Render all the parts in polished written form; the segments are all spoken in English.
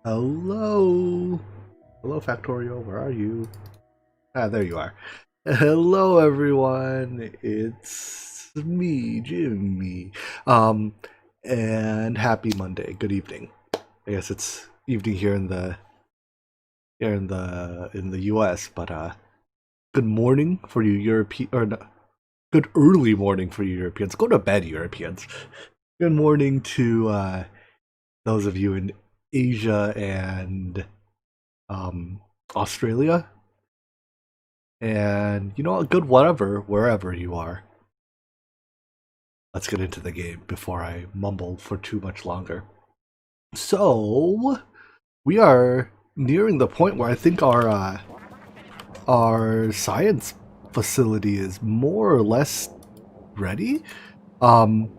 Hello. Hello, Factorio. Where are you? Ah, there you are. Hello, everyone. It's me, Jimmy. Um, and happy Monday. Good evening. I guess it's evening here in the U.S. But good morning for you European, or no, good early morning for you Europeans. Go to bed, Europeans. Good morning to those of you in Asia and um, Australia, and a good whatever wherever you are. Let's get into the game before I mumble for too much longer. So we are nearing the point where I think our science facility is more or less ready. Um,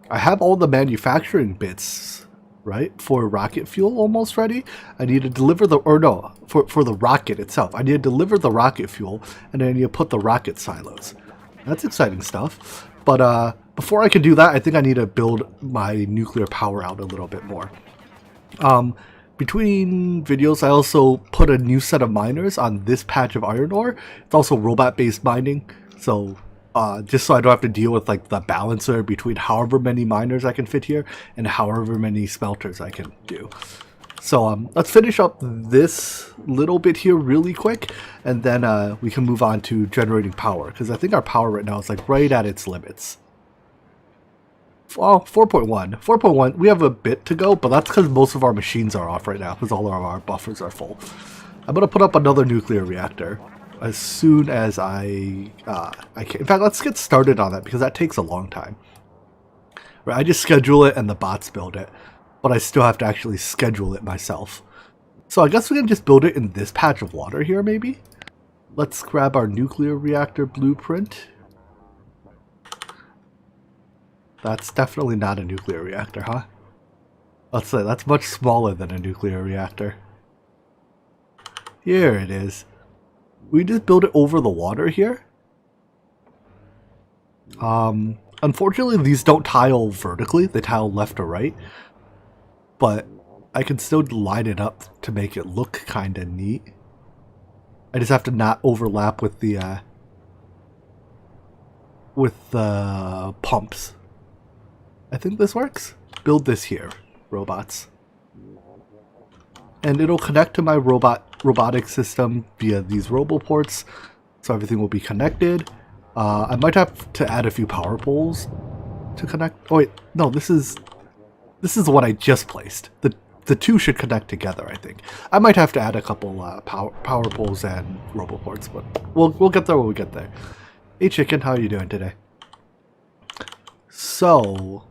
I have all the manufacturing bits, right, for rocket fuel almost ready. I need to deliver for the rocket itself. I need to deliver the rocket fuel, and then I need to put the rocket silos. That's exciting stuff. But before I can do that, I think I need to build my nuclear power out a little bit more. Um, Between videos, I also put a new set of miners on this patch of iron ore. It's also robot-based mining, so just so I don't have to deal with like the balancer between however many miners I can fit here and however many smelters I can do. So let's finish up this little bit here really quick, and then we can move on to generating power, because I think our power right now is like right at its limits. Oh, 4.1. 4.1, we have a bit to go, but that's because most of our machines are off right now, because all of our buffers are full. I'm going to put up another nuclear reactor as soon as I can. In fact, let's get started on that, because that takes a long time. Right, I just schedule it and the bots build it, but I still have to actually schedule it myself. So I guess we can just build it in this patch of water here, maybe? Let's grab our nuclear reactor blueprint. That's definitely not a nuclear reactor, huh? Let's say that's much smaller than a nuclear reactor. Here it is. We just build it over the water here. Unfortunately, these don't tile vertically. They tile left or right. But I can still line it up to make it look kind of neat. I just have to not overlap with the pumps. I think this works. Build this here, robots. And it'll connect to my robotic system via these roboports, so everything will be connected. I might have to add a few power poles to connect. Oh wait, no, this is the one I just placed. The two should connect together, I think. I might have to add a couple power poles and roboports, but we'll get there when we get there. Hey chicken, how are you doing today? So,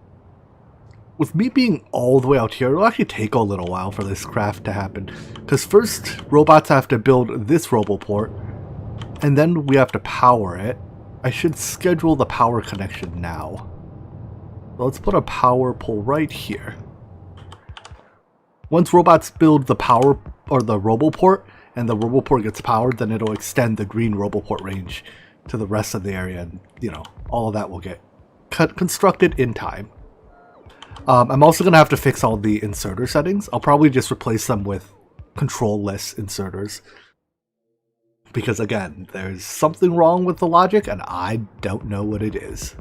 with me being all the way out here, it'll actually take a little while for this craft to happen. Because first, robots have to build this roboport, and then we have to power it. I should schedule the power connection now. So let's put a power pole right here. Once robots build the power, or the roboport, and the roboport gets powered, then it'll extend the green roboport range to the rest of the area, and, all of that will get constructed in time. I'm also going to have to fix all the inserter settings. I'll probably just replace them with control-less inserters. Because again, there's something wrong with the logic, and I don't know what it is.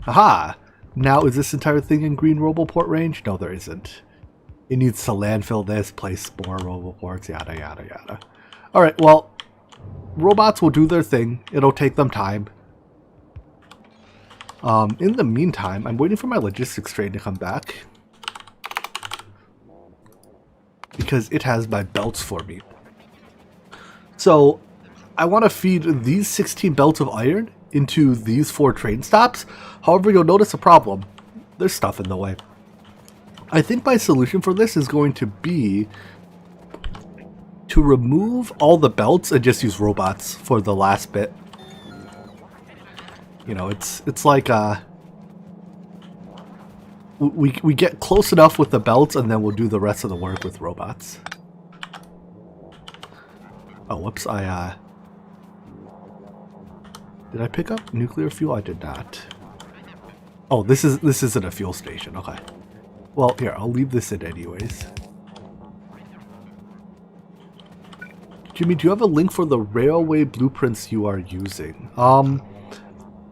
Aha! Now is this entire thing in green roboport range? No, there isn't. It needs to landfill this, place more roboports, yada yada yada. Alright, well, robots will do their thing. It'll take them time. In the meantime, I'm waiting for my logistics train to come back, because it has my belts for me. So, I want to feed these 16 belts of iron into these 4 train stops. However, you'll notice a problem. There's stuff in the way. I think my solution for this is going to be to remove all the belts and just use robots for the last bit. It's like we get close enough with the belts, and then we'll do the rest of the work with robots. Oh, whoops! Did I pick up nuclear fuel? I did not. Oh, this isn't a fuel station. Okay. Well, here, I'll leave this in anyways. Jimmy, do you have a link for the railway blueprints you are using?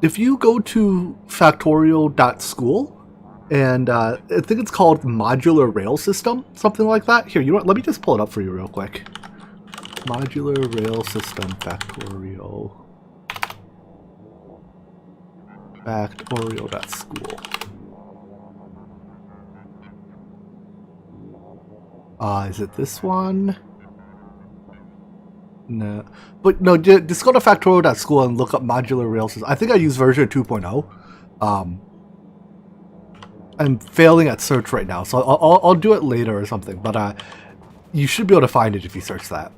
If you go to factorio.school, and I think it's called Modular Rail System, something like that. Here, you know what? Let me just pull it up for you real quick. Modular Rail System Factorio. Factorio.school. Is it this one? No. But no, just go to Factorio.school and look up Modular Rail System. I think I use version 2.0. I'm failing at search right now, so I'll do it later or something. But you should be able to find it if you search that.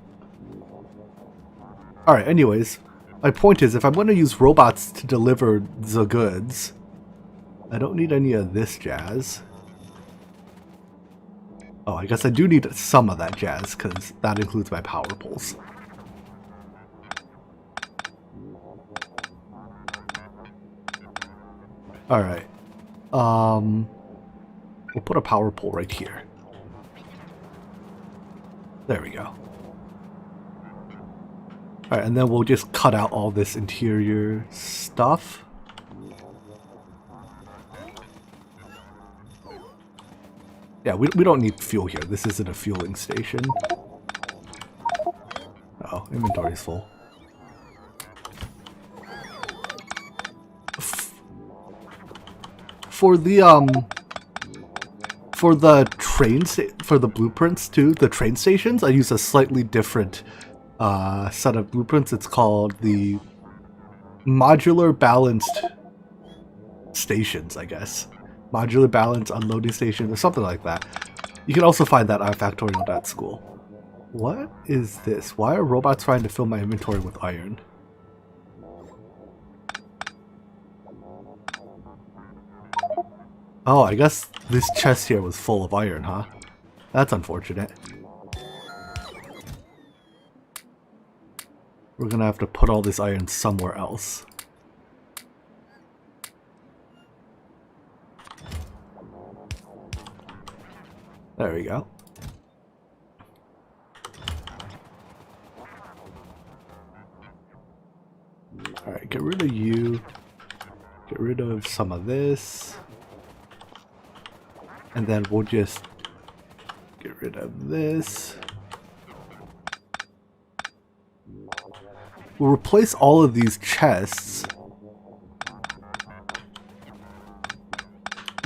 Alright, anyways. My point is, if I'm going to use robots to deliver the goods, I don't need any of this jazz. Oh, I guess I do need some of that jazz, because that includes my power poles. Alright. We'll put a power pole right here. There we go. Alright, and then we'll just cut out all this interior stuff. Yeah, we don't need fuel here. This isn't a fueling station. Oh, inventory's full. For the blueprints too, the train stations, I use a slightly different set of blueprints. It's called the modular balanced stations, I guess. Modular balanced unloading station or something like that. You can also find that on Factorio.school. What is this? Why are robots trying to fill my inventory with iron? Oh, I guess this chest here was full of iron, huh? That's unfortunate. We're gonna have to put all this iron somewhere else. There we go. Alright, get rid of you. Get rid of some of this. And then we'll just get rid of this. We'll replace all of these chests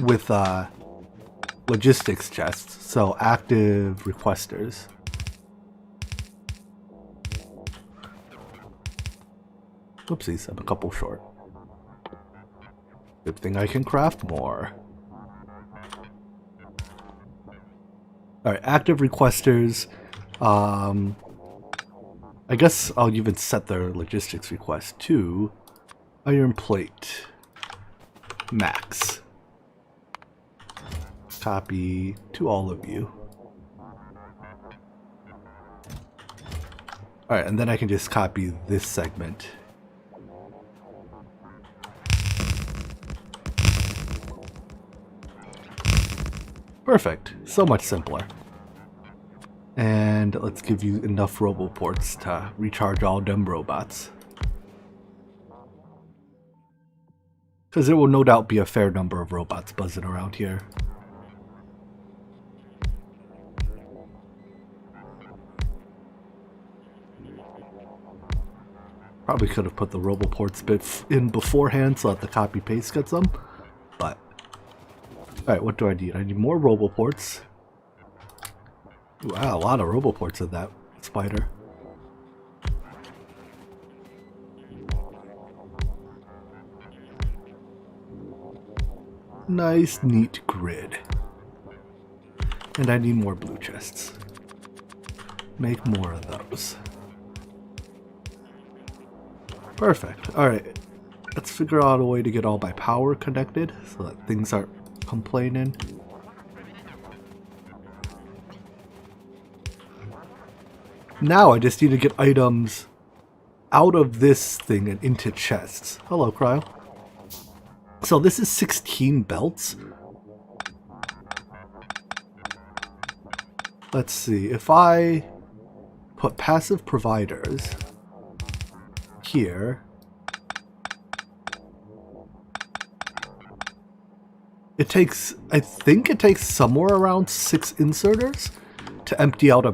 with logistics chests, so active requesters. Oopsies, I'm a couple short. Good thing I can craft more. Alright, active requesters. I guess I'll even set their logistics request to iron plate max. Copy to all of you. Alright, and then I can just copy this segment. Perfect. So much simpler. And let's give you enough roboports to recharge all them robots. Because there will no doubt be a fair number of robots buzzing around here. Probably could have put the roboports bit in beforehand so that the copy paste gets them, but alright, what do I need? I need more roboports. Wow, a lot of roboports in that spider. Nice, neat grid. And I need more blue chests. Make more of those. Perfect. Alright. Let's figure out a way to get all my power connected so that things aren't complaining. Now I just need to get items out of this thing and into chests. Hello, Cryo. So this is 16 belts. Let's see. If I put passive providers here. It takes, I think it takes somewhere around 6 inserters to empty out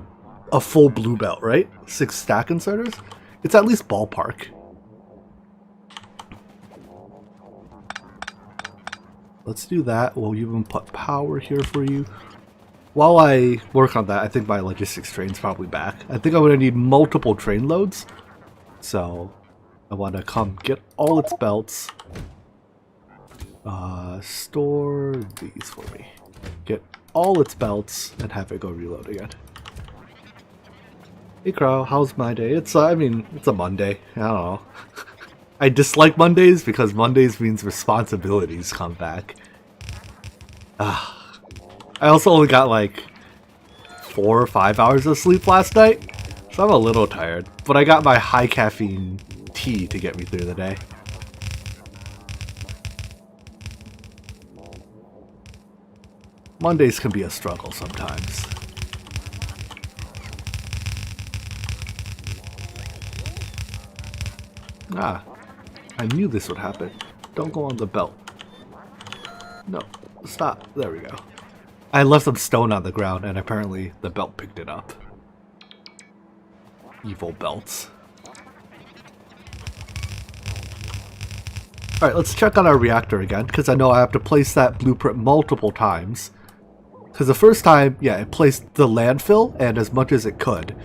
a full blue belt, right? 6 stack inserters? It's at least ballpark. Let's do that. We'll even put power here for you. While I work on that, I think my logistics train's probably back. I think I'm going to need multiple train loads. So I want to come get all its belts. Store these for me. Get all its belts and have it go reload again. Hey Crow, how's my day? It's I mean, it's a Monday. I don't know. I dislike Mondays because Mondays means responsibilities come back. I also only got like 4 or 5 hours of sleep last night, so I'm a little tired. But I got my high caffeine tea to get me through the day. Mondays can be a struggle sometimes. Ah, I knew this would happen. Don't go on the belt. No, stop. There we go. I left some stone on the ground and apparently the belt picked it up. Evil belts. Alright, let's check on our reactor again, because I know I have to place that blueprint multiple times. Because the first time, yeah, it placed the landfill and as much as it could.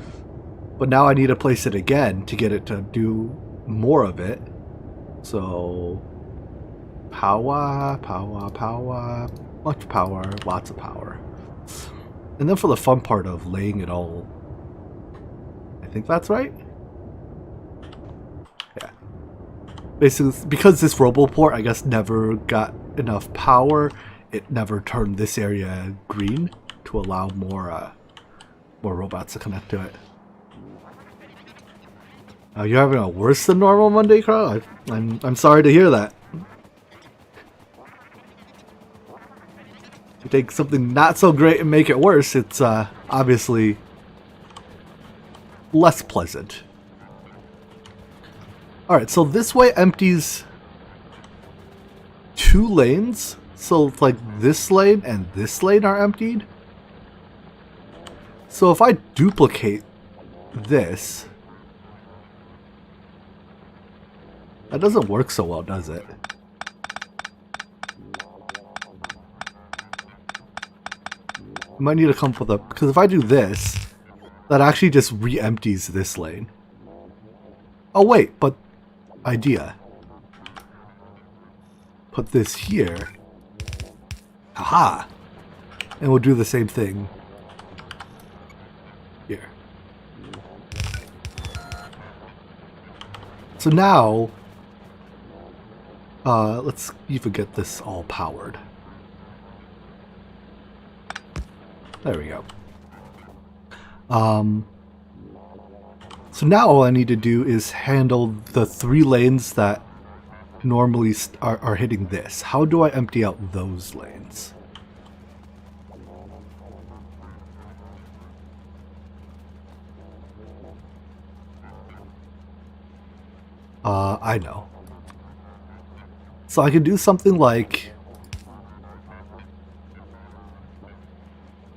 But now I need to place it again to get it to do more of it. So power, power, power, much power, lots of power. And then for the fun part of laying it all, I think that's right. Yeah. Basically, because this roboport, I guess, never got enough power, it never turned this area green to allow more robots to connect to it. You're having a worse than normal Monday, Crow? I'm sorry to hear that. You take something not so great and make it worse, it's obviously less pleasant. Alright, so this way empties 2 lanes. So it's like this lane and this lane are emptied. So if I duplicate this, that doesn't work so well, does it? I might need to come up with a, because if I do this, that actually just re-empties this lane. Oh wait, but idea. Put this here. Aha! And we'll do the same thing here. So now, let's even get this all powered. There we go. So now all I need to do is handle the 3 lanes that normally are hitting this. How do I empty out those lanes? I know. So I can do something like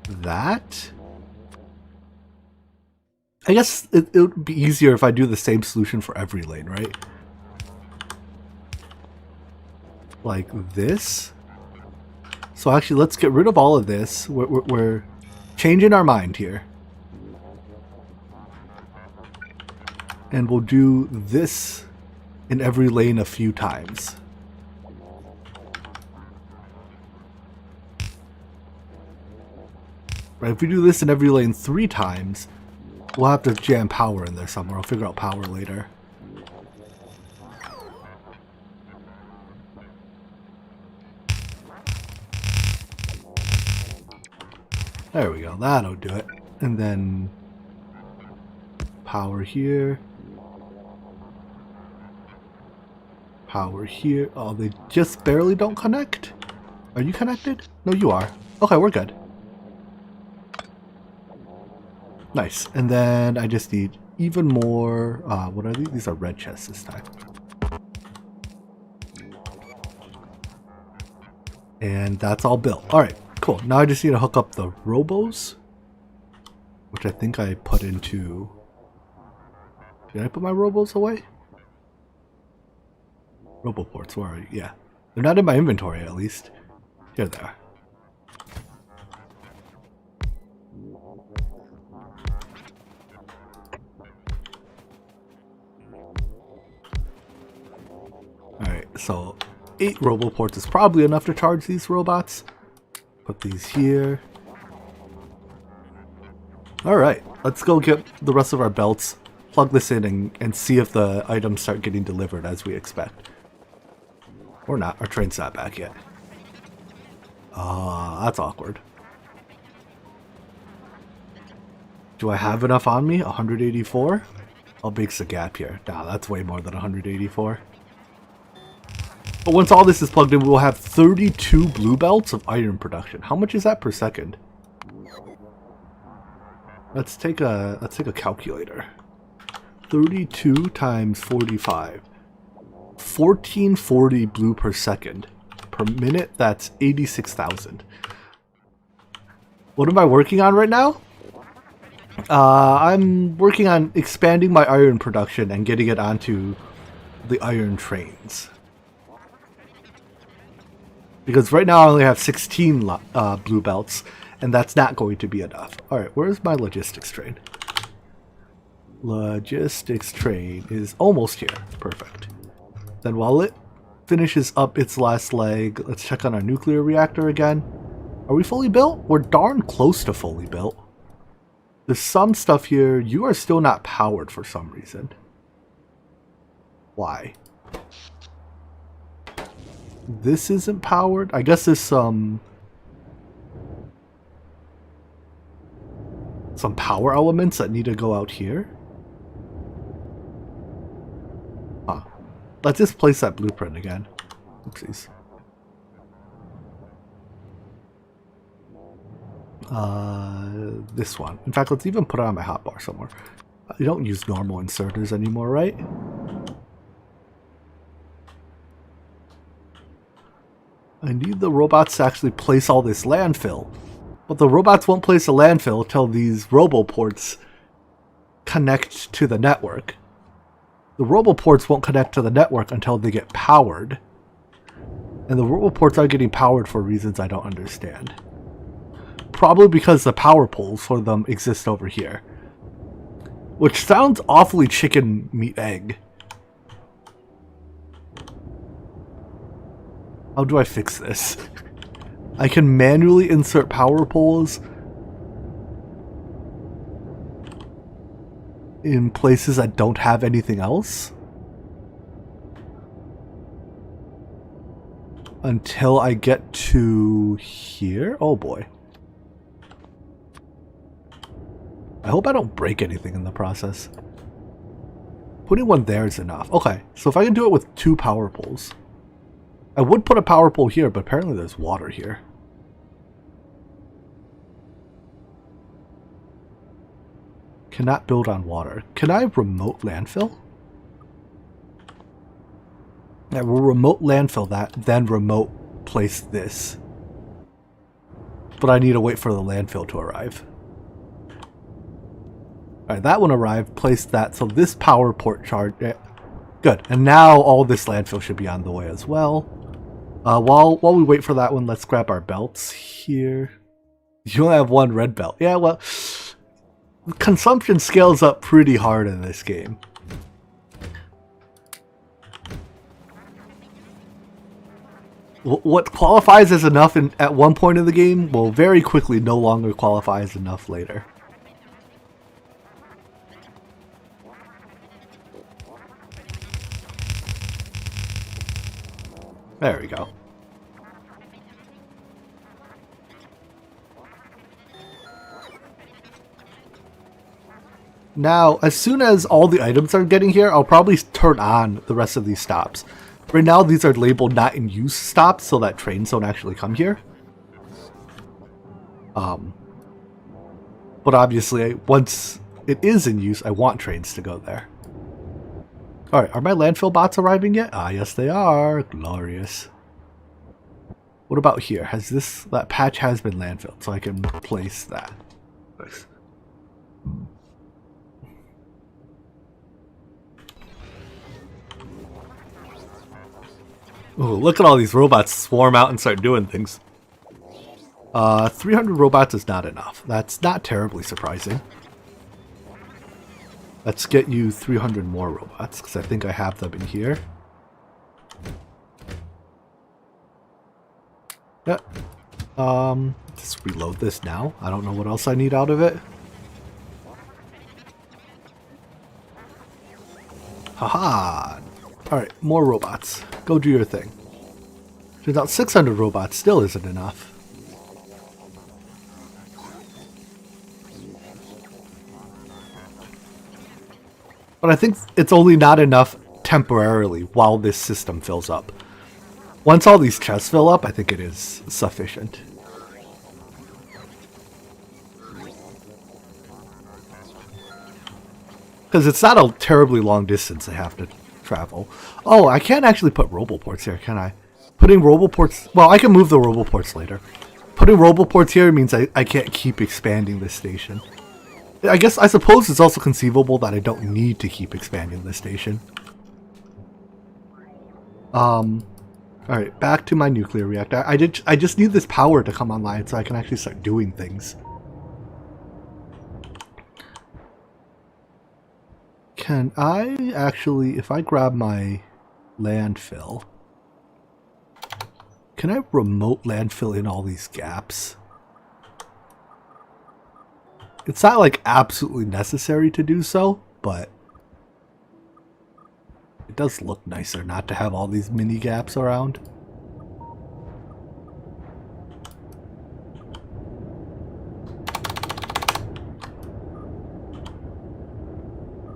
that. I guess it would be easier if I do the same solution for every lane, right? Like this. So actually, let's get rid of all of this. We're changing our mind here. And we'll do this in every lane a few times. Right, if we do this in every lane 3 times, we'll have to jam power in there somewhere. I'll figure out power later. There we go, that'll do it. And then power here. Power here. Oh, they just barely don't connect? Are you connected? No, you are. Okay, we're good. Nice. And then I just need even more. What are these? These are red chests this time. And that's all built. Alright, cool. Now I just need to hook up the robos, which I think I put into... Did I put my robos away? Roboports, where are you? Yeah. They're not in my inventory, at least. Here they are. Alright, so 8 roboports is probably enough to charge these robots. Put these here. Alright, let's go get the rest of our belts, plug this in, and see if the items start getting delivered as we expect. Or not, our train's not back yet. That's awkward. Do I have enough on me? 184? How big's the gap here? Nah, that's way more than 184. But once all this is plugged in, we'll have 32 blue belts of iron production. How much is that per second? Let's take a calculator. 32 times 45. 1440 blue per second. Per minute, that's 86,000. What am I working on right now? I'm working on expanding my iron production and getting it onto the iron trains. Because right now I only have 16 blue belts, and that's not going to be enough. Alright, where's my logistics train? Logistics train is almost here. Perfect. Then while it finishes up its last leg, let's check on our nuclear reactor again. Are we fully built? We're darn close to fully built. There's some stuff here. You are still not powered for some reason. Why? This isn't powered? I guess there's some power elements that need to go out here. Huh. Let's just place that blueprint again. Oopsies. This one. In fact, let's even put it on my hotbar somewhere. You don't use normal inserters anymore, right? I need the robots to actually place all this landfill. But the robots won't place a landfill until these roboports connect to the network. The roboports won't connect to the network until they get powered. And the roboports are getting powered for reasons I don't understand. Probably because the power poles for them exist over here. Which sounds awfully chicken meat egg. How do I fix this? I can manually insert power poles in places that don't have anything else until I get to here. Oh boy. I hope I don't break anything in the process. Putting one there is enough. Okay, so if I can do it with 2 power poles. I would put a power pole here, but apparently there's water here. Cannot build on water. Can I remote landfill? Yeah, we'll remote landfill that, then remote place this. But I need to wait for the landfill to arrive. Alright, that one arrived, placed that, so this power port charge... Good, and now all this landfill should be on the way as well. While we wait for that one, let's grab our belts here. You only have 1 red belt. Yeah, well, consumption scales up pretty hard in this game. What qualifies as enough at one point in the game will very quickly no longer qualify as enough later. There we go. Now, as soon as all the items are getting here, I'll probably turn on the rest of these stops. Right now, these are labeled not in use stops, so that trains don't actually come here. But But obviously, once it is in use, I want trains to go there. Alright, are my landfill bots arriving yet? Ah, yes they are. Glorious. What about here? Has that patch has been landfilled, so I can place that. Nice. Ooh, look at all these robots swarm out and start doing things. 300 robots is not enough. That's not terribly surprising. Let's get you 300 more robots, because I think I have them in here. Yeah. Just reload this now. I don't know what else I need out of it. Haha! Alright, more robots. Go do your thing. Turns out 600 robots still isn't enough. But I think it's only not enough temporarily while this system fills up. Once all these chests fill up, I think it is sufficient. Because it's not a terribly long distance I have to travel. Oh, I can't actually put roboports here, can I? Putting roboports... Well, I can move the roboports later. Putting roboports here means I can't keep expanding this station. I suppose it's also conceivable that I don't need to keep expanding this station. Alright, back to my nuclear reactor. I just need this power to come online so I can actually start doing things. Can I actually, if I grab my landfill, can I remote landfill in all these gaps? It's not like absolutely necessary to do so, but it does look nicer not to have all these mini gaps around.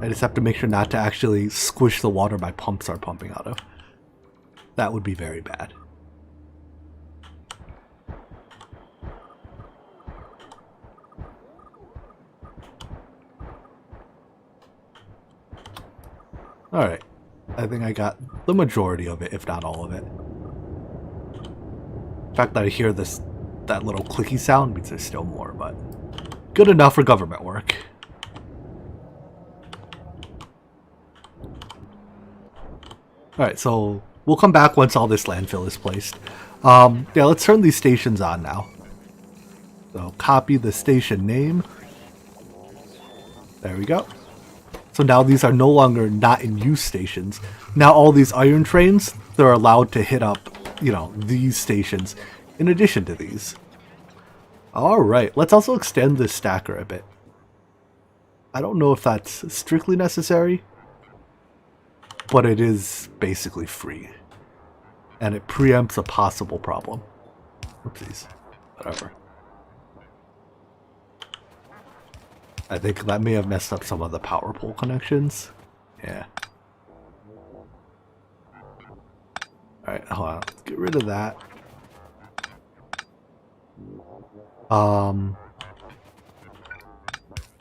I just have to make sure not to actually squish the water my pumps are pumping out of. That would be very bad. Alright, I think I got the majority of it, if not all of it. The fact that I hear that little clicky sound means there's still more, but good enough for government work. Alright, so we'll come back once all this landfill is placed. Yeah, let's turn these stations on now. So copy the station name. There we go. So now these are no longer not in use stations. Now all these iron trains, they're allowed to hit up, you know, these stations in addition to these. Alright, let's also extend this stacker a bit. I don't know if that's strictly necessary, but it is basically free. And it preempts a possible problem. Oopsies. Whatever. I think that may have messed up some of the power pole connections. Yeah. Alright, hold on. Let's get rid of that.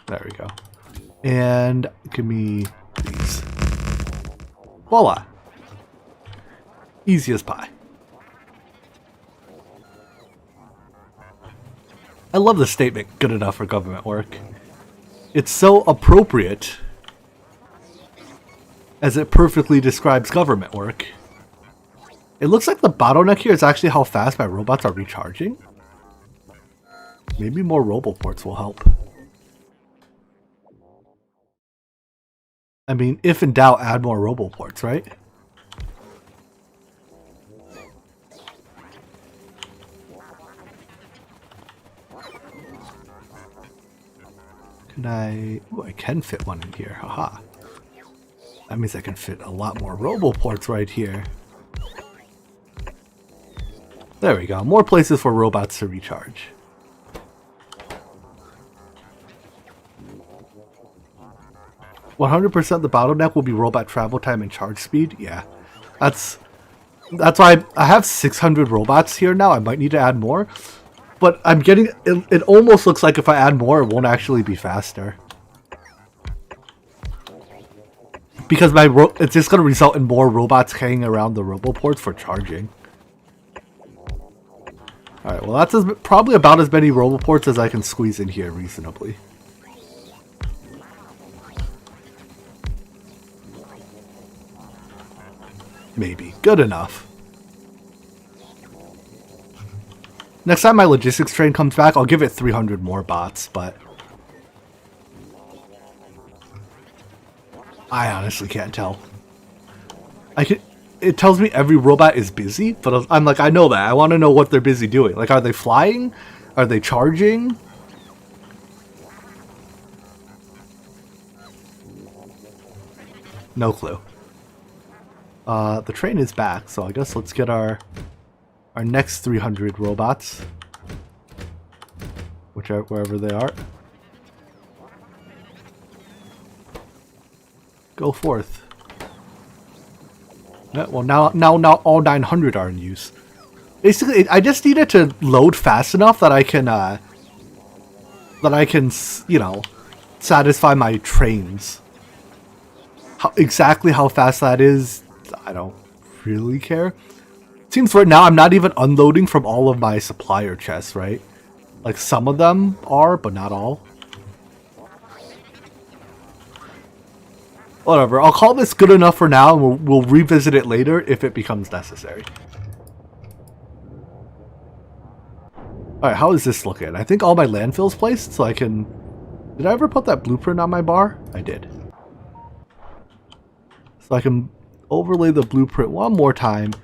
There we go. And give me these. Voila! Easy as pie. I love the statement, good enough for government work. It's so appropriate as it perfectly describes government work. It looks like the bottleneck here is actually how fast my robots are recharging. Maybe more roboports will help. I mean, if in doubt, add more roboports, right? Can I... Ooh, I can fit one in here. Haha. That means I can fit a lot more roboports right here. There we go. More places for robots to recharge. "100% the bottleneck will be robot travel time and charge speed." Yeah. That's why I have 600 robots here now. I might need to add more. But I'm getting... It almost looks like if I add more, it won't actually be faster. Because it's just going to result in more robots hanging around the roboports for charging. Alright, well that's probably about as many roboports as I can squeeze in here reasonably. Maybe. Good enough. Next time my logistics train comes back, I'll give it 300 more bots, but... I honestly can't tell. It tells me every robot is busy, but I'm like, I know that. I want to know what they're busy doing. Like, are they flying? Are they charging? No clue. The train is back, so I guess let's get our next 300 robots. Wherever they are. Go forth. Yeah, well, now all 900 are in use. Basically, I just need it to load fast enough that I can, you know, satisfy my trains. Exactly how fast that is, I don't really care. Seems right now I'm not even unloading from all of my supplier chests, right? Like, some of them are, but not all. Whatever, I'll call this good enough for now, and we'll revisit it later if it becomes necessary. Alright, how is this looking? I think all my landfill's placed, so I can... Did I ever put that blueprint on my bar? I did. So I can overlay the blueprint one more time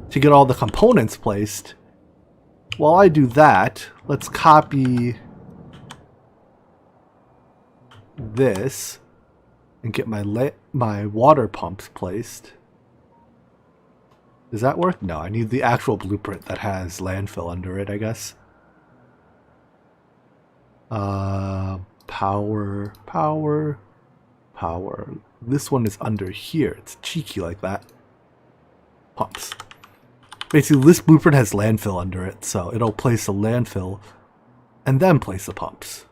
to get all the components placed. While I do that, let's copy this and get my water pumps placed. Does that work? No, I need the actual blueprint that has landfill under it, I guess. Power. This one is under here. It's cheeky like that. Pumps. Basically, this blueprint has landfill under it, so it'll place a landfill and then place the pumps.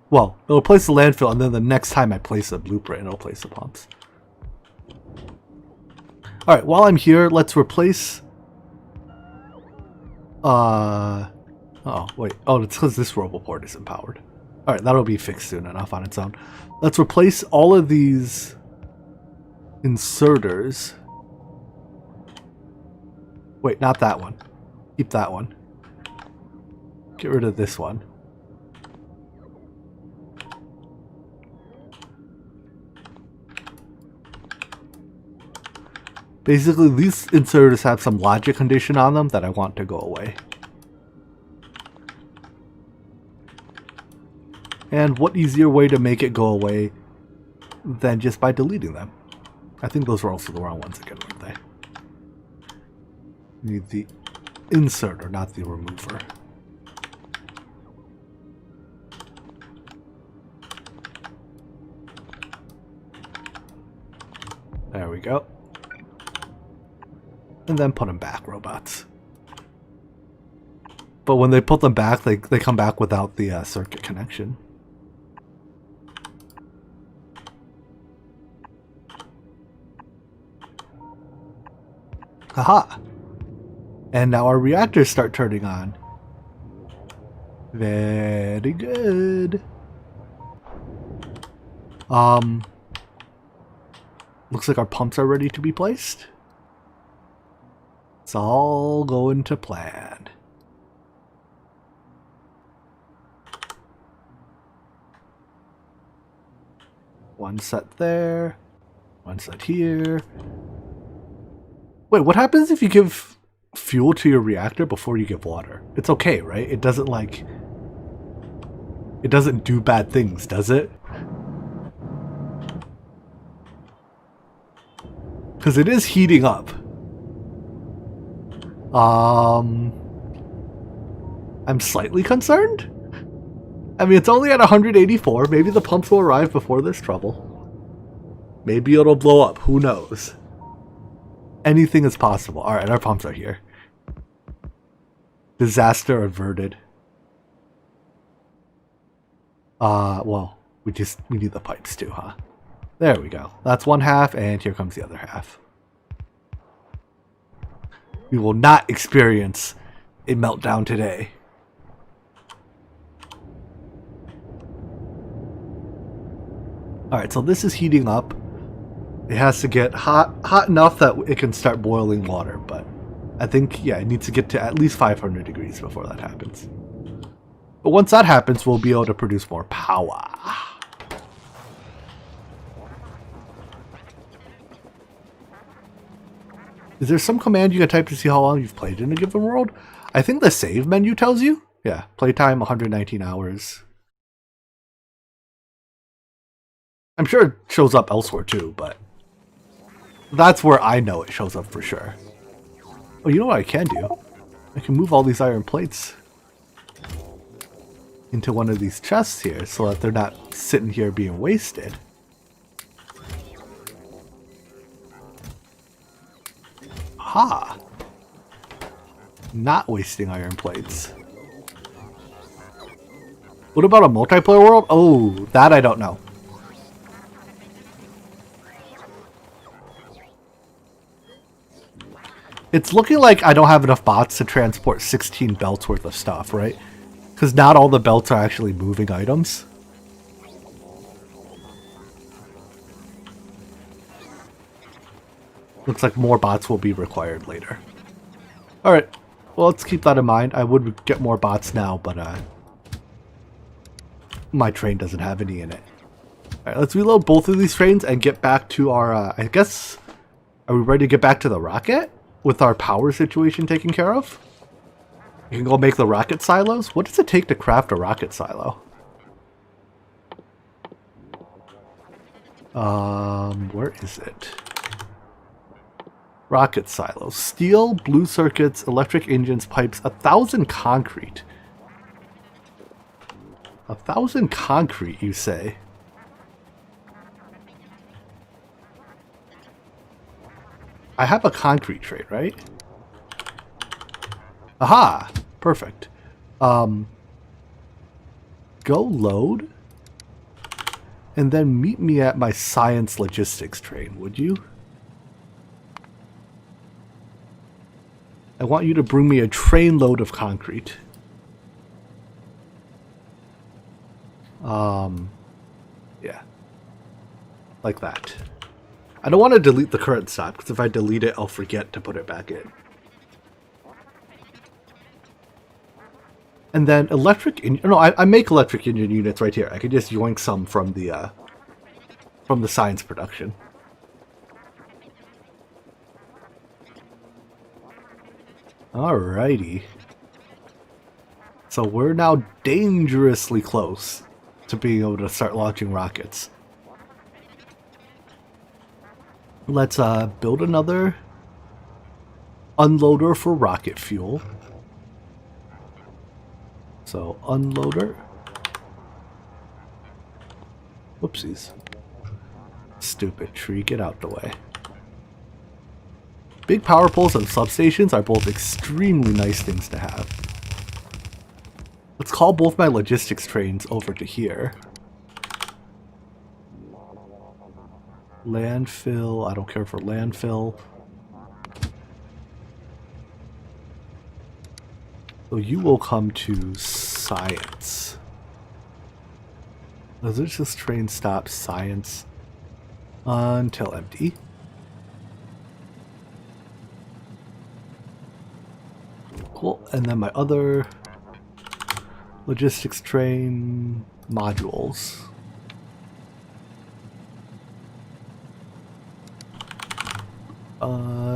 Well, it'll place the landfill, and then the next time I place a blueprint, it'll place the pumps. Alright, while I'm here, let's replace... Oh, wait. Oh, it's because this roboport isn't powered. Alright, that'll be fixed soon enough on its own. Let's replace all of these inserters. Wait, not that one. Keep that one. Get rid of this one. Basically, these inserters have some logic condition on them that I want to go away. And what easier way to make it go away than just by deleting them? I think those were also the wrong ones again, weren't they? Need the inserter, not the remover. There we go. And then put them back, robots. But when they put them back, they come back without the circuit connection. Haha! And now our reactors start turning on. Very good. Looks like our pumps are ready to be placed. It's all going to plan. One set there. One set here. Wait, what happens if you give fuel to your reactor before you give water? It's okay, right? It doesn't it doesn't do bad things, does it? Because it is heating up. I'm slightly concerned. I mean, it's only at 184. Maybe the pumps will arrive before there's trouble. Maybe it'll blow up. Who knows? Anything is possible. Alright, our pumps are here. Disaster averted. Well, we need the pipes too, huh? There we go. That's one half, and here comes the other half. We will not experience a meltdown today. Alright, so this is heating up. It has to get hot enough that it can start boiling water, but I think, yeah, it needs to get to at least 500 degrees before that happens. But once that happens, we'll be able to produce more power. Is there some command you can type to see how long you've played in a given world? I think the save menu tells you. Yeah, playtime 119 hours. I'm sure it shows up elsewhere too, but that's where I know it shows up for sure. Oh, you know what I can do? I can move all these iron plates into one of these chests here so that they're not sitting here being wasted. Ha! Not wasting iron plates. What about a multiplayer world? Oh, that I don't know. It's looking like I don't have enough bots to transport 16 belts worth of stuff, right? Because not all the belts are actually moving items. Looks like more bots will be required later. Alright, well, let's keep that in mind. I would get more bots now, but my train doesn't have any in it. Alright, let's reload both of these trains and get back to our, I guess, are we ready to get back to the rocket? With our power situation taken care of? You can go make the rocket silos? What does it take to craft a rocket silo? Where is it? Rocket silos. Steel, blue circuits, electric engines, pipes, 1,000 concrete. 1,000 concrete, you say? I have a concrete trade, right? Aha! Perfect. Go load. And then meet me at my science logistics train, would you? I want you to bring me a train load of concrete. Yeah. Like that. I don't want to delete the current stop, because if I delete it, I'll forget to put it back in. And then electric engine... No, I make electric engine units right here. I could just yoink some from the science production. Alrighty. So we're now dangerously close to being able to start launching rockets. Let's build another unloader for rocket fuel. So unloader. Whoopsies. Stupid tree, get out the way. Big power poles and substations are both extremely nice things to have. Let's call both my logistics trains over to here. Landfill, I don't care for landfill. So you will come to science. Does this train stop science until empty? Cool, and then my other logistics train modules.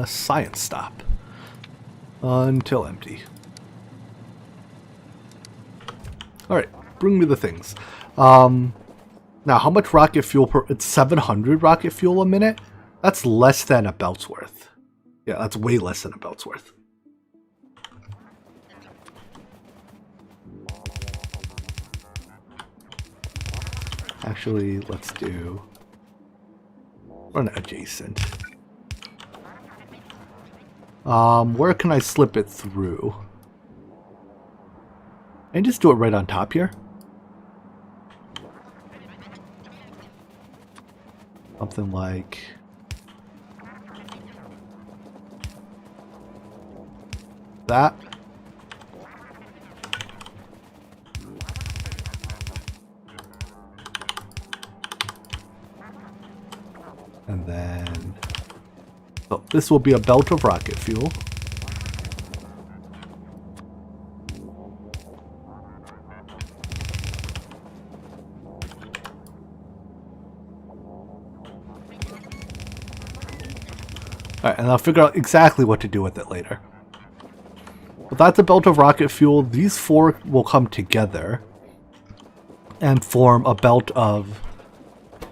Science stop until empty. Alright, bring me the things. Now, how much rocket fuel per... It's 700 rocket fuel a minute? That's less than a belt's worth. Yeah, that's way less than a belt's worth. Actually, let's do... run adjacent. Where can I slip it through? And just do it right on top here. Something like that. And then, so this will be a belt of rocket fuel. Alright, and I'll figure out exactly what to do with it later. But that's a belt of rocket fuel. These four will come together and form a belt of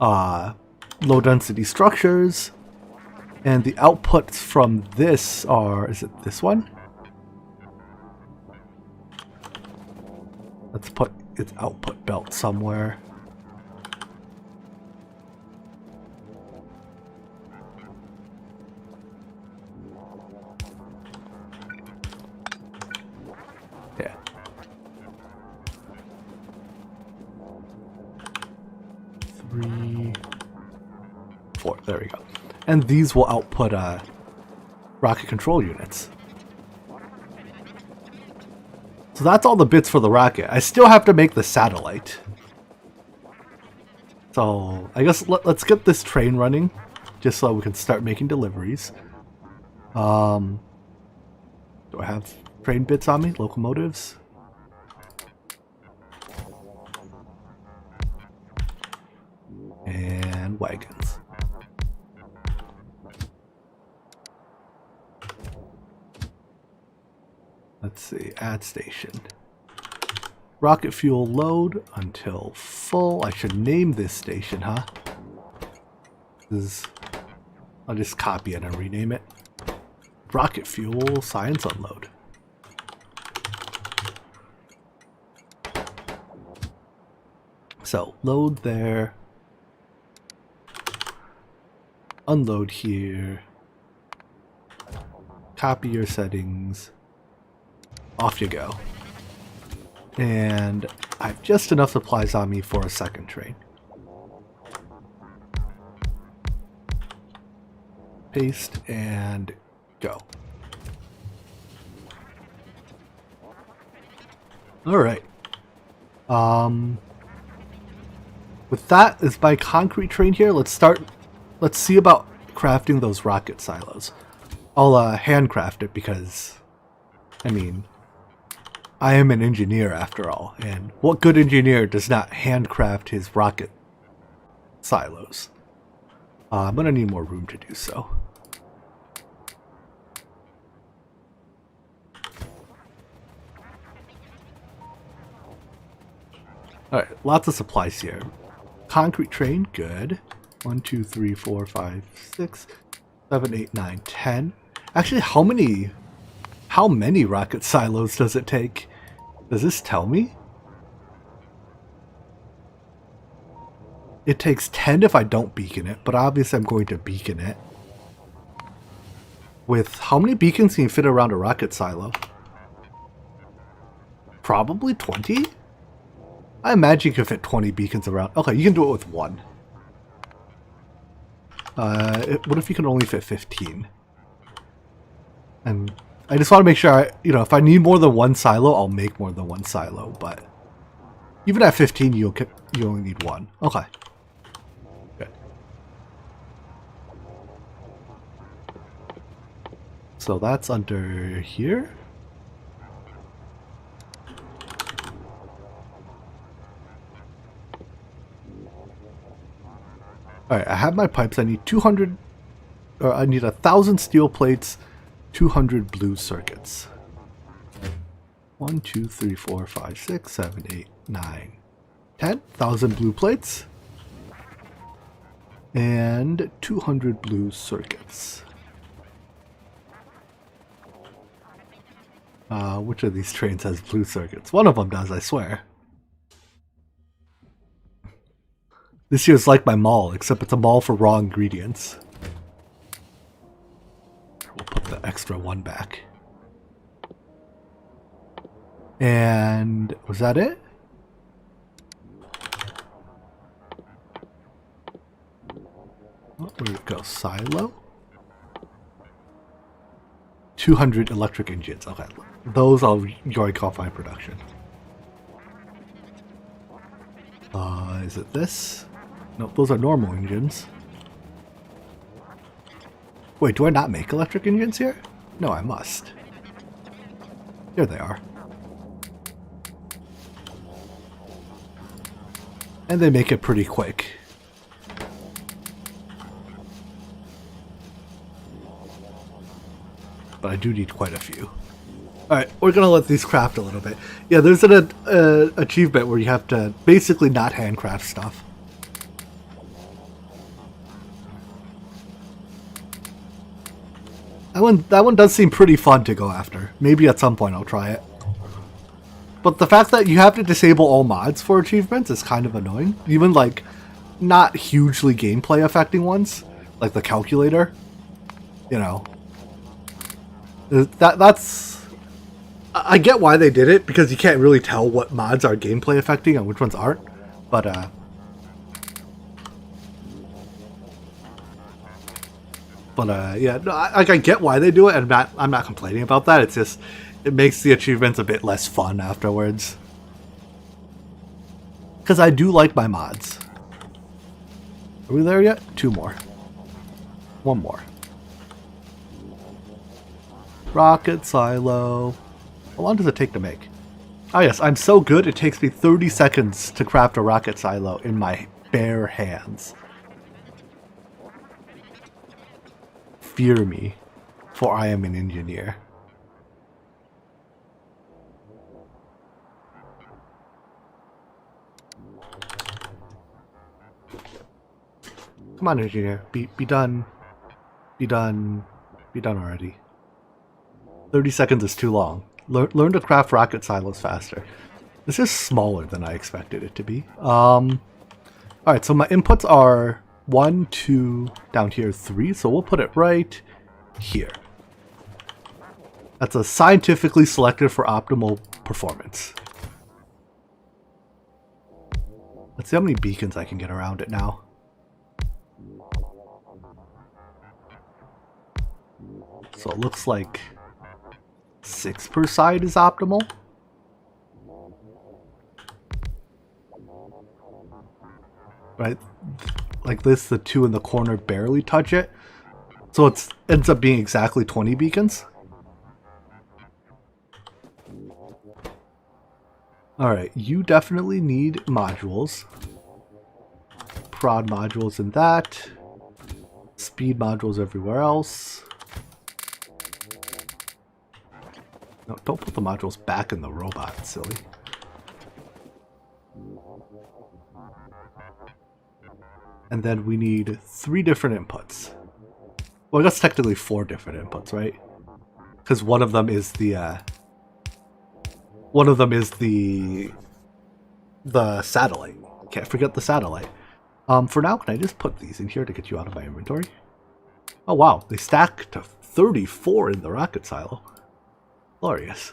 low density structures. And the outputs from this are, is it this one? Let's put its output belt somewhere. Yeah. Three, four, there we go. And these will output rocket control units. So that's all the bits for the rocket. I still have to make the satellite. So I guess let's get this train running, just so we can start making deliveries. Do I have train bits on me? Locomotives? And wagons. Let's see, add station. Rocket fuel load until full. I should name this station, huh? I'll just copy it and rename it. Rocket fuel science unload. So load there. Unload here. Copy your settings. Off you go. And I have just enough supplies on me for a second train. Paste and go. Alright. With that as my concrete train here, let's see about crafting those rocket silos. I'll handcraft it because, I mean, I am an engineer after all, and what good engineer does not handcraft his rocket silos? I'm gonna need more room to do so. Alright, lots of supplies here. Concrete train, good. 1, 2, 3, 4, 5, 6, 7, 8, 9, 10. Actually, how many rocket silos does it take? Does this tell me? It takes 10 if I don't beacon it, but obviously I'm going to beacon it. With how many beacons can you fit around a rocket silo? Probably 20? I imagine you can fit 20 beacons around. Okay, you can do it with one. What if you can only fit 15? And I just want to make sure, if I need more than one silo, I'll make more than one silo. But even at 15, you only need one. Okay. Good. So that's under here. Alright, I have my pipes. I need 200, or I need 1,000 steel plates, 200 blue circuits. 1, 2, 3, 4, 5, 6, 7, 8, 9, 10. 1,000 blue plates. And 200 blue circuits. Which of these trains has blue circuits? One of them does, I swear. This year's like my mall, except it's a mall for raw ingredients. We'll put the extra one back. And was that it? Oh, where'd it go? Silo? 200 electric engines. Okay. Those I'll yoink off my production. Is it this? Nope, those are normal engines. Wait, do I not make electric engines here? No, I must. Here they are. And they make it pretty quick. But I do need quite a few. Alright, we're gonna let these craft a little bit. Yeah, there's an achievement where you have to basically not handcraft stuff. That one does seem pretty fun to go after. Maybe at some point I'll try it. But the fact that you have to disable all mods for achievements is kind of annoying. Even like not hugely gameplay affecting ones, like the calculator. You know. That's I get why they did it, because you can't really tell what mods are gameplay affecting and which ones aren't. But yeah, no, I get why they do it, and I'm not complaining about that. It's just it makes the achievements a bit less fun afterwards. Because I do like my mods. Are we there yet? 2 more. 1 more. Rocket silo. How long does it take to make? Oh yes, I'm so good it takes me 30 seconds to craft a rocket silo in my bare hands. Fear me, for I am an engineer. Come on, engineer. Be done. Be done. Be done already. 30 seconds is too long. Learn to craft rocket silos faster. This is smaller than I expected it to be. Alright, so my inputs are 1, 2, down here 3, so we'll put it right here. That's a scientifically selected for optimal performance. Let's see how many beacons I can get around it now. So it looks like 6 per side is optimal. Right? Like this, the 2 in the corner barely touch it. So it ends up being exactly 20 beacons. Alright, you definitely need modules. Prod modules in that. Speed modules everywhere else. No, don't put the modules back in the robot, silly. And then we need 3 different inputs. Well, I guess technically 4 different inputs, right? Because one of them is the satellite. Can't forget the satellite. For now, can I just put these in here to get you out of my inventory? Oh wow, they stack to 34 in the rocket silo. Glorious.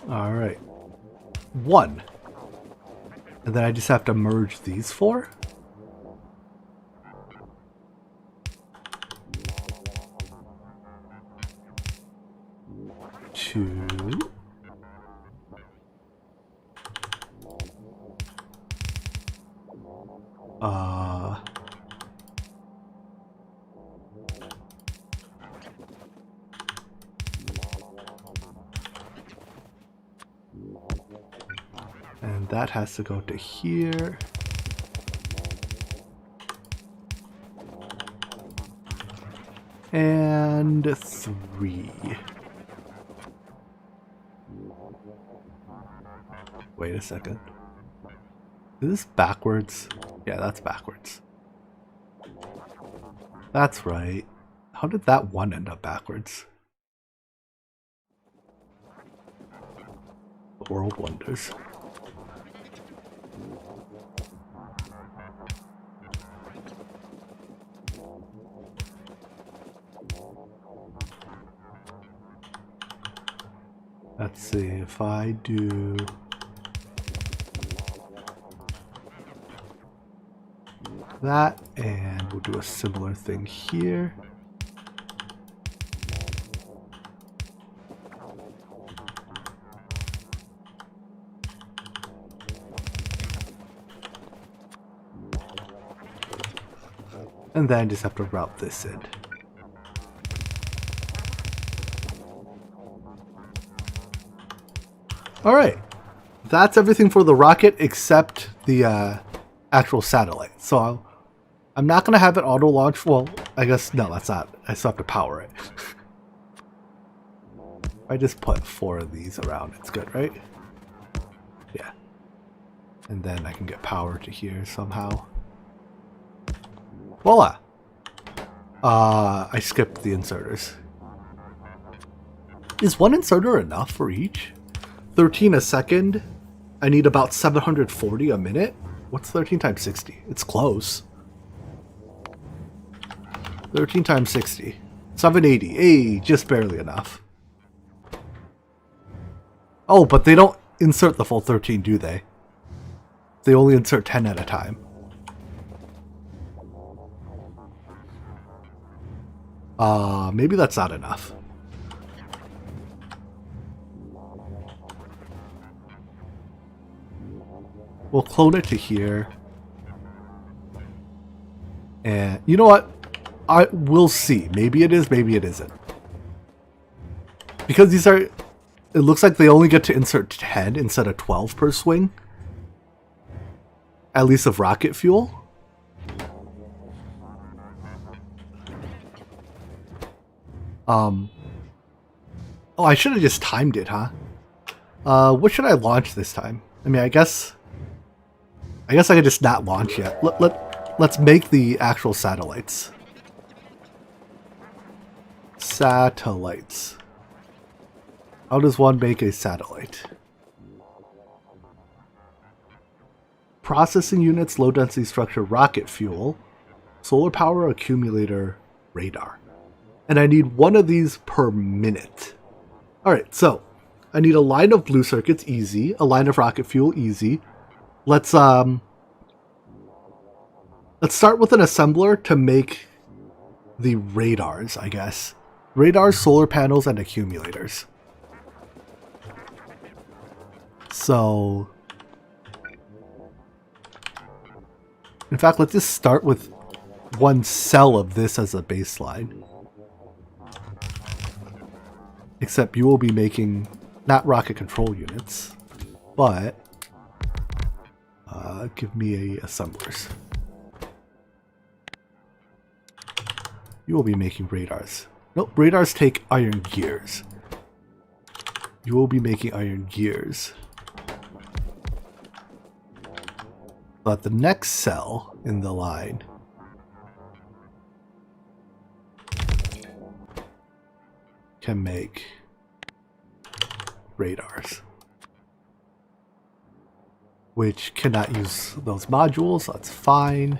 Alright. 1. And then I just have to merge these 4. Two. And that has to go to here. And 3. Wait a second. Is this backwards? Yeah, that's backwards. That's right. How did that one end up backwards? The world wonders. Let's see if I do that, and we'll do a similar thing here. And then just have to route this in. Alright, that's everything for the rocket except the actual satellite. So I'm not going to have it auto launch. Well, I guess, no, that's not. I still have to power it. I just put 4 of these around. It's good, right? Yeah. And then I can get power to here somehow. Voila! I skipped the inserters. Is one inserter enough for each? 13 a second. I need about 740 a minute. What's 13 times 60? It's close. 13 times 60. 780. Hey, just barely enough. Oh, but they don't insert the full 13, do they? They only insert 10 at a time. Maybe that's not enough. We'll clone it to here. And you know what? We'll see. Maybe it is, maybe it isn't. Because these are... It looks like they only get to insert 10 instead of 12 per swing. At least of rocket fuel. Oh, I should have just timed it, huh? What should I launch this time? I mean, I guess I could just not launch yet. Let's make the actual satellites. Satellites. How does one make a satellite? Processing units, low density structure, rocket fuel, solar power, accumulator, radar. And I need one of these per minute. Alright, so I need a line of blue circuits, easy. A line of rocket fuel, easy. Let's start with an assembler to make the radars, I guess. Radars, solar panels, and accumulators. So, in fact, let's just start with one cell of this as a baseline. Except you will be making, not rocket control units, but give me assemblers. You will be making radars. Nope, radars take iron gears. You will be making iron gears. But the next cell in the line can make radars, which cannot use those modules. That's fine.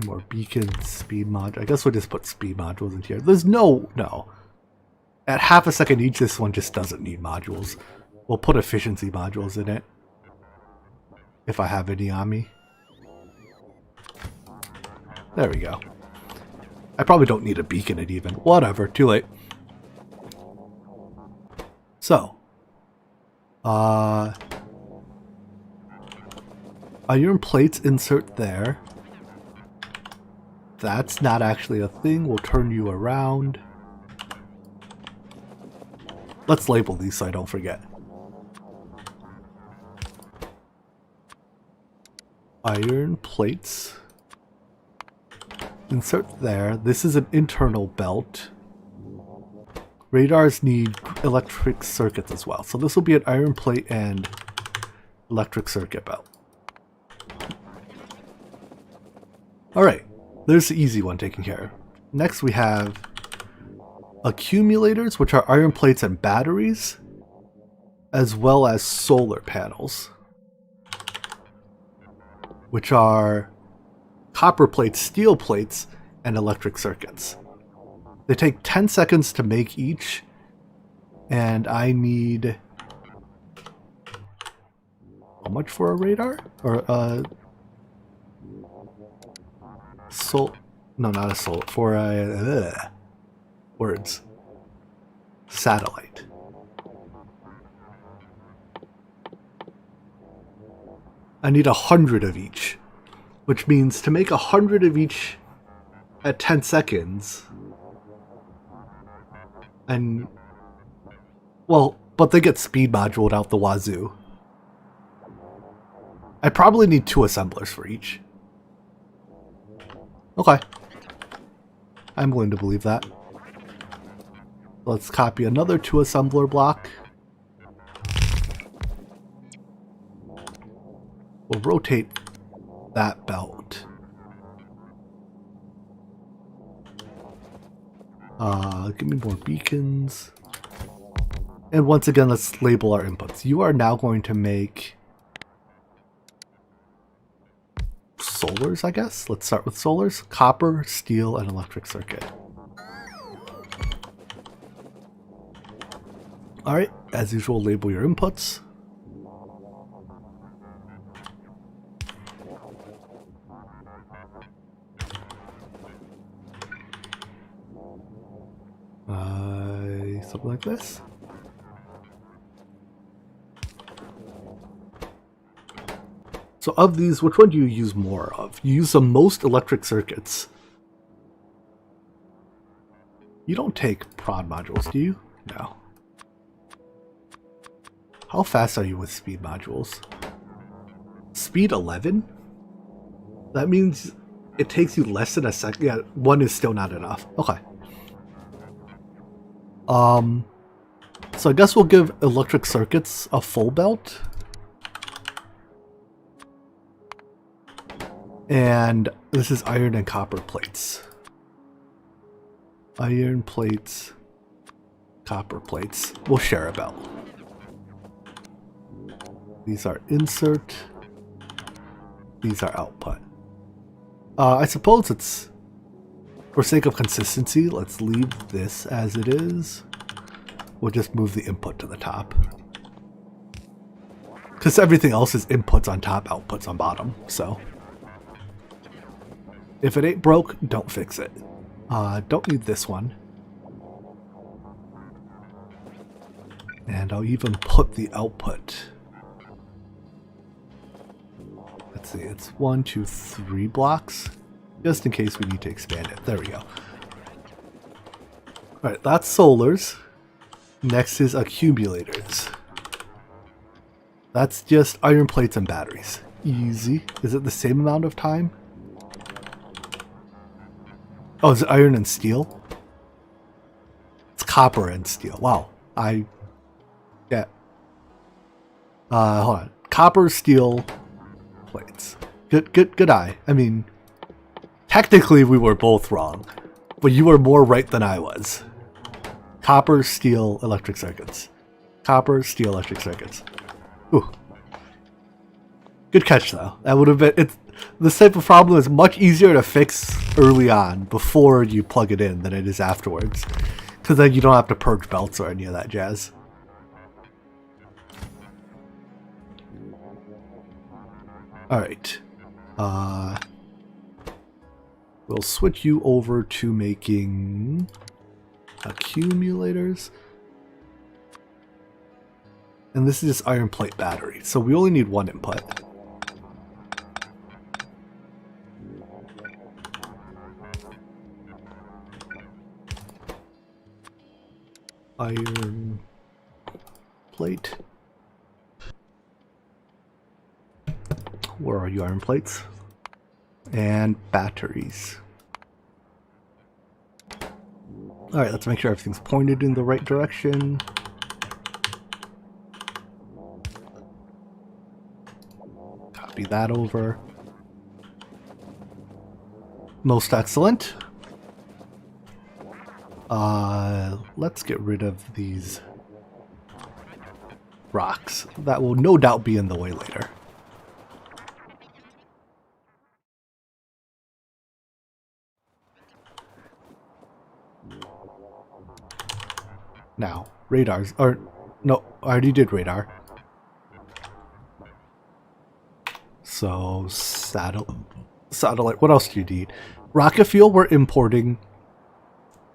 More beacons, speed module. I guess we'll just put speed modules in here. There's no. At half a second each, this one just doesn't need modules. We'll put efficiency modules in it. If I have any on me. There we go. I probably don't need a beacon it even. Whatever, too late. So. Iron plates insert there. That's not actually a thing. We'll turn you around. Let's label these so I don't forget. Iron plates. Insert there. This is an internal belt. Radars need electric circuits as well. So this will be an iron plate and electric circuit belt. Alright. There's the easy one taken care of. Next we have accumulators, which are iron plates and batteries, as well as solar panels, which are copper plates, steel plates, and electric circuits. They take 10 seconds to make each, and I need how much for a radar? Or no, not a soul, for a words. Satellite. I need 100 of each, which means to make 100 of each at 10 seconds, and well, but they get speed moduled out the wazoo. I probably need 2 assemblers for each. Okay. I'm willing to believe that. Let's copy another 2 assembler block. We'll rotate that belt. Give me more beacons. And once again, let's label our inputs. You are now going to make solars, I guess. Let's start with solars. Copper, steel, and electric circuit. Alright, as usual, label your inputs. Something like this. So of these, which one do you use more of? You use the most electric circuits. You don't take prod modules, do you? No. How fast are you with speed modules? Speed 11? That means it takes you less than a second. Yeah, 1 is still not enough. Okay. So I guess we'll give electric circuits a full belt. And this is iron and copper plates. Iron plates, copper plates. We'll share a belt. These are insert. These are output. I suppose it's, for sake of consistency, let's leave this as it is. We'll just move the input to the top. Because everything else is inputs on top, outputs on bottom, so. If it ain't broke, don't fix it. Don't need this one. And I'll even put the output. Let's see, it's 1, 2, 3 blocks. Just in case we need to expand it. There we go. Alright, that's solars. Next is accumulators. That's just iron plates and batteries. Easy. Is it the same amount of time? Oh, is it iron and steel? It's copper and steel. Wow. Yeah. Hold on. Copper, steel, plates. Good eye. I mean, technically we were both wrong, but you were more right than I was. Copper, steel, electric circuits. Copper, steel, electric circuits. Ooh. Good catch though. That would have been, this type of problem is much easier to fix early on before you plug it in than it is afterwards. Because then you don't have to purge belts or any of that jazz. Alright. We'll switch you over to making accumulators. And this is just iron plate battery, so we only need 1 input. Iron plate. Where are you, iron plates? And batteries. Alright, let's make sure everything's pointed in the right direction. Copy that over. Most excellent. Let's get rid of these rocks. That will no doubt be in the way later. Now, radars, or no, I already did radar. So, satellite, what else do you need? Rocket fuel, we're importing.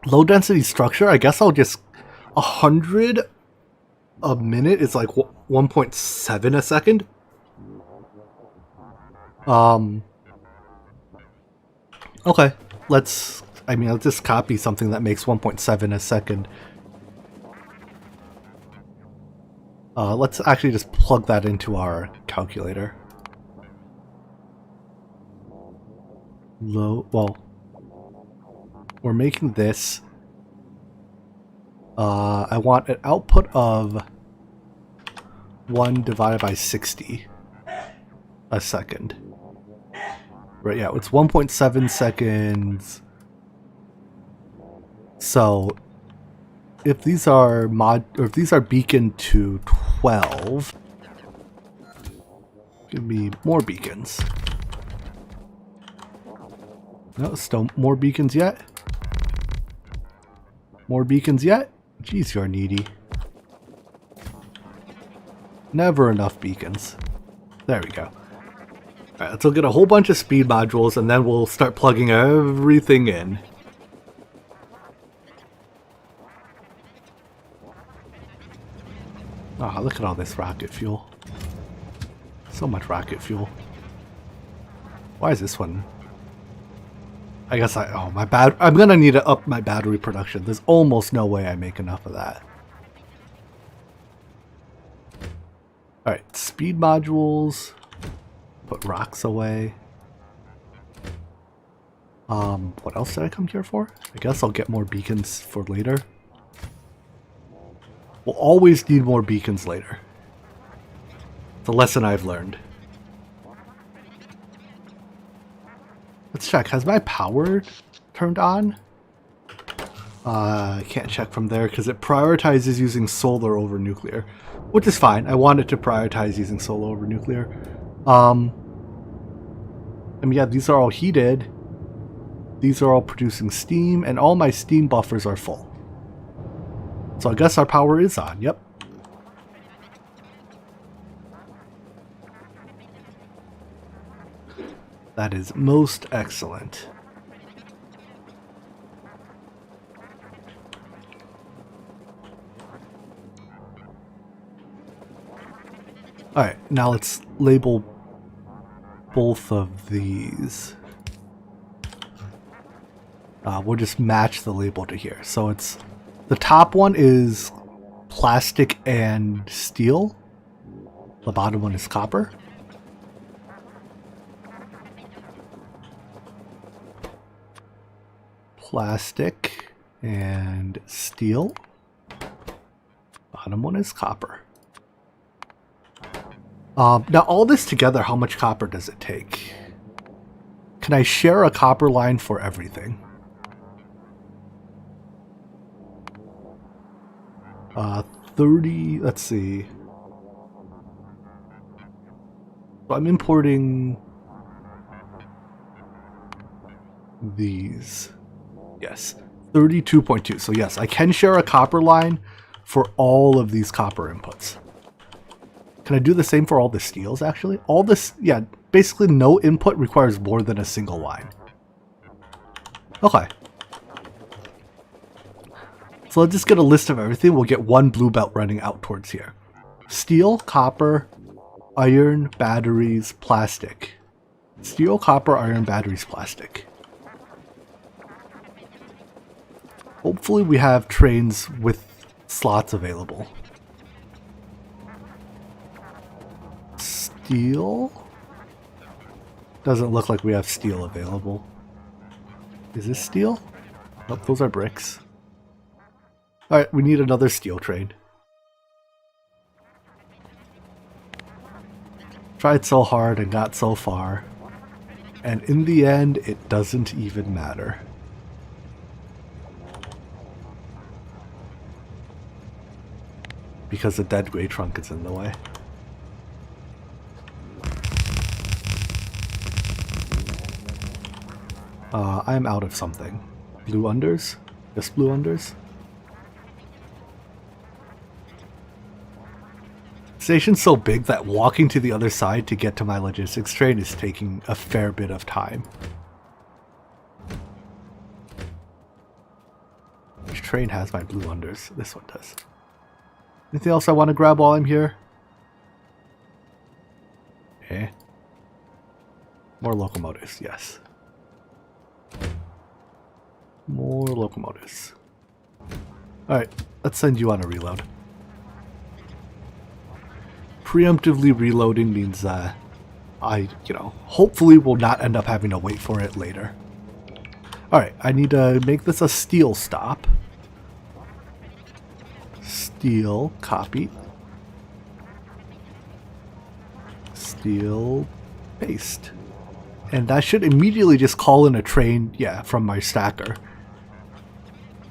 Low density structure, I guess I'll just, 100 a minute is like 1.7 a second. Okay, let's just copy something that makes 1.7 a second. Let's actually just plug that into our calculator. Well, we're making this. I want an output of 1 divided by 60 a second. Right, yeah, it's 1.7 seconds. So if these are beacon to 12, give me more beacons. No, still more beacons yet? More beacons yet? Jeez, you're needy. Never enough beacons. There we go. Alright, let's look at a whole bunch of speed modules and then we'll start plugging everything in. Oh, look at all this rocket fuel. So much rocket fuel. Why is this one? I guess I'm gonna need to up my battery production. There's almost no way I make enough of that. Alright, speed modules. Put rocks away. What else did I come here for? I guess I'll get more beacons for later. We'll always need more beacons later. It's a lesson I've learned. Let's check. Has my power turned on? I can't check from there because it prioritizes using solar over nuclear, which is fine. I want it to prioritize using solar over nuclear. I mean, yeah, these are all heated. These are all producing steam, and all my steam buffers are full. So I guess our power is on. Yep. That is most excellent. Alright, now let's label both of these. We'll just match the label to here. So it's the top one is plastic and steel. The bottom one is copper. Plastic and steel. Bottom one is copper. Now all this together, how much copper does it take? Can I share a copper line for everything? 30, let's see. So I'm importing these. Yes, 32.2. So yes, I can share a copper line for all of these copper inputs. Can I do the same for all the steels, actually? All this, yeah, basically no input requires more than a single line. Okay. So let's just get a list of everything. We'll get one blue belt running out towards here. Steel, copper, iron, batteries, plastic. Steel, copper, iron, batteries, plastic. Hopefully we have trains with slots available. Steel? Doesn't look like we have steel available. Is this steel? Nope, those are bricks. Alright, we need another steel train. Tried so hard and got so far. And in the end, it doesn't even matter. Because the dead gray trunk is in the way. I'm out of something. Blue unders? Just blue unders? Station's so big that walking to the other side to get to my logistics train is taking a fair bit of time. Which train has my blue unders? This one does. Anything else I want to grab while I'm here? Okay. More locomotives, yes. More locomotives. Alright, let's send you on a reload. Preemptively reloading means hopefully will not end up having to wait for it later. Alright, I need to make this a steel stop. Steel, copy. Steel, paste. And that should immediately just call in a train, yeah, from my stacker.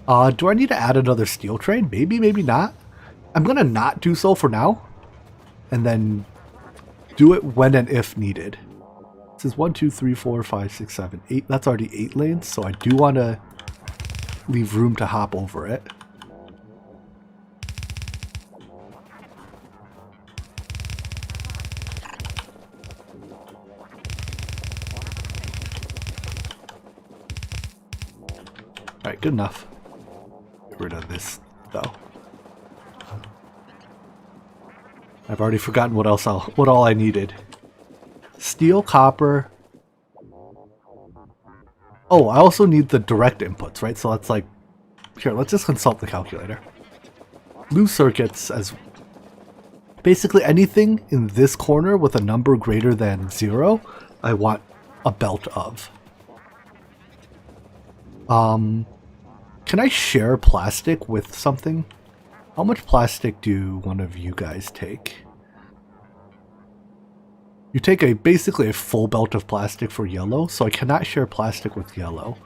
Do I need to add another steel train? Maybe, maybe not. I'm gonna not do so for now. And then do it when and if needed. This is 1, 2, 3, 4, 5, 6, 7, 8. That's already 8 lanes, so I do want to leave room to hop over it. Alright, good enough. Get rid of this, though. I've already forgotten what all I needed. Steel, copper. Oh, I also need the direct inputs, right? So that's like, here, let's just consult the calculator. Blue circuits as basically anything in this corner with a number greater than 0, I want a belt of. Can I share plastic with something? How much plastic do one of you guys take? You take basically a full belt of plastic for yellow, so I cannot share plastic with yellow.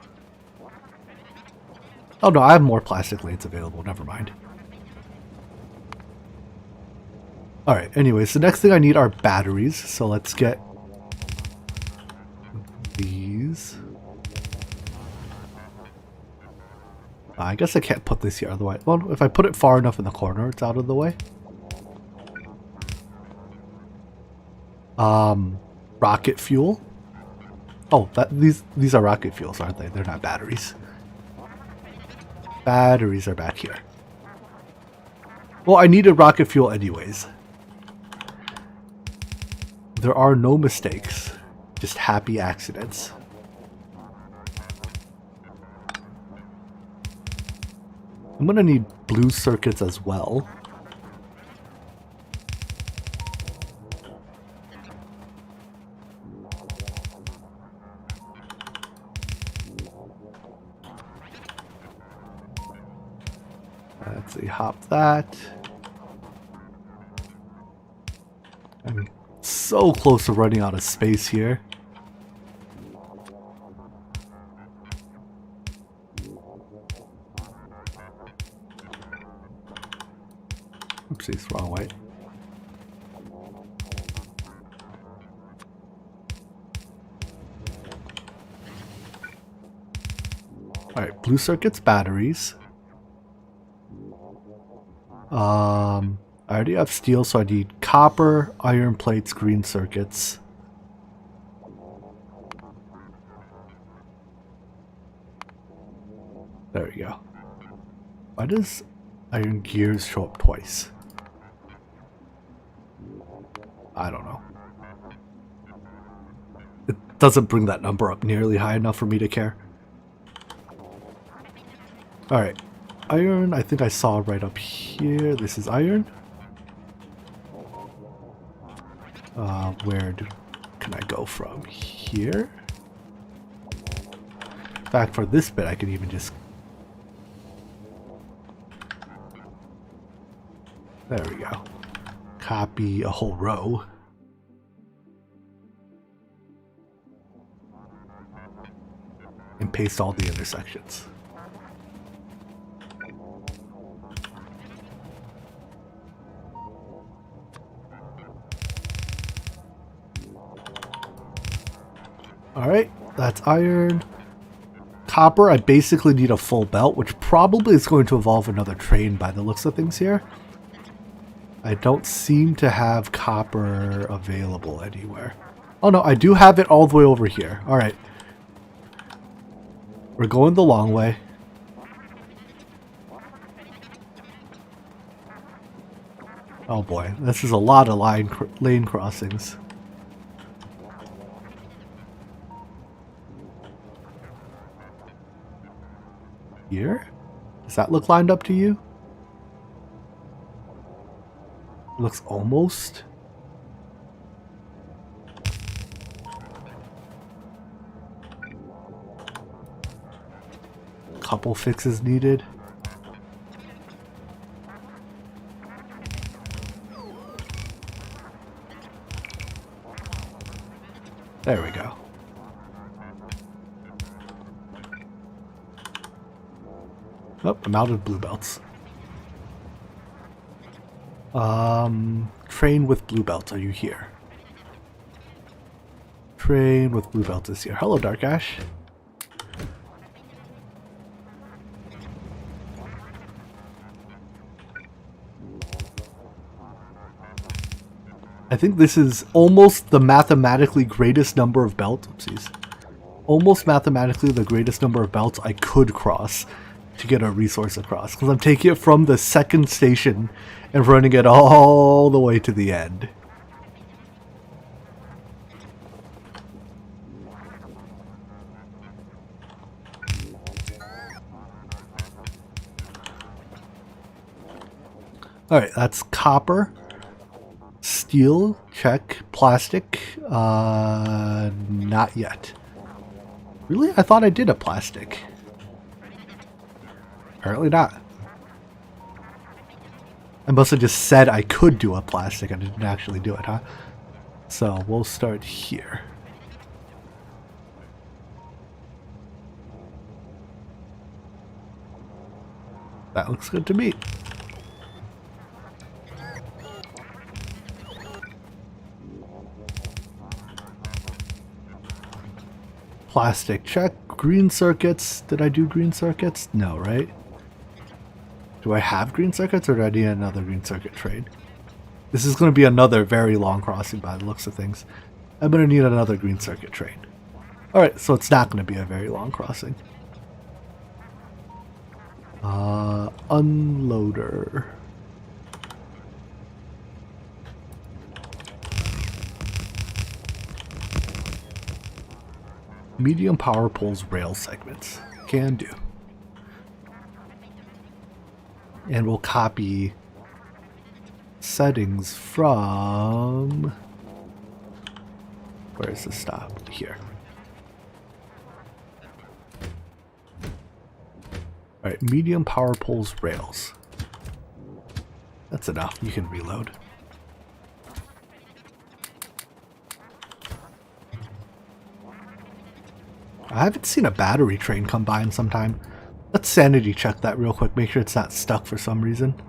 Oh no, I have more plastic lanes available, never mind. Alright, anyways, the next thing I need are batteries, so let's get these. I guess I can't put this here otherwise. Well, if I put it far enough in the corner, it's out of the way. Rocket fuel. Oh, these are rocket fuels, aren't they? They're not batteries. Batteries are back here. Well, I needed rocket fuel anyways. There are no mistakes, just happy accidents. I'm gonna need blue circuits as well. Let's see, hop that. I'm so close to running out of space here. Oopsies, wrong way. Alright, blue circuits, batteries. I already have steel, so I need copper, iron plates, green circuits. There we go. Why does iron gears show up twice? I don't know. It doesn't bring that number up nearly high enough for me to care. Alright. Iron, I think I saw right up here. This is iron. Where can I go from? Here? In fact, for this bit, I can even just... There we go. Copy a whole row. And paste all the intersections. Alright, that's iron. Copper, I basically need a full belt, which probably is going to involve another train by the looks of things here. I don't seem to have copper available anywhere. Oh no, I do have it all the way over here. Alright. We're going the long way. Oh boy, this is a lot of lane crossings. Here? Does that look lined up to you? Looks almost. Couple fixes needed. There we go. Oh, I'm out of blue belts. Train with blue belts, are you here? Train with blue belts is here. Hello, Dark Ash. I think this is almost the mathematically greatest number of belts. Oopsies. Almost mathematically the greatest number of belts I could cross to get a resource across. Because I'm taking it from the second station and running it all the way to the end. Alright, that's copper. Steel, check. Plastic, not yet. Really? I thought I did a plastic. Apparently not. I must have just said I could do a plastic. I didn't actually do it, huh? So we'll start here. That looks good to me. Plastic check. Green circuits. Did I do green circuits? No, right? Do I have green circuits or do I need another green circuit trade? This is going to be another very long crossing by the looks of things. I'm going to need another green circuit trade. Alright, so it's not going to be a very long crossing. Unloader. Medium power poles rail segments. Can do. And we'll copy settings from... Where's the stop? Here. Alright, medium power poles rails. That's enough. You can reload. I haven't seen a battery train come by in some time. Let's sanity check that real quick. Make sure it's not stuck for some reason.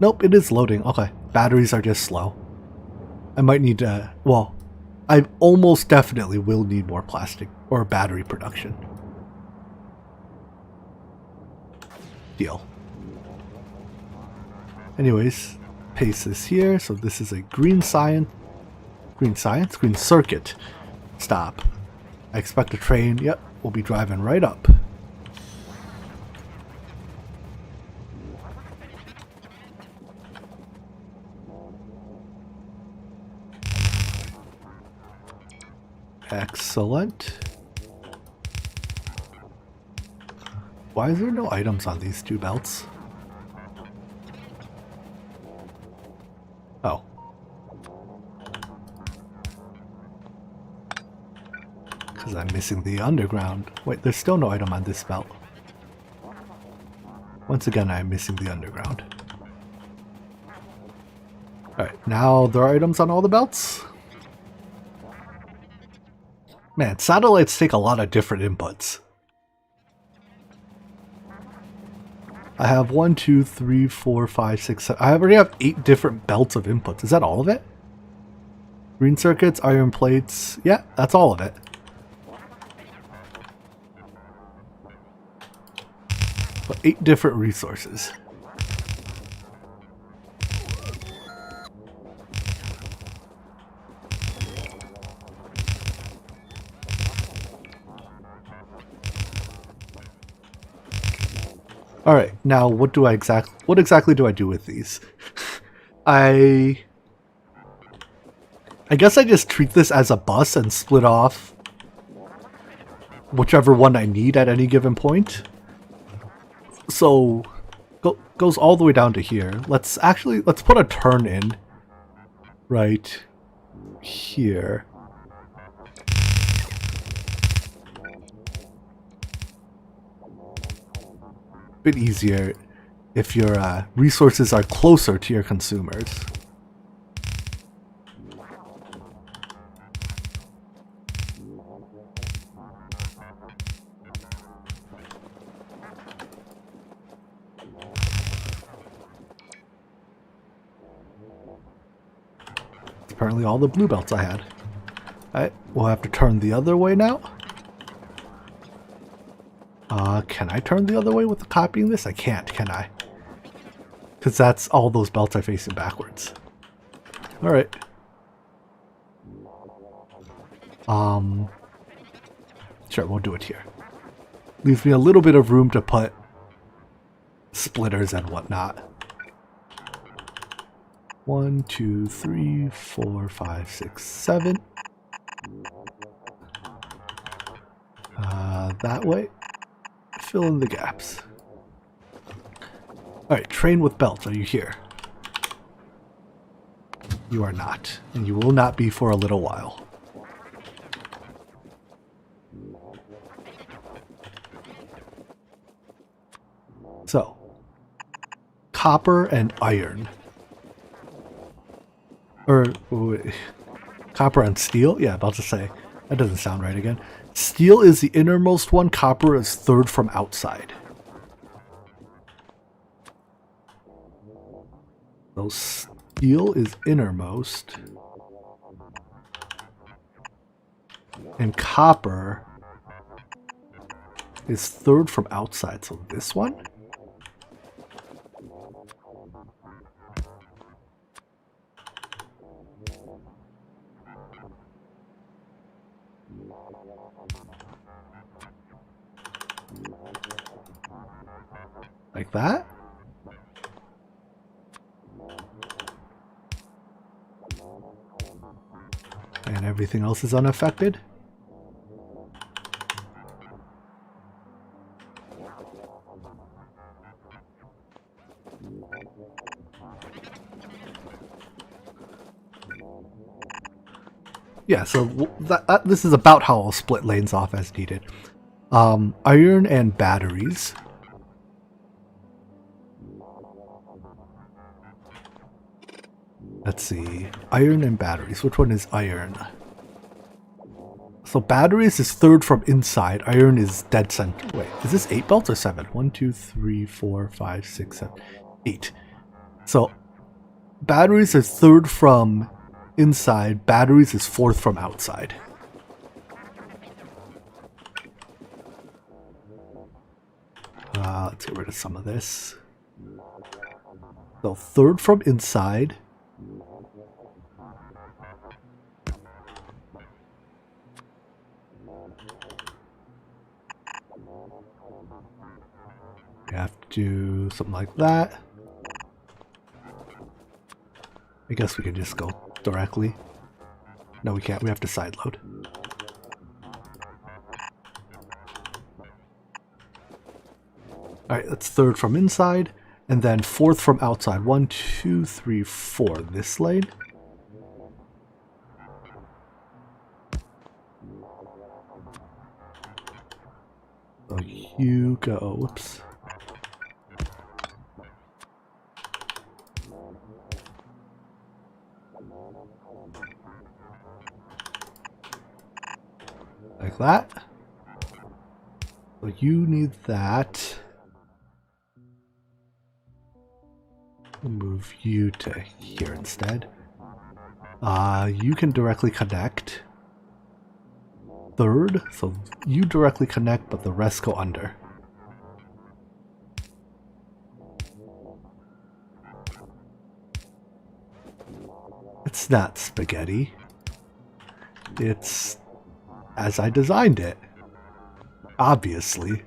Nope, it is loading. Okay, batteries are just slow. I might need to... Well, I almost definitely will need more plastic or battery production. Deal. Anyways, paste this here. So this is a green circuit. Stop. I expect a train. Yep, we'll be driving right up. Excellent. Why is there no items on these two belts? Oh. Because I'm missing the underground. Wait, there's still no item on this belt. Once again, I'm missing the underground. Alright, now there are items on all the belts. Man, satellites take a lot of different inputs. I have 1, 2, 3, 4, 5, 6, 7. I already have 8 different belts of inputs. Is that all of it? Green circuits, iron plates. Yeah, that's all of it. But 8 different resources. All right, now what exactly do I do with these? I guess I just treat this as a bus and split off whichever one I need at any given point. So goes all the way down to here. Let's put a turn in right here. Bit easier if your resources are closer to your consumers. It's apparently all the blue belts I had. Alright, we'll have to turn the other way now. Can I turn the other way with copying this? I can't, can I? Because that's all those belts are facing backwards. Alright. Sure, we'll do it here. Leaves me a little bit of room to put splitters and whatnot. 1, 2, 3, 4, 5, 6, 7. That way. Fill in the gaps. Alright, train with belts. Are you here? You are not. And you will not be for a little while. So, copper and iron. Or, wait, copper and steel? Yeah, about to say. That doesn't sound right again. Steel is the innermost one, copper is third from outside. So steel is innermost. And copper is third from outside. So this one? Like that? And everything else is unaffected? Yeah, so this is about how I'll split lanes off as needed. Iron and batteries. Let's see. Iron and batteries. Which one is iron? So batteries is third from inside. Iron is dead center. Wait, is this 8 belts or 7? 1, 2, 3, 4, 5, 6, 7, 8. So batteries is third from inside. Batteries is fourth from outside. Let's get rid of some of this. So third from inside. We have to do something like that. I guess we can just go directly. No, we can't. We have to sideload. Alright, that's third from inside. And then fourth from outside. 1, 2, 3, 4. This lane. So you go. Whoops. Like that. So you need that. We'll move you to here instead. You can directly connect. Third, so you directly connect, but the rest go under. It's not spaghetti. It's as I designed it. Obviously.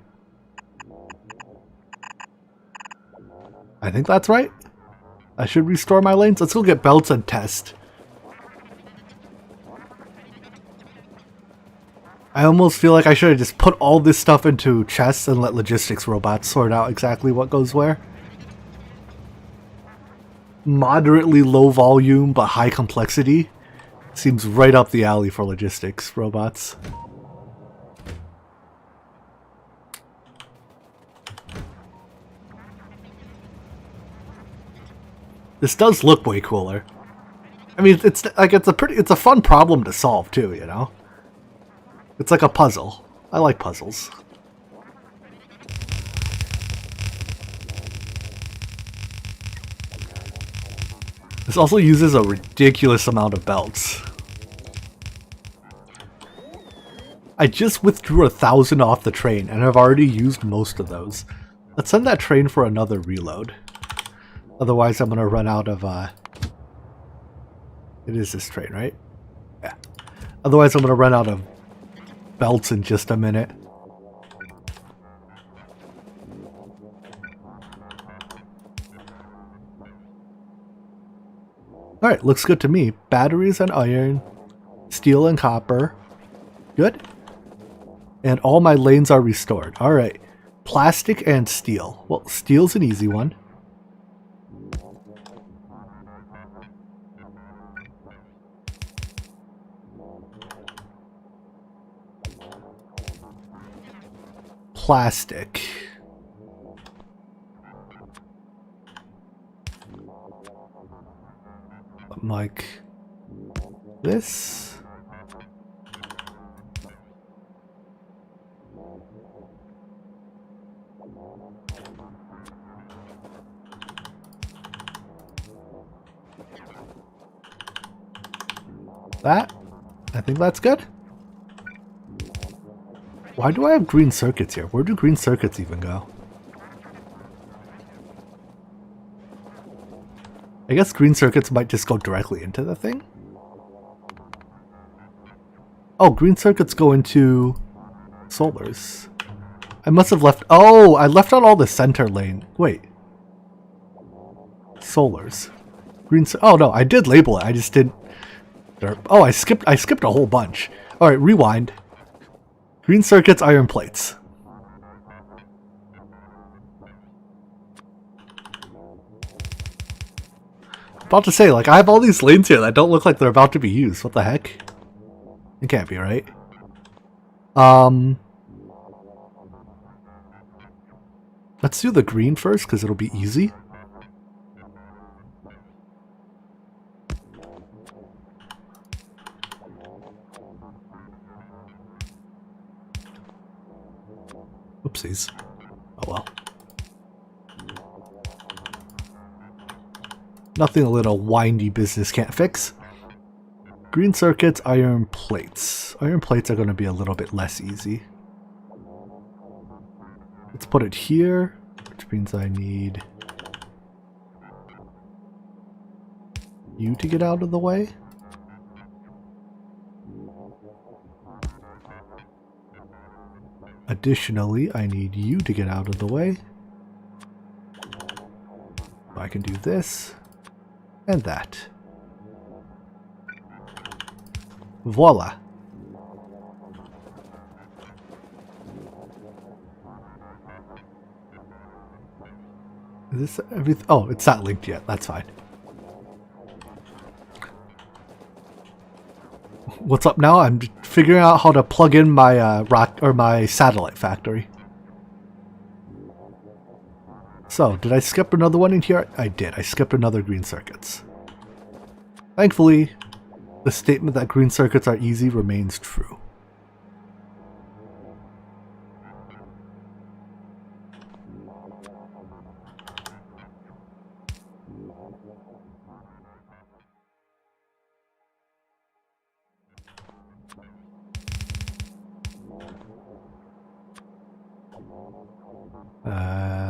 I think that's right. I should restore my lanes. Let's go get belts and test. I almost feel like I should have just put all this stuff into chests and let logistics robots sort out exactly what goes where. Moderately low volume but high complexity seems right up the alley for logistics robots. This does look way cooler. I mean, it's a fun problem to solve too, you know? It's like a puzzle. I like puzzles. This also uses a ridiculous amount of belts. I just withdrew 1,000 off the train and have already used most of those. Let's send that train for another reload. Otherwise I'm gonna run out of it is this train, right? Yeah. Otherwise I'm gonna run out of belts in just a minute. Alright, looks good to me. Batteries and iron, steel and copper. Good. And all my lanes are restored. Alright. Plastic and steel. Well, steel's an easy one. Plastic. Like this. That. I think that's good. Why do I have green circuits here? Where do green circuits even go? I guess green circuits might just go directly into the thing. Oh, green circuits go into solars. I must have left... Oh, I left out all the center lane. Wait. Solars. Oh no, I did label it. I just didn't... Oh, I skipped a whole bunch. Alright, rewind. Green circuits, iron plates. About to say, like, I have all these lanes here that don't look like they're about to be used. What the heck? It can't be, right? Let's do the green first, because it'll be easy. Oopsies. Oh well. Nothing a little windy business can't fix. Green circuits, iron plates. Iron plates are going to be a little bit less easy. Let's put it here, which means I need you to get out of the way. Additionally, I need you to get out of the way. I can do this and that. Voila. Is this everything? Oh, it's not linked yet. That's fine. What's up now? I'm figuring out how to plug in my my satellite factory. So, did I skip another one in here? I did. I skipped another green circuits. Thankfully, the statement that green circuits are easy remains true.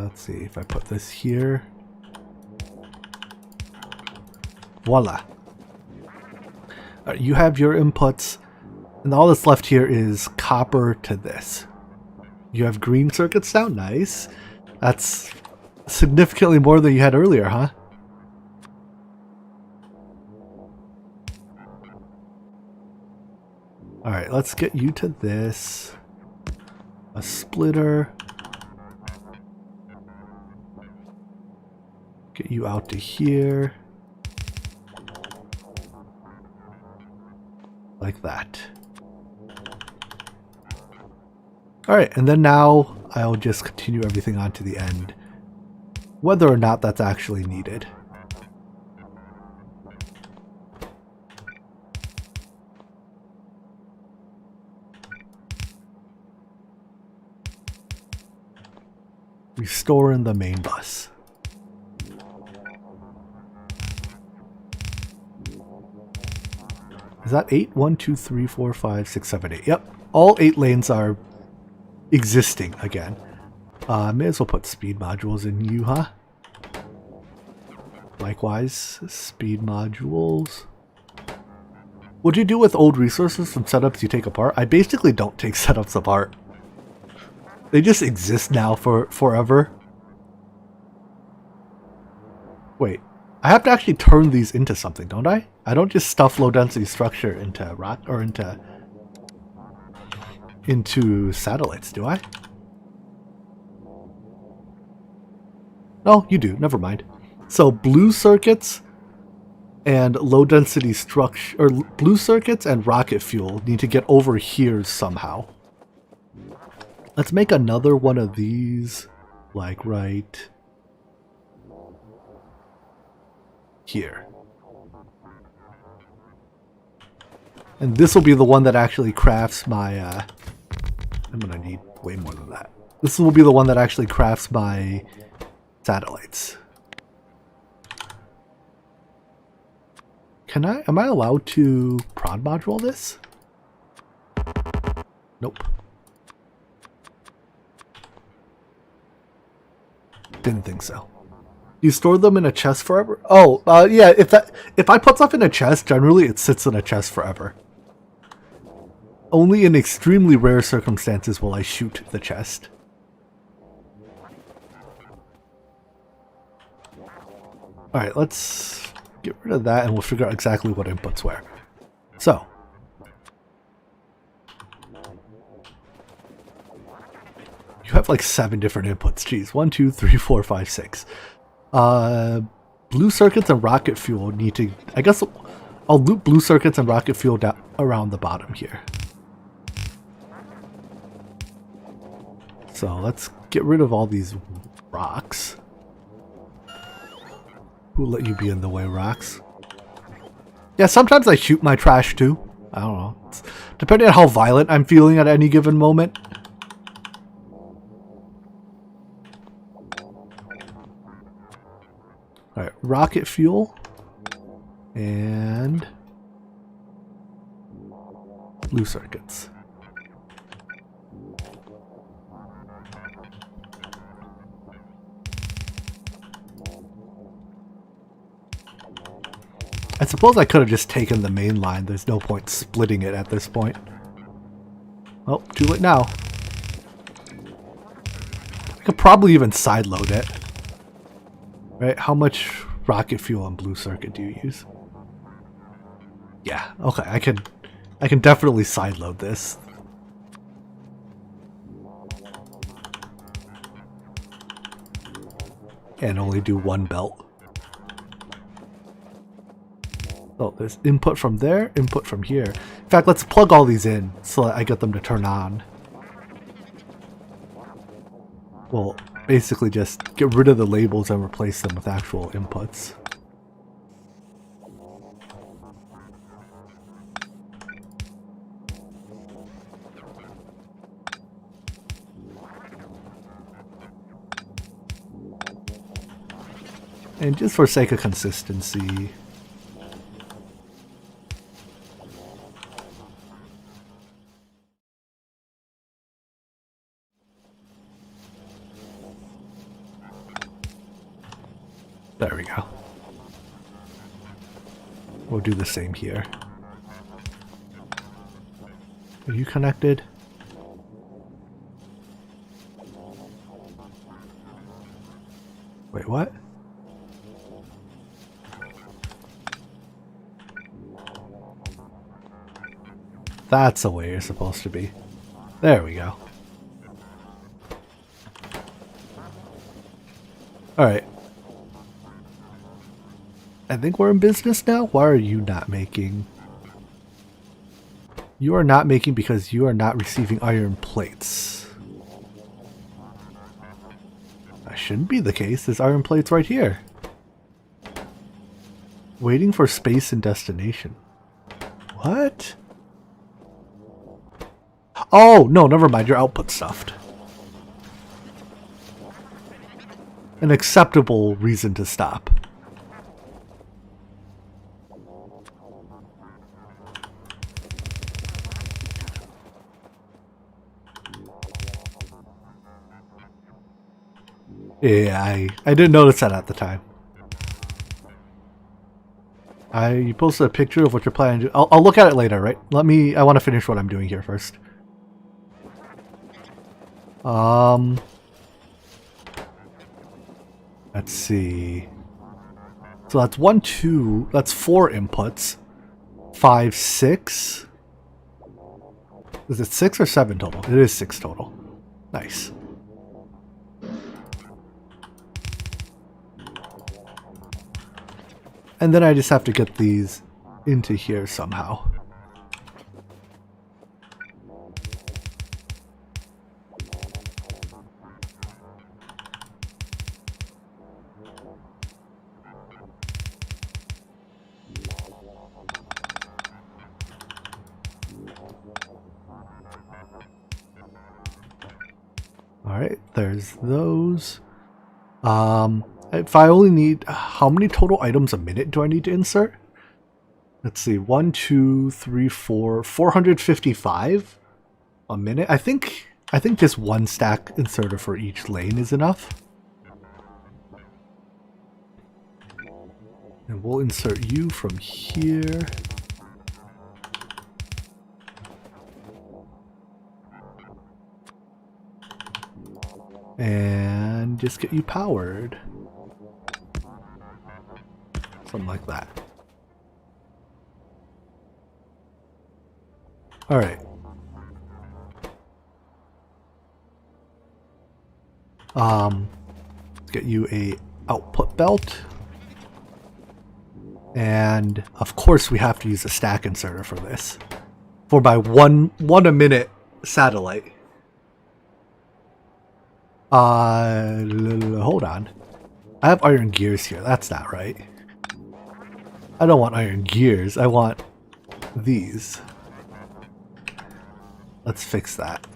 Let's see if I put this here. Voila. You have your inputs, and all that's left here is copper to this. You have green circuits now, nice. That's significantly more than you had earlier, huh? Alright, let's get you to this. A splitter. Get you out to here. Like that. Alright, and then now I'll just continue everything on to the end. Whether or not that's actually needed. Restore in the main bus. Is that 8? 1, 2, 3, 4, 5, 6, 7, 8. Yep. All 8 lanes are existing again. May as well put speed modules in you, huh? Likewise, speed modules. What do you do with old resources from setups you take apart? I basically don't take setups apart. They just exist now for forever. Wait, I have to actually turn these into something, don't I? I don't just stuff low density structure into rock or into satellites, do I? No, you do. Never mind. So blue circuits and low density structure, or blue circuits and rocket fuel need to get over here somehow. Let's make another one of these, like right here. And this will be the one that actually crafts my, I'm gonna need way more than that. This will be the one that actually crafts my satellites. Am I allowed to prod module this? Nope. Didn't think so. You store them in a chest forever? Oh, yeah, if I put stuff in a chest, generally it sits in a chest forever. Only in extremely rare circumstances will I shoot the chest. Alright, let's get rid of that and we'll figure out exactly what inputs where. So. You have like 7 different inputs. Jeez, 1, 2, 3, 4, 5, 6. Blue circuits and rocket fuel need to... I guess I'll loop blue circuits and rocket fuel down around the bottom here. So let's get rid of all these rocks. Who'll let you be in the way, rocks? Yeah, sometimes I shoot my trash too. I don't know. It's depending on how violent I'm feeling at any given moment. Alright, rocket fuel. And blue circuits. I suppose I could have just taken the main line. There's no point splitting it at this point. Oh, too late now. I could probably even sideload it. Right? How much rocket fuel and blue circuit do you use? Yeah, okay. I can definitely sideload this. And only do one belt. Oh, there's input from there, input from here. In fact, let's plug all these in so that I get them to turn on. Well, basically just get rid of the labels and replace them with actual inputs. And just for sake of consistency, there we go. We'll do the same here. Are you connected? Wait, what? That's the way you're supposed to be. There we go. Alright. I think we're in business now. Why are you not making? You are not making because you are not receiving iron plates. That shouldn't be the case. There's iron plates right here. Waiting for space and destination. What? Oh, no, never mind. Your output stuffed. An acceptable reason to stop. Yeah, I didn't notice that at the time. You posted a picture of what you're planning to do. I'll look at it later, right? I want to finish what I'm doing here first. Let's see. So that's 1, 2, that's 4 inputs. 5, 6. Is it 6 or 7 total? It is 6 total. Nice. And then I just have to get these into here somehow. Alright, there's those. If I only need, how many total items a minute do I need to insert? Let's see, 1, 2, 3, 4, 455 a minute. I think just one stack inserter for each lane is enough. And we'll insert you from here. And just get you powered. Something like that. Alright. Let's get you a output belt. And of course we have to use a stack inserter for this. For my one a minute satellite. Hold on. I have iron gears here. That's not right. I don't want iron gears. I want these. Let's fix that.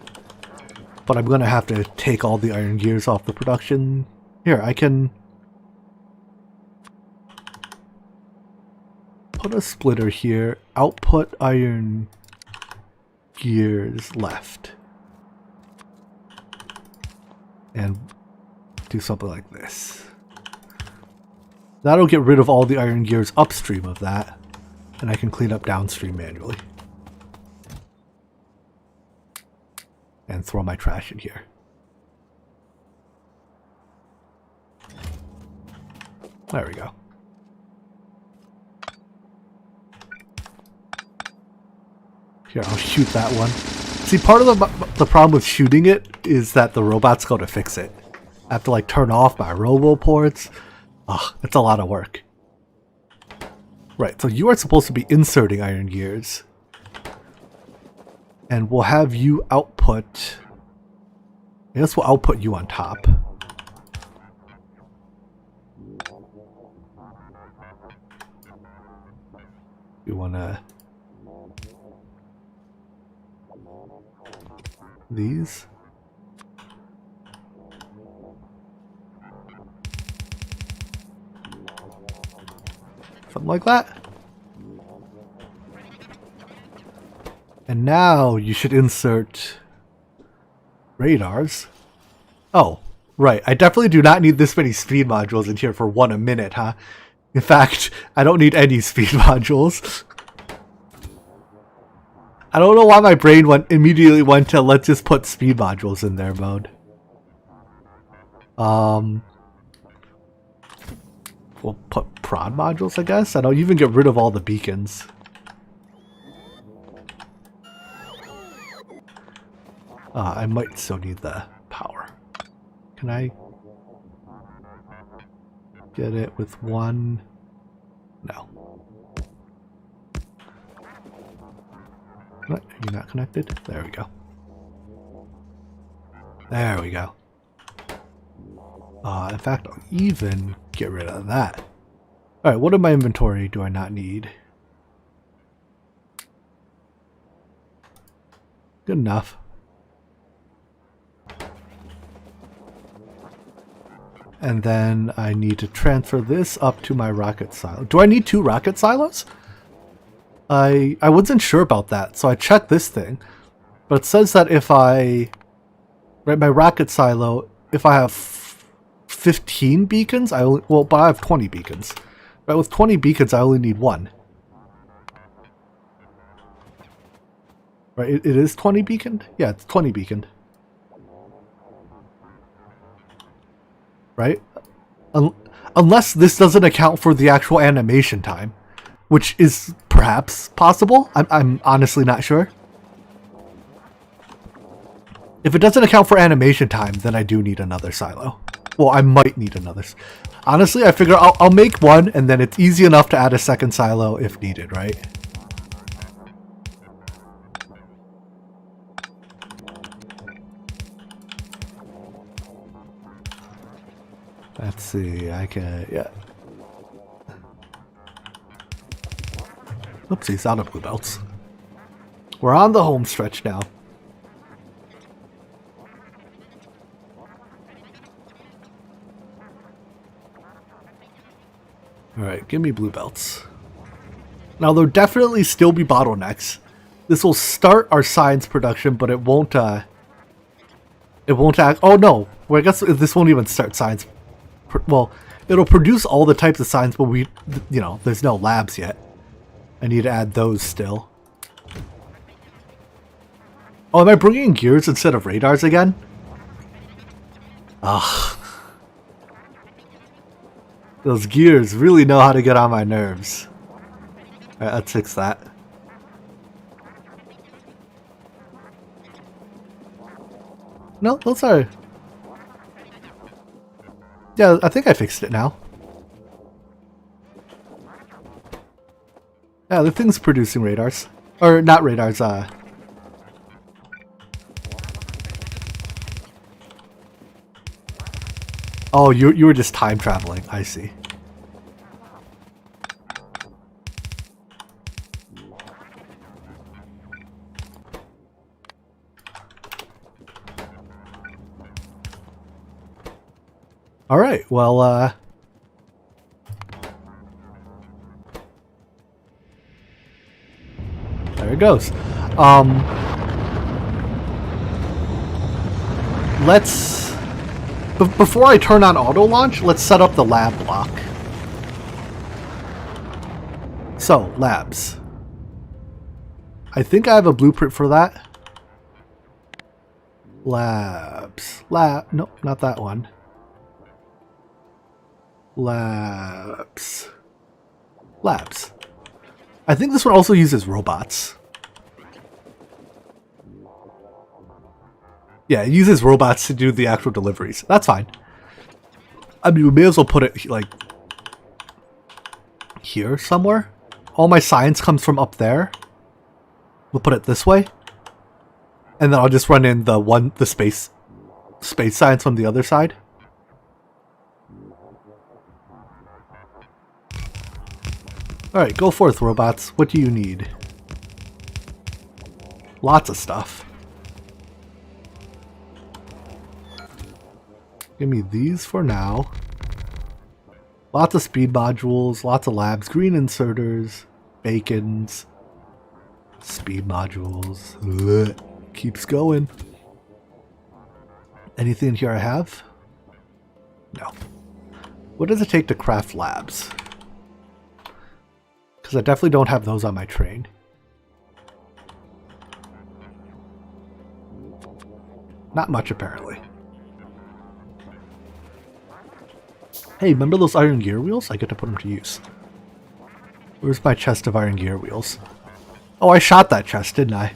But I'm going to have to take all the iron gears off the production. Here, I can put a splitter here. Output iron gears left. And do something like this. That'll get rid of all the iron gears upstream of that, and I can clean up downstream manually. And throw my trash in here. There we go. Here, I'll shoot that one. See, part of the problem with shooting it is that the robots go to fix it. I have to like turn off my robo ports. Ugh, it's a lot of work. Right, so you are supposed to be inserting iron gears. And we'll have you output... I guess we'll output you on top. You wanna... These? Something like that. And now you should insert radars. Oh, right. I definitely do not need this many speed modules in here for 1 a minute, huh? In fact, I don't need any speed modules. I don't know why my brain immediately went to let's just put speed modules in there mode. we'll put prod modules, I guess. And I'll even get rid of all the beacons. I might still need the power. Can I get it with one? No. What? Are you not connected? There we go. There we go. In fact, I'll even get rid of that. Alright, what in my inventory do I not need? Good enough. And then I need to transfer this up to my rocket silo. Do I need 2 rocket silos? I wasn't sure about that, so I checked this thing. But it says that if I... Right, my rocket silo, if I have 15 beacons, I only... Well, but I have 20 beacons. Right, with 20 beacons, I only need 1. Right, it is 20 beaconed? Yeah, it's 20 beaconed. Right? Unless this doesn't account for the actual animation time, which is perhaps possible. I'm honestly not sure. If it doesn't account for animation time, then I do need another silo. Well, I might need another. Honestly, I figure I'll make one, and then it's easy enough to add a second silo if needed, right? Let's see, I can, yeah. Oopsies, out of blue belts. We're on the home stretch now. Alright, give me blue belts. Now, there'll definitely still be bottlenecks. This will start our science production, but it won't act... Oh, no. Well, I guess this won't even start science. Well, it'll produce all the types of science, but we... You know, there's no labs yet. I need to add those still. Oh, am I bringing in gears instead of radars again? Ugh. Those gears really know how to get on my nerves. Alright, let's fix that. No, those are... Yeah, I think I fixed it now. Yeah, the thing's producing radars. Or, not radars, Oh, you were just time traveling. I see. All right. Well, there it goes. Let's. Before I turn on auto launch, let's set up the lab block. So, labs. I think I have a blueprint for that. Labs. No, not that one. Labs. Labs. I think this one also uses robots. Yeah, it uses robots to do the actual deliveries. That's fine. I mean, we may as well put it, like, here somewhere. All my science comes from up there. We'll put it this way. And then I'll just run in the space science from the other side. Alright, go forth, robots. What do you need? Lots of stuff. Give me these for now. Lots of speed modules, lots of labs, green inserters, bacons, speed modules. Ugh. Keeps going. Anything here I have? No. What does it take to craft labs? Because I definitely don't have those on my train. Not much, apparently. Hey, remember those iron gear wheels? I get to put them to use. Where's my chest of iron gear wheels? Oh, I shot that chest, didn't I?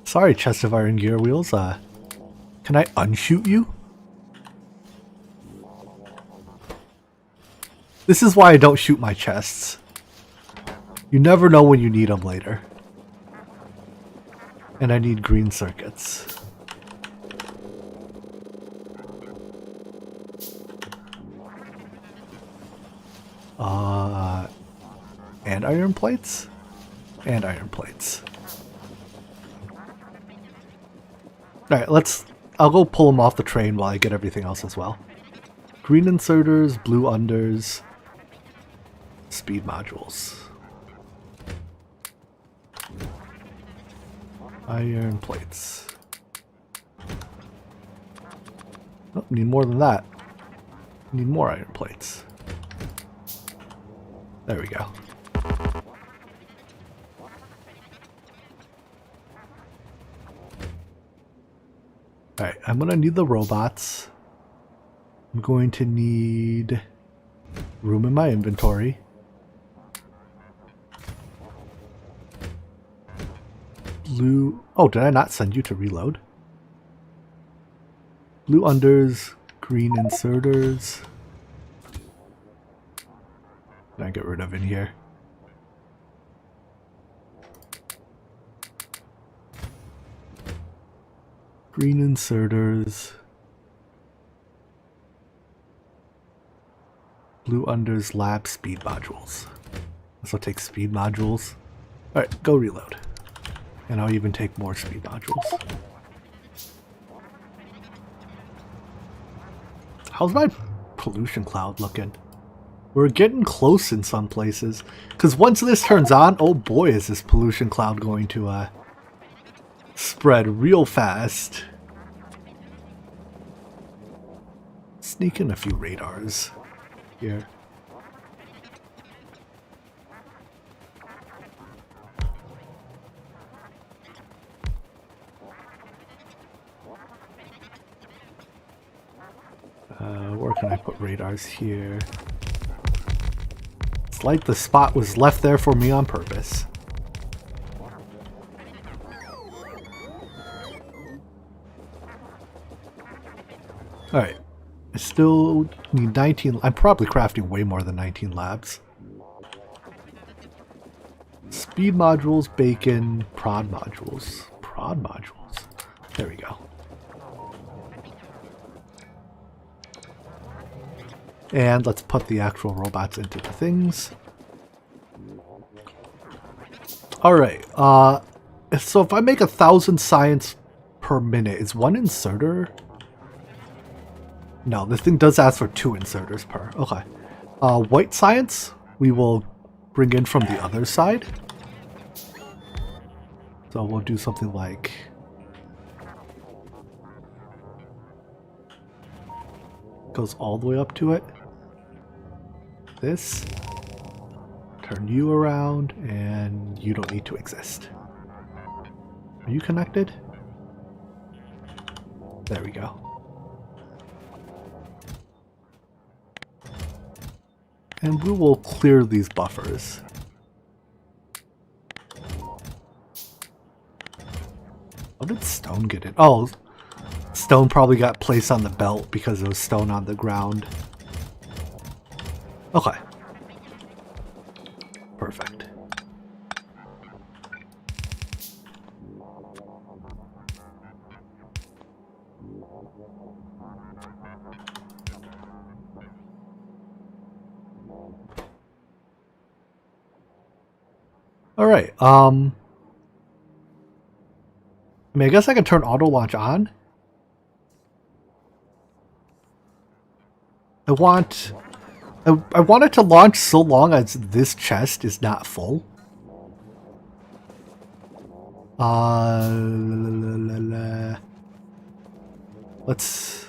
Sorry, chest of iron gear wheels. Can I unshoot you? This is why I don't shoot my chests. You never know when you need them later. And I need green circuits. And iron plates? And iron plates. Alright, I'll go pull them off the train while I get everything else as well. Green inserters, blue unders, speed modules. Iron plates. Oh, need more than that. Need more iron plates. There we go. Alright, I'm gonna need the robots. I'm going to need room in my inventory. Blue... Oh, did I not send you to reload? Blue unders, green inserters. Can I get rid of in here? Green inserters. Blue unders, lab, speed modules. This will take speed modules. Alright, go reload. And I'll even take more speed modules. How's my pollution cloud looking? We're getting close in some places. Because once this turns on, oh boy is this pollution cloud going to spread real fast. Sneak in a few radars here. Where can I put radars here? It's like the spot was left there for me on purpose. Alright. I still need 19. I'm probably crafting way more than 19 labs. Speed modules, bacon, prod modules. Prod modules. There we go. And let's put the actual robots into the things. Alright, so if I make 1,000 science per minute, is one inserter? No, this thing does ask for 2 inserters per. Okay. White science, we will bring in from the other side. So we'll do something like... goes all the way up to it. This. Turn you around, and you don't need to exist. Are you connected? There we go. And we will clear these buffers. How did stone get in? Oh, stone probably got placed on the belt because there was stone on the ground. Okay. Perfect. Alright, I mean, I guess I can turn auto launch on. I want it to launch so long as this chest is not full. Let's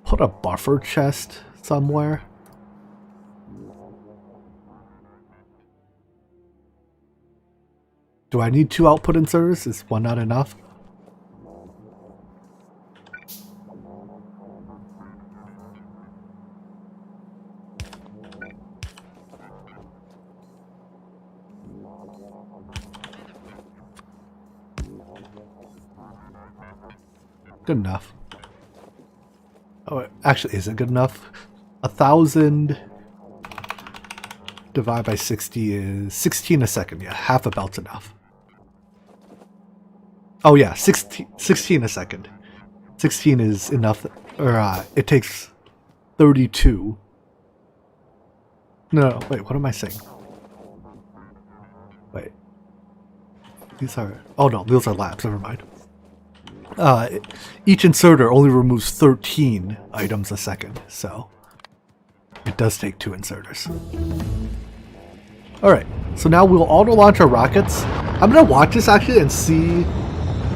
put a buffer chest somewhere. Do I need 2 output inserters? Is one not enough? Good enough. Oh, actually, is it good enough? 1,000 divided by 60 is 16 a second. Yeah, half a belt's enough. Oh yeah, 16 a second. 16 is enough, or it takes 32. No, wait, what am I saying? Wait. These are, oh no, those are laps, never mind. Each inserter only removes 13 items a second, so it does take 2 inserters. Alright, so now we'll auto-launch our rockets. I'm gonna watch this actually and see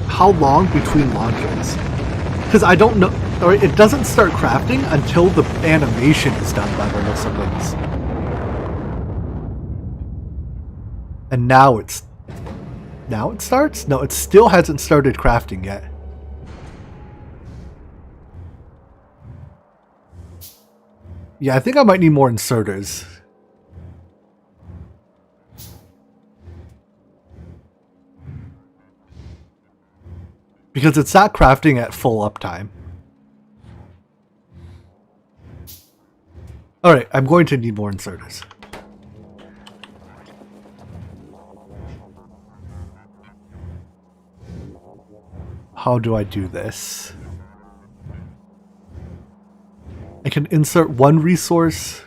how long between launches. Because I don't know, or it doesn't start crafting until the animation is done by the looks of things. And now it starts? No, it still hasn't started crafting yet. Yeah, I think I might need more inserters. Because it's not crafting at full uptime. Alright, I'm going to need more inserters. How do I do this? I can insert one resource.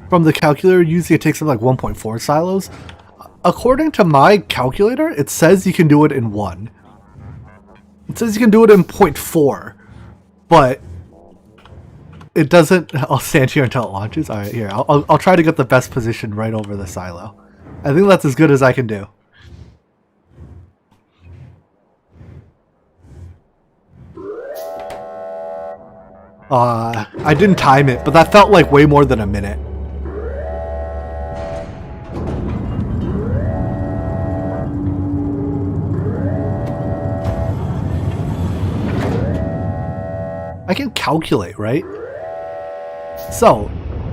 From the calculator, usually it takes up like 1.4 silos. According to my calculator, it says you can do it in 1. It says you can do it in 0.4, but it doesn't. I'll stand here until it launches. All right, here. I'll try to get the best position right over the silo. I think that's as good as I can do. I didn't time it, but that felt like way more than a minute. I can calculate, right? So,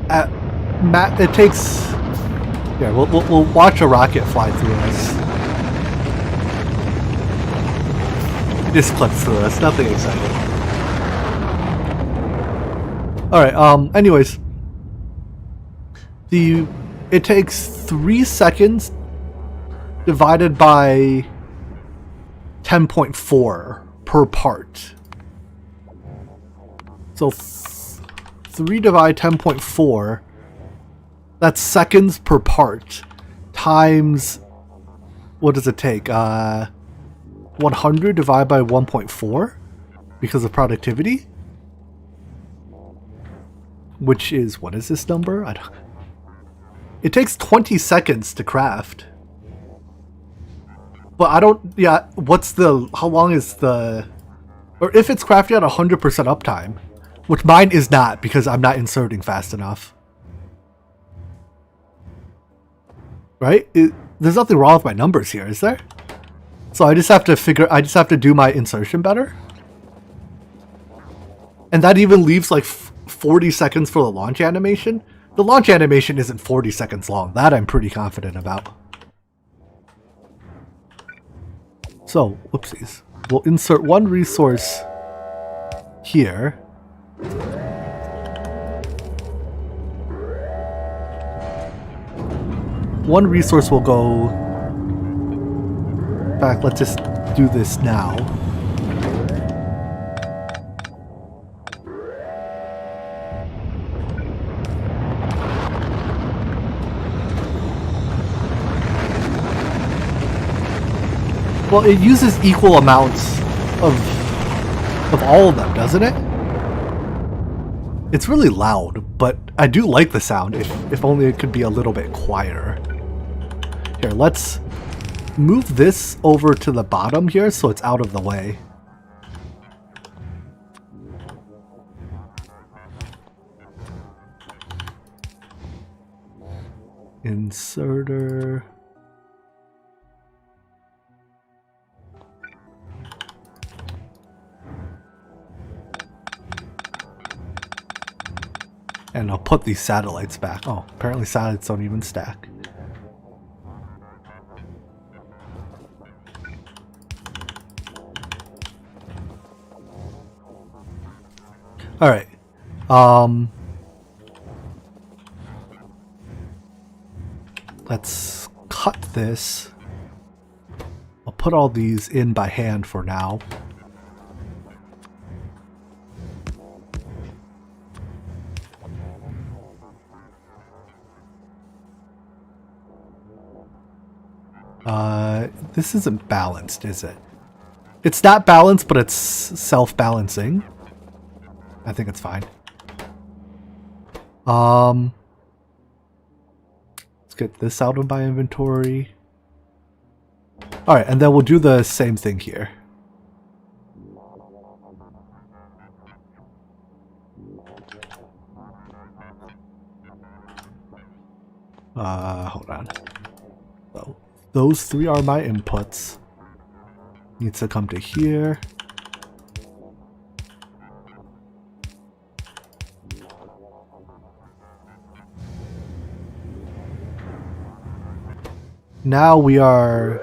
it takes. Yeah, we'll watch a rocket fly through us. Just clips through us. Nothing exciting. All right. Anyways, it takes 3 seconds divided by 10.4 per part. So 3 divided 10.4, that's seconds per part, times, what does it take? 100 divided by 1.4, because of productivity? Which is, what is this number? It takes 20 seconds to craft. But I don't, yeah, how long is the, or if it's crafted at 100% uptime. Which mine is not, because I'm not inserting fast enough. Right? There's nothing wrong with my numbers here, is there? So I just have to do my insertion better. And that even leaves like 40 seconds for the launch animation. The launch animation isn't 40 seconds long. That I'm pretty confident about. So, whoopsies. We'll insert one resource here. One resource will go back. Let's just do this now. Well, it uses equal amounts of all of them, doesn't it? It's really loud, but I do like the sound, if only it could be a little bit quieter. Here, let's move this over to the bottom here so it's out of the way. Inserter. And I'll put these satellites back. Oh, apparently satellites don't even stack. Alright. Let's cut this. I'll put all these in by hand for now. This isn't balanced, is it? It's not balanced, but it's self-balancing. I think it's fine. Let's get this out of my inventory. Alright, and then we'll do the same thing here. Hold on. So, those three are my inputs. Needs to come to here. Now we are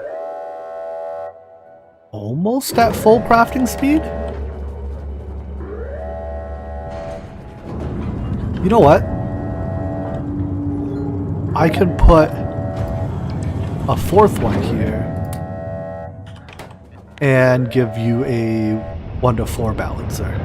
almost at full crafting speed. You know what? I can put a fourth one here and give you a 1 to 4 balancer.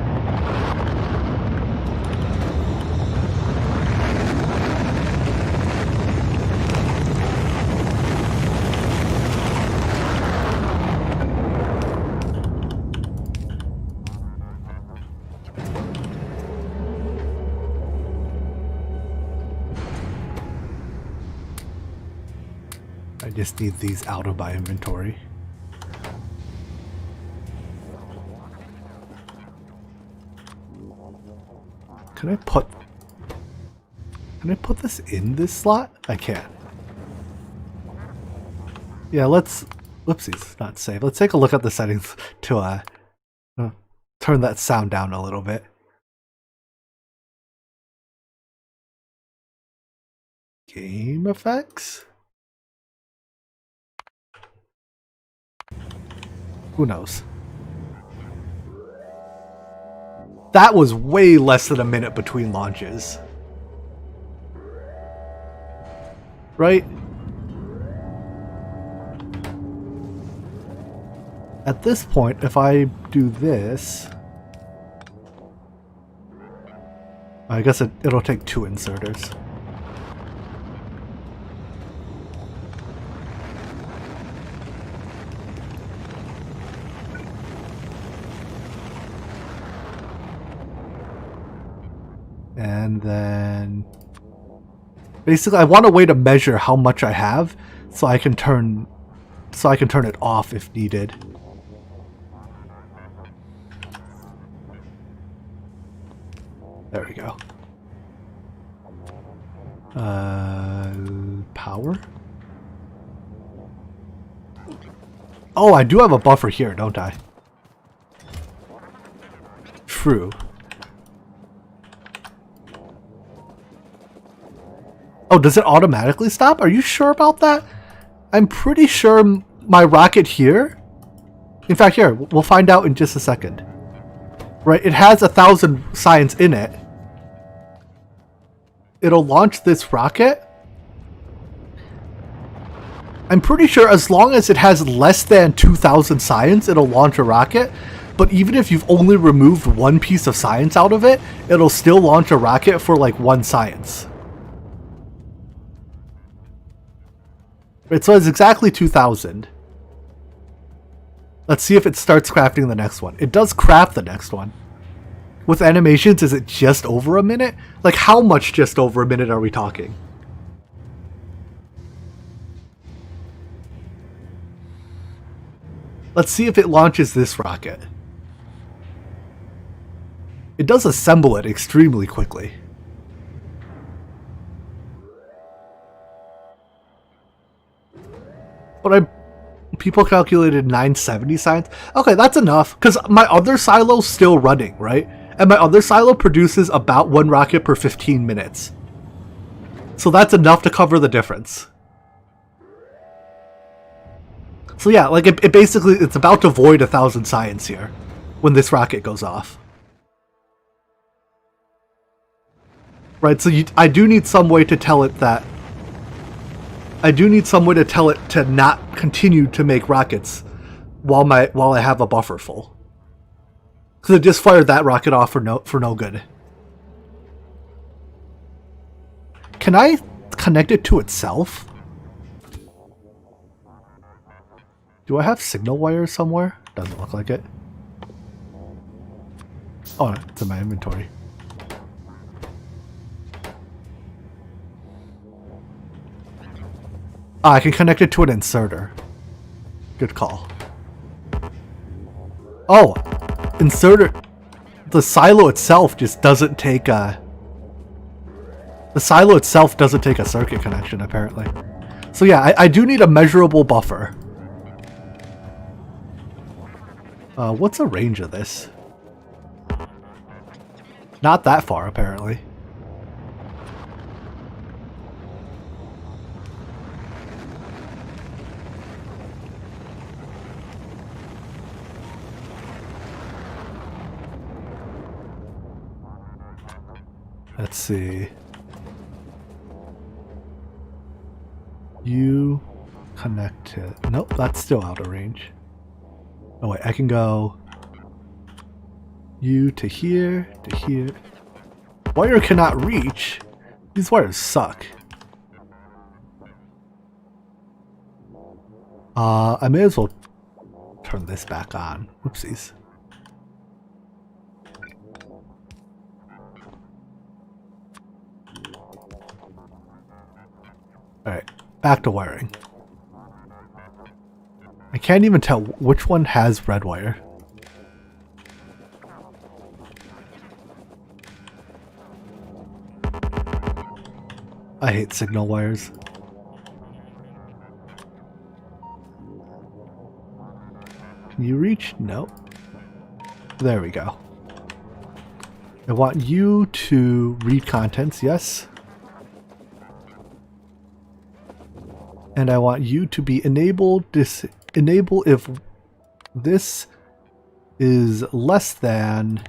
I just need these out of my inventory. Can I put this in this slot? I can. Yeah, whoopsies, not save. Let's take a look at the settings to turn that sound down a little bit. Game effects? Who knows? That was way less than a minute between launches. Right? At this point, if I do this... I guess it'll take 2 inserters. And then basically I want a way to measure how much I have so I can turn it off if needed. There we go. Power? Oh, I do have a buffer here, don't I? True. Oh, does it automatically stop? Are you sure about that? I'm pretty sure my rocket here... In fact, here, we'll find out in just a second. Right, it has 1,000 science in it. It'll launch this rocket. I'm pretty sure as long as it has less than 2,000 science, it'll launch a rocket. But even if you've only removed 1 piece of science out of it, it'll still launch a rocket for like 1 science. Right, so it's exactly 2,000. Let's see if it starts crafting the next one. It does craft the next one. With animations, is it just over a minute? Like, how much just over a minute are we talking? Let's see if it launches this rocket. It does assemble it extremely quickly. But people calculated 970 science. Okay, that's enough, because my other silo's still running, right? And my other silo produces about 1 rocket per 15 minutes. So that's enough to cover the difference. So yeah, like it basically, it's about to void 1,000 science here when this rocket goes off. Right, so I do need some way to tell it that... I do need some way to tell it to not continue to make rockets while I have a buffer full. Because it just fired that rocket off for no good. Can I connect it to itself? Do I have signal wires somewhere? Doesn't look like it. Oh, no, it's in my inventory. I can connect it to an inserter. Good call. Oh, inserter. The silo itself just doesn't take a... The silo itself doesn't take a circuit connection, apparently. So yeah, I do need a measurable buffer. What's the range of this? Not that far, apparently. Let's see. You connect to... Nope, that's still out of range. Oh wait, I can go... You to here, to here. Wire cannot reach? These wires suck. I may as well turn this back on. Whoopsies. Alright, back to wiring. I can't even tell which one has red wire. I hate signal wires. Can you reach? No. There we go. I want you to read contents, yes. And I want you to be enabled, enable if this is less than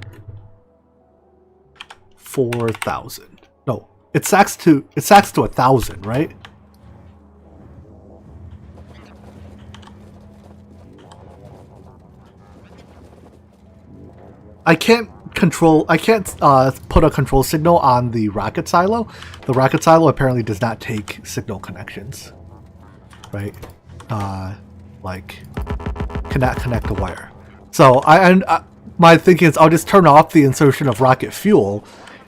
4,000. No, it sacks to 1,000, right? I can't put a control signal on the rocket silo. The rocket silo apparently does not take signal connections. Right, like cannot connect the wire. So my thinking is I'll just turn off the insertion of rocket fuel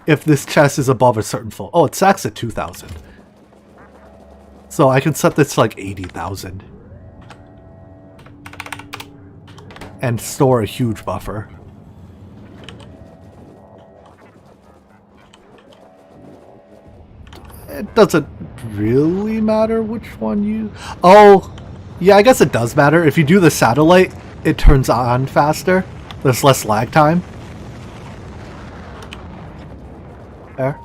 if this chest is above a certain full. Oh, it sacks at 2,000. So I can set this to like 80,000 and store a huge buffer. It doesn't really matter which one you... Oh, yeah, I guess it does matter. If you do the satellite, it turns on faster. There's less lag time. There.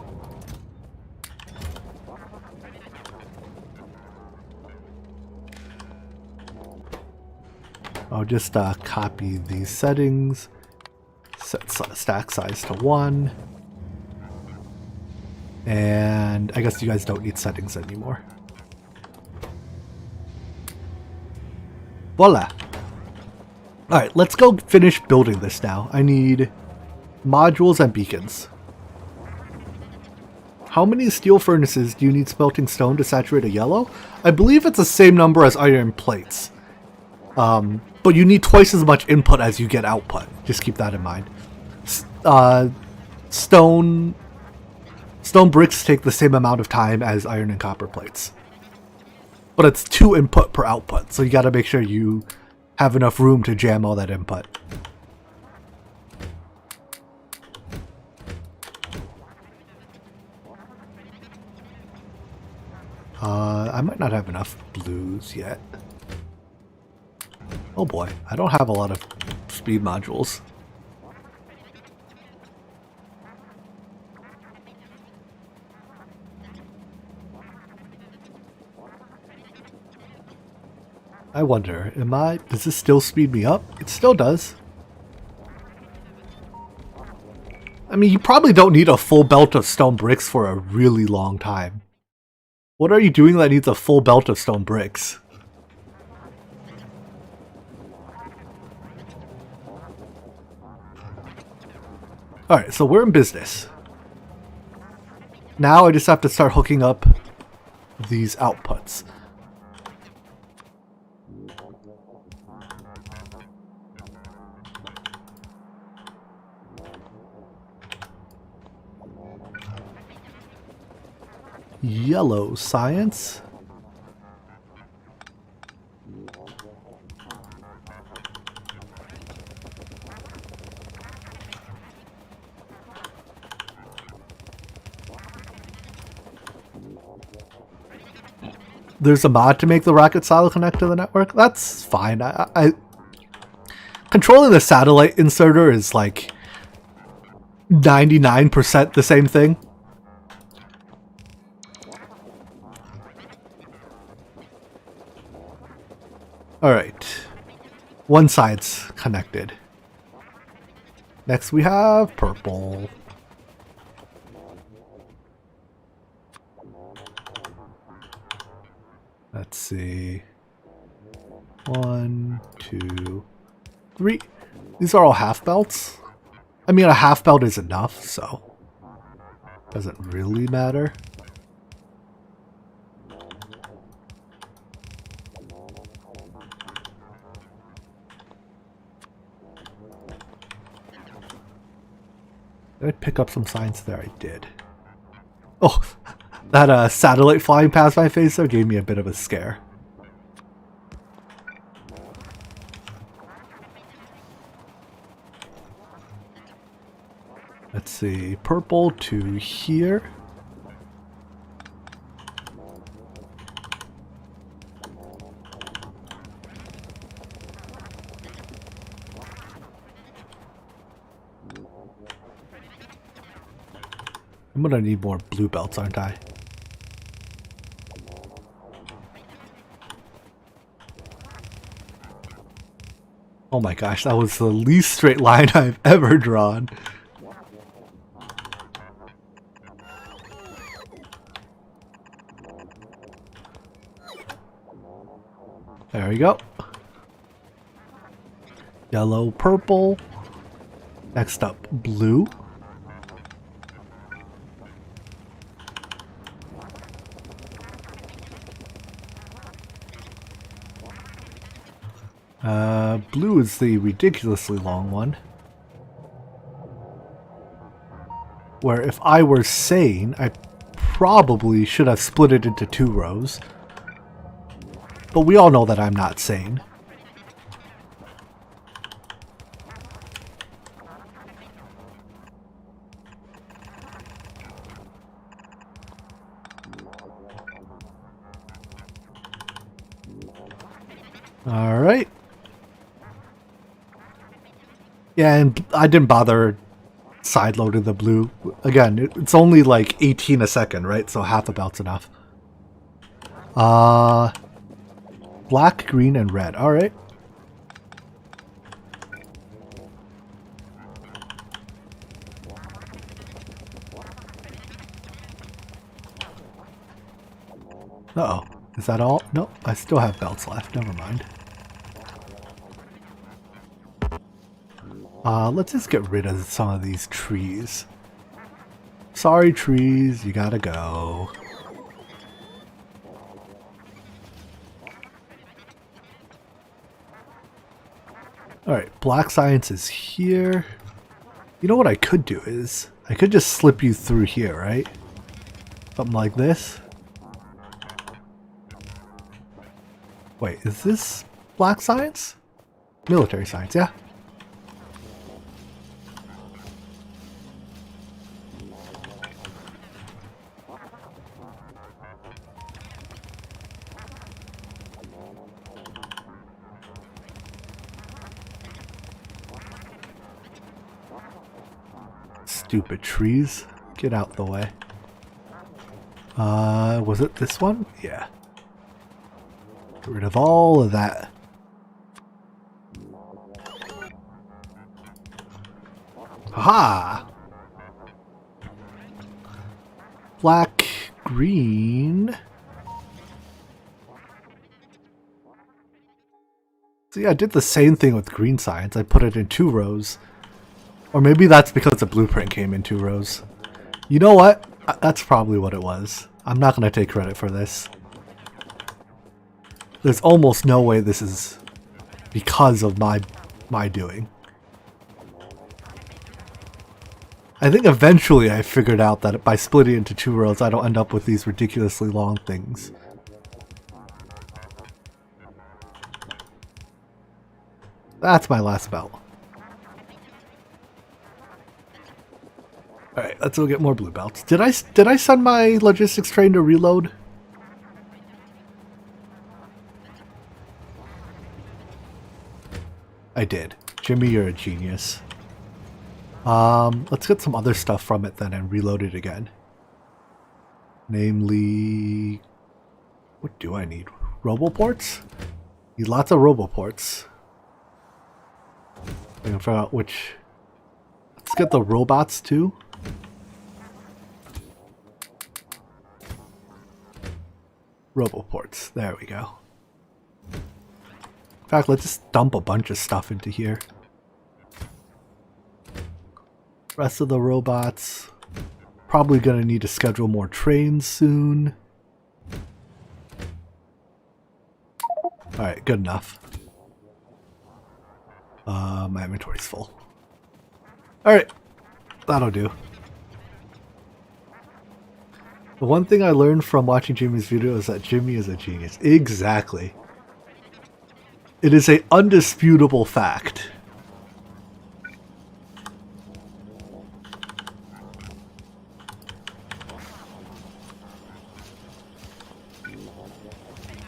I'll just copy these settings. Set stack size to 1. And I guess you guys don't need settings anymore. Voila! Alright, let's go finish building this now. I need modules and beacons. How many steel furnaces do you need smelting stone to saturate a yellow? I believe it's the same number as iron plates. But you need twice as much input as you get output. Just keep that in mind. Stone bricks take the same amount of time as iron and copper plates. But it's 2 input per output, so you gotta make sure you have enough room to jam all that input. I might not have enough blues yet. Oh boy, I don't have a lot of speed modules. I wonder, does this still speed me up? It still does. I mean, you probably don't need a full belt of stone bricks for a really long time. What are you doing that needs a full belt of stone bricks? Alright, so we're in business. Now I just have to start hooking up these outputs. Yellow science. There's a mod to make the rocket silo connect to the network. That's fine. I controlling the satellite inserter is like 99% the same thing. Alright. One side's connected. Next we have purple. Let's see. 1, 2, 3. These are all half belts. I mean, a half belt is enough, so doesn't really matter. Did I pick up some signs there? I did. Oh, that satellite flying past my face there gave me a bit of a scare. Let's see, purple to here. I'm gonna need more blue belts, aren't I? Oh my gosh, that was the least straight line I've ever drawn. There we go. Yellow, purple. Next up, blue. Blue is the ridiculously long one. Where if I were sane, I probably should have split it into 2 rows. But we all know that I'm not sane. Alright. Yeah, and I didn't bother side-loading the blue. Again, it's only like 18 a second, right? So half a belt's enough. Black, green, and red. Alright. Uh-oh. Is that all? Nope, I still have belts left. Never mind. Let's just get rid of some of these trees. Sorry, trees, you gotta go. Alright, black science is here. You know what I could do is, I could just slip you through here, right? Something like this. Wait, is this black science? Military science, yeah. Stupid trees. Get out the way. Was it this one? Yeah. Get rid of all of that. Haha! black, green. See, I did the same thing with green science. I put it in 2 rows. Or maybe that's because the blueprint came in 2 rows. You know what? That's probably what it was. I'm not going to take credit for this. There's almost no way this is because of my doing. I think eventually I figured out that by splitting it into 2 rows, I don't end up with these ridiculously long things. That's my last belt. Alright, let's go get more blue belts. Did I send my logistics train to reload? I did. Jimmy, you're a genius. Let's get some other stuff from it then and reload it again. Namely, what do I need? Roboports? Need lots of roboports. I can figure out which. Let's get the robots too. Roboports. There we go. In fact, let's just dump a bunch of stuff into here. Rest of the robots. Probably gonna need to schedule more trains soon. Alright, good enough. My inventory's full. Alright, that'll do. The one thing I learned from watching Jimmy's video is that Jimmy is a genius. Exactly. It is an undisputable fact.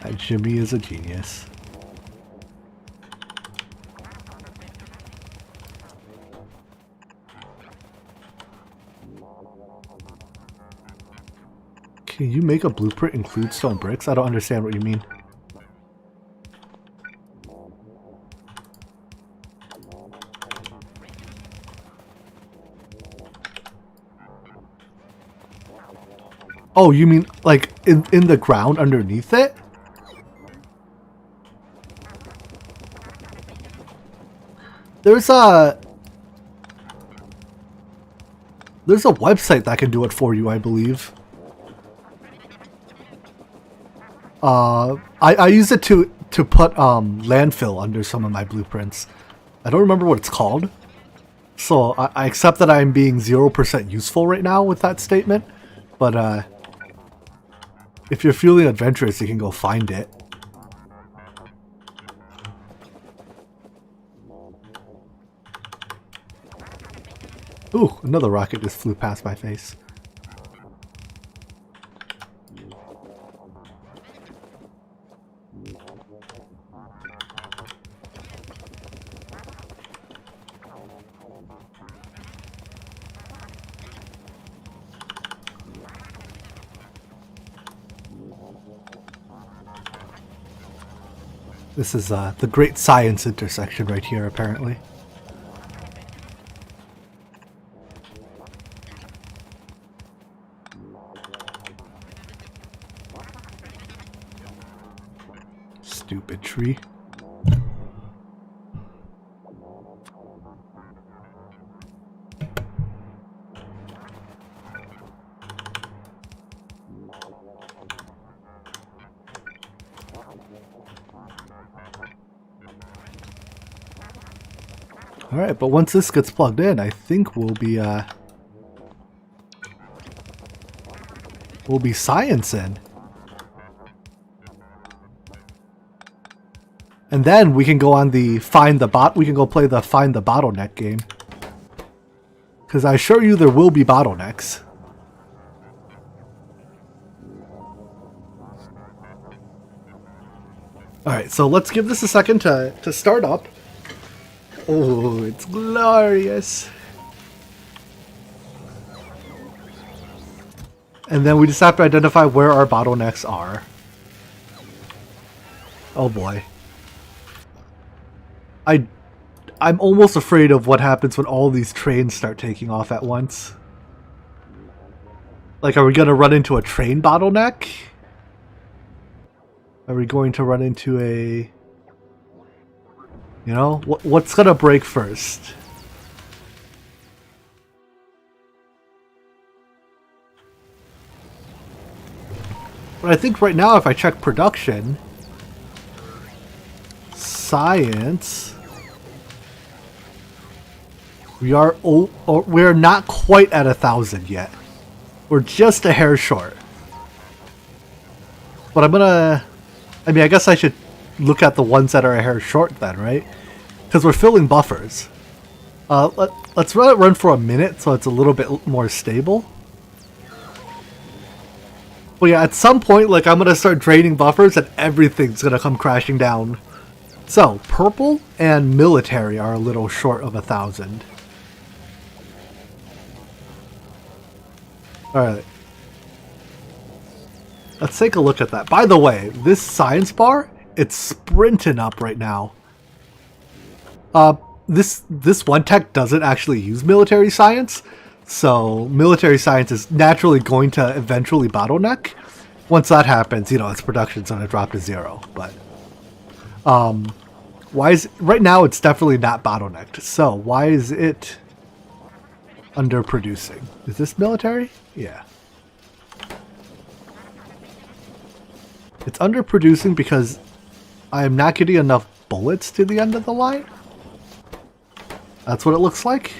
And Jimmy is a genius. Can you make a blueprint include stone bricks? I don't understand what you mean. Oh, you mean like in the ground underneath it? There's a website that can do it for you, I believe. I use it to put landfill under some of my blueprints. I don't remember what it's called. So I accept that I'm being 0% useful right now with that statement. But if you're feeling adventurous, you can go find it. Ooh, another rocket just flew past my face. This is the great science intersection right here, apparently. Stupid tree. Alright, but once this gets plugged in, I think we'll be sciencing. And then we can go on the we can go play the find the bottleneck game. Because I assure you there will be bottlenecks. Alright, so let's give this a second to start up. Oh, it's glorious. And then we just have to identify where our bottlenecks are. Oh boy. I'm almost afraid of what happens when all these trains start taking off at once. Like, are we going to run into a train bottleneck? Are we going to run into a... You know, what's going to break first? But I think right now if I check production... Science... We're not quite at 1,000 yet. We're just a hair short. But I'm gonna... I mean, I guess I should look at the ones that are a hair short then, right? Because we're filling buffers. Let's let it run for a minute so it's a little bit more stable. But yeah, at some point, like, I'm gonna start draining buffers and everything's gonna come crashing down. So, purple and military are a little short of 1,000. Alright. Let's take a look at that. By the way, this science bar, it's sprinting up right now. This one tech doesn't actually use military science, so military science is naturally going to eventually bottleneck. Once that happens, you know, its production's going to drop to 0. But why is right now it's definitely not bottlenecked. So why is it underproducing? Is this military? Yeah. It's underproducing because I am not getting enough bullets to the end of the line. That's what it looks like.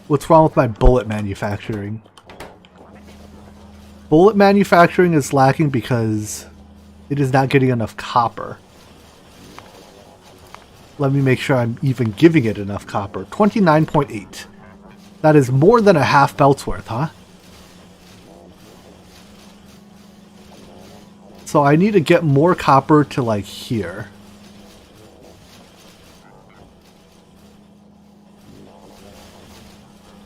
What's wrong with my bullet manufacturing? Bullet manufacturing is lacking because it is not getting enough copper. Let me make sure I'm even giving it enough copper. 29.8. That is more than a half belt's worth, huh? So I need to get more copper to, like, here.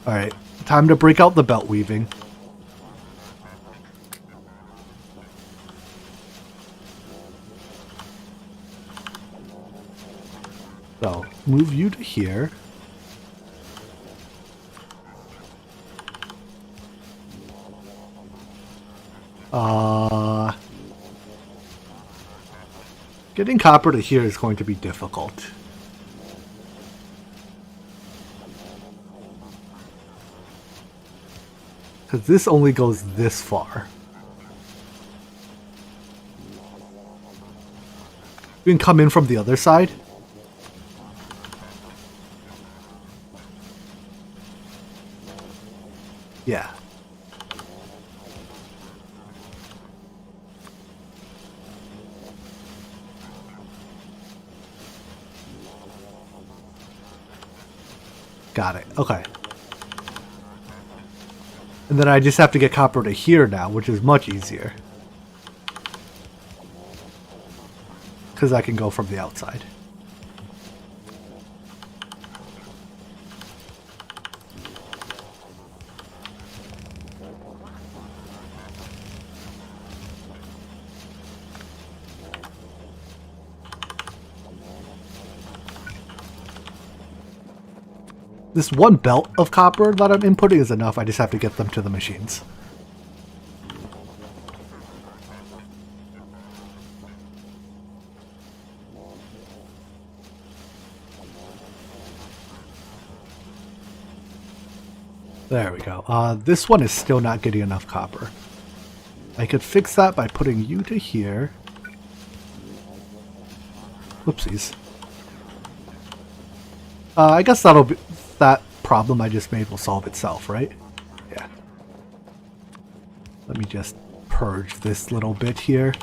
Alright, time to break out the belt weaving. So, move you to here. Getting copper to here is going to be difficult. Because this only goes this far. You can come in from the other side. Yeah. Got it. Okay. And then I just have to get copper to here now, which is much easier. Because I can go from the outside. This one belt of copper that I'm inputting is enough. I just have to get them to the machines. There we go. This one is still not getting enough copper. I could fix that by putting you to here. Whoopsies. I guess that'll be... that problem I just made will solve itself, right? Yeah. Let me just purge this little bit here.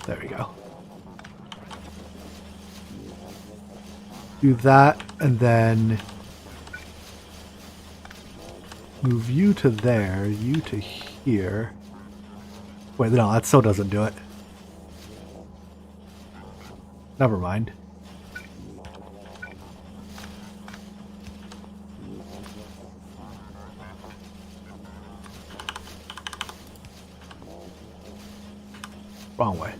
There we go. Do that, and then move you to there, you to here. Wait, no, that still doesn't do it. Never mind. Wrong way.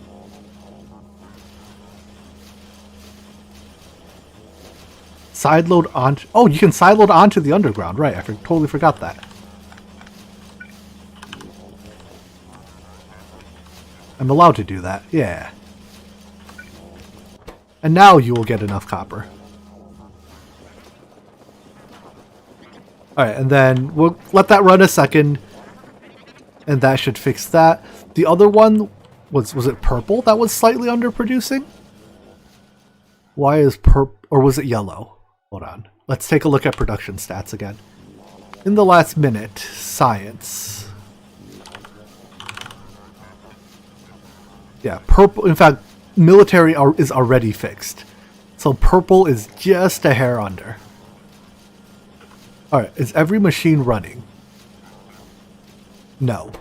Sideload on... Oh, you can sideload onto the underground. Right, I totally forgot that. I'm allowed to do that, yeah. And now you will get enough copper. Alright, and then we'll let that run a second. And that should fix that. The other one, was it purple that was slightly underproducing? Why is purple, or was it yellow? Hold on. Let's take a look at production stats again. In the last minute, science. Yeah, purple, in fact, military is already fixed. So purple is just a hair under. Alright, is every machine running? No.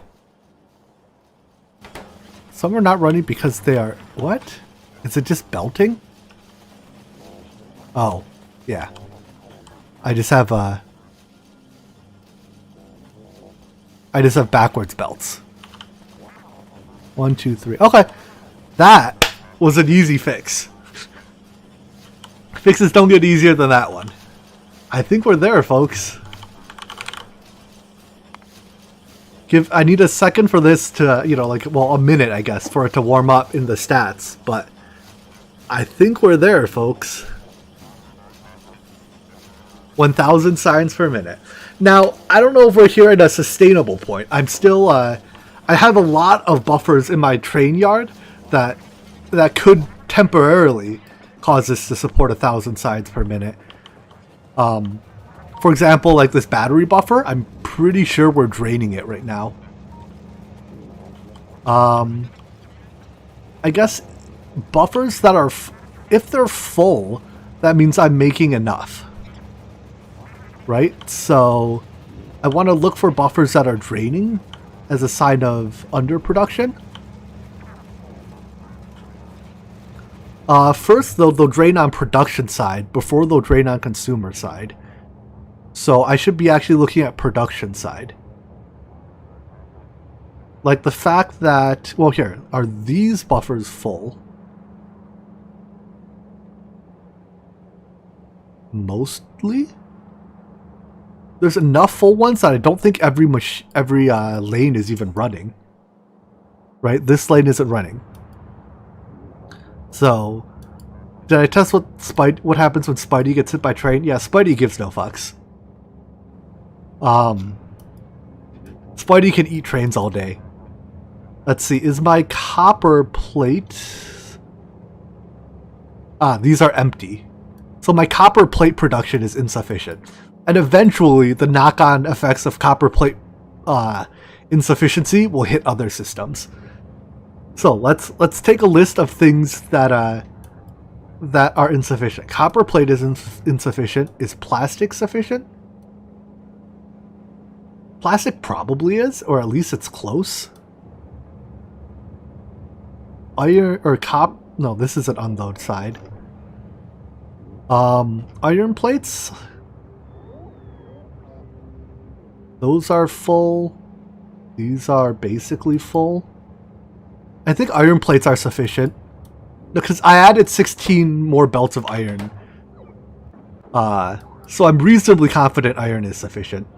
Some are not running because they are... What? Is it just belting? Oh, yeah. I just have backwards belts. 1, 2, 3. Okay. That was an easy fix. Fixes don't get easier than that one. I think we're there, folks. I need a second for this to, you know, like, well, a minute, I guess, for it to warm up in the stats, but I think we're there, folks. 1,000 signs per minute. Now, I don't know if we're here at a sustainable point. I'm still, I have a lot of buffers in my train yard that could temporarily cause us to support 1,000 signs per minute. For example, like this battery buffer, I'm pretty sure we're draining it right now. I guess buffers that are, if they're full, that means I'm making enough. Right? So I want to look for buffers that are draining as a sign of underproduction. First, they'll drain on production side before they'll drain on consumer side. So I should be actually looking at production side. Like the fact that, well, here, are these buffers full? Mostly? There's enough full ones that I don't think every lane is even running. Right? This lane isn't running. So, did I test what happens when Spidey gets hit by train? Yeah, Spidey gives no fucks. Spidey can eat trains all day. Let's see, is my copper plate... these are empty. So my copper plate production is insufficient. And eventually, the knock-on effects of copper plate insufficiency will hit other systems. So let's take a list of things that are insufficient. Copper plate is insufficient. Is plastic sufficient? Plastic probably is, or at least it's close. Iron or no, this isn't on the side. Iron plates. Those are full. These are basically full. I think iron plates are sufficient. Because I added 16 more belts of iron. So I'm reasonably confident iron is sufficient.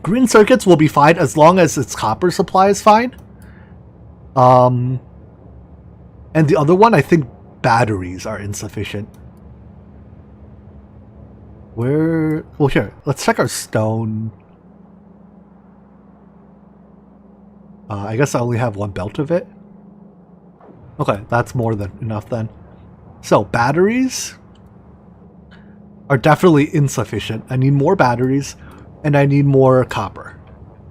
Green circuits will be fine as long as its copper supply is fine. And the other one, I think batteries are insufficient. Well, here, let's check our stone. I guess I only have one belt of it. Okay, that's more than enough then. So, batteries are definitely insufficient. I need more batteries, and I need more copper.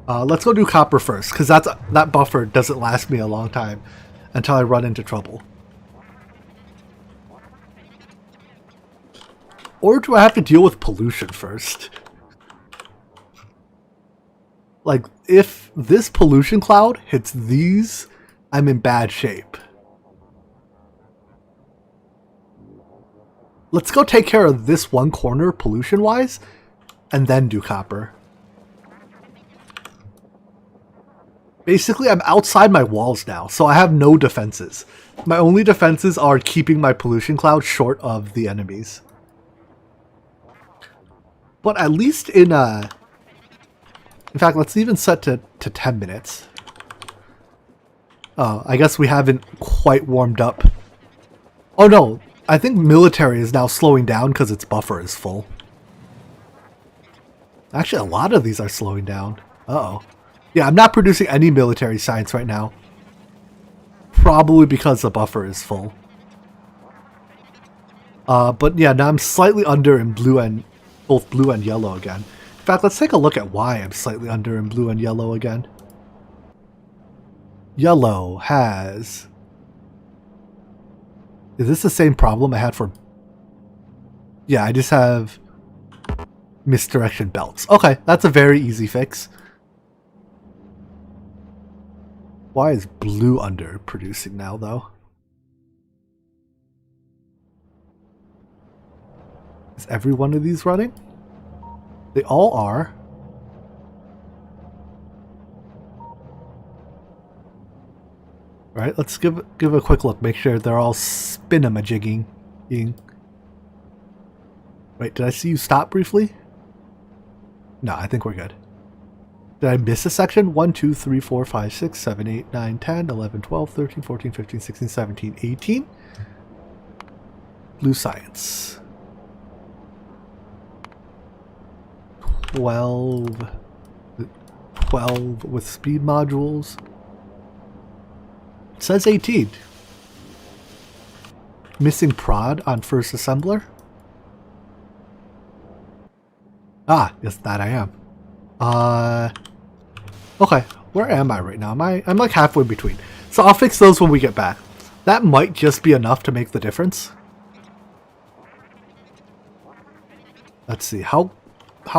Let's go do copper first, because that buffer doesn't last me a long time until I run into trouble. Or do I have to deal with pollution first? Like, if this pollution cloud hits these, I'm in bad shape. Let's go take care of this one corner pollution-wise, and then do copper. Basically, I'm outside my walls now, so I have no defenses. My only defenses are keeping my pollution cloud short of the enemies. But at least in In fact, let's even set to 10 minutes. Oh, I guess we haven't quite warmed up. Oh no, I think military is now slowing down because its buffer is full. Actually, a lot of these are slowing down. Uh-oh. Yeah, I'm not producing any military science right now. Probably because the buffer is full. But yeah, now I'm slightly under in blue and both blue and yellow again. In fact, let's take a look at why I'm slightly under in blue and yellow again. Yellow has... Is this the same problem I had for... Yeah, I just have misdirection belts. Okay, that's a very easy fix. Why is blue under producing now, though? Is every one of these running? They all are. Alright, let's give a quick look. Make sure they're all spin-a-ma-jigging. Wait, did I see you stop briefly? No, I think we're good. Did I miss a section? 1, 2, 3, 4, 5, 6, 7, 8, 9, 10, 11, 12, 13, 14, 15, 16, 17, 18. Blue science. 12 with speed modules. It says 18. Missing prod on first assembler. Ah, yes, that I am. Okay, where am I right now? I'm like halfway between. So I'll fix those when we get back. That might just be enough to make the difference. Let's see, how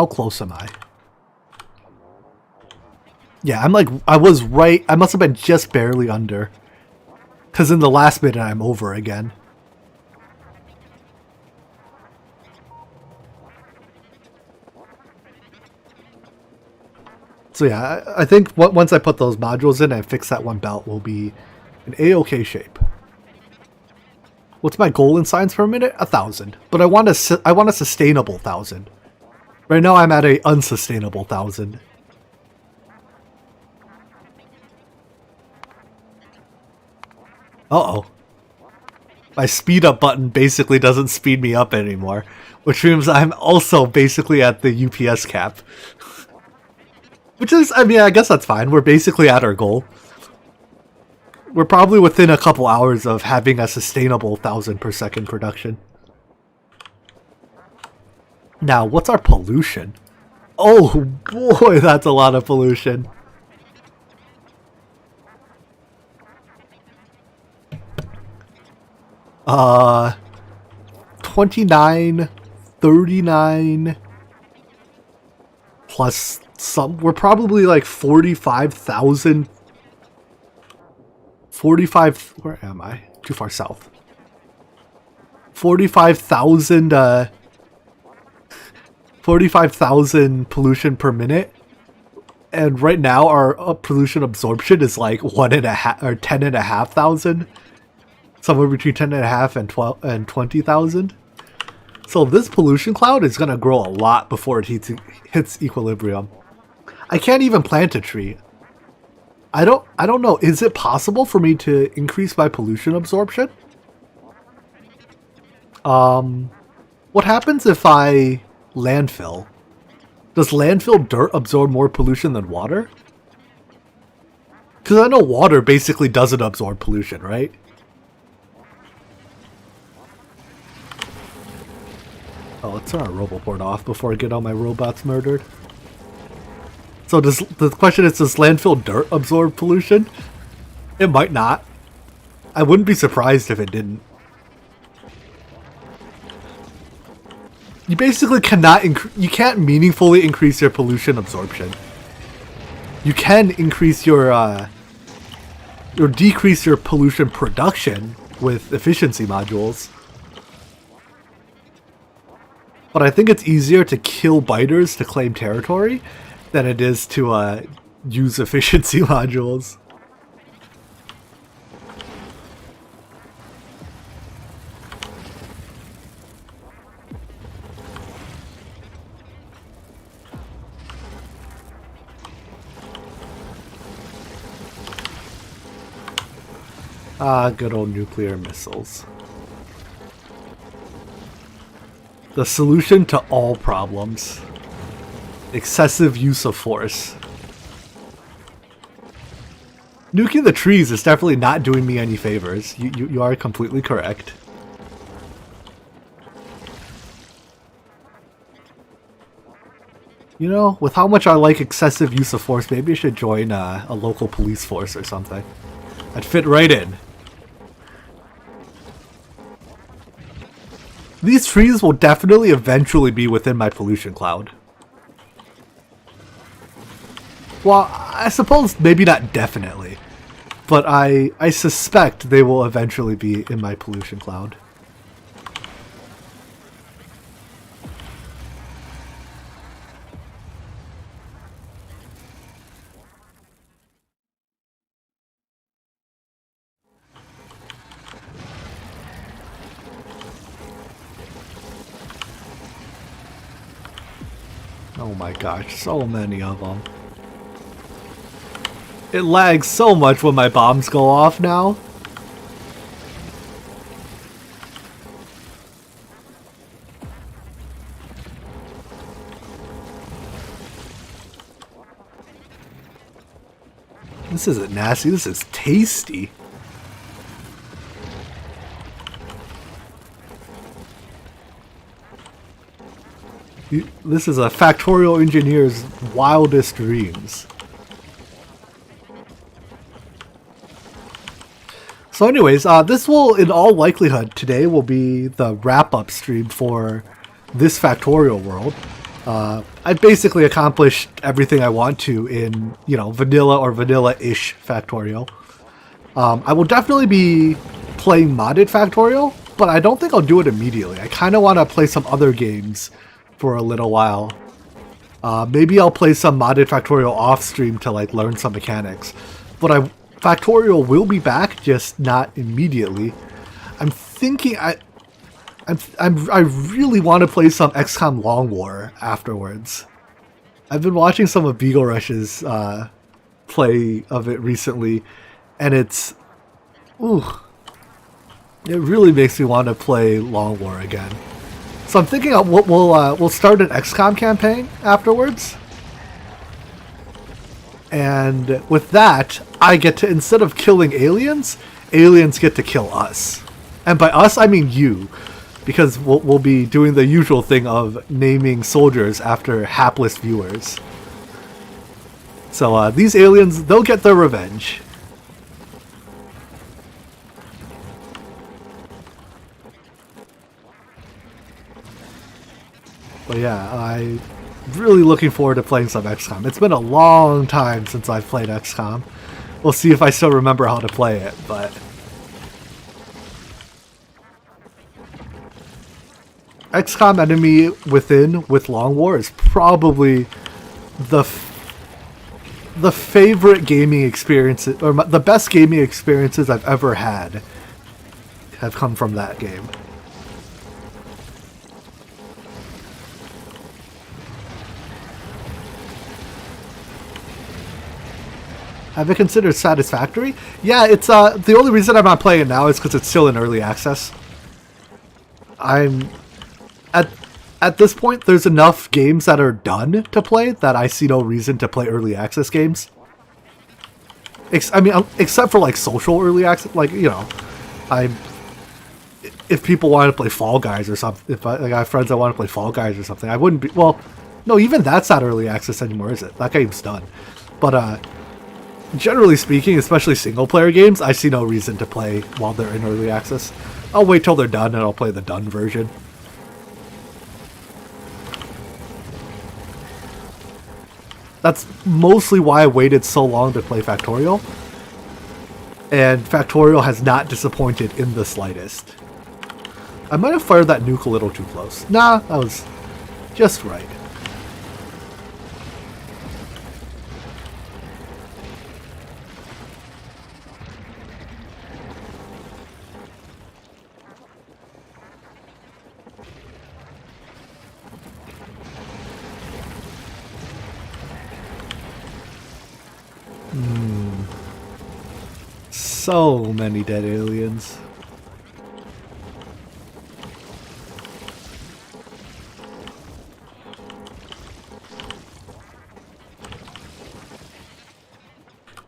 close am I? Yeah, I was right. I must have been just barely under. Because in the last minute, I'm over again. So yeah, I think once I put those modules in and fix that one belt, we'll be in A-OK shape. What's my goal in science per minute? 1,000. But I want a sustainable 1,000. Right now I'm at a unsustainable 1,000. Uh-oh. My speed up button basically doesn't speed me up anymore, which means I'm also basically at the UPS cap. Which is, I mean, I guess that's fine. We're basically at our goal. We're probably within a couple hours of having a sustainable 1,000 per second production. Now, what's our pollution? Oh boy, that's a lot of pollution. Uh, 29, 39, plus some, we're probably like 45,000. 45, where am I? Too far south. 45,000, 45,000 pollution per minute. And right now our pollution absorption is like 1.5 or 10,500. Somewhere between 10.5 and 12 and 20,000. So this pollution cloud is gonna grow a lot before it hits equilibrium. I can't even plant a tree. I don't know. Is it possible for me to increase my pollution absorption? What happens if I landfill? Does landfill dirt absorb more pollution than water? Because I know water basically doesn't absorb pollution, right? Oh, let's turn our roboport off before I get all my robots murdered. So the question is, does landfill dirt absorb pollution? It might not. I wouldn't be surprised if it didn't. You basically cannot you can't meaningfully increase your pollution absorption. You can increase your or decrease your pollution production with efficiency modules. But I think it's easier to kill biters to claim territory than it is to use efficiency modules. Ah, good old nuclear missiles. The solution to all problems. Excessive use of force. Nuking the trees is definitely not doing me any favors. You are completely correct. You know, with how much I like excessive use of force, maybe I should join a local police force or something. I'd fit right in. These trees will definitely eventually be within my pollution cloud. Well, I suppose maybe not definitely, but I suspect they will eventually be in my pollution cloud. Oh my gosh, so many of them. It lags so much when my bombs go off now. This isn't nasty, this is tasty. This is a Factorio engineer's wildest dreams. So anyways, this will, in all likelihood, today will be the wrap-up stream for this Factorio world. I basically accomplished everything I want to in, you know, vanilla or vanilla-ish Factorio. I will definitely be playing modded Factorio, but I don't think I'll do it immediately. I kind of want to play some other games for a little while. Maybe I'll play some modded Factorio off stream to like learn some mechanics. But Factorio will be back, just not immediately. I'm thinking I really want to play some XCOM Long War afterwards. I've been watching some of Beagle Rush's play of it recently, and it really makes me want to play Long War again. So I'm thinking we'll start an XCOM campaign afterwards. And with that, I get to, instead of killing aliens, aliens get to kill us. And by us, I mean you. Because we'll be doing the usual thing of naming soldiers after hapless viewers. So these aliens, they'll get their revenge. But yeah, I'm really looking forward to playing some XCOM. It's been a long time since I've played XCOM. We'll see if I still remember how to play it, but... XCOM Enemy Within with Long War is probably the favorite gaming experiences, or the best gaming experiences I've ever had have come from that game. Have it considered satisfactory? Yeah, it's the only reason I'm not playing it now is because it's still in early access. At this point, there's enough games that are done to play that I see no reason to play early access games. I mean, except for like social early access, like, you know, if people want to play Fall Guys or something, if I have friends that want to play Fall Guys or something, I wouldn't be. Well, no, even that's not early access anymore, is it? That game's done. But generally speaking, especially single-player games, I see no reason to play while they're in early access. I'll wait till they're done and I'll play the done version. That's mostly why I waited so long to play Factorio. And Factorio has not disappointed in the slightest. I might have fired that nuke a little too close. Nah, that was just right. So many dead aliens.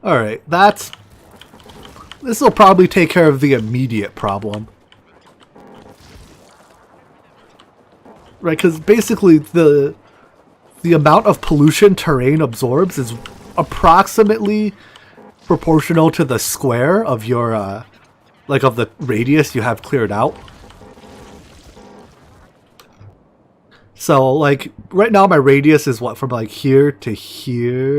Alright, this will probably take care of the immediate problem. Right, because basically the amount of pollution terrain absorbs is approximately proportional to the square of your, like of the radius you have cleared out. So, like, right now my radius is what, from like here to here-ish?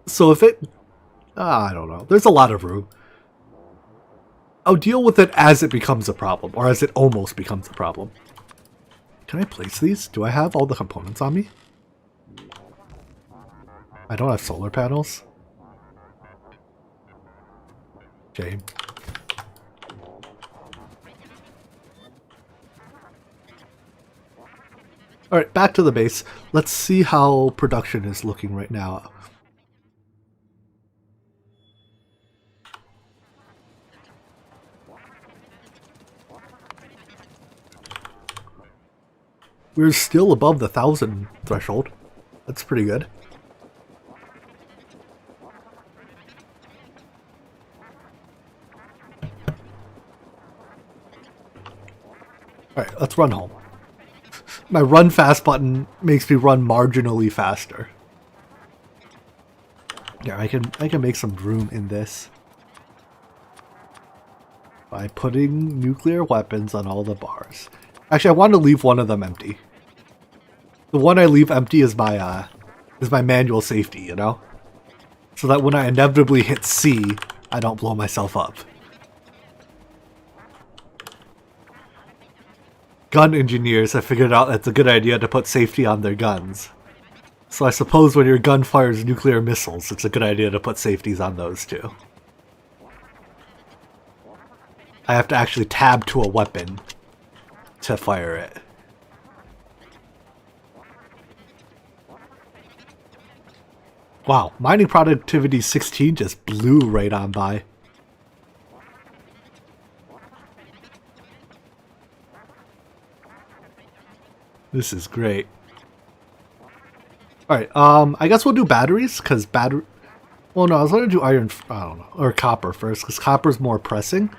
So if it... I don't know. There's a lot of room. I'll deal with it as it becomes a problem, or as it almost becomes a problem. Can I place these? Do I have all the components on me? I don't have solar panels. Shame. Alright, back to the base. Let's see how production is looking right now. We're still above the 1,000 threshold. That's pretty good. Alright, let's run home. My run fast button makes me run marginally faster. Yeah, I can make some room in this by putting nuclear weapons on all the bars. Actually, I want to leave one of them empty. The one I leave empty is my manual safety, you know? So that when I inevitably hit C, I don't blow myself up. Gun engineers have figured out it's a good idea to put safety on their guns. So I suppose when your gun fires nuclear missiles, it's a good idea to put safeties on those too. I have to actually tab to a weapon to fire it. Wow, mining productivity 16 just blew right on by. This is great. Alright, I guess we'll do batteries, because well, no, I was going to do iron, I don't know, or copper first, because copper's more pressing,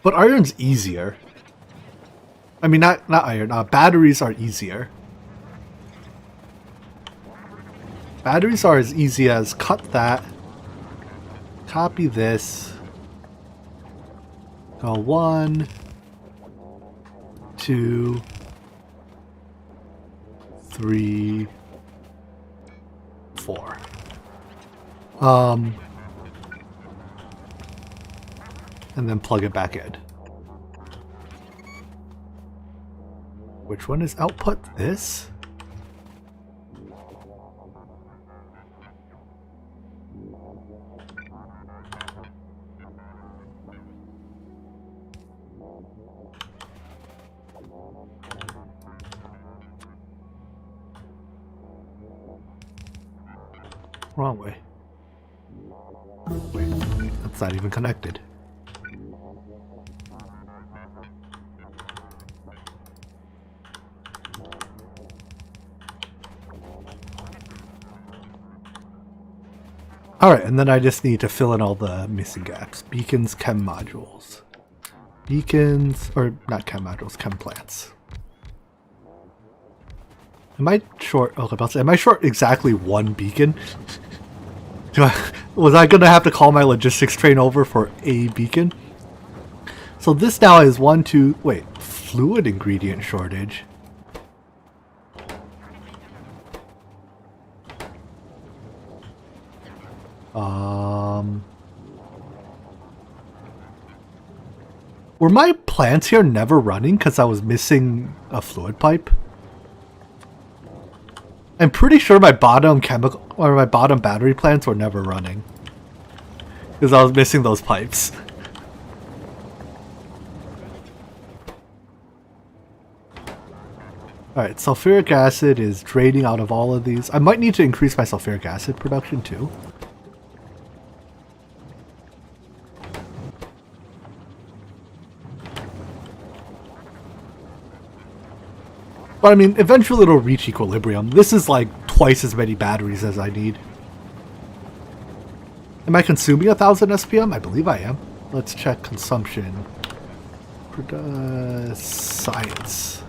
but iron's easier. I mean, not iron, batteries are easier. Batteries are as easy as cut that, copy this, go 1, 2, 3, 4. And then plug it back in. Which one is output? This? Wrong way. Wait, that's not even connected. Alright, and then I just need to fill in all the missing gaps. Beacons, chem modules. Beacons, or not chem modules, chem plants. Am I short? Okay, am I short exactly one beacon? Was I going to have to call my logistics train over for a beacon? So this now is fluid ingredient shortage. Were my plants here never running because I was missing a fluid pipe? I'm pretty sure my bottom battery plants were never running because I was missing those pipes. Alright, sulfuric acid is draining out of all of these. I might need to increase my sulfuric acid production too. But I mean, eventually it'll reach equilibrium. This is like twice as many batteries as I need. Am I consuming 1000 SPM? I believe I am. Let's check consumption. Science.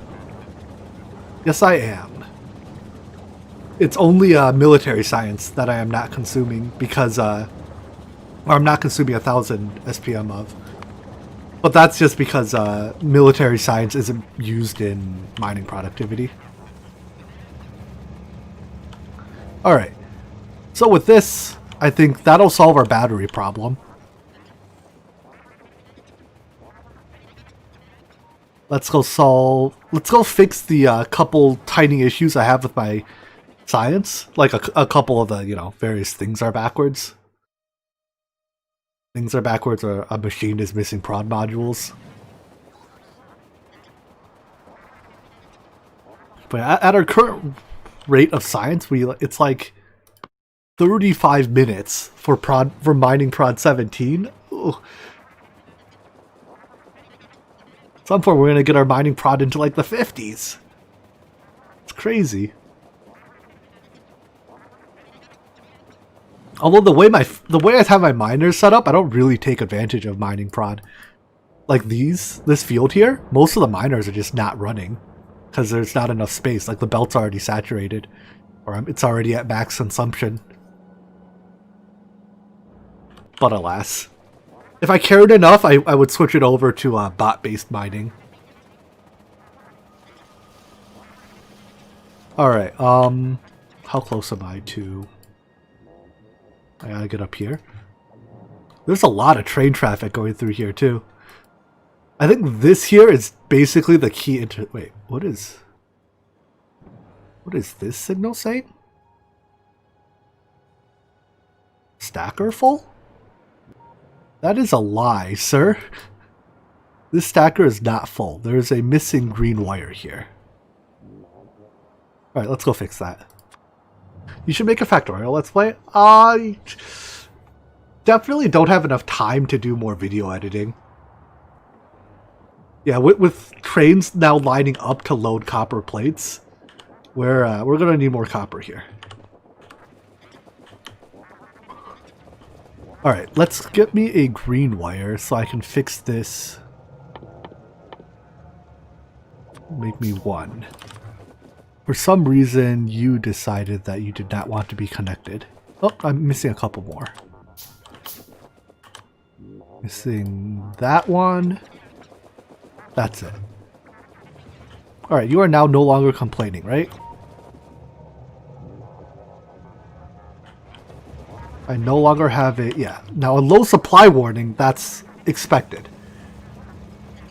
Yes, I am. It's only military science that I am not consuming because, or I'm not consuming 1000 SPM of. But that's just because military science isn't used in mining productivity. Alright. So with this, I think that'll solve our battery problem. Let's go fix the couple tiny issues I have with my science. Like a couple of the, you know, various things are backwards. Things are backwards, or a machine is missing prod modules. But at our current rate of science, it's like 35 minutes for mining prod 17. Ooh. At some point, we're gonna get our mining prod into like the 50s. It's crazy. Although the way I have my miners set up, I don't really take advantage of mining prod. Like this field here, most of the miners are just not running because there's not enough space. Like the belt's already saturated, or it's already at max consumption. But alas, if I cared enough, I would switch it over to bot-based mining. All right. How close am I to? I gotta get up here. There's a lot of train traffic going through here too. I think this here is basically the key wait, what is this signal saying? Stacker full? That is a lie, sir. This stacker is not full. There is a missing green wire here. Alright, let's go fix that. You should make a Factorio Let's Play. I definitely don't have enough time to do more video editing. Yeah, with trains now lining up to load copper plates, we're gonna need more copper here. Alright, let's get me a green wire so I can fix this. Make me one. For some reason, you decided that you did not want to be connected. Oh, I'm missing a couple more. Missing that one. That's it. Alright, you are now no longer complaining, right? I no longer have it. Yeah. Now, a low supply warning, that's expected.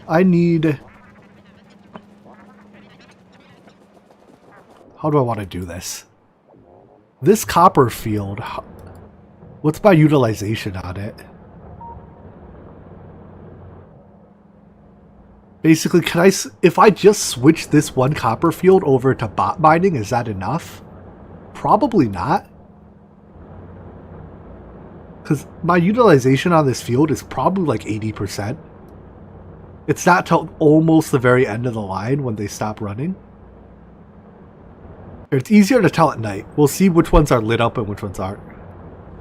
I need... How do I want to do this? This copper field, what's my utilization on it? Basically, if I just switch this one copper field over to bot mining, is that enough? Probably not. Because my utilization on this field is probably like 80%. It's not till almost the very end of the line when they stop running. It's easier to tell at night. We'll see which ones are lit up and which ones aren't.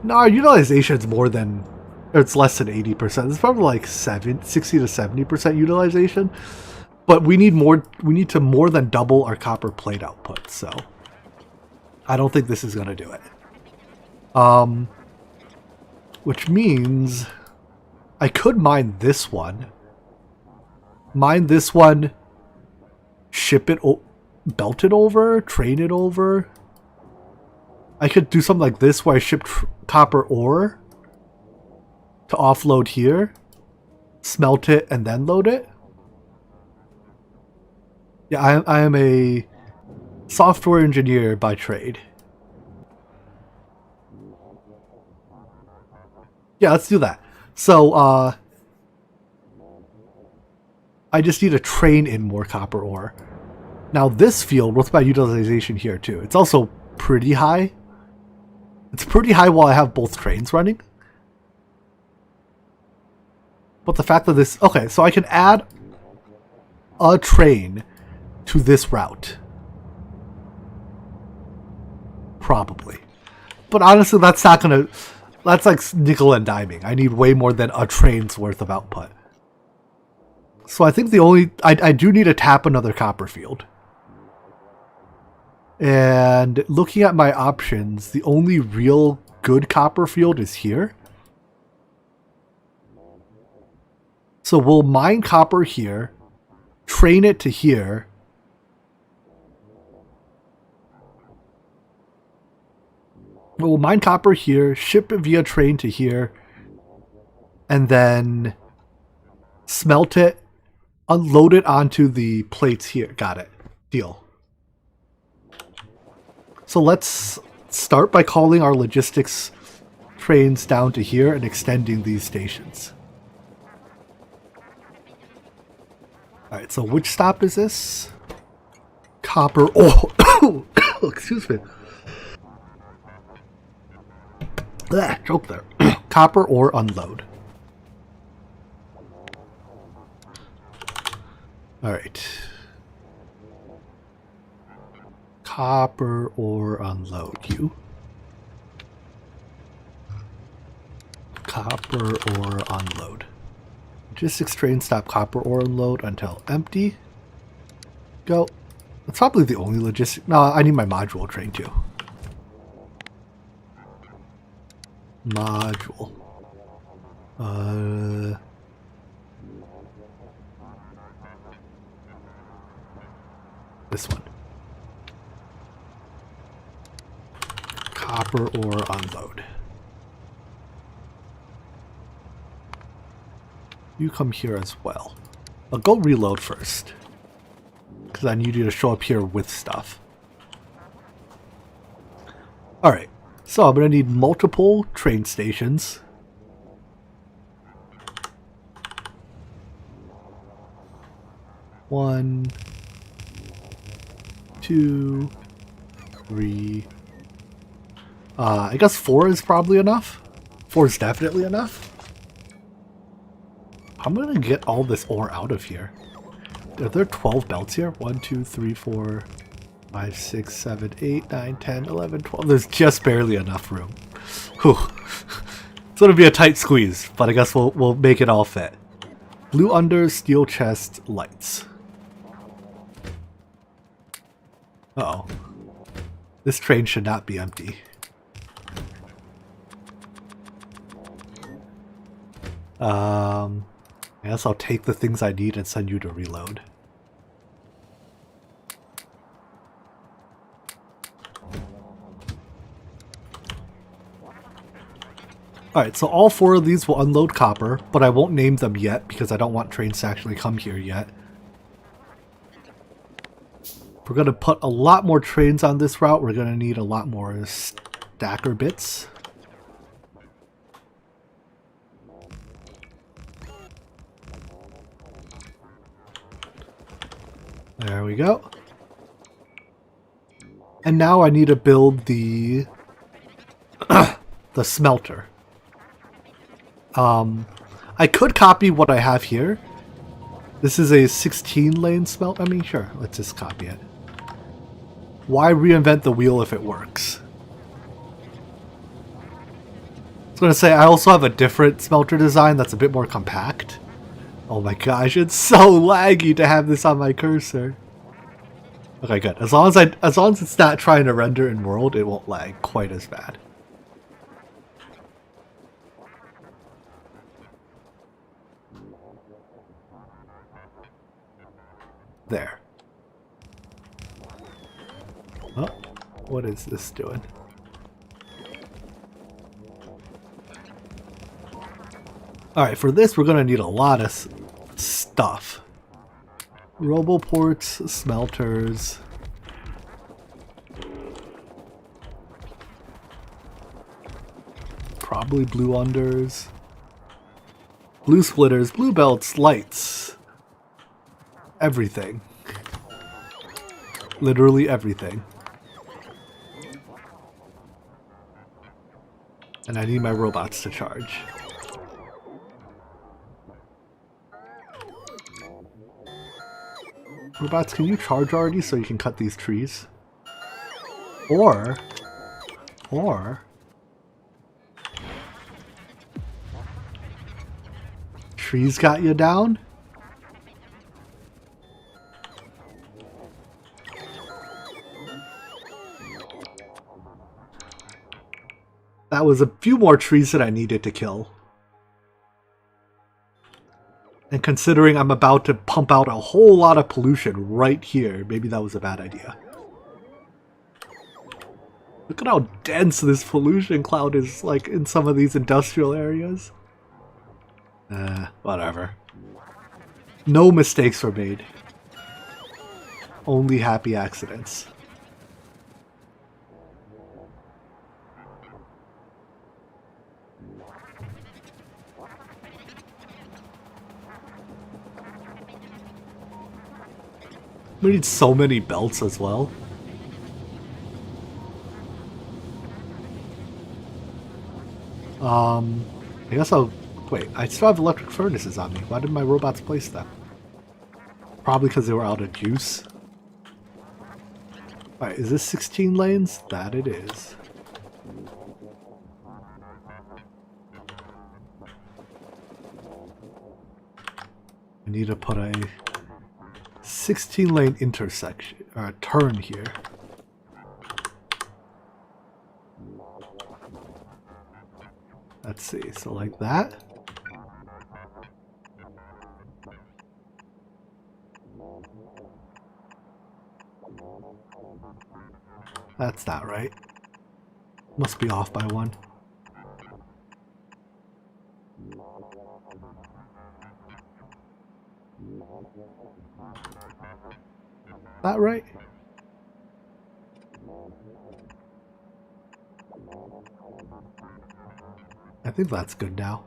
No, our utilization is more than... It's less than 80%. It's probably like 60 to 70% utilization. But we need more. We need to more than double our copper plate output. So I don't think this is going to do it. Which means I could mine this one. Mine this one. Ship it... Belt it over, train it over. I could do something like this where I ship copper ore to offload here, smelt it, and then load it. Yeah, I am a software engineer by trade. Yeah, let's do that. So, I just need to train in more copper ore. Now this field, what's my utilization here too? It's also pretty high. It's pretty high while I have both trains running. But the fact that this... Okay, so I can add a train to this route. Probably. But honestly, that's not gonna... That's like nickel and diming. I need way more than a train's worth of output. So I think the only... I do need to tap another copper field. And looking at my options, the only real good copper field is here. So we'll mine copper here, train it to here. We'll mine copper here, ship it via train to here, and then smelt it, unload it onto the plates here. Got it. Deal. So let's start by calling our logistics trains down to here and extending these stations. Alright, so which stop is this? Copper. Oh, excuse me. Joke there. Copper ore unload. Alright. Copper ore unload. You. Copper ore unload. Logistics train stop copper ore unload until empty. Go. That's probably the only logistic. No, I need my module train too. Module. This one. Copper ore unload. You come here as well. I'll go reload first, because I need you to show up here with stuff. Alright, so I'm going to need multiple train stations. One, two, three. I guess 4 is probably enough. 4 is definitely enough. I'm going to get all this ore out of here. Are there 12 belts here? 1, 2, 3, 4, 5, 6, 7, 8, 9, 10, 11, 12. There's just barely enough room. Whew. It's going to be a tight squeeze, but I guess we'll make it all fit. Blue under, steel chest, lights. Uh-oh. This train should not be empty. I guess I'll take the things I need and send you to reload. Alright, so all 4 of these will unload copper, but I won't name them yet because I don't want trains to actually come here yet. We're going to put a lot more trains on this route. We're going to need a lot more stacker bits. There we go. And now I need to build the the smelter. I could copy what I have here. This is a 16-lane smelt. I mean, sure, let's just copy it. Why reinvent the wheel if it works? I was going to say, I also have a different smelter design that's a bit more compact. Oh my gosh, it's so laggy to have this on my cursor. Okay, good. As long as it's not trying to render in world, it won't lag quite as bad. There. Oh, what is this doing? Alright, for this we're going to need a lot of stuff. Roboports, smelters. Probably blue unders. Blue splitters, blue belts, lights. Everything. Literally everything. And I need my robots to charge. Robots, can you charge already so you can cut these trees? Or Or trees got you down? That was a few more trees that I needed to kill. And considering I'm about to pump out a whole lot of pollution right here, maybe that was a bad idea. Look at how dense this pollution cloud is, like, in some of these industrial areas. Whatever. No mistakes were made. Only happy accidents. We need so many belts as well. I guess I'll... Wait, I still have electric furnaces on me. Why did my robots place them? Probably because they were out of juice. Alright, is this 16 lanes? That it is. I need to put a 16 lane intersection, or turn here. Let's see, so like that. That's not right. Must be off by one. That right? I think that's good now.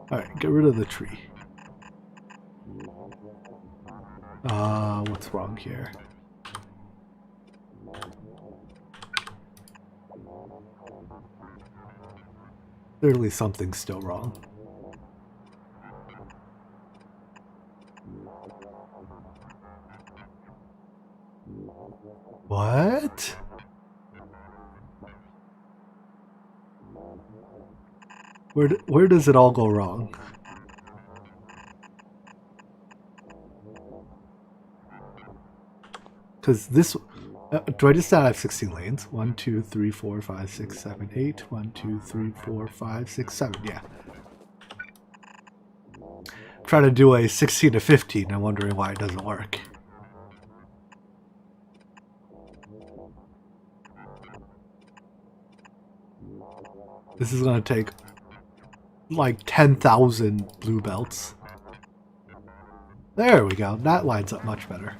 Alright, get rid of the tree. What's wrong here? Clearly something's still wrong. What? Where does it all go wrong? Because this... do I just not have 16 lanes? 1, 2, 3, 4, 5, 6, 7, 8. 1, 2, 3, 4, 5, 6, 7. Yeah. I'm trying to do a 16 to 15. I'm wondering why it doesn't work. This is going to take like 10,000 blue belts. There we go. That lines up much better.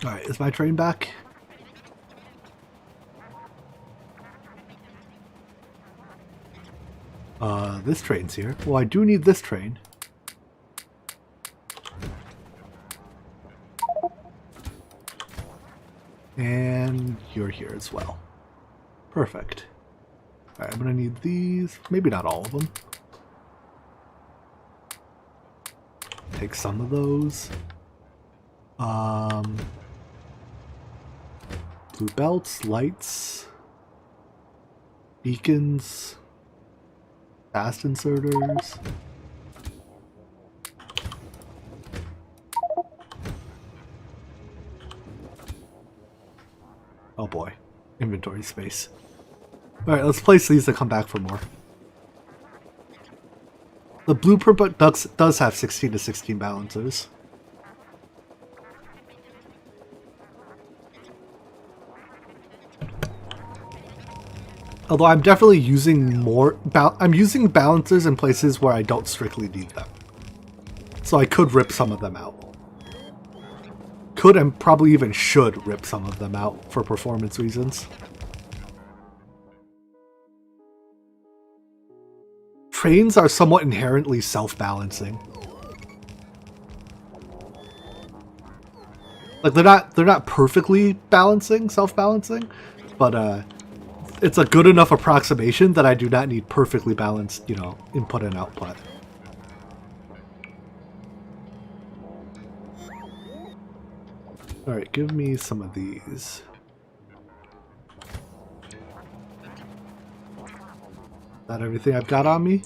Alright, is my train back? This train's here. Well, I do need this train. And you're here as well. Perfect. Alright, I'm gonna need these. Maybe not all of them. Take some of those. Blue belts, lights, beacons, fast inserters. Oh boy, inventory space. Alright, let's place these to come back for more. The blueprint does have 16 to 16 balancers. Although I'm definitely using more... I'm using balancers in places where I don't strictly need them. So I could rip some of them out. Could and probably even should rip some of them out for performance reasons. Trains are somewhat inherently self-balancing. Like they're not perfectly balancing, self-balancing, but it's a good enough approximation that I do not need perfectly balanced, you know, input and output. Alright, give me some of these. Is that everything I've got on me?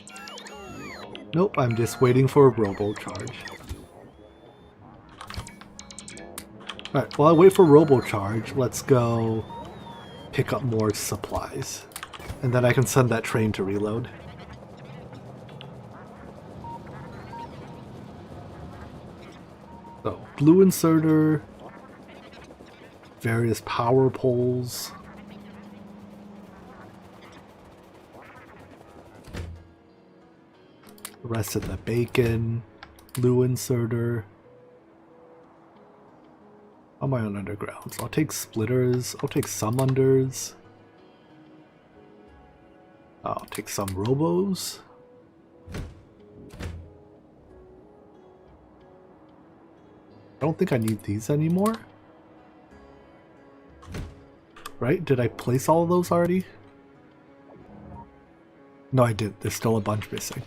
Nope, I'm just waiting for a robo charge. Alright, while I wait for robo charge, let's go pick up more supplies. And then I can send that train to reload. So, blue inserter, various power poles. The rest of the bacon, blue inserter. How am I on undergrounds? I'll take splitters, I'll take some unders. I'll take some robos. I don't think I need these anymore. Right? Did I place all of those already? No, I didn't. There's still a bunch missing.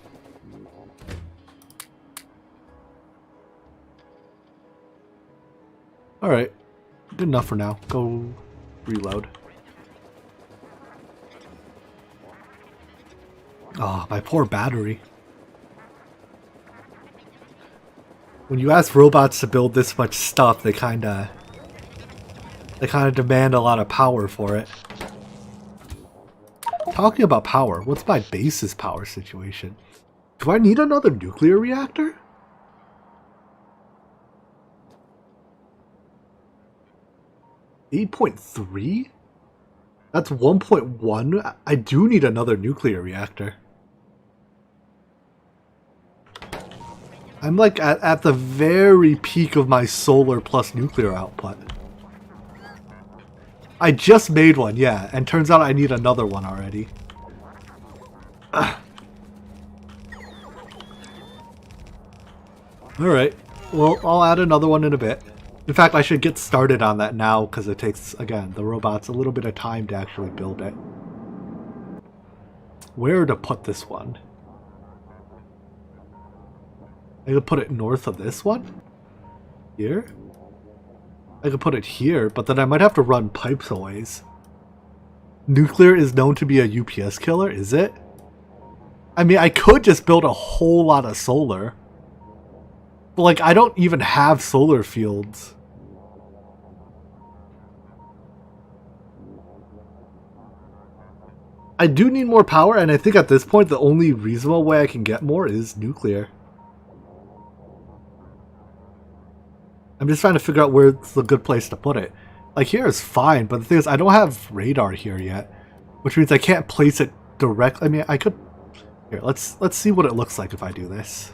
Alright. Good enough for now. Go reload. Ah, my poor battery. When you ask robots to build this much stuff, they kinda demand a lot of power for it. Talking about power, what's my base's power situation? Do I need another nuclear reactor? $8.3? That's 1.1? I do need another nuclear reactor. I'm like at the very peak of my solar plus nuclear output. I just made one, yeah, and turns out I need another one already. Alright, well, I'll add another one in a bit. In fact, I should get started on that now, because it takes, again, the robots a little bit of time to actually build it. Where to put this one? I could put it north of this one? Here? I could put it here, but then I might have to run pipes a ways. Nuclear is known to be a UPS killer, is it? I mean, I could just build a whole lot of solar. But, like, I don't even have solar fields. I do need more power, and I think at this point the only reasonable way I can get more is nuclear. I'm just trying to figure out where's the good place to put it. Like, here is fine, but the thing is, I don't have radar here yet. Which means I can't place it directly. I mean, I could... Here, let's see what it looks like if I do this.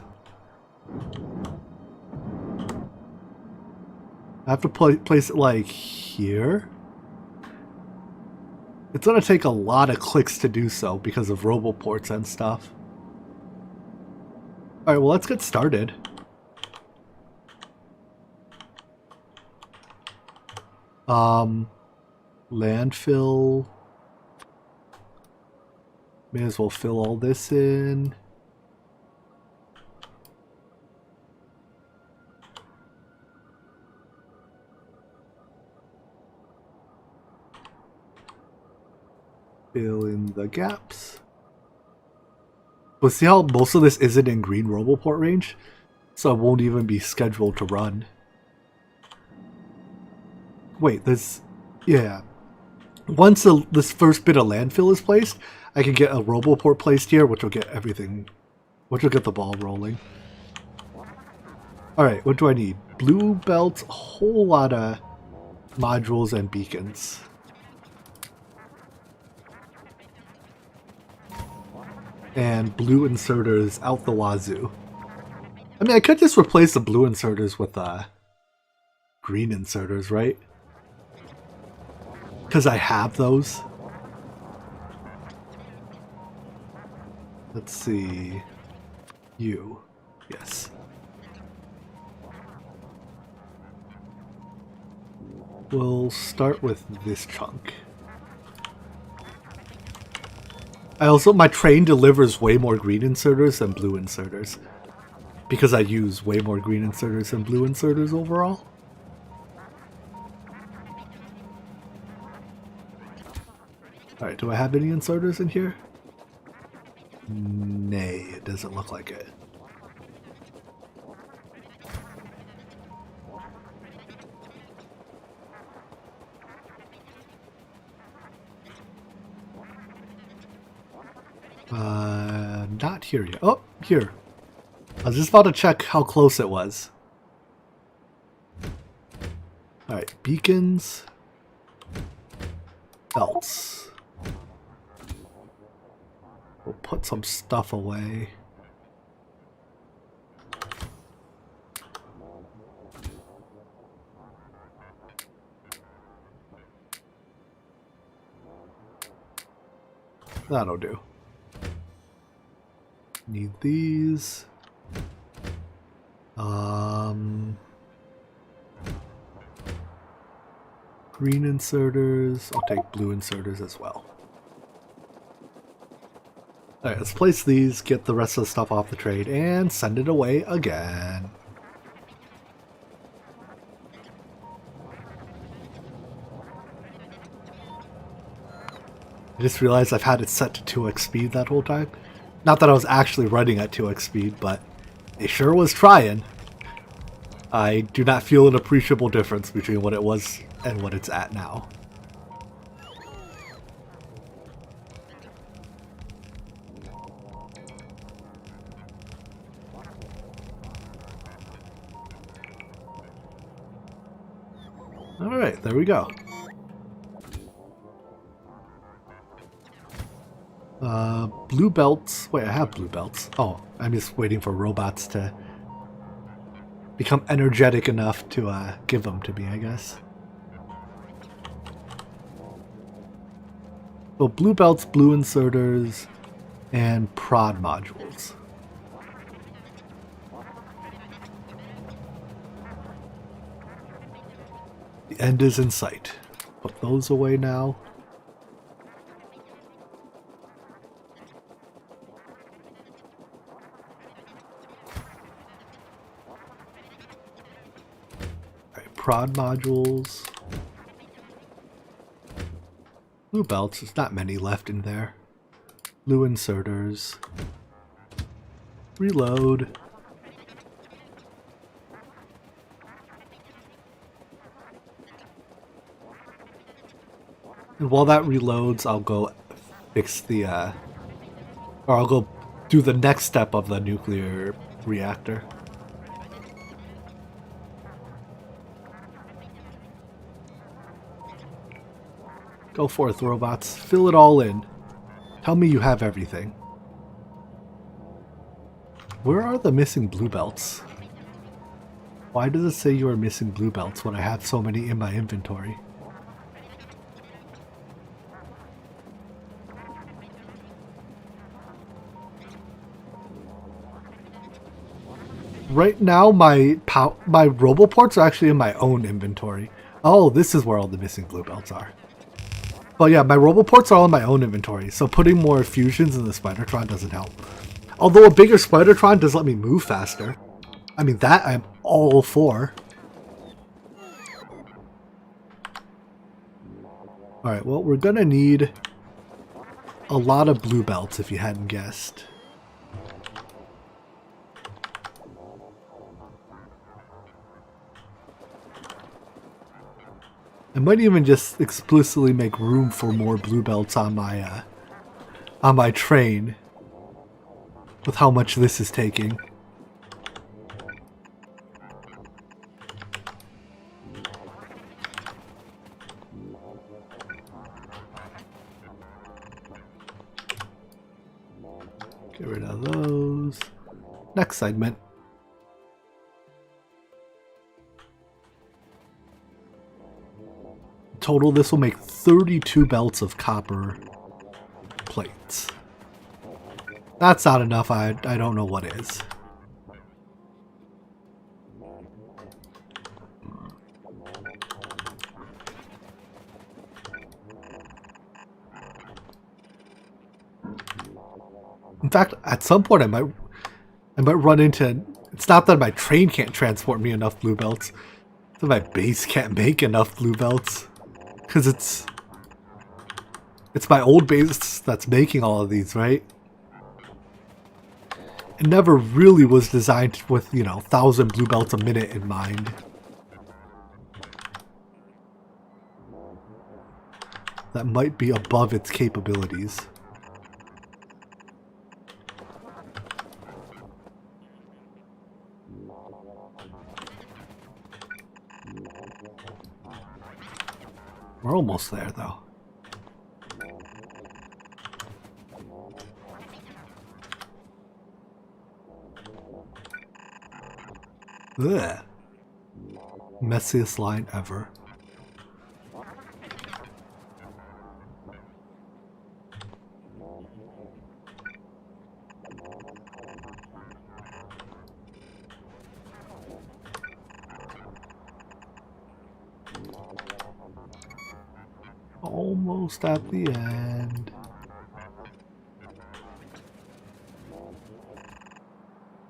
I have to place it, like, here. It's going to take a lot of clicks to do so because of roboports and stuff. Alright, well, let's get started. Landfill. May as well fill all this in. Fill in the gaps. But see how most of this isn't in green roboport range? So it won't even be scheduled to run. Wait, there's... Yeah. Once this first bit of landfill is placed, I can get a roboport placed here, which will get everything... Which will get the ball rolling. Alright, what do I need? Blue belts, a whole lot of modules and beacons. And blue inserters out the wazoo. I mean, I could just replace the blue inserters with green inserters, right? Because I have those. Let's see. You. Yes. We'll start with this chunk. My train delivers way more green inserters than blue inserters. Because I use way more green inserters than blue inserters overall. Alright, do I have any inserters in here? Nay, it doesn't look like it. Not here yet. Oh, here. I was just about to check how close it was. Alright, beacons. Belts. We'll put some stuff away. That'll do. Need these. Green inserters. I'll take blue inserters as well. Alright, let's place these, get the rest of the stuff off the trade, and send it away again. I just realized I've had it set to 2x speed that whole time. Not that I was actually running at 2x speed, but it sure was trying. I do not feel an appreciable difference between what it was and what it's at now. Alright, there we go. Blue belts. Wait, I have blue belts. Oh, I'm just waiting for robots to become energetic enough to give them to me, I guess. So blue belts, blue inserters, and prod modules. The end is in sight. Put those away now. Prod modules. Blue belts, there's not many left in there. Blue inserters. Reload. And while that reloads, I'll go fix the, or I'll go do the next step of the nuclear reactor. Go forth, robots. Fill it all in. Tell me you have everything. Where are the missing blue belts? Why does it say you are missing blue belts when I have so many in my inventory? Right now, my roboports are actually in my own inventory. Oh, this is where all the missing blue belts are. But yeah, my roboports are all in my own inventory, so putting more fusions in the Spidertron doesn't help. Although a bigger Spidertron does let me move faster. I mean, that I'm all for. Alright, well, we're gonna need a lot of blue belts if you hadn't guessed. I might even just explicitly make room for more blue belts on my train with how much this is taking. Get rid of those. Next segment. Total, this will make 32 belts of copper plates. That's not enough. I don't know what is. In fact, at some point I might run into. It's not that my train can't transport me enough blue belts. It's that my base can't make enough blue belts. Because It's my old base that's making all of these, right? It never really was designed with, 1,000 blue belts a minute in mind. That might be above its capabilities. We're almost there, though. Ugh. Messiest line ever. Almost at the end.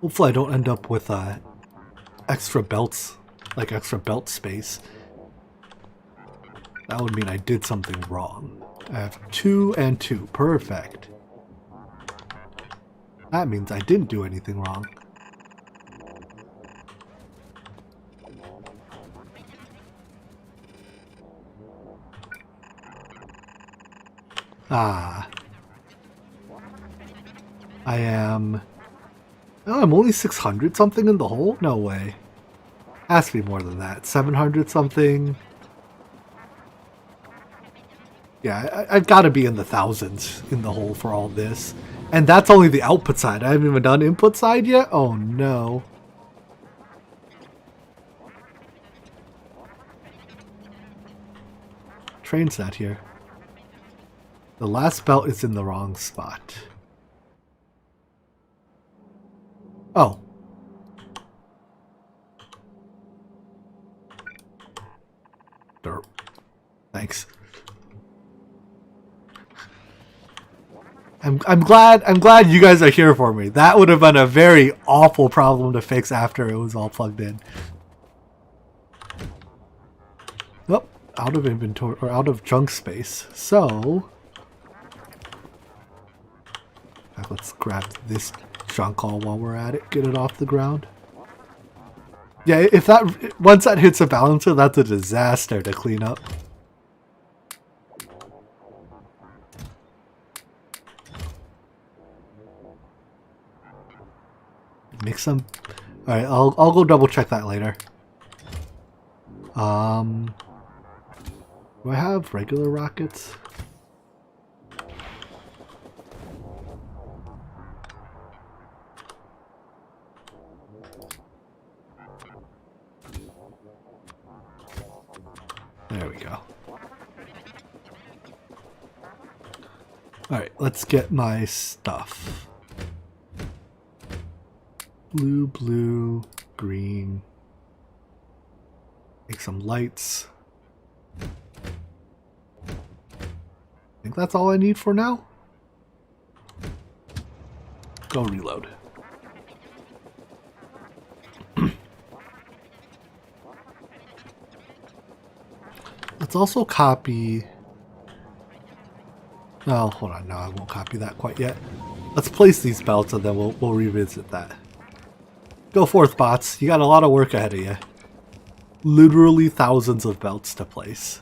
Hopefully I don't end up with extra belts, like extra belt space. That would mean I did something wrong. I have 2 and 2. Perfect. That means I didn't do anything wrong. Ah. I am... Oh, I'm only 600 something in the hole? No way. Has to be more than that. 700 something. Yeah, I've got to be in the thousands in the hole for all this. And that's only the output side. I haven't even done input side yet? Oh no. Train's not here. The last belt is in the wrong spot. Oh. Derp. Thanks. I'm glad you guys are here for me. That would have been a very awful problem to fix after it was all plugged in. Oh, out of inventory or out of junk space. So let's grab this junk all while we're at it. Get it off the ground. Yeah, if that once that hits a balancer, that's a disaster to clean up. Make some. All right, I'll go double check that later. Do I have regular rockets? There we go. All right, let's get my stuff. Blue, blue, green. Make some lights. I think that's all I need for now. Go reload. Let's also copy... Oh, hold on. No, I won't copy that quite yet. Let's place these belts and then we'll revisit that. Go forth, bots. You got a lot of work ahead of you. Literally thousands of belts to place.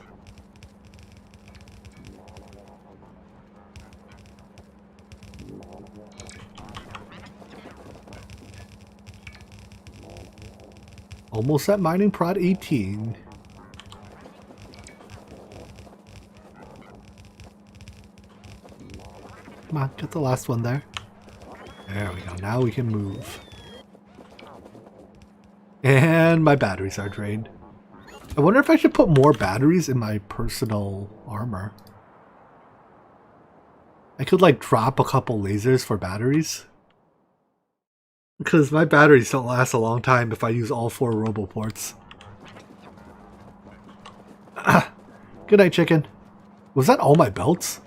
Almost at mining prod 18. Come on, get the last one there. There we go. Now we can move. And my batteries are drained. I wonder if I should put more batteries in my personal armor. I could like drop a couple lasers for batteries. Because my batteries don't last a long time if I use all 4 roboports. Good night, chicken. Was that all my belts?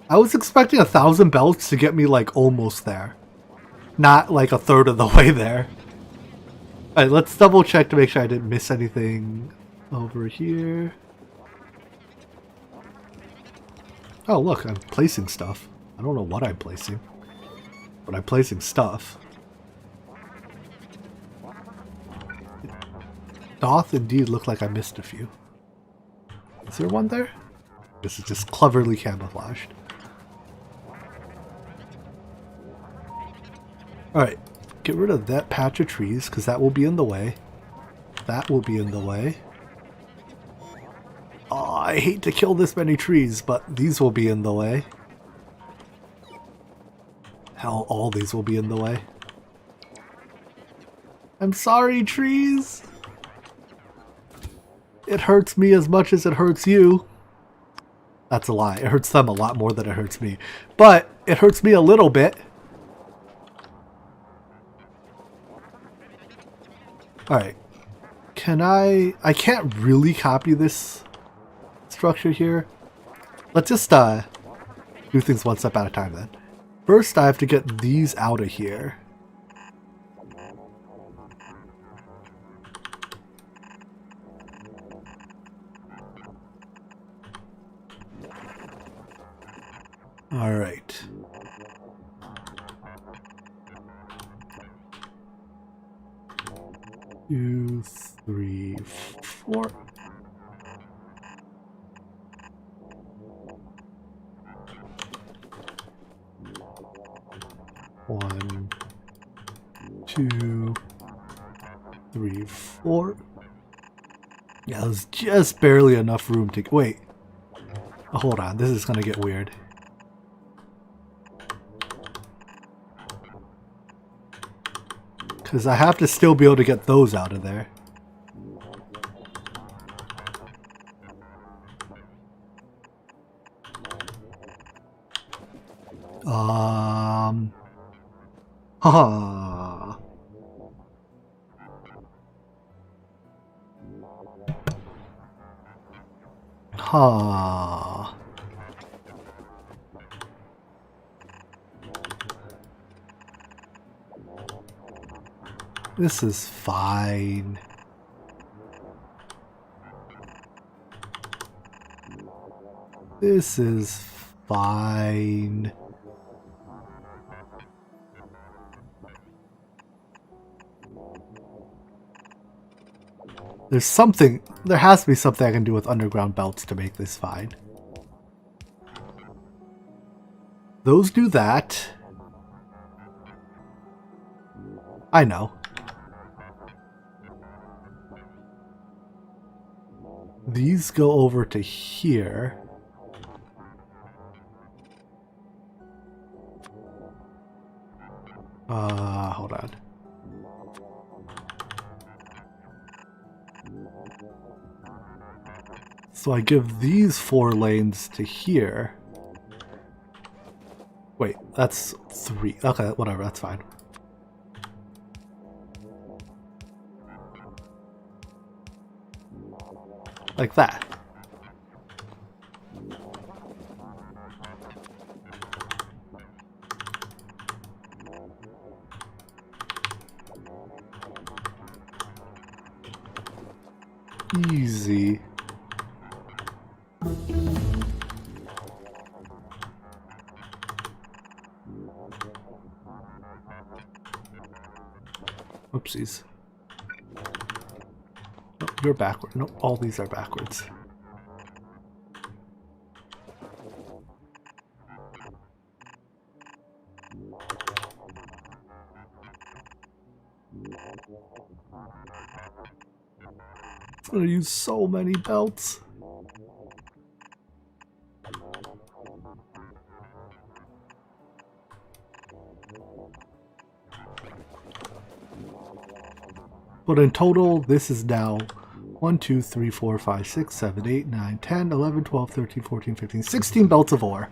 I was expecting 1,000 belts to get me like almost there. Not like a third of the way there. Alright, let's double check to make sure I didn't miss anything over here. Oh, look, I'm placing stuff. I don't know what I'm placing, but I'm placing stuff. It doth indeed look like I missed a few. Is there one there? This is just cleverly camouflaged. Alright, get rid of that patch of trees, because that will be in the way. That will be in the way. Oh, I hate to kill this many trees, but these will be in the way. Hell, all these will be in the way. I'm sorry, trees! It hurts me as much as it hurts you. That's a lie. It hurts them a lot more than it hurts me. But it hurts me a little bit. Alright. Can I can't really copy this structure here. Let's just do things one step at a time then. First I have to get these out of here. Alright. Two, three, four. One, two, three, four. Yeah, there's just barely enough room to... Wait. Oh, hold on, this is gonna get weird. Because I have to still be able to get those out of there. Haha. Ha. This is fine. This is fine. There's something, there has to be something I can do with underground belts to make this fine. Those do that. I know. These go over to here. Hold on. So I give these 4 lanes to here. Wait, that's 3. Okay, whatever, that's fine. Like that. Easy. Oopsies. No, you're backward. No, all these are backwards. I'm gonna use so many belts. But in total, this is now 1, 2, 3, 4, 5, 6, 7, 8, 9, 10, 11, 12, 13, 14, 15, 16 belts of ore.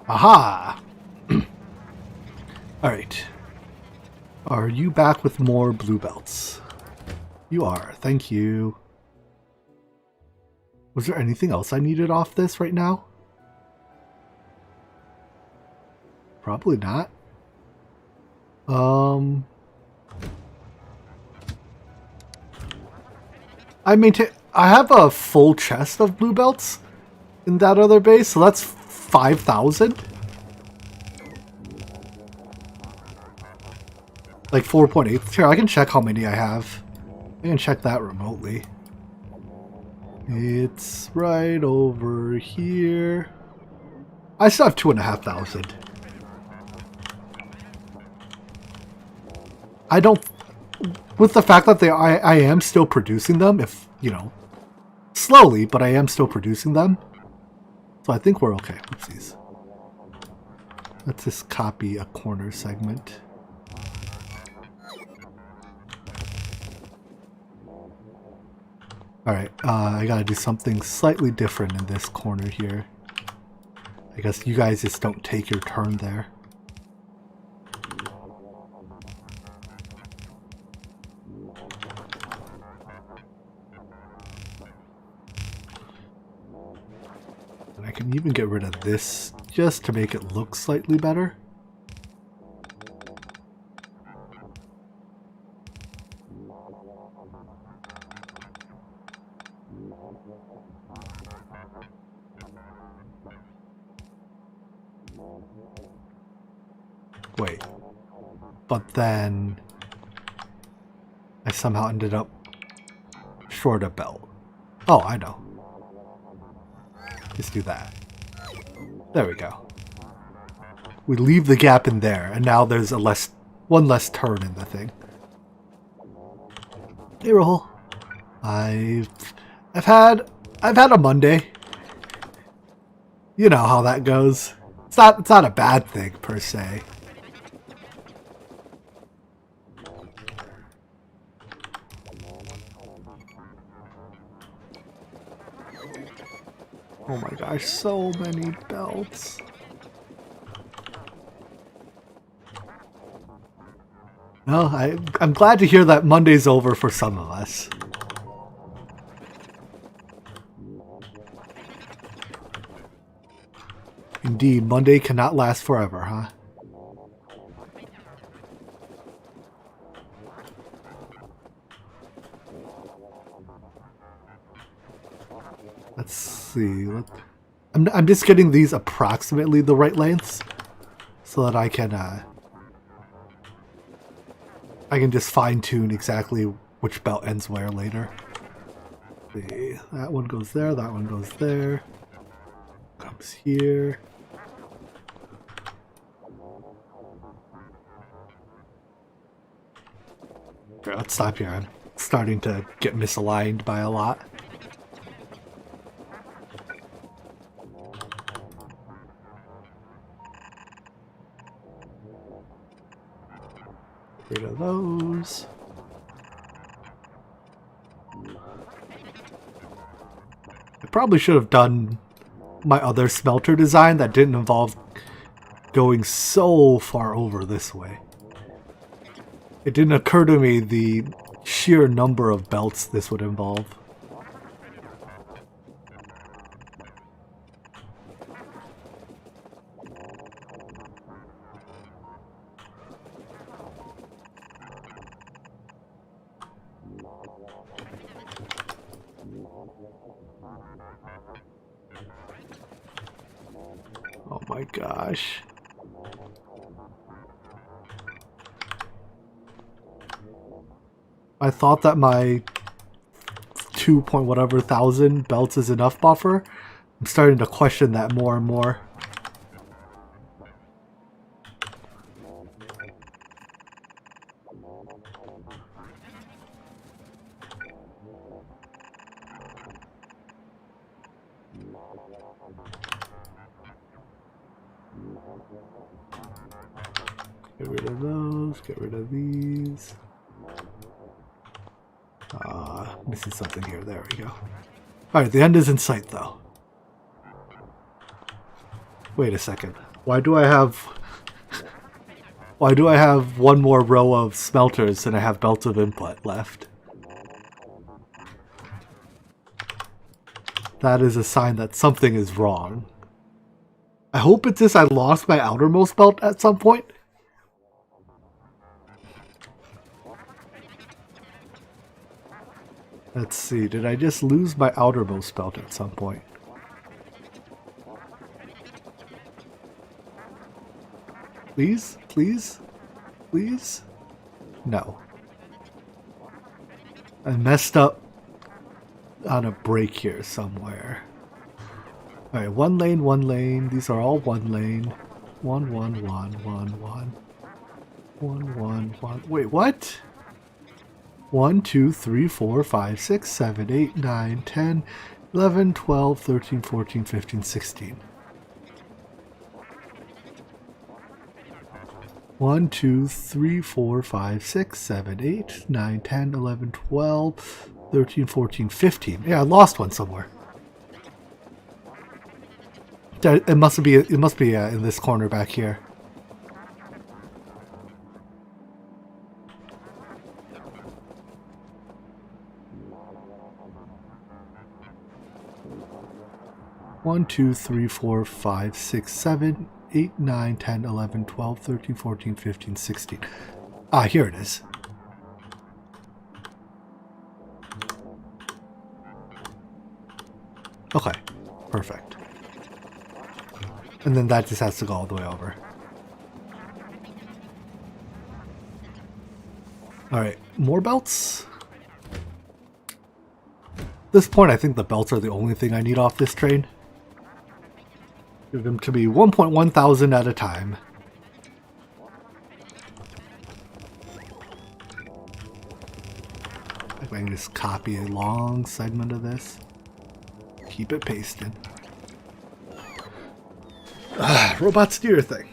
Aha! Alright. Are you back with more blue belts? You are. Thank you. Was there anything else I needed off this right now? Probably not. I have a full chest of blue belts in that other base, so that's 5,000? Like 4.8. Sure, I can check how many I have. I can check that remotely. It's right over here. I still have 2,500. I don't... With the fact that I am still producing them, if, you know, slowly, but I am still producing them. So I think we're okay. Oopsies. Let's just copy a corner segment. Alright, I gotta do something slightly different in this corner here. I guess you guys just don't take your turn there. And I can even get rid of this just to make it look slightly better. Wait, but then I somehow ended up short a belt. Oh, I know. Let's do that. There we go. We leave the gap in there, and now there's one less turn in the thing. Hey, Rahul. I've had a Monday. You know how that goes. It's not a bad thing per se. Oh my gosh, so many belts. No, I'm glad to hear that Monday's over for some of us. Indeed, Monday cannot last forever, huh? Let's see. I'm just getting these approximately the right lengths so that I can just fine-tune exactly which belt ends where later. Let's see, that one goes there, that one goes there. Comes here. Okay, let's stop here. I'm starting to get misaligned by a lot. Rid of those. I probably should have done my other smelter design that didn't involve going so far over this way. It didn't occur to me the sheer number of belts this would involve. Oh my gosh. I thought that my 2 point whatever thousand belts is enough buffer. I'm starting to question that more and more. Get rid of those, get rid of these. Missing something here. There we go. Alright, the end is in sight though. Wait a second. Why do I have one more row of smelters than I have belts of input left? That is a sign that something is wrong. I hope it's just I lost my outermost belt at some point. Let's see, did I just lose my outermost belt at some point? Please? Please? Please? No. I messed up on a break here somewhere. Alright, one lane. These are all one lane. One. 1. Wait, what? 1, 2, 3, 4, 5, 6, 7, 8, 9, 10, 11, 12, 13, 14, 15, 16. 1, 2, 3, 4, 5, 6, 7, 8, 9, 10, 11, 12, 13, 14, 15. Yeah, I lost one somewhere. It must be in this corner back here. One, 2, 3, 4, 5, 6, 7, 8, 9, 10, 11, 12, 13, 14, 15, 16. Ah, here it is. Okay, perfect. And then that just has to go all the way over. Alright, more belts? At this point, I think the belts are the only thing I need off this train. Give them to me 1.1 thousand at a time. I can just copy a long segment of this. Keep it pasted. Robots do your thing.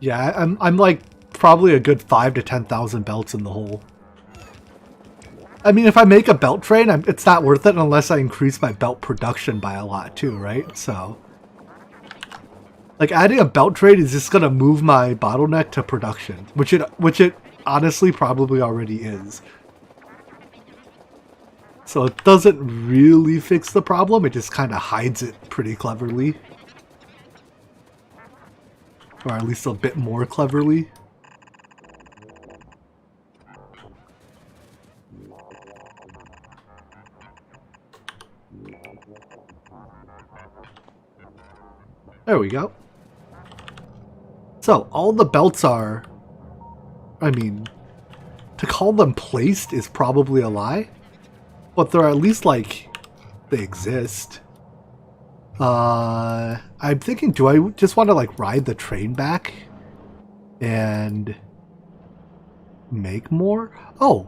Yeah, I'm like probably a good 5 to 10,000 belts in the hole. I mean, if I make a belt train, it's not worth it unless I increase my belt production by a lot too, right? So, like adding a belt train is just gonna move my bottleneck to production, which it honestly probably already is. So it doesn't really fix the problem; it just kind of hides it pretty cleverly, or at least a bit more cleverly. There we go. So, all the belts are... I mean, to call them placed is probably a lie. But they're at least, like, they exist. I'm thinking, do I just want to, like, ride the train back? And... make more? Oh!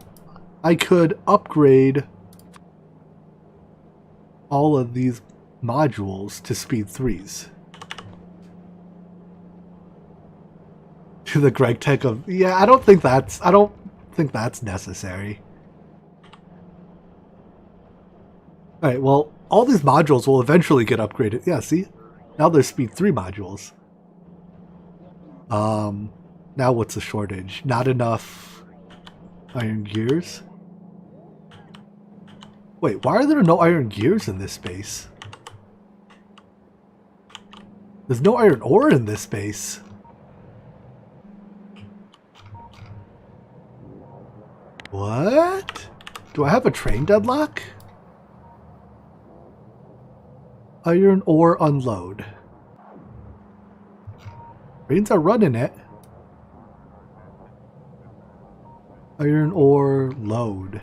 I could upgrade all of these modules to speed 3s. To the Greg Tech of... Yeah, I don't think that's necessary. Alright, well, all these modules will eventually get upgraded. Yeah, see? Now there's speed 3 modules. Now what's the shortage? Not enough iron gears? Wait, why are there no iron gears in this space? There's no iron ore in this space. What? Do I have a train deadlock? Iron ore unload. Trains are running it. Iron ore load.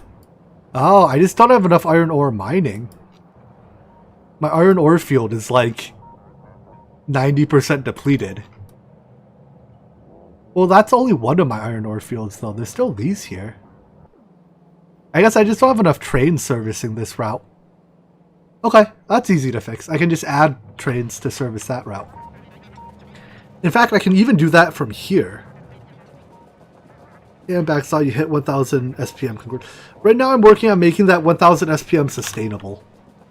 Oh, I just don't have enough iron ore mining. My iron ore field is like 90% depleted. Well, that's only one of my iron ore fields though. There's still these here. I guess I just don't have enough trains servicing this route. Okay, that's easy to fix. I can just add trains to service that route. In fact, I can even do that from here. And backsaw, you hit 1000 SPM. Right now I'm working on making that 1000 SPM sustainable.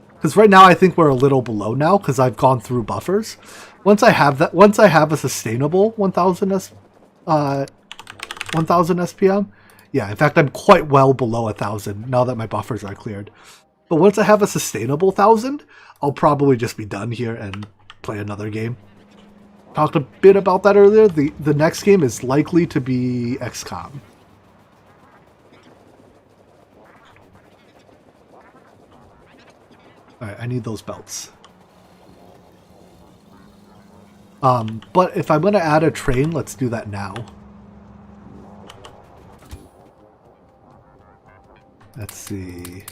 Because right now I think we're a little below now because I've gone through buffers. Once I have that, once I have a sustainable 1000 SPM, yeah, in fact, I'm quite well below 1,000 now that my buffers are cleared. But once I have a sustainable 1,000, I'll probably just be done here and play another game. Talked a bit about that earlier. The next game is likely to be XCOM. Alright, I need those belts. But if I'm going to add a train, let's do that now. Let's see.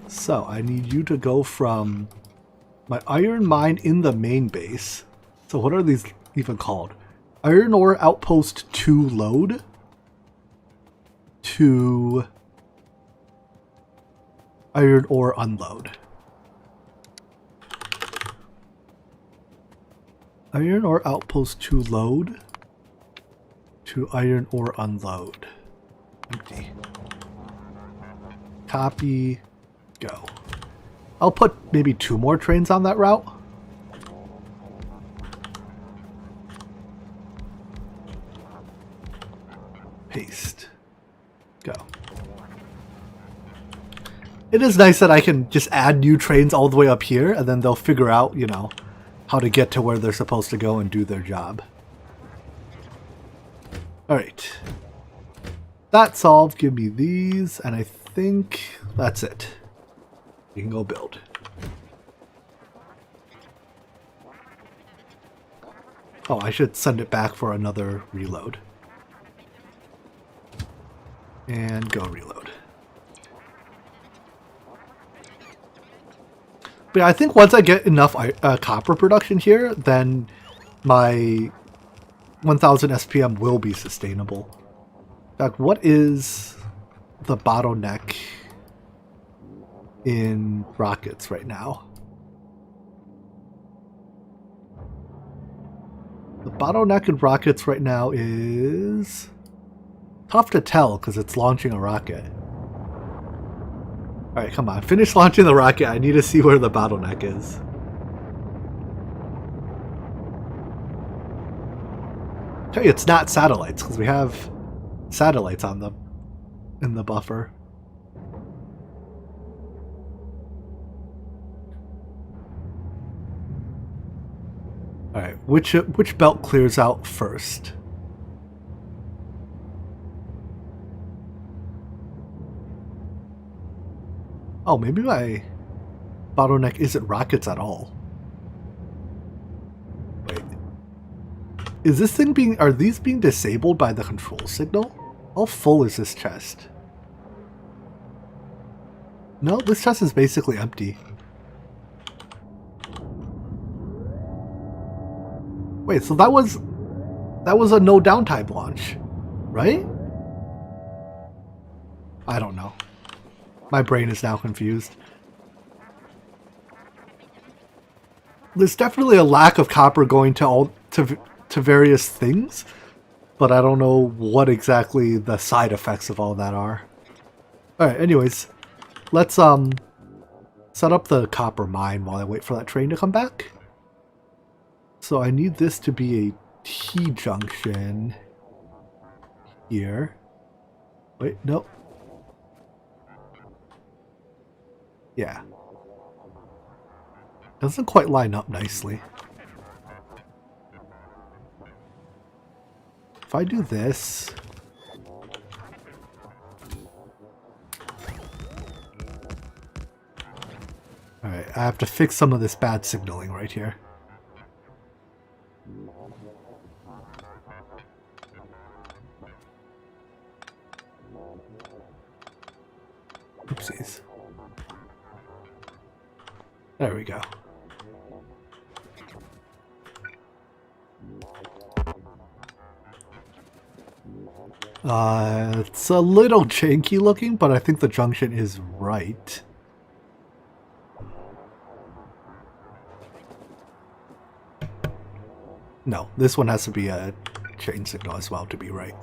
So I need you to go from my iron mine in the main base. So what are these even called? Iron ore outpost 2 load to iron ore unload. Iron ore outpost 2 load to iron ore unload. Empty. Copy. Go. I'll put maybe 2 more trains on that route. Paste. Go. It is nice that I can just add new trains all the way up here, and then they'll figure out, you know, how to get to where they're supposed to go and do their job. Alright. That solved. Give me these, and I think that's it. You can go build. Oh, I should send it back for another reload. And go reload. But yeah, I think once I get enough copper production here, then my 1000 SPM will be sustainable. In fact, what is the bottleneck in rockets right now? The bottleneck in rockets right now is tough to tell because it's launching a rocket. Alright, come on. Finish launching the rocket. I need to see where the bottleneck is. Okay, it's not satellites because we have satellites on the in the buffer. Alright, which belt clears out first? Oh, maybe my bottleneck isn't rockets at all. Wait. Is this thing being... Are these being disabled by the control signal? How full is this chest? No, this chest is basically empty. Wait, so that was a no downtime launch, right? I don't know. My brain is now confused. There's definitely a lack of copper going to various things, but I don't know what exactly the side effects of all that are. Alright, anyways, let's set up the copper mine while I wait for that train to come back. So I need this to be a T-junction here. Wait, no. Yeah. Doesn't quite line up nicely. If I do this... Alright, I have to fix some of this bad signaling right here. Oopsies. There we go. It's a little janky looking, but I think the junction is right. No, this one has to be a chain signal as well to be right.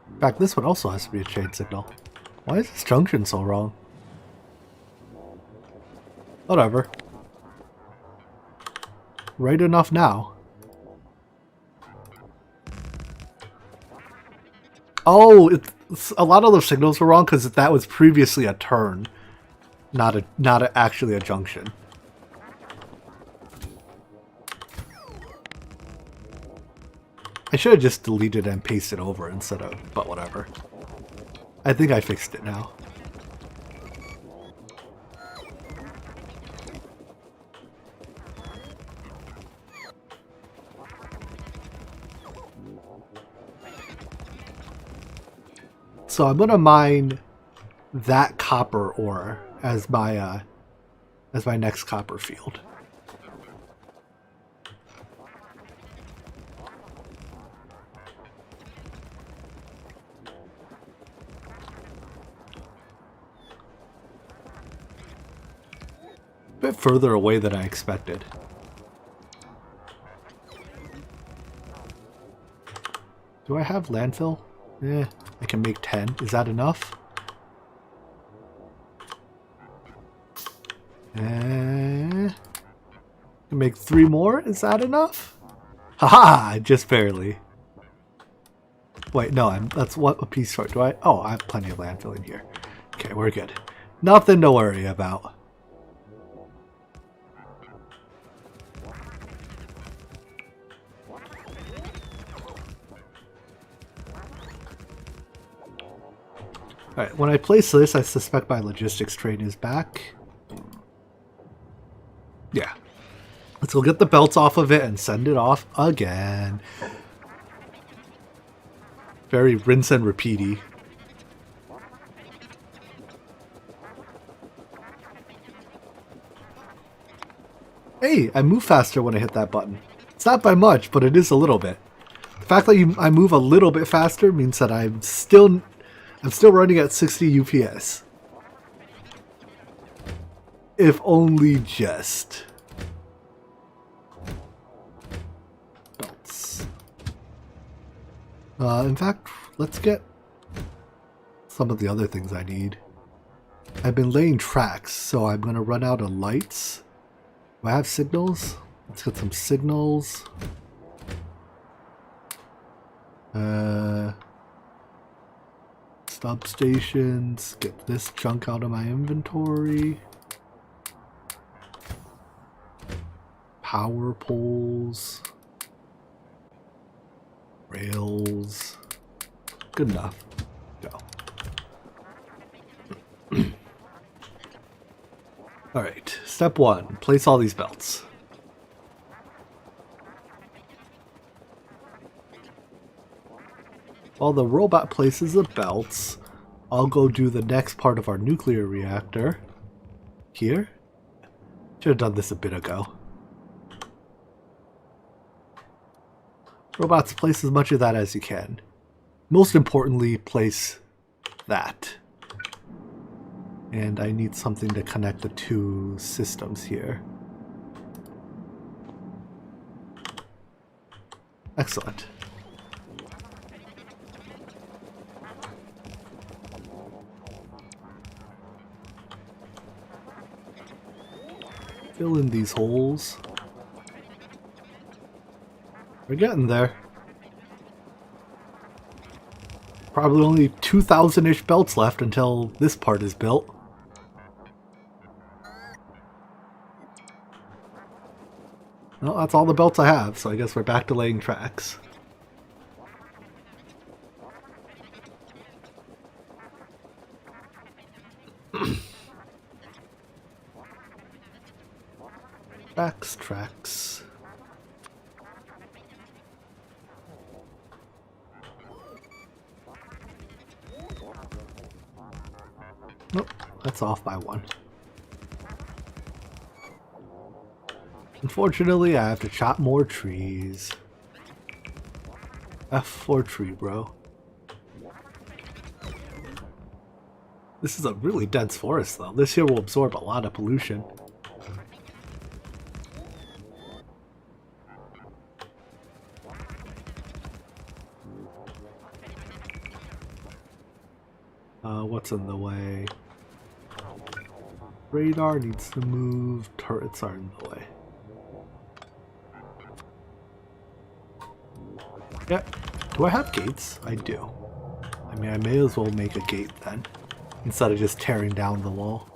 In fact, this one also has to be a chain signal. Why is this junction so wrong? Whatever. Right enough now. Oh, a lot of those signals were wrong because that was previously a turn, not actually a junction. I should have just deleted and pasted over instead of, but whatever. I think I fixed it now. So I'm gonna mine that copper ore as my next copper field. A bit further away than I expected. Do I have landfill? Eh, I can make 10. Is that enough? I can make 3 more? Is that enough? Haha! Just barely. Wait, no, that's what a piece short. Do I? Oh, I have plenty of landfill in here. Okay, we're good. Nothing to worry about. Alright, when I place this, I suspect my logistics train is back. Yeah. Let's go get the belts off of it and send it off again. Very rinse and repeaty. Hey, I move faster when I hit that button. It's not by much, but it is a little bit. The fact that I move a little bit faster means that I'm still running at 60 UPS. If only just. Belts. In fact, let's get some of the other things I need. I've been laying tracks, so I'm going to run out of lights. Do I have signals? Let's get some signals. Substations. Get this junk out of my inventory. Power poles. Rails. Good enough. Go. Alright, step 1. Place all these belts. While the robot places the belts, I'll go do the next part of our nuclear reactor. Here? Should have done this a bit ago. Robots, place as much of that as you can. Most importantly, place that. And I need something to connect the 2 systems here. Excellent. Fill in these holes. We're getting there. Probably only 2,000-ish belts left until this part is built. Well, that's all the belts I have, so I guess we're back to laying tracks. Tracks. Nope, that's off by 1. Unfortunately, I have to chop more trees. F4 tree, bro. This is a really dense forest, though. This here will absorb a lot of pollution. What's in the way? Radar needs to move. Turrets are in the way. Yeah. Do I have gates? I do. I mean, I may as well make a gate then, instead of just tearing down the wall.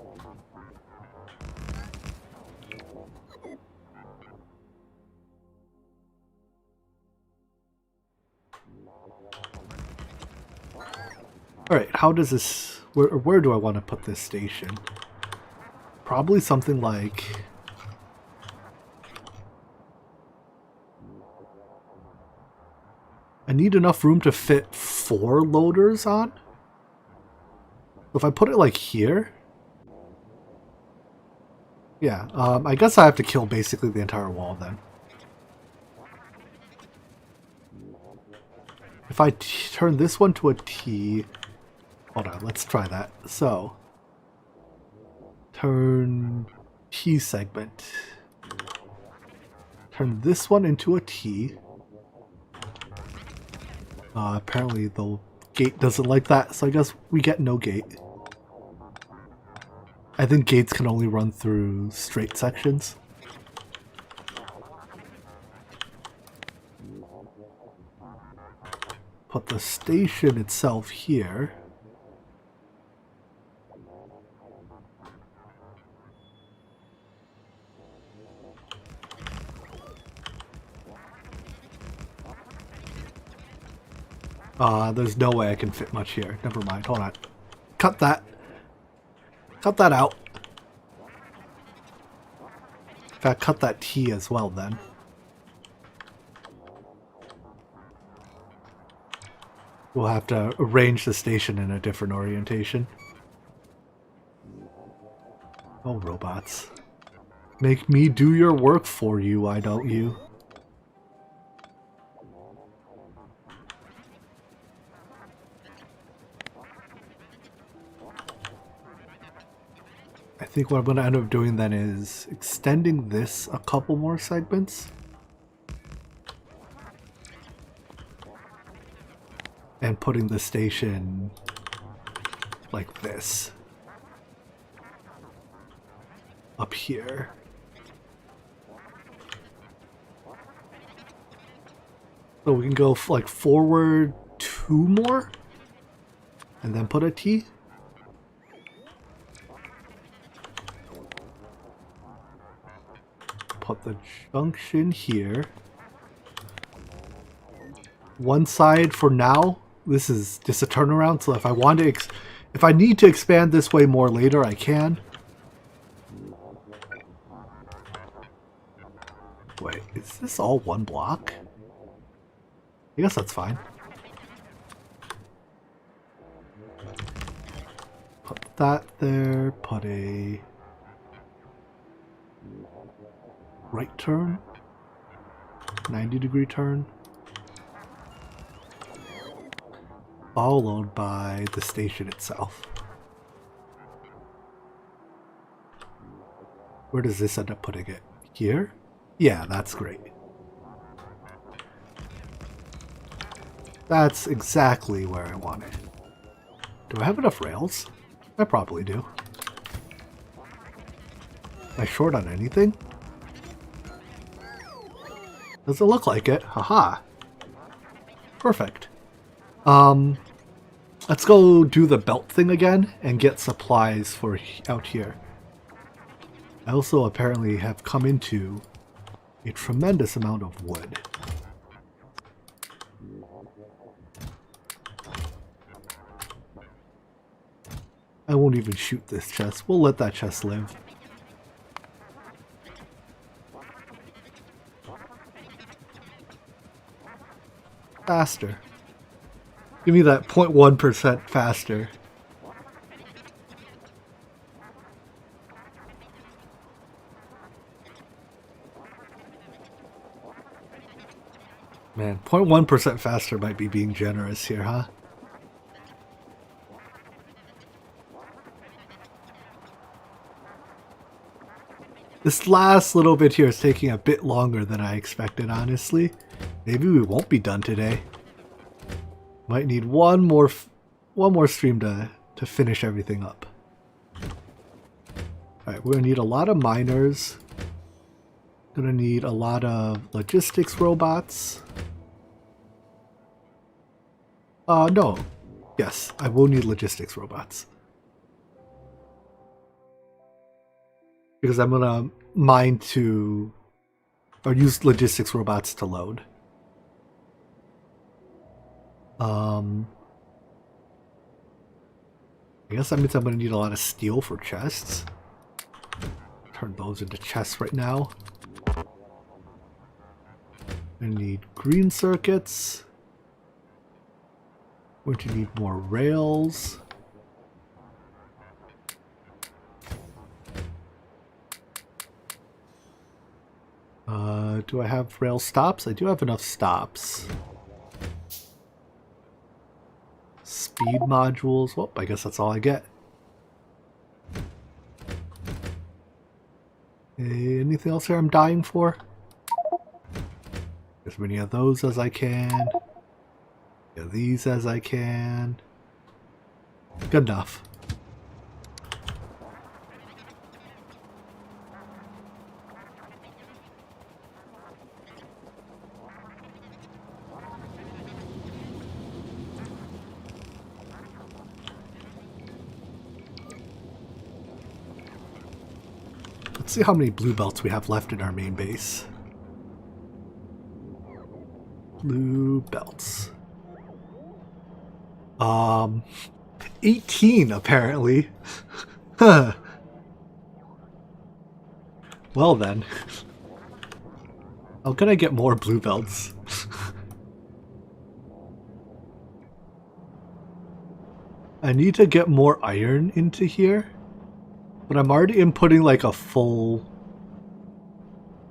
Alright, how does this... Where do I want to put this station? Probably something like... I need enough room to fit 4 loaders on. If I put it like here... Yeah, I guess I have to kill basically the entire wall then. If I turn this one to a T... Hold on, let's try that. So, turn T segment. Turn this one into a T. Apparently the gate doesn't like that, so I guess we get no gate. I think gates can only run through straight sections. Put the station itself here. There's no way I can fit much here. Never mind. Hold on. Cut that. Cut that out. In fact, cut that T as well then. We'll have to arrange the station in a different orientation. Oh, robots. Make me do your work for you, why don't you? I think what I'm going to end up doing then is extending this a couple more segments. And putting the station like this. Up here. So we can go like forward 2 more. And then put a T. Put the junction here. One side for now. This is just a turnaround, so if I want to, if I need to expand this way more later, I can. Wait, is this all one block? I guess that's fine. Put that there, put a right turn, 90-degree turn. Followed by the station itself. Where does this end up putting it? Here? Yeah, that's great. That's exactly where I want it. Do I have enough rails? I probably do. Am I short on anything? Doesn't look like it. Haha. Perfect. Let's go do the belt thing again and get supplies for out here. I also apparently have come into a tremendous amount of wood. I won't even shoot this chest. We'll let that chest live. Faster. Give me that 0.1% faster. Man, 0.1% faster might be being generous here, huh? This last little bit here is taking a bit longer than I expected, honestly. Maybe we won't be done today. Might need one more stream to finish everything up. Alright, we're gonna need a lot of miners. Gonna need a lot of logistics robots. No. Yes, I will need logistics robots. Because I'm gonna mine to... or use logistics robots to load. I guess that means I'm going to need a lot of steel for chests. Turn those into chests right now. I need green circuits. Going to need more rails. Do I have rail stops? I do have enough stops. Speed modules. Well, I guess that's all I get. Anything else here I'm dying for? As many of those as I can. Get these as I can. Good enough. Let's see how many blue belts we have left in our main base. Blue belts. 18 apparently. Huh. Well then. How can I get more blue belts? I need to get more iron into here. But I'm already inputting like a full...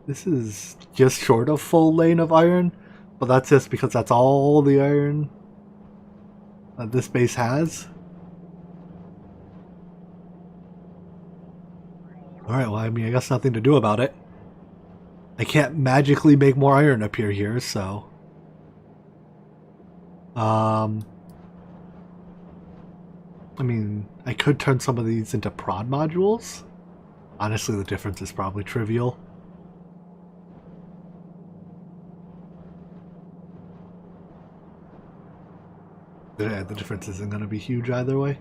This is just short of full lane of iron. But that's just because that's all the iron that this base has. Alright, well, I mean, I guess nothing to do about it. I can't magically make more iron appear here, so... I mean, I could turn some of these into prod modules. Honestly, the difference is probably trivial. Yeah, the difference isn't going to be huge either way.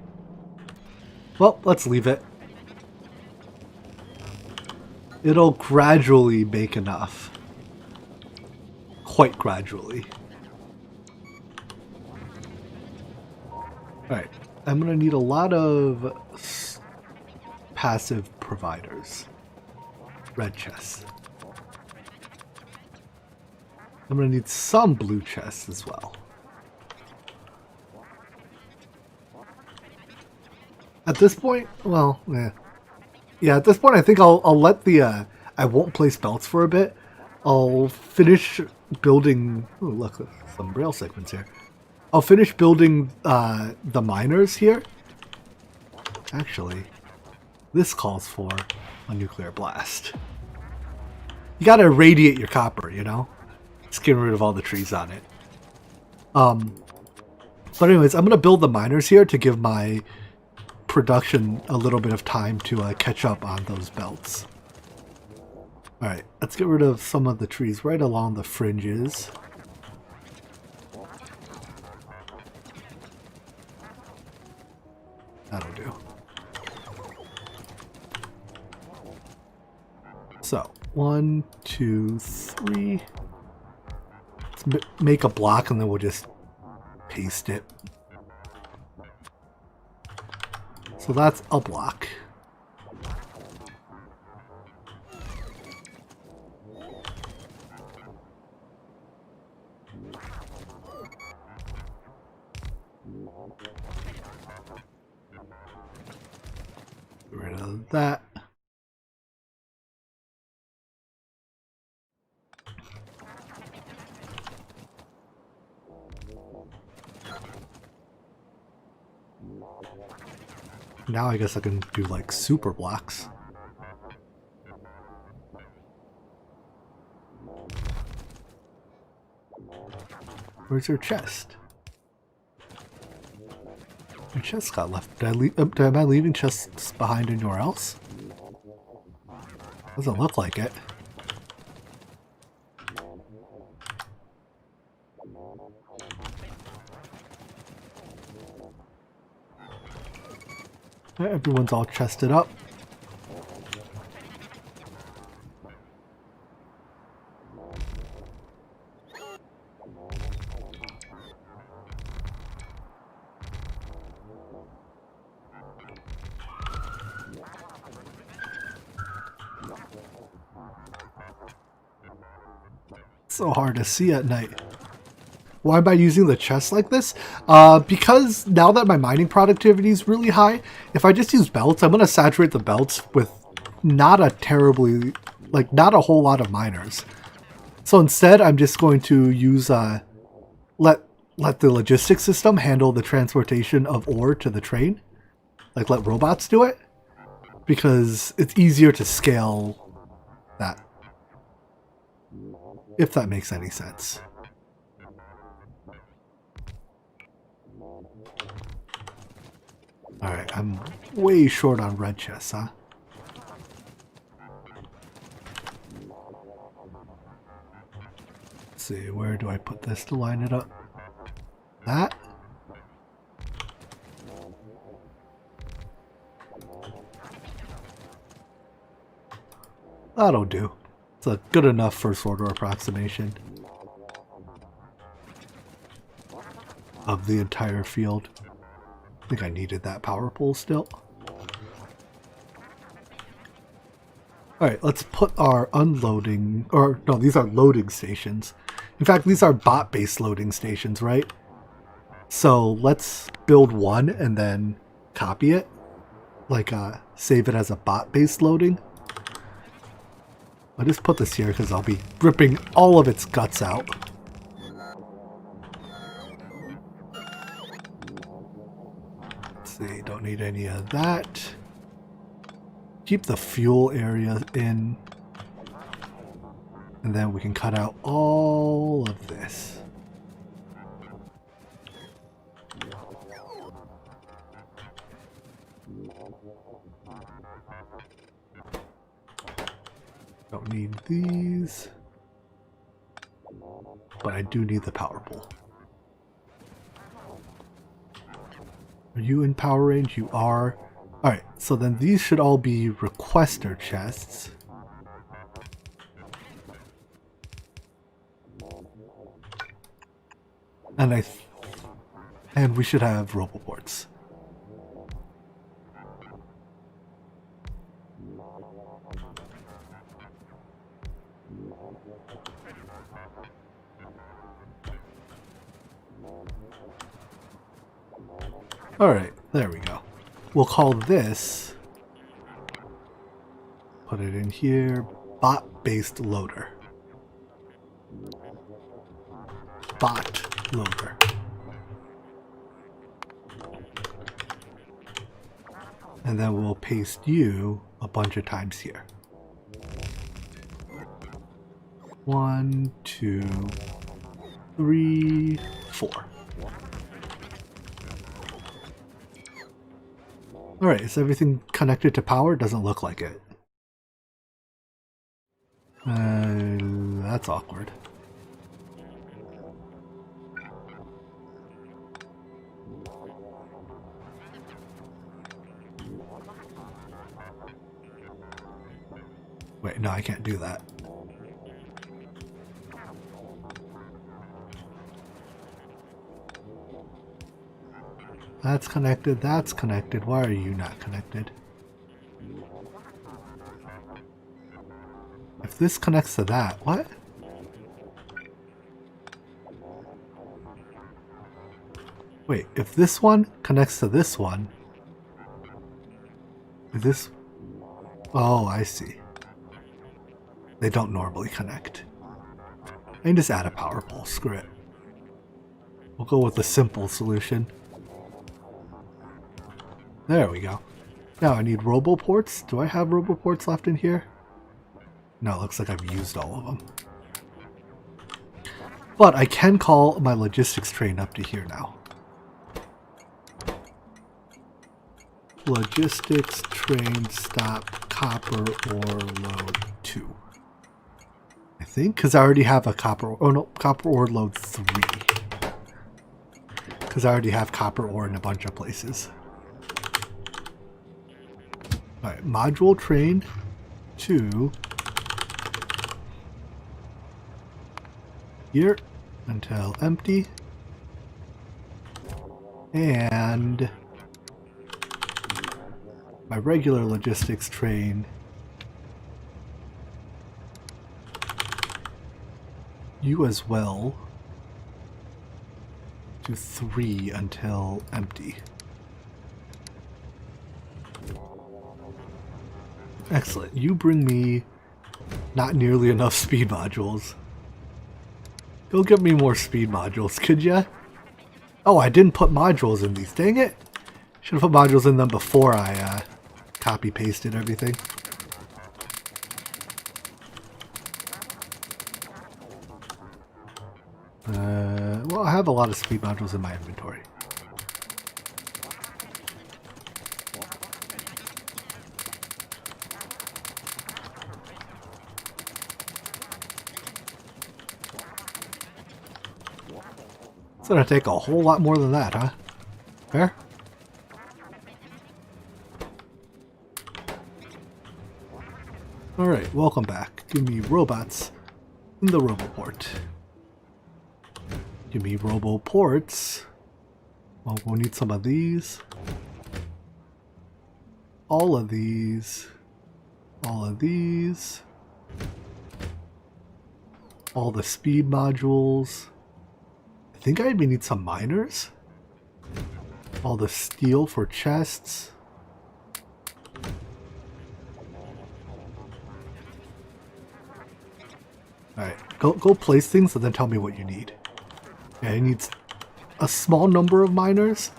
Well, let's leave it. It'll gradually make enough. Quite gradually. Alright, I'm going to need a lot of passive providers. Red chests. I'm going to need some blue chests as well. At this point, well, yeah, at this point I think I'll let the, I won't place belts for a bit. I'll finish building, oh look, some rail segments here. I'll finish building the miners here. Actually, this calls for a nuclear blast. You gotta irradiate your copper, you know? Just getting rid of all the trees on it. But anyways, I'm gonna build the miners here to give my production a little bit of time to catch up on those belts. Alright, let's get rid of some of the trees right along the fringes. That'll do. So, 1, 2, 3. Let's make a block and then we'll just paste it. So that's a block. Get rid of that. Now I guess I can do like super blocks. Where's your chest? Your chest got left. Am I leaving chests behind anywhere else? Doesn't look like it. Everyone's all chested up. So hard to see at night. Why am I using the chest like this? Because now that my mining productivity is really high, if I just use belts, I'm going to saturate the belts with not a terribly, like not a whole lot of miners. So instead, I'm just going to use, let the logistics system handle the transportation of ore to the train. Like let robots do it. Because it's easier to scale that. If that makes any sense. Alright, I'm way short on red chests, huh? Let's see, where do I put this to line it up? That? That'll do. It's a good enough first order approximation of the entire field. I think I needed that power pole still. Alright, let's put our unloading, or no, these are loading stations. In fact, these are bot-based loading stations, right? So let's build one and then copy it. Like, save it as a bot-based loading. I'll just put this here because I'll be ripping all of its guts out. Let's see, don't need any of that. Keep the fuel area in. And then we can cut out all of this. Don't need these. But I do need the power pole. Are you in power range? You are. Alright, so then these should all be requester chests. And we should have roboports. Alright, there we go. We'll call this, put it in here, bot-based loader. Bot loader. And then we'll paste you a bunch of times here. 1, 2, 3, 4. Alright, is everything connected to power? Doesn't look like it. That's awkward. Wait, no, I can't do that. That's connected, that's connected. Why are you not connected? If this connects to that, what? Wait, if this one connects to this one, is this... Oh, I see. They don't normally connect. I can just add a power pole, screw it. We'll go with the simple solution. There we go. Now I need roboports. Do I have roboports left in here? No, it looks like I've used all of them. But I can call my logistics train up to here now. Logistics train stop copper ore load 2. I think, because I already have a copper... Oh no, copper ore load 3. Because I already have copper ore in a bunch of places. Alright, module train 2 here until empty. And my regular logistics train You as well. Do 3 until empty. Excellent. You bring me not nearly enough speed modules. Go give me more speed modules, could ya? Oh, I didn't put modules in these. Dang it. Should have put modules in them before I copy-pasted everything. Well, I have a lot of speed modules in my inventory. It's gonna take a whole lot more than that, huh? Fair? Alright, welcome back. Give me robots in the Roboport. Give me Roboports. Well, we'll need some of these. All of these. All of these. All the speed modules. I think I even need some miners. All the steel for chests. Alright, go place things and then tell me what you need. Yeah, it needs a small number of miners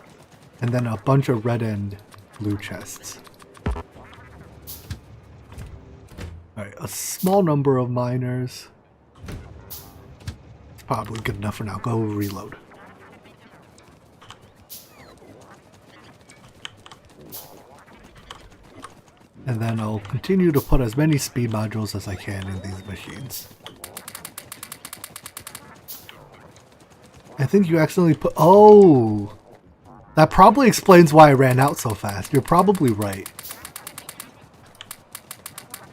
and then a bunch of red and blue chests. Alright, a small number of miners. It's probably good enough for now. Go reload. And then I'll continue to put as many speed modules as I can in these machines. I think you accidentally put... Oh! That probably explains why I ran out so fast. You're probably right.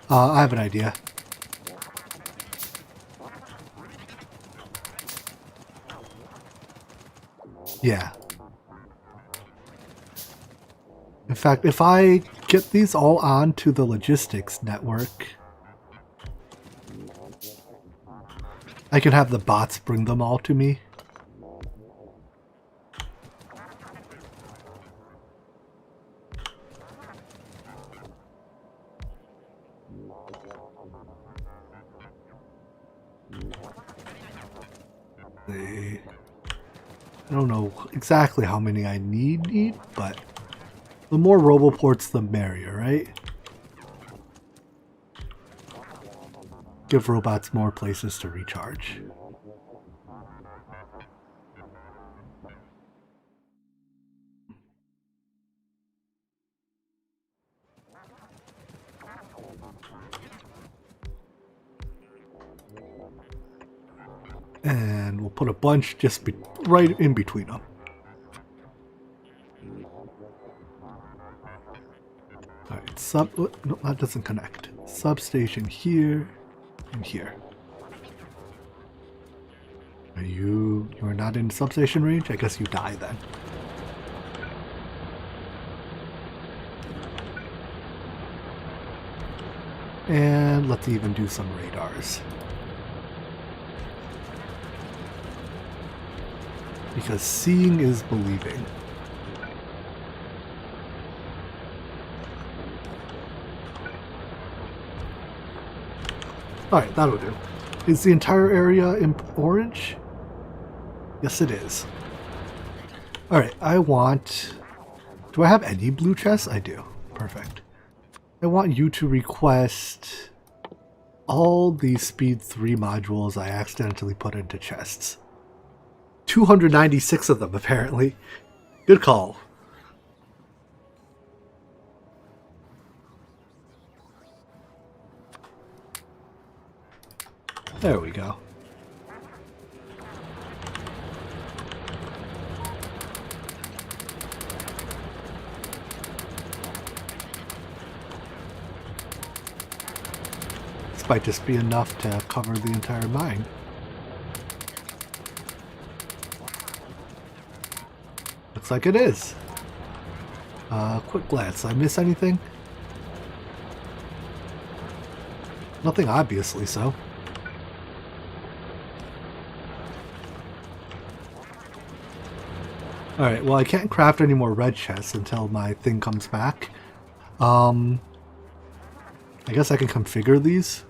I have an idea. Yeah. In fact, if I get these all onto the logistics network, I can have the bots bring them all to me. I don't know exactly how many I need, but the more Roboports, the merrier, right? Give robots more places to recharge. And we'll put a bunch just right in between them. Alright, no, that doesn't connect. Substation here and here. You're not in substation range? I guess you die then. And let's even do some radars. Because seeing is believing. Alright, that'll do. Is the entire area in orange? Yes, it is. Alright, I want... Do I have any blue chests? I do. Perfect. I want you to request all the speed 3 modules I accidentally put into chests. 296 of them, apparently. Good call. There we go. This might just be enough to cover the entire mine. Looks like it is. Quick glance. Did I miss anything? Nothing obviously so. Alright, well I can't craft any more red chests until my thing comes back. I guess I can configure these.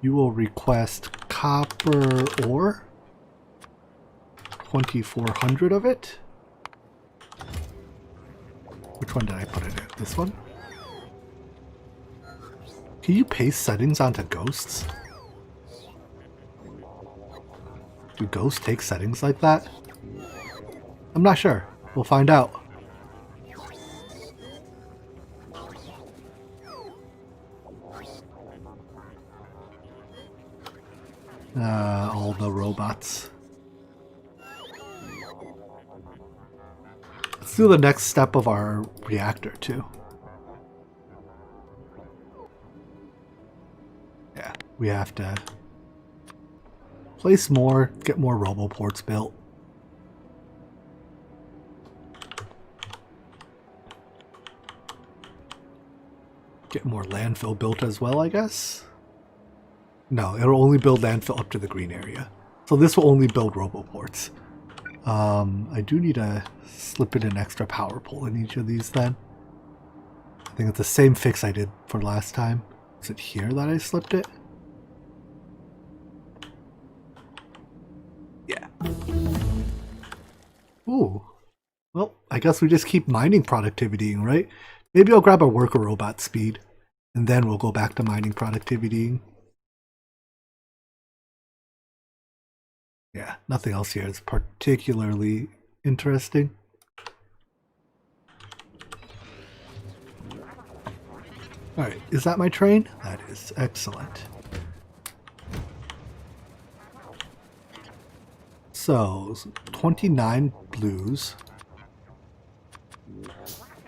You will request copper ore. 2,400 of it. Which one did I put it in? This one? Can you paste settings onto ghosts? Do ghosts take settings like that? I'm not sure. We'll find out. All the robots. Let's do the next step of our reactor too. Yeah, we have to place more, get more roboports built. Get more landfill built as well, I guess. No, it'll only build landfill up to the green area. So this will only build roboports. I do need to slip in an extra power pole in each of these then. I think it's the same fix I did for last time. Is it here that I slipped it? Yeah. Ooh. Well, I guess we just keep mining productivitying, right? Maybe I'll grab a worker robot speed, and then we'll go back to mining productivitying. Yeah, nothing else here is particularly interesting. Alright, is that my train? That is excellent. So, 29 blues.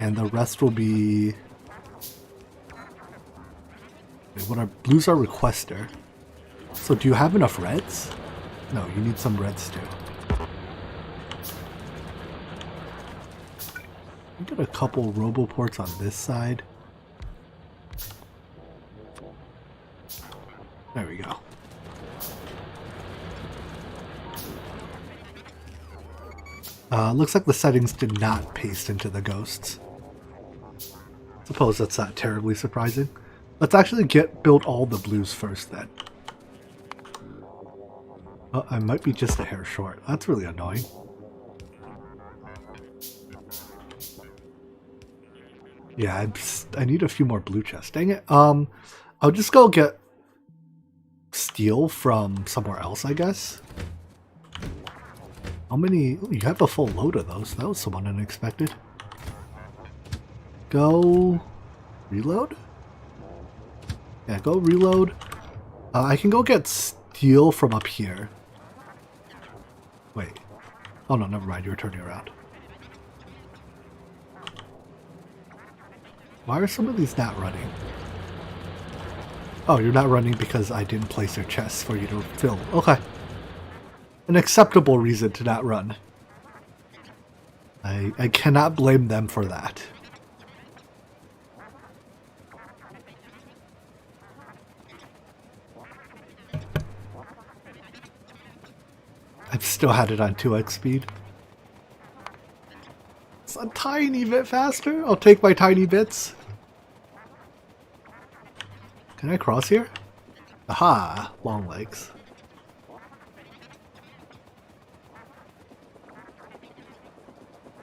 And the rest will be... Wait, what are... Blues are requester. So do you have enough reds? No, you need some reds too. We got a couple roboports on this side. There we go. Looks like the settings did not paste into the ghosts. Suppose that's not terribly surprising. Let's actually build all the blues first then. Oh, I might be just a hair short. That's really annoying. Yeah, I need a few more blue chests. Dang it. I'll just go get steel from somewhere else, I guess. How many? Oh, you have a full load of those. That was somewhat unexpected. Go reload? Yeah, go reload. I can go get steel from up here. Wait. Oh no, never mind. You were turning around. Why are some of these not running? Oh, you're not running because I didn't place your chests for you to fill. Okay. An acceptable reason to not run. I cannot blame them for that. I've still had it on 2x speed. It's a tiny bit faster. I'll take my tiny bits. Can I cross here? Aha! Long legs.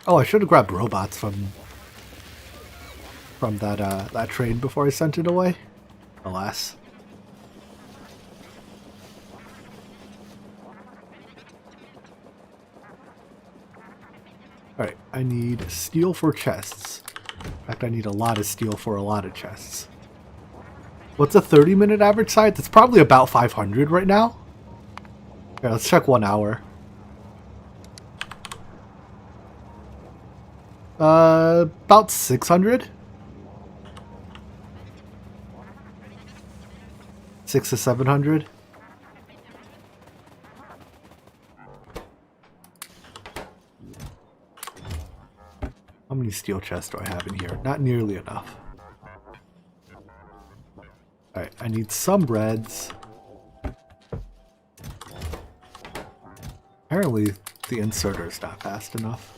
Oh, I should have grabbed robots from that train before I sent it away. Alas. Alright, I need steel for chests. In fact, I need a lot of steel for a lot of chests. What's a 30-minute average side? That's probably about 500 right now. Okay, let's check 1 hour. About 600. 600 to 700. How many steel chests do I have in here? Not nearly enough. Alright, I need some reds. Apparently, The inserter's not fast enough.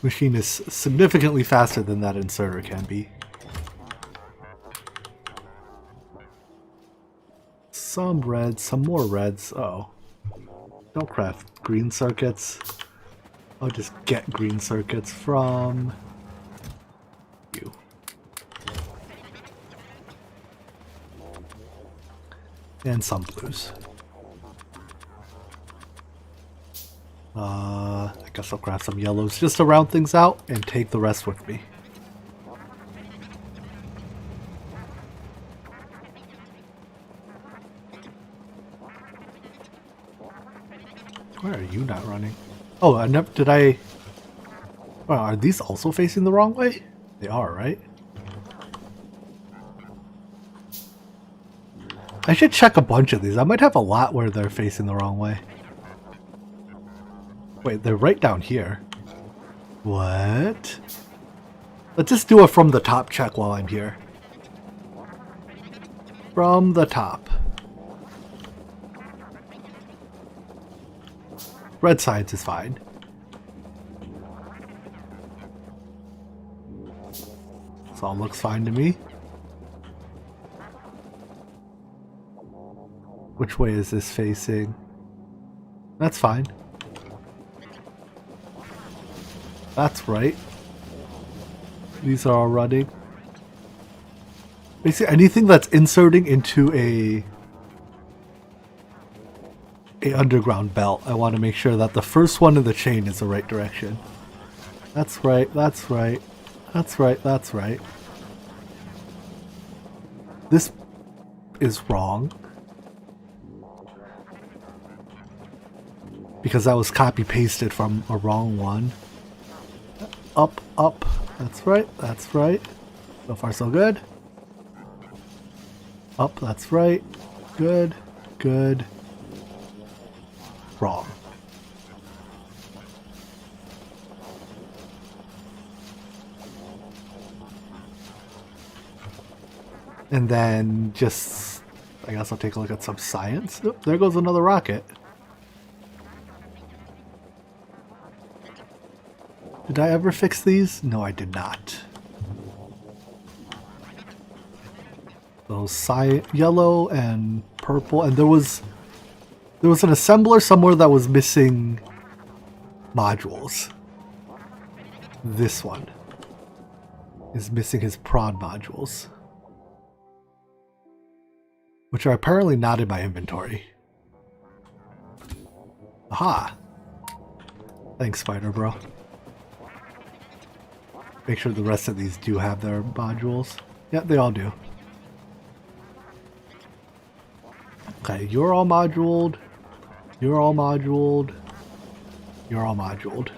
Machine is significantly faster than that inserter can be. Some reds, some more reds. Oh. Don't craft green circuits. I'll just get green circuits from you. And some blues. I guess I'll craft some yellows just to round things out and take the rest with me. Why are you not running? Oh, I never did I. Well, are these also facing the wrong way? They are, right? I should check a bunch of these. I might have a lot where they're facing the wrong way. Wait, they're right down here. What? Let's just do it from the top check while I'm here. From the top. Red sides is fine. This all looks fine to me. Which way is this facing? That's fine. That's right. These are all running. Basically, anything that's inserting into a underground belt, I want to make sure that the first one in the chain is the right direction. That's right, that's right. That's right, that's right. This is wrong. Because that was copy-pasted from a wrong one. Up, up. That's right, that's right. So far so good. Up, that's right. Good, good. Wrong. And then just, I guess I'll take a look at some science. Oh, there goes another rocket. Did I ever fix these? No, I did not. Those yellow and purple, and there was an assembler somewhere that was missing modules. This one is missing his prod modules, which are apparently not in my inventory. Aha! Thanks, Spider Bro. Make sure the rest of these do have their modules. Yeah, they all do. Okay, you're all moduled. You're all moduled. You're all moduled.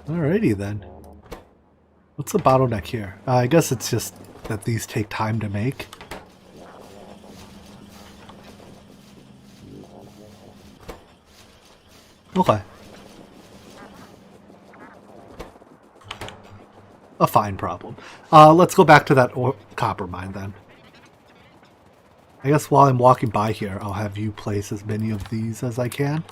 Alrighty then. What's the bottleneck here? I guess it's just that these take time to make. Okay. A fine problem. Let's go back to that copper mine then. I guess while I'm walking by here, I'll have you place as many of these as I can.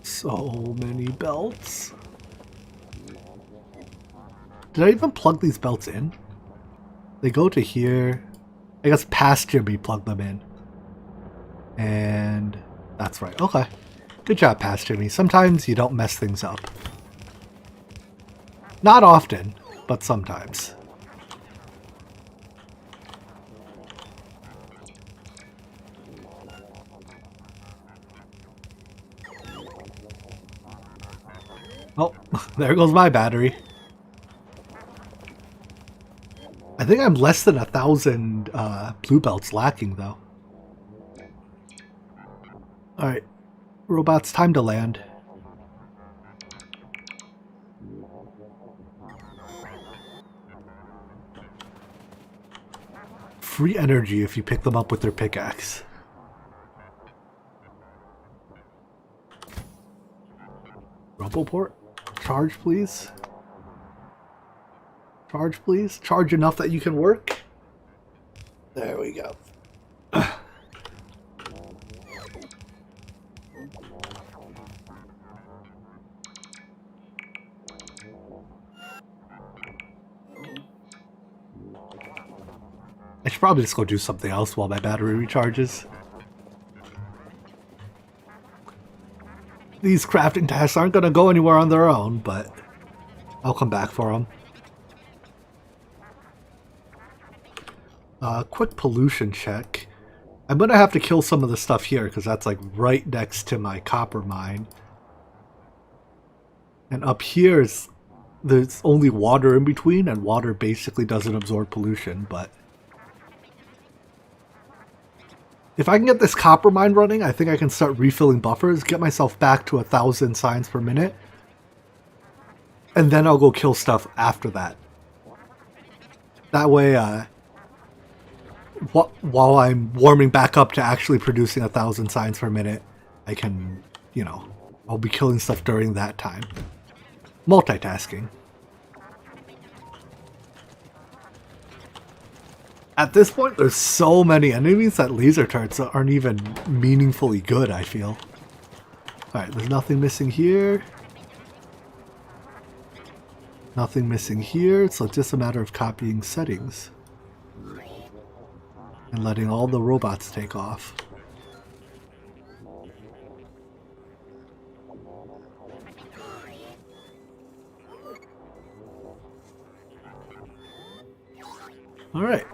So many belts. Did I even plug these belts in? They go to here. I guess past Jimmy plugged them in. And that's right. Okay. Good job, past Jimmy. Sometimes you don't mess things up. Not often, but sometimes. Oh, there goes my battery. I think I'm less than 1,000 blue belts lacking, though. Alright, robots, time to land. free energy if you pick them up with their pickaxe. Roboport, charge please. Charge please. Charge enough that you can work. There we go. I should probably just go do something else while my battery recharges. These crafting tasks aren't going to go anywhere on their own, but I'll come back for them. Quick pollution check. I'm going to have to kill some of the stuff here because that's like right next to my copper mine. And up here, there's only water in between, and water basically doesn't absorb pollution, but if I can get this copper mine running, I think I can start refilling buffers, get myself back to 1,000 signs per minute, and then I'll go kill stuff after that. That way, while I'm warming back up to actually producing 1,000 signs per minute, I can, you know, I'll be killing stuff during that time. Multitasking. At this point, there's so many enemies that laser turrets aren't even meaningfully good, I feel. Alright, there's nothing missing here. Nothing missing here, so it's just a matter of copying settings. And letting all the robots take off. Alright.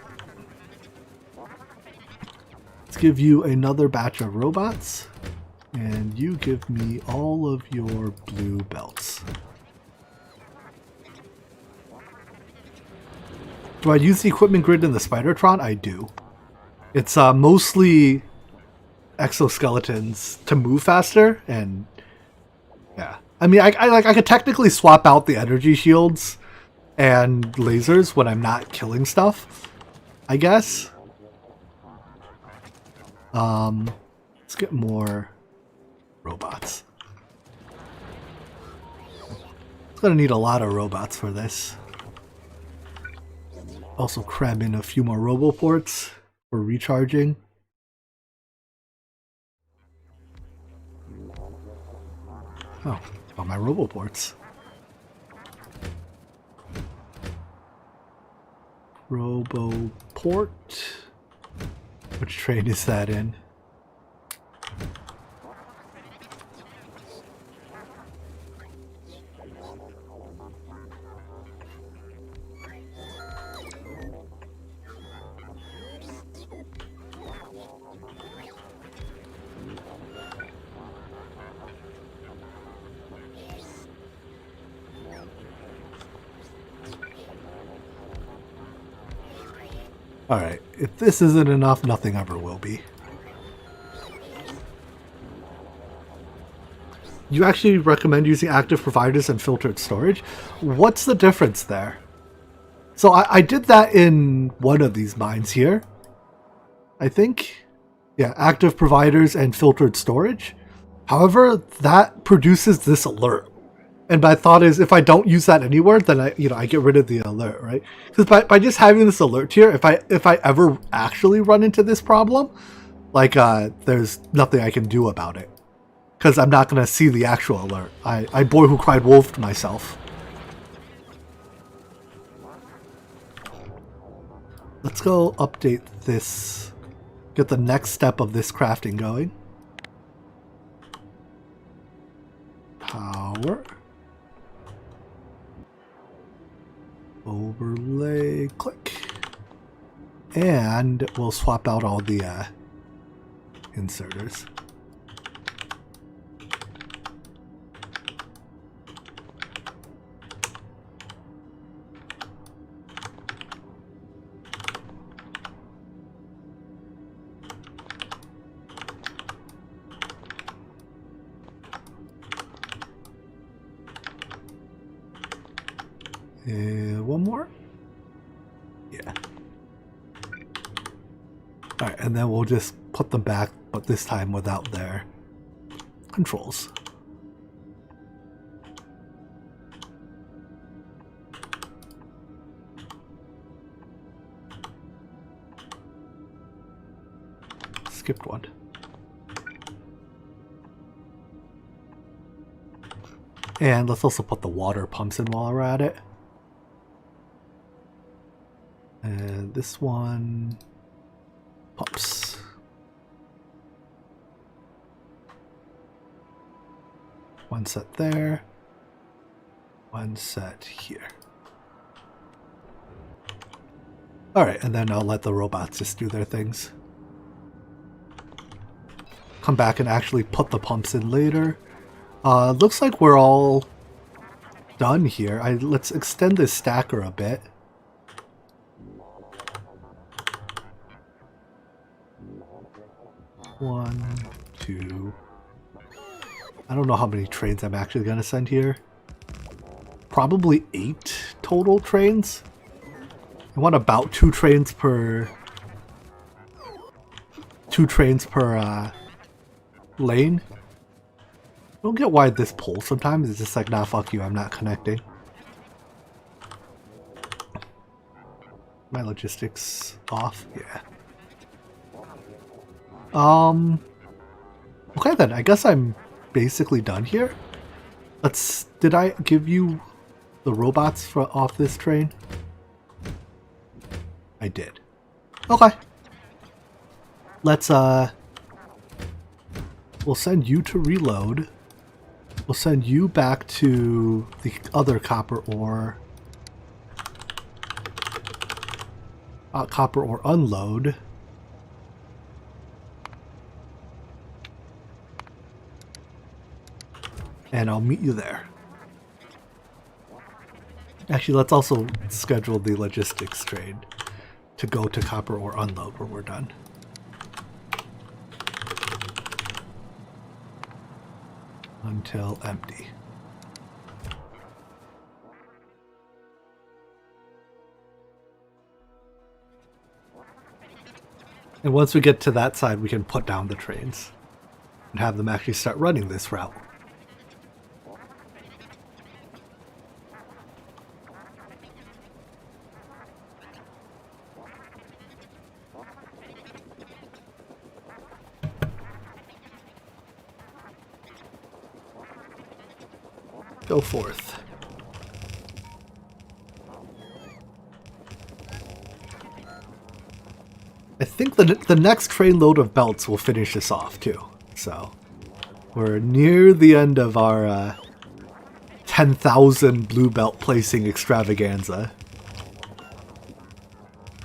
Let's give you another batch of robots. And you give me all of your blue belts. Do I use the equipment grid in the Spidertron? I do. It's mostly exoskeletons to move faster, and yeah. I mean, I could technically swap out the energy shields and lasers when I'm not killing stuff, I guess. Let's get more robots. It's gonna need a lot of robots for this. Also cram in a few more roboports for recharging. Oh, got my roboports. Roboport. Which train is that in? Alright, if this isn't enough, nothing ever will be. You actually recommend using active providers and filtered storage? What's the difference there? So I did that in one of these mines here, I think. Yeah, active providers and filtered storage. However, that produces this alert. And my thought is, if I don't use that anywhere, then I get rid of the alert, right? Because by just having this alert here, if I ever actually run into this problem, like there's nothing I can do about it, because I'm not gonna see the actual alert. I boy who cried wolf myself. Let's go update this. Get the next step of this crafting going. Power. Overlay, click. And we'll swap out all the inserters. One more? Yeah. and then we'll just put them back, but this time without their controls. Skipped one. And let's also put the water pumps in while we're at it. And this one, pumps. One set there, one set here. Alright, and then I'll let the robots just do their things. Come back and actually put the pumps in later. Looks like we're all done here. Let's extend this stacker a bit. One, two. I don't know how many trains I'm actually going to send here. Probably 8 total trains. I want about 2 trains per lane. I don't get why this pulls sometimes. It's just like, nah, fuck you, I'm not connecting. My logistics off? Yeah. Okay then, I guess I'm basically done here. Did I give you the robots off this train? I did. Okay. Let's, we'll send you to reload. We'll send you back to the other copper ore unload. And I'll meet you there. Actually, let's also schedule the logistics train to go to copper ore unload when we're done. Until empty. And once we get to that side, we can put down the trains and have them actually start running this route. Go forth. I think the next train load of belts will finish this off too. So we're near the end of our 10,000 blue belt placing extravaganza.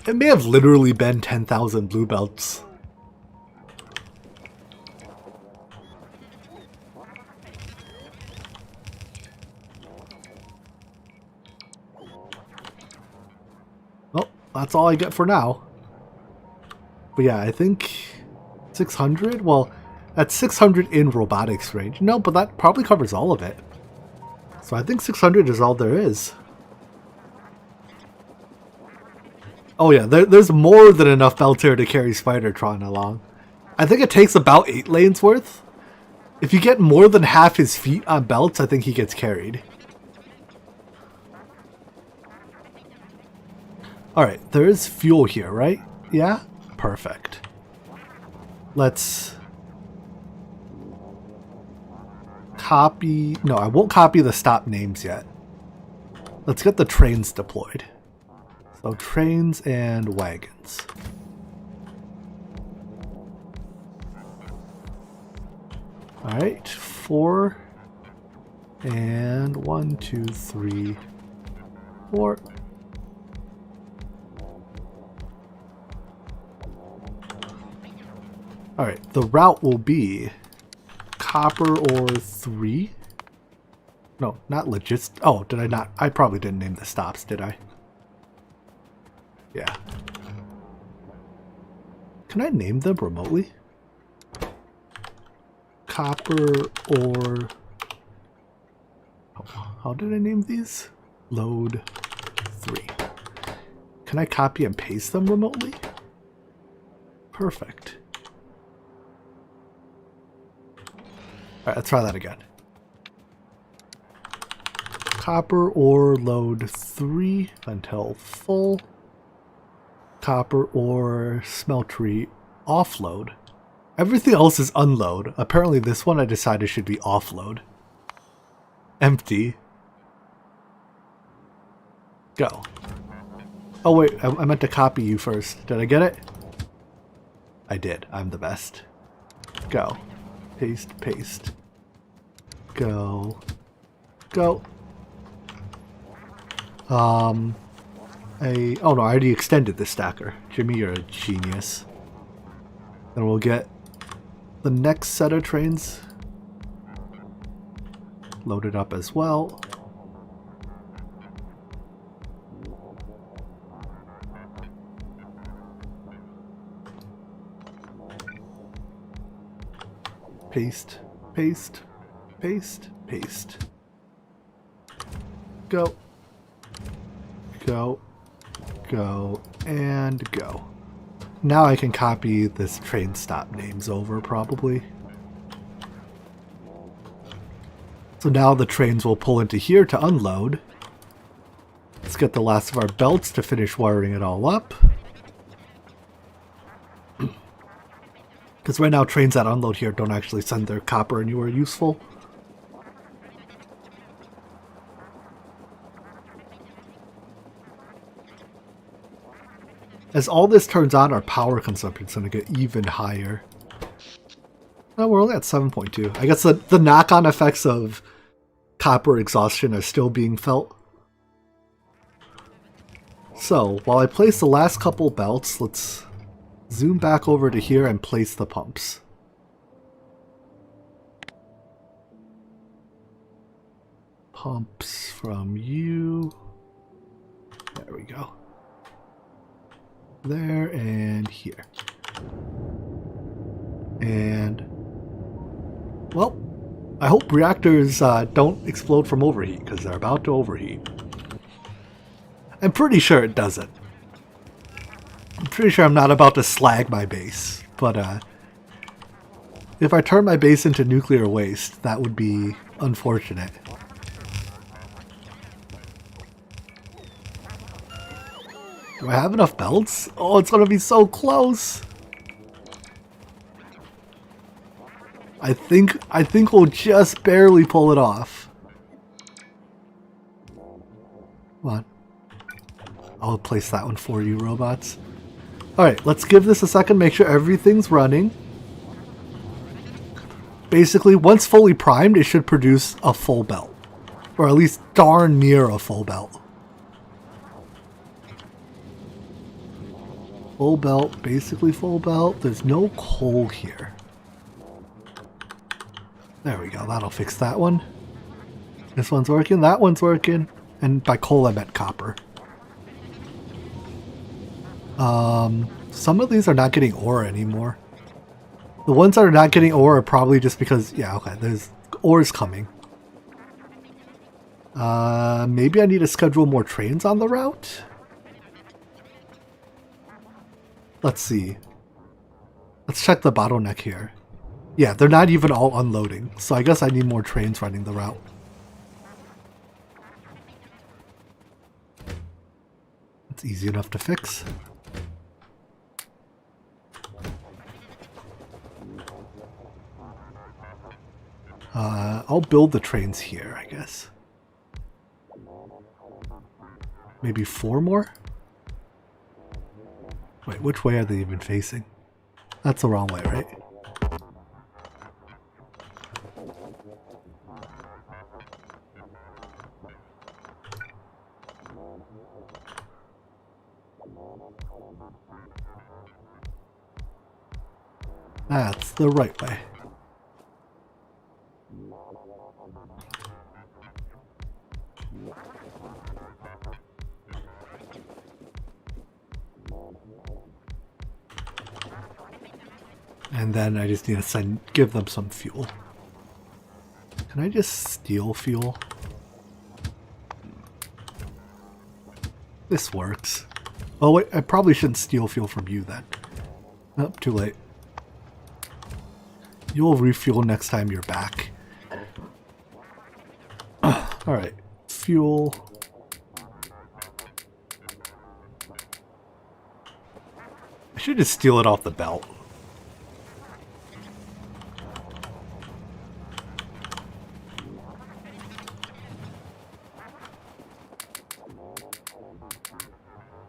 It may have literally been 10,000 blue belts. That's all I get for now. But yeah, I think 600? Well, that's 600 in robotics range. No, but that probably covers all of it. So I think 600 is all there is. Oh yeah, there's more than enough belts here to carry Spidertron along. I think it takes about 8 lanes worth. If you get more than half his feet on belts, I think he gets carried. Alright, there is fuel here, right? Yeah? Perfect. Let's copy... No, I won't copy the stop names yet. Let's get the trains deployed. So trains and wagons. Alright, 4 and 1, 2, 3, 4. Alright, the route will be copper ore 3. No, not logist. Oh, did I not? I probably didn't name the stops, did I? Yeah. Can I name them remotely? Copper ore. How did I name these? Load 3. Can I copy and paste them remotely? Perfect. Alright, let's try that again. Copper ore load 3 until full. Copper ore smeltery offload. Everything else is unload. Apparently this one I decided should be offload. Empty. Go. Oh wait, I meant to copy you first. Did I get it? I did. I'm the best. Go. Paste, paste. Go. Go. Oh no, I already extended the stacker. Jimmy, you're a genius. Then we'll get the next set of trains loaded up as well. Paste, paste, paste, paste. Go. Go. Go. And go. Now I can copy this train stop names over, probably. So now the trains will pull into here to unload. Let's get the last of our belts to finish wiring it all up. Because right now trains that unload here don't actually send their copper anywhere useful. As all this turns on, our power consumption is going to get even higher. Oh, we're only at 7.2. I guess the knock-on effects of copper exhaustion are still being felt. So, while I place the last couple belts, let's zoom back over to here and place the pumps. Pumps from you. There we go. There and here. And, well, I hope reactors don't explode from overheat, because they're about to overheat. I'm pretty sure it doesn't. I'm pretty sure I'm not about to slag my base, but if I turn my base into nuclear waste, that would be unfortunate. Do I have enough belts? Oh, it's gonna be so close. I think we'll just barely pull it off. Come on. I'll place that one for you, robots. Alright, let's give this a second, make sure everything's running. Basically, once fully primed, it should produce a full belt. Or at least darn near a full belt. Full belt, basically full belt. There's no coal here. There we go, that'll fix that one. This one's working, that one's working. And by coal I meant copper. Some of these are not getting ore anymore. The ones that are not getting ore are probably just because, yeah, okay, there's ore's coming. Maybe I need to schedule more trains on the route? Let's see. Let's check the bottleneck here. Yeah, they're not even all unloading, so I guess I need more trains running the route. It's easy enough to fix. I'll build the trains here, I guess. Maybe 4 more? Wait, which way are they even facing? That's the wrong way, right? That's the right way. And then I just need to give them some fuel. Can I just steal fuel? This works. Oh wait, I probably shouldn't steal fuel from you then. Oh, too late. You'll refuel next time you're back. Alright, fuel. I should just steal it off the belt.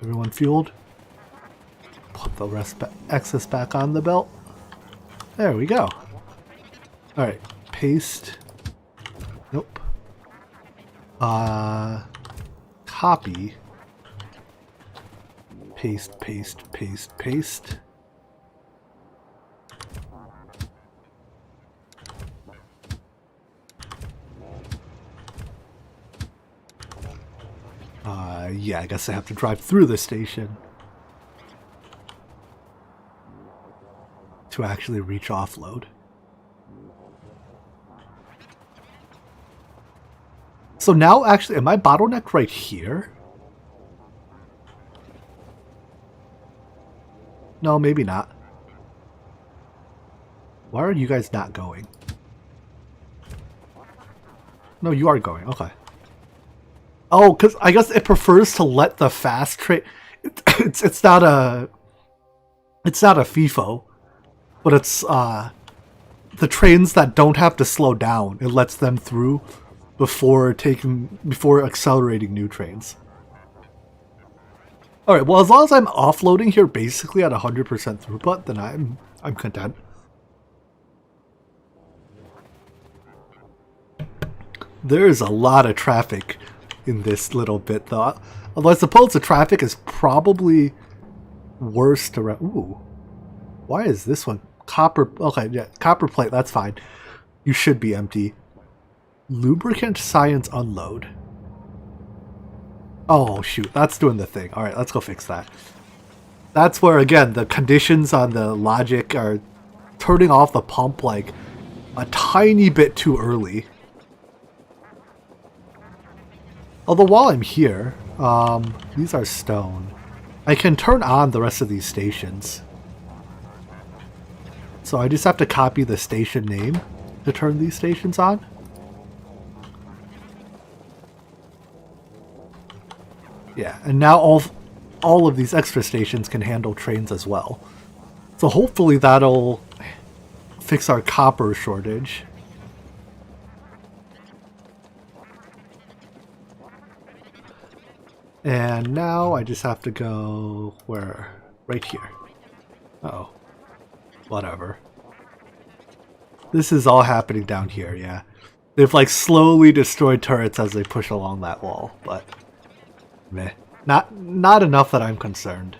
Everyone fueled? Put the excess back on the belt. There we go. Alright, paste. Nope. Copy. Paste, paste, paste, paste. Yeah, I guess I have to drive through the station to actually reach offload. So now, actually, am I bottlenecked right here? No, maybe not. Why are you guys not going? No, you are going. Okay. Oh, because I guess it prefers to let the fast train. It's not a FIFO, but it's the trains that don't have to slow down. It lets them through before accelerating new trains. All right. Well, as long as I'm offloading here, basically at 100% throughput, then I'm content. There is a lot of traffic in this little bit, though. Although I suppose the traffic is probably worse to... Ooh. Why is this one? Copper... Okay, yeah. Copper plate, that's fine. You should be empty. Lubricant science unload. Oh, shoot. That's doing the thing. Alright, let's go fix that. That's where, again, the conditions on the logic are turning off the pump, like, a tiny bit too early. Although while I'm here, these are stone. I can turn on the rest of these stations. So I just have to copy the station name to turn these stations on. Yeah, and now all of these extra stations can handle trains as well. So hopefully that'll fix our copper shortage. And now I just have to go where? Right here. Uh-oh. Whatever. This is all happening down here, yeah. They've like slowly destroyed turrets as they push along that wall, but meh. Not enough that I'm concerned.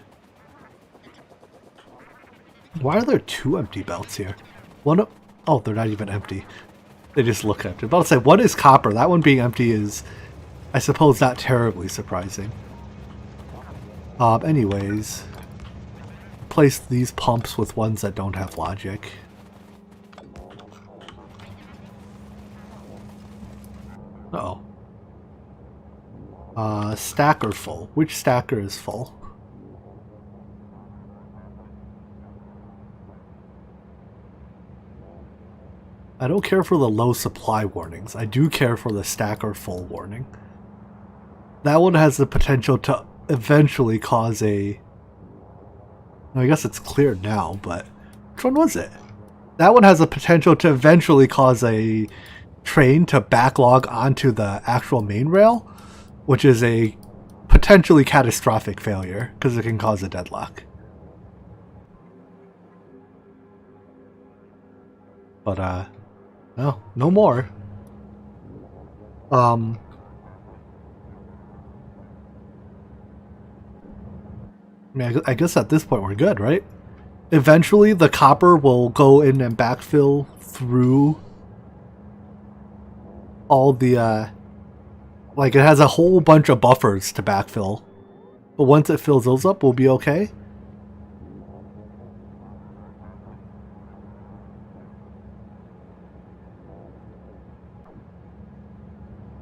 Why are there two empty belts here? Oh, they're not even empty. They just look empty. But I'll say one is copper. That one being empty is, I suppose, not terribly surprising. Anyways, place these pumps with ones that don't have logic. Uh-oh. Stacker full. Which stacker is full? I don't care for the low supply warnings. I do care for the stacker full warning. That one has the potential to eventually cause a... I guess it's cleared now, but... Which one was it? That one has the potential to eventually cause a train to backlog onto the actual main rail, which is a potentially catastrophic failure, because it can cause a deadlock. But, no more. I guess at this point we're good, right? Eventually the copper will go in and backfill through all the, like it has a whole bunch of buffers to backfill. But once it fills those up, we'll be okay.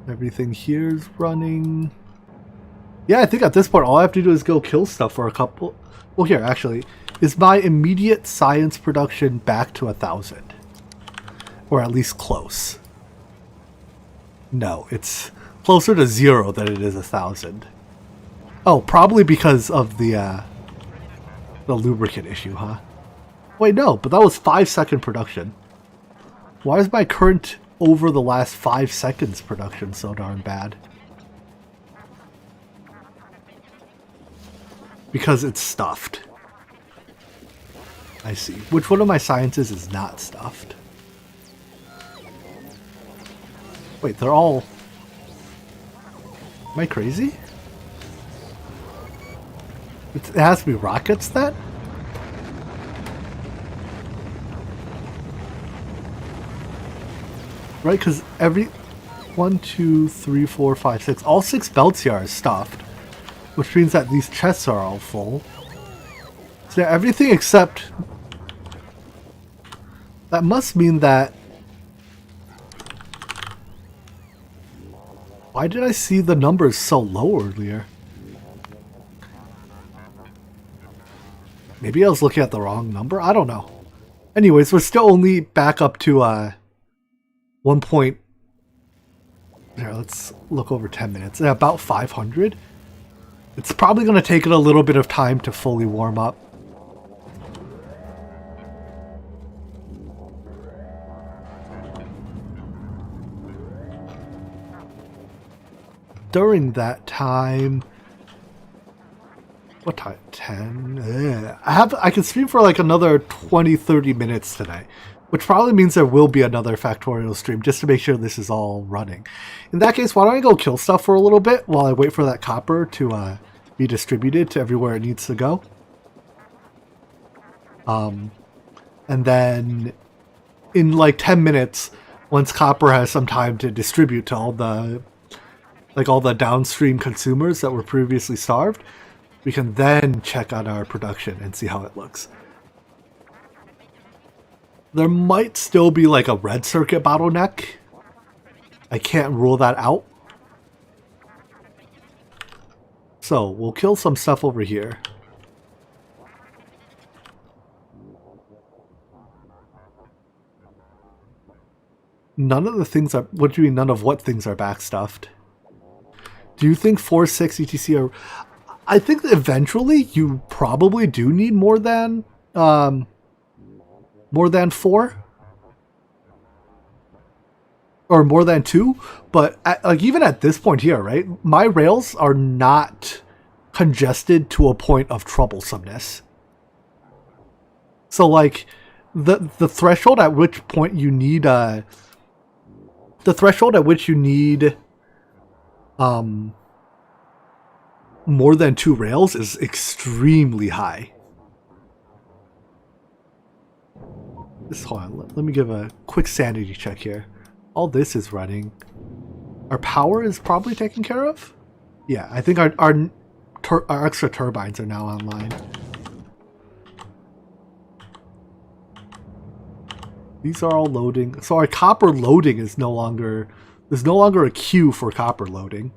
Everything here's running. Yeah, I think at this point all I have to do is go kill stuff for a couple... Well, here, actually, Is my immediate science production back to 1,000? Or at least close? No, it's closer to 0 than it is 1,000. Oh, probably because of the lubricant issue, huh? Wait, no, but that was 5-second production. Why is my current over the last 5 seconds production so darn bad? Because it's stuffed. I see. Which one of my sciences is not stuffed? Wait, they're all... Am I crazy? It has to be rockets then? Right, because every... 1, 2, 3, 4, 5, 6... All 6 belts here are stuffed. Which means that these chests are all full. So yeah, everything except... That must mean that... Why did I see the numbers so low earlier? Maybe I was looking at the wrong number? I don't know. Anyways, we're still only back up to 1 point... Here, let's look over 10 minutes. Yeah, about 500. It's probably going to take it a little bit of time to fully warm up. During that time... What time? 10? I can stream for like another 20-30 minutes today. Which probably means there will be another Factorio stream just to make sure this is all running. In that case, why don't I go kill stuff for a little bit while I wait for that copper to be distributed to everywhere it needs to go. And then in like 10 minutes, once copper has some time to distribute to all the downstream consumers that were previously starved, we can then check on our production and see how it looks. There might still be like a red circuit bottleneck. I can't rule that out. So we'll kill some stuff over here. None of the things are... What do you mean none of what things are backstuffed? Do you think 4, 6 etc are... I think that eventually you probably do need more than 4. Or more than 2. But like even at this point here, right? My rails are not congested to a point of troublesomeness. So like the threshold at which point you need more than 2 rails is extremely high. Hold on, let me give a quick sanity check here. All this is running. Our power is probably taken care of? Yeah, I think our extra turbines are now online. These are all loading. So our copper loading is no longer... There's no longer a queue for copper loading.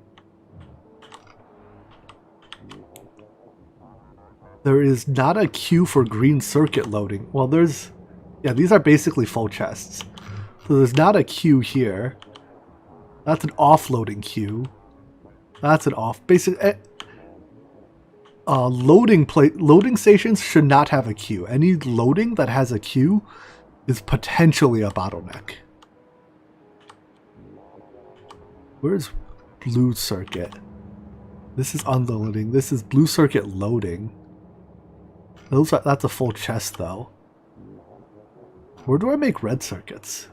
There is not a queue for green circuit loading. Well, there's... Yeah, these are basically full chests. So there's not a queue here. That's an offloading queue. That's an off... loading stations should not have a queue. Any loading that has a queue is potentially a bottleneck. Where's blue circuit? This is unloading. This is blue circuit loading. That's a full chest though. Where do I make red circuits?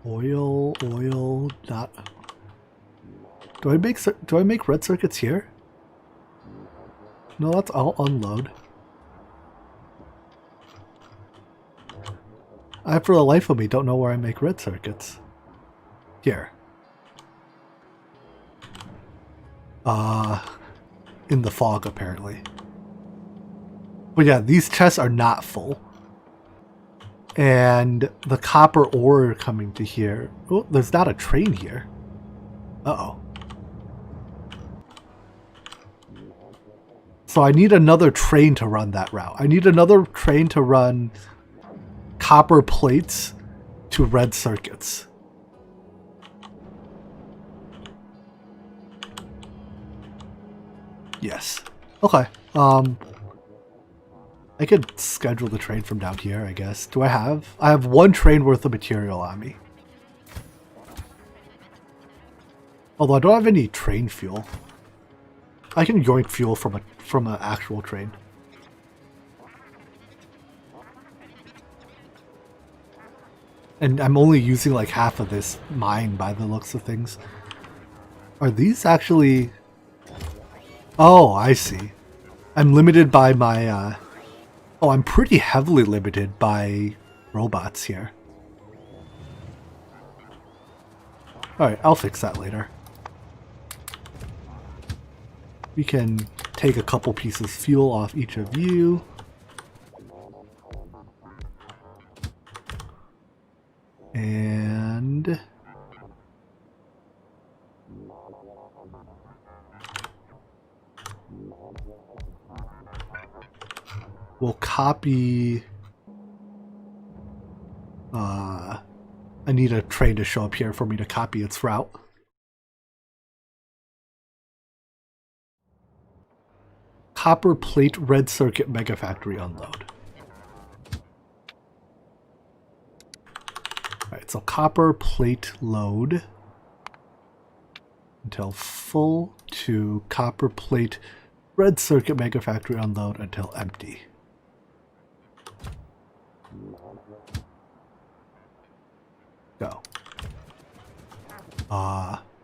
Oil, not... Do I make red circuits here? No, that's all unload. I, for the life of me, don't know where I make red circuits. Here. In the fog, apparently. But yeah, these chests are not full. and the copper ore coming to here. Oh, there's not a train here. Uh-oh. So I need another train to run that route. I need another train to run copper plates to red circuits. Yes. Okay. I could schedule the train from down here, I guess. Do I have? I have one train worth of material on me. Although I don't have any train fuel. I can yoink fuel from an actual train. And I'm only using like half of this mine by the looks of things. Are these actually... Oh, I see. I'm limited by my... Oh, I'm pretty heavily limited by robots here. Alright, I'll fix that later. We can take a couple pieces of fuel off each of you. And... we'll copy... I need a train to show up here for me to copy its route. Copper plate red circuit mega factory unload. Alright, so copper plate load until full to copper plate red circuit mega factory unload until empty. Go.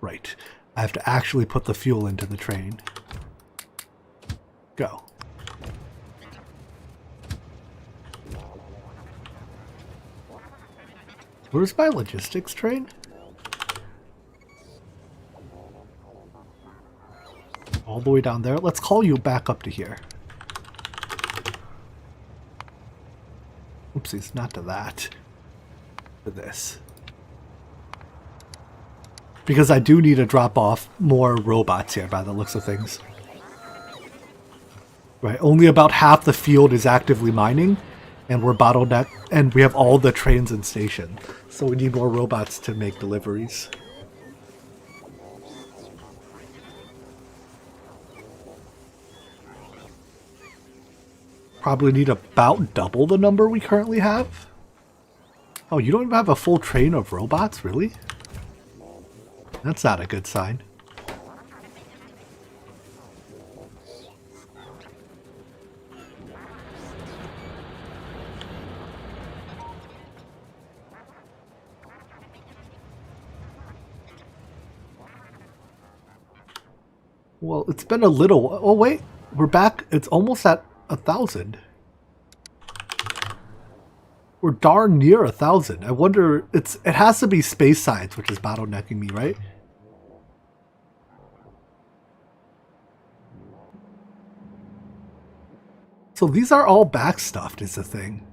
Right. I have to actually put the fuel into the train. Go. Where's my logistics train? All the way down there. Let's call you back up to here. Oopsies, not to that. To this. Because I do need to drop off more robots here by the looks of things. Right, only about half the field is actively mining, and we're bottlenecked, and we have all the trains in station. So we need more robots to make deliveries. Probably need about double the number we currently have. Oh, you don't even have a full train of robots, really? That's not a good sign. Well, it's been a little... Oh, wait. We're back. It's almost at 1,000. We're darn near 1,000. I wonder... It has to be space science, which is bottlenecking me, right? So these are all backstuffed is the thing.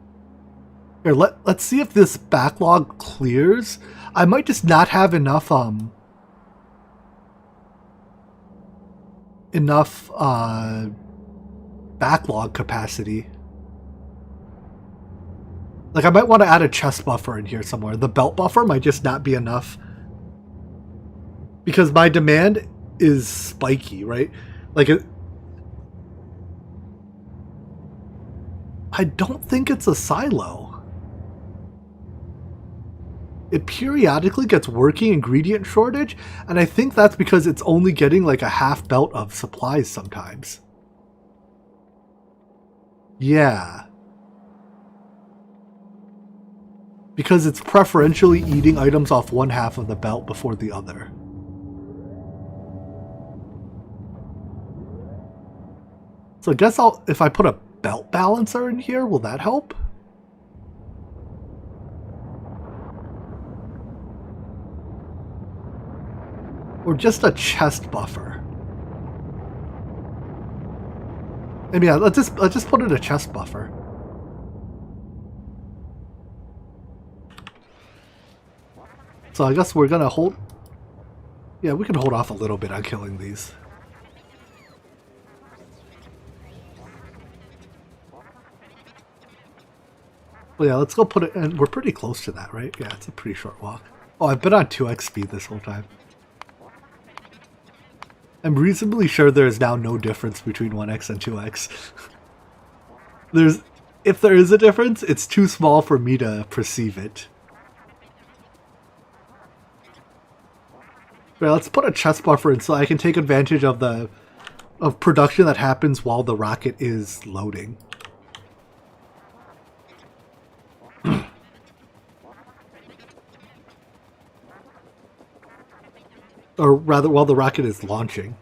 Here, let's see if this backlog clears. I might just not have enough backlog capacity. Like, I might want to add a chest buffer in here somewhere. The belt buffer might just not be enough. Because my demand is spiky, right? Like, I don't think it's a silo. It periodically gets working ingredient shortage, and I think that's because it's only getting like a half belt of supplies sometimes. Yeah. Because it's preferentially eating items off one half of the belt before the other. So I guess if I put a belt balancer in here, will that help? Or just a chest buffer? Maybe yeah, let's just put in a chest buffer. So I guess we're gonna hold... Yeah, we can hold off a little bit on killing these. Well, yeah, let's go put it in. We're pretty close to that, right? Yeah, it's a pretty short walk. Oh, I've been on 2x speed this whole time. I'm reasonably sure there is now no difference between 1x and 2x. If there is a difference, it's too small for me to perceive it. Right, let's put a chest buffer in so I can take advantage of production that happens while the rocket is loading. Or rather, while the rocket is launching.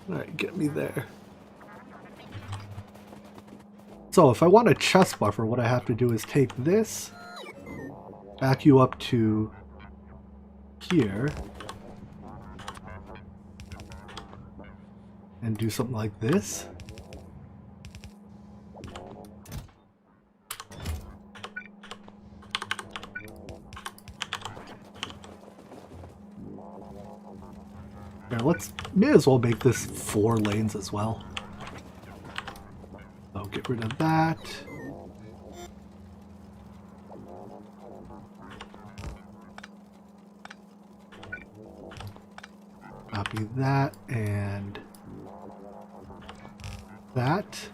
Alright, get me there. So if I want a chest buffer, what I have to do is take this, back you up to here, and do something like this. Now may as well make this 4 lanes as well. So get rid of that. Copy that and that.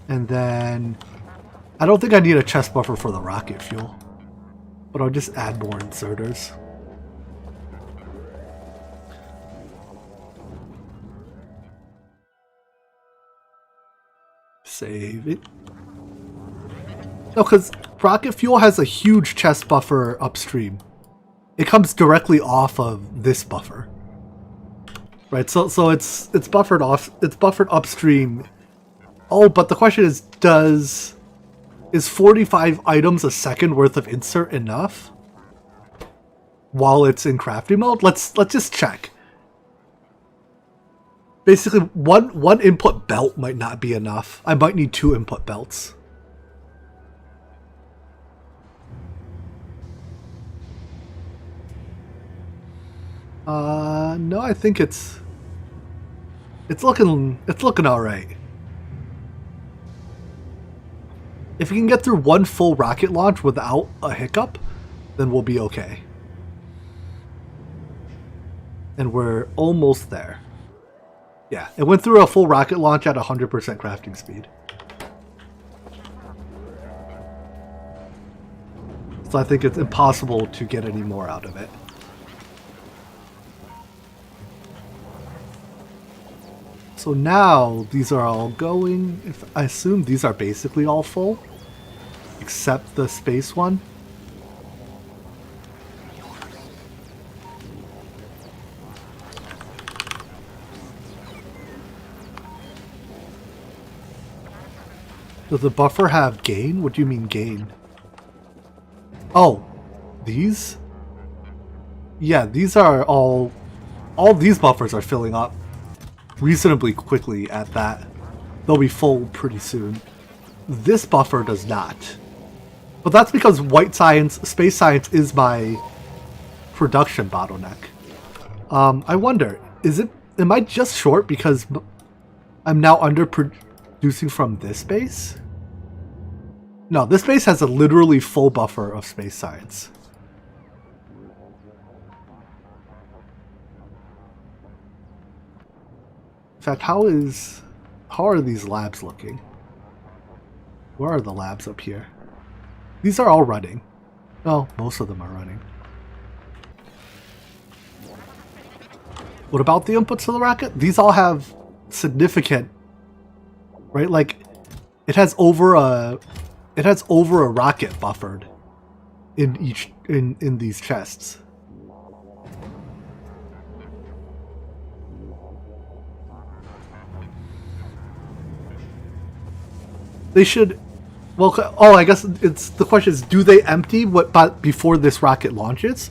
And then I don't think I need a chest buffer for the rocket fuel, but I'll just add more inserters. Save it. No, because rocket fuel has a huge chest buffer upstream. It comes directly off of this buffer, right? So it's buffered off. It's buffered upstream. Oh, but the question is 45 items a second worth of insert enough while it's in crafting mode? Let's just check. Basically, one input belt might not be enough. I might need 2 input belts. No, I think it's looking all right. If we can get through 1 full rocket launch without a hiccup, then we'll be okay. And we're almost there. Yeah, it went through a full rocket launch at 100% crafting speed. So I think it's impossible to get any more out of it. So now these are all going. I assume these are basically all full, except the space one. Does the buffer have gain? What do you mean gain? Oh, these? Yeah, these are all these buffers are filling up reasonably quickly at that. They'll be full pretty soon. This buffer does not. But that's because space science is my production bottleneck. I wonder, am I just short because I'm now producing from this base? No, this base has a literally full buffer of space science. In fact, how are these labs looking? Where are the labs up here? These are all running. Oh, most of them are running. What about the inputs to the rocket? These all have significant, right? Like, it has over a rocket buffered in these chests. They should. Well, oh, I guess the question is, do they empty before this rocket launches?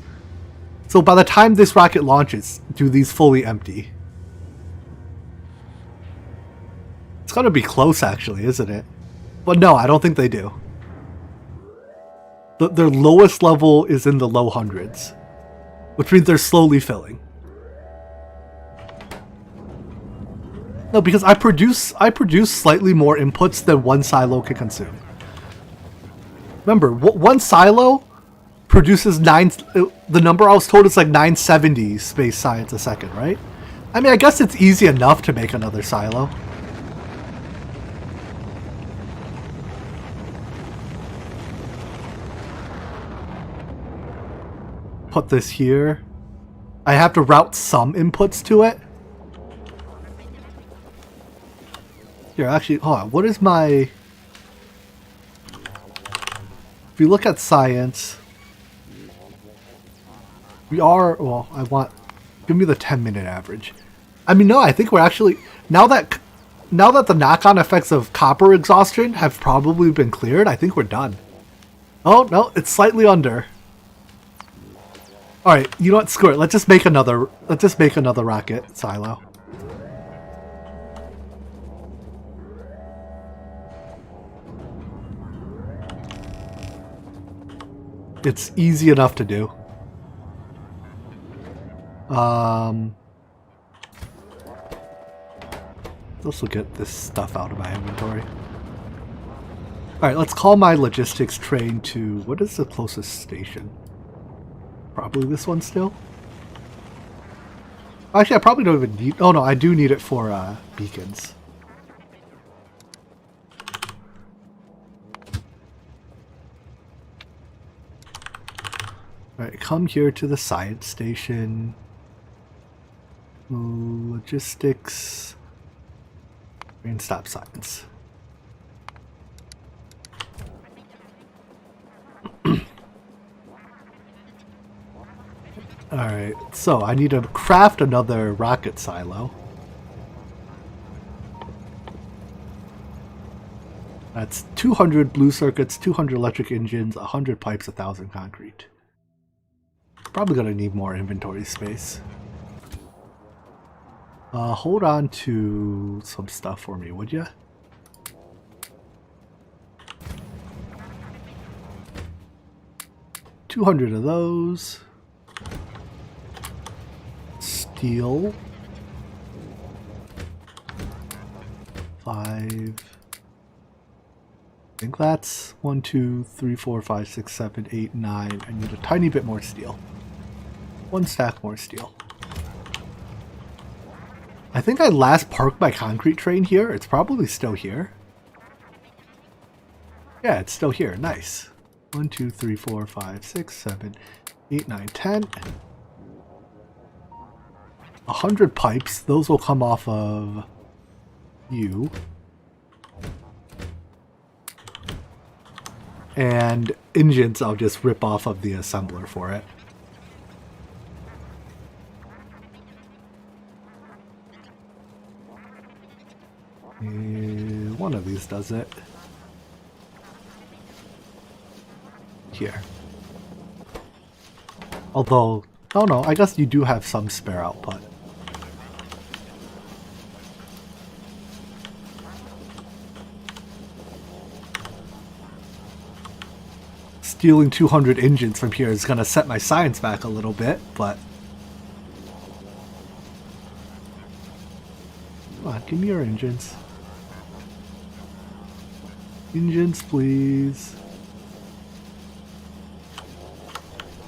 So by the time this rocket launches, do these fully empty? It's gonna be close, actually, isn't it? But no, I don't think they do. Their lowest level is in the low hundreds, which means they're slowly filling. No, because I produce slightly more inputs than one silo can consume. Remember, one silo produces the number I was told is like 970 space science a second, right? I mean, I guess it's easy enough to make another silo. Put this here. I have to route some inputs to it. Here, actually, hold on. What is my... If you look at science, we are... Well, I want... Give me the 10-minute average. I mean, no, I think we're actually... Now that the knock-on effects of copper exhaustion have probably been cleared, I think we're done. Oh, no, it's slightly under. Alright, you know what? Screw it. Let's just make another rocket silo. It's easy enough to do. Let's also get this stuff out of my inventory. Alright, let's call my logistics train to... What is the closest station? Probably this one still? Actually, I probably don't even need... Oh no, I do need it for beacons. Alright, come here to the science station. Logistics. And stop science. Alright, so I need to craft another rocket silo. That's 200 blue circuits, 200 electric engines, 100 pipes, 1,000 concrete. Probably gonna need more inventory space. Hold on to some stuff for me, would ya? $200 of those. Steel. 5. I think that's 1, 2, 3, 4, 5, 6, 7, 8, 9. I need a tiny bit more steel. 1 stack more steel. I think I last parked my concrete train here. It's probably still here. Yeah, it's still here. Nice. 1, 2, 3, 4, 5, 6, 7, 8, 9, 10. 100 pipes. Those will come off of you. And engines I'll just rip off of the assembler for it. One of these does it. Here. Although, oh no, I guess you do have some spare output. Stealing 200 engines from here is going to set my science back a little bit, but... Come on, give me your engines. Engines, please.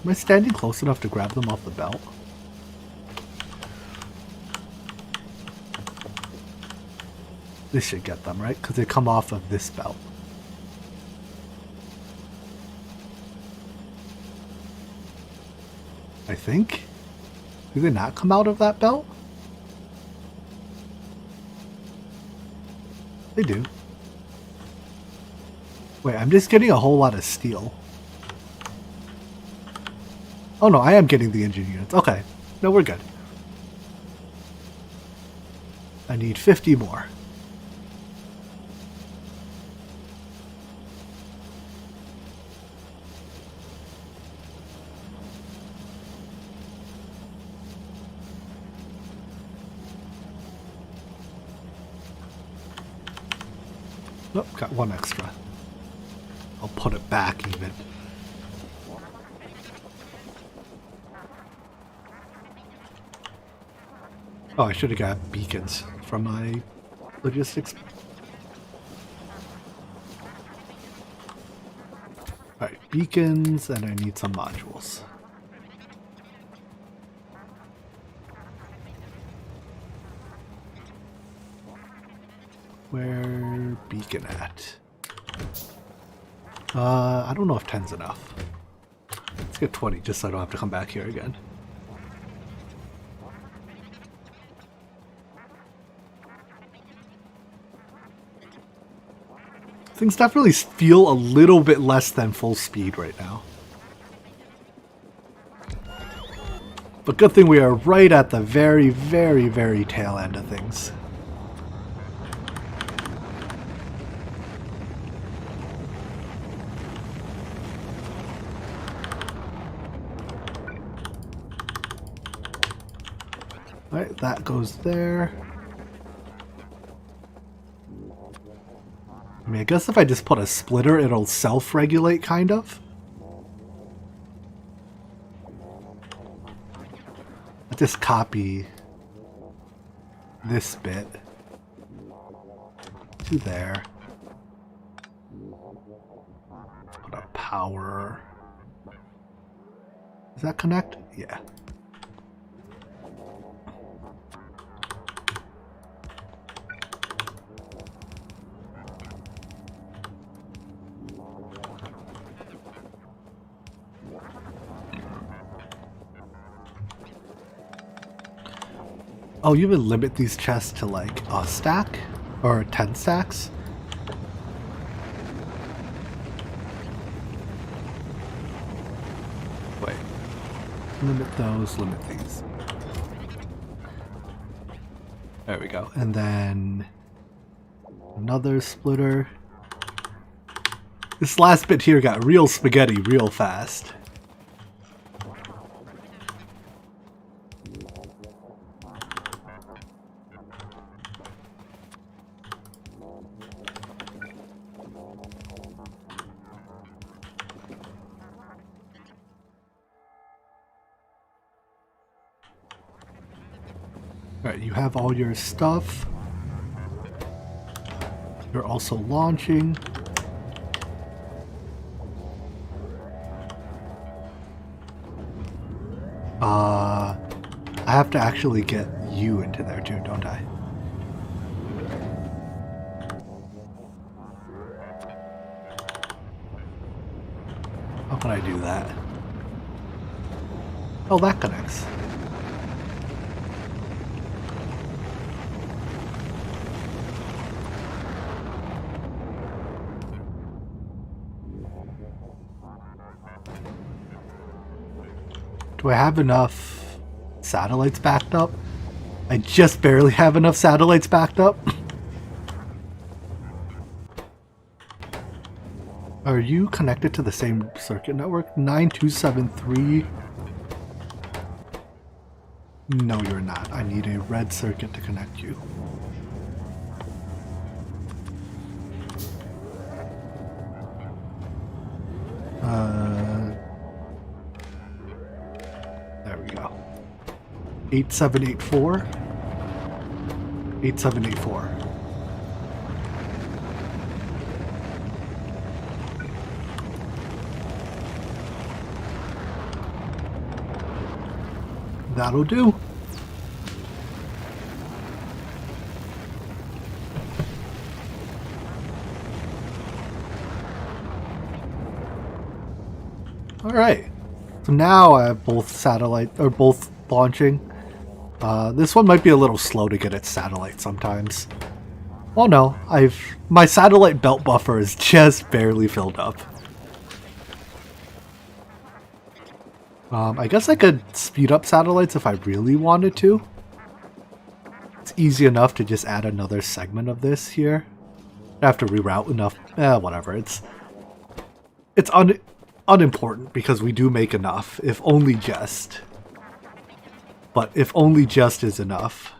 Am I standing close enough to grab them off the belt? This should get them, right? Because they come off of this belt. I think. Do they not come out of that belt? They do. Wait, I'm just getting a whole lot of steel. Oh no, I am getting the engine units. Okay. No, we're good. I need 50 more. Oh, got one extra. I'll put it back even. Oh, I should have got beacons from my logistics. Alright, beacons, and I need some modules. Where beacon at? I don't know if 10's enough. Let's get 20 just so I don't have to come back here again. Things definitely feel a little bit less than full speed right now. But good thing we are right at the very, very, very tail end of things. Alright, that goes there. I mean, I guess if I just put a splitter, it'll self-regulate, kind of. I'll just copy this bit to there. Put a power. Does that connect? Yeah. Oh, you would limit these chests to like a stack? Or 10 stacks? Wait. Limit those, limit these. There we go. And then another splitter. This last bit here got real spaghetti real fast. Alright, you have all your stuff. You're also launching. I have to actually get you into there too, don't I? How can I do that? Oh, that connects. Do I have enough satellites backed up? I just barely have enough satellites backed up. Are you connected to the same circuit network? 9273? No, you're not. I need a red circuit to connect you. There we go. 8784. 8784. That'll do. All right. So now I have both satellite or both launching. This one might be a little slow to get its satellite sometimes. Oh no, my satellite belt buffer is just barely filled up. I guess I could speed up satellites if I really wanted to. It's easy enough to just add another segment of this here. I have to reroute enough. Whatever. It's unimportant because we do make enough, if only just. But if only just is enough.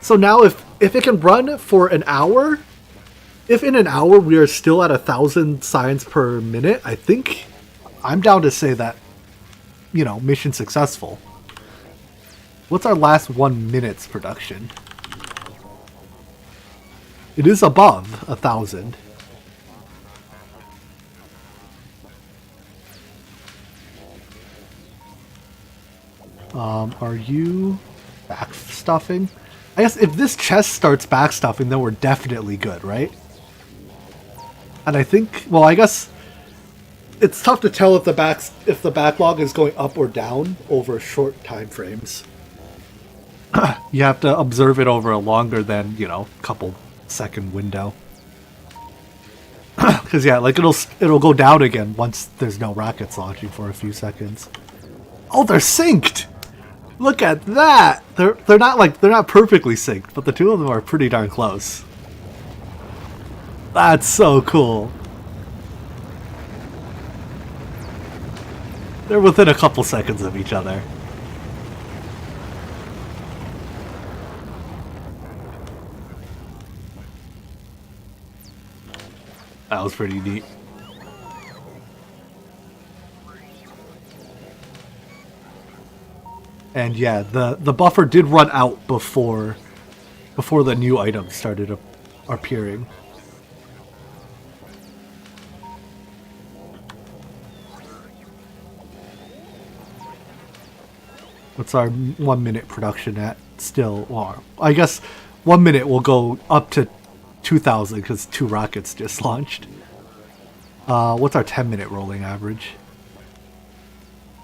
So now if if it can run for an hour, if in an hour we are still at 1,000 signs per minute, I think I'm down to say that, you know, mission successful. What's our last 1 minute's production? It is above 1,000. Are you backstuffing? I guess if this chest starts backstuffing, then we're definitely good, right? And I think, well, I guess it's tough to tell if the backlog is going up or down over short time frames. You have to observe it over a longer than, you know, couple second window. Because yeah, like it'll go down again once there's no rockets launching for a few seconds. Oh, they're synced. Look at that. They're not perfectly synced, but the two of them are pretty darn close. That's so cool. They're within a couple seconds of each other. That was pretty neat. And yeah, the buffer did run out before the new items started appearing. What's our 1 minute production at? Still, well, I guess 1 minute will go up to 2,000 because 2 rockets just launched. What's our 10-minute rolling average?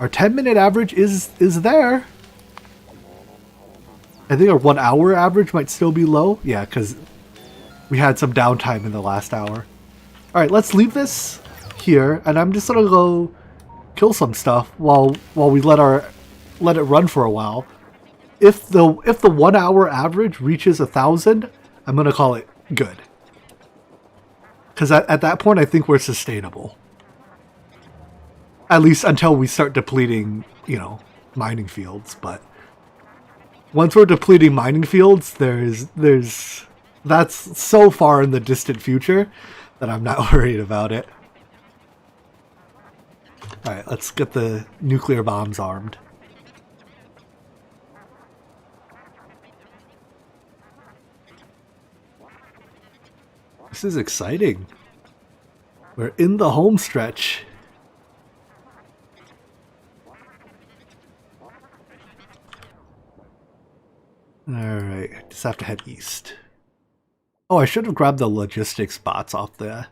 Our 10-minute average is there. I think our 1 hour average might still be low. Yeah, because we had some downtime in the last hour. Alright, let's leave this here, and I'm just gonna go kill some stuff while we let it run for a while. If the 1 hour average reaches 1,000, I'm gonna call it good. Because at that point, I think we're sustainable. At least until we start depleting, you know, mining fields. But once we're depleting mining fields, that's so far in the distant future that I'm not worried about it. Alright, let's get the nuclear bombs armed. This is exciting. We're in the home stretch. Alright, just have to head east. Oh, I should have grabbed the logistics bots off the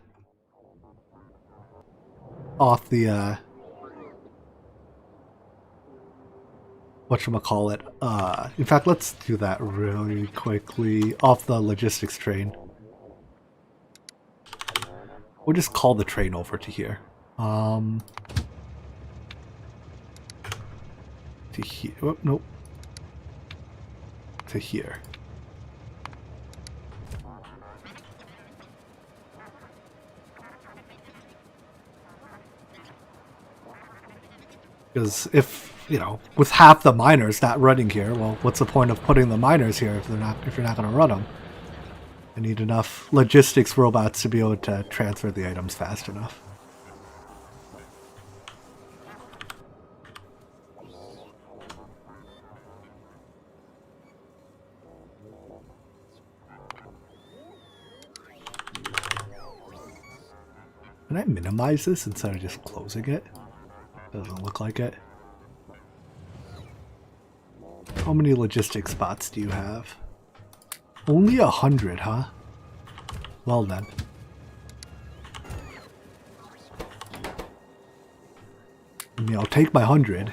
whatchamacallit. In fact, let's do that really quickly off the logistics train. We'll just call the train over to here. To here. Oh, nope. To here. Because if, you know, with half the miners not running here, well, what's the point of putting the miners here if you're not going to run them? I need enough logistics robots to be able to transfer the items fast enough. Can I minimize this instead of just closing it? Doesn't look like it. How many logistics spots do you have? Only 100, huh? Well then. I mean, I'll take my 100.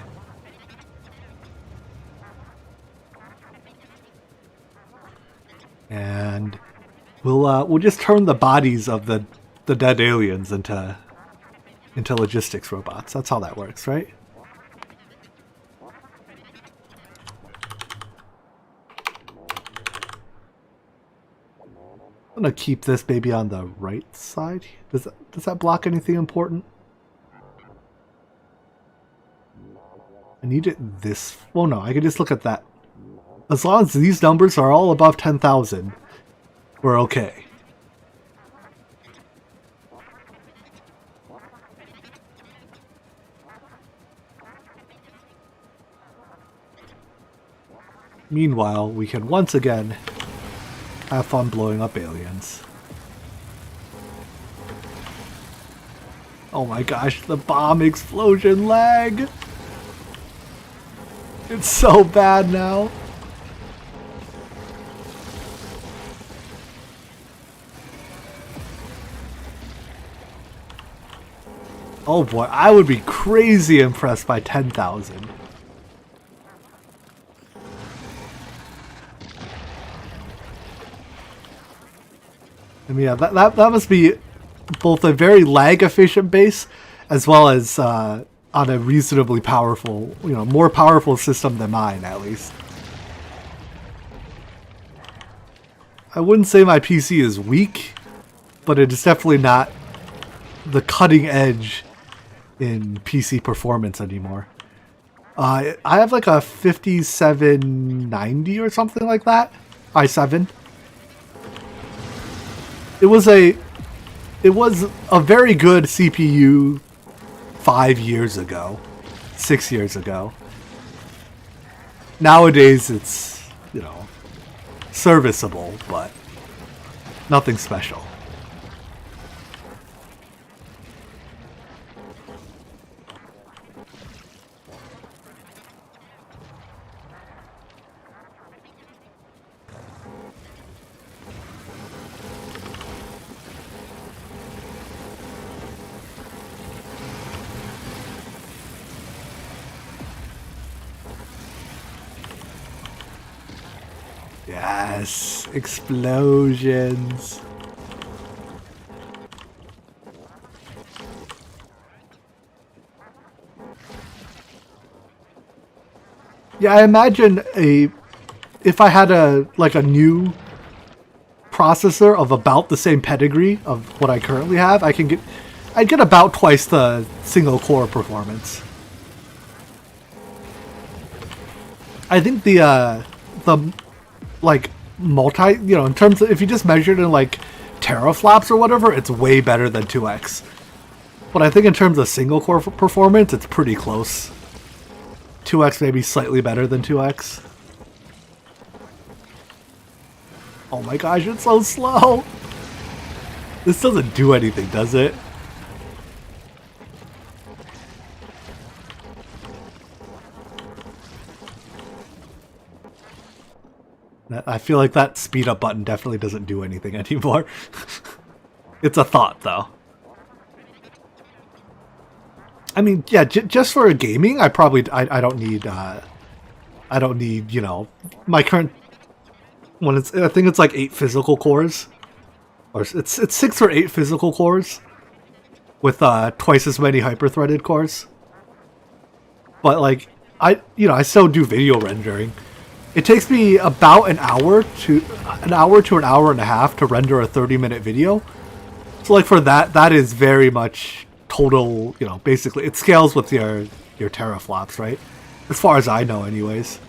And we'll just turn the bodies of the dead aliens into logistics robots. That's how that works, right? I'm gonna keep this baby on the right side. Does that block anything important? I need it this. Well, no, I can just look at that As long as these numbers are all above 10,000, we're okay. Meanwhile, we can once again have fun blowing up aliens. Oh my gosh, the bomb explosion lag! It's so bad now. Oh boy, I would be crazy impressed by 10,000. I mean, yeah, that must be both a very lag efficient base as well as on a reasonably powerful, more powerful system than mine, at least. I wouldn't say my PC is weak, but it is definitely not the cutting edge in PC performance anymore. I have like a 5790 or something like that, i7. It was a very good CPU 5 years ago, 6 years ago. Nowadays it's, serviceable, but nothing special. Yes, explosions. Yeah, I imagine if I had a new processor of about the same pedigree of what I currently have, I'd get about twice the single core performance. I think the like multi, in terms of, if you just measured in like teraflops or whatever, it's way better than 2x. But I think in terms of single core performance, it's pretty close. 2x maybe slightly better than 2x. Oh my gosh, it's so slow. This doesn't do anything, does it? I feel like that speed up button definitely doesn't do anything anymore. It's a thought, though. I mean, yeah, just for gaming, I don't need my current one. I think it's like 8 physical cores, or it's 6 or 8 physical cores with twice as many hyper-threaded cores. But like I still do video rendering. It takes me about an hour to an hour and a half to render a 30-minute video. So like for that is very much total, basically it scales with your teraflops, right? As far as I know anyways.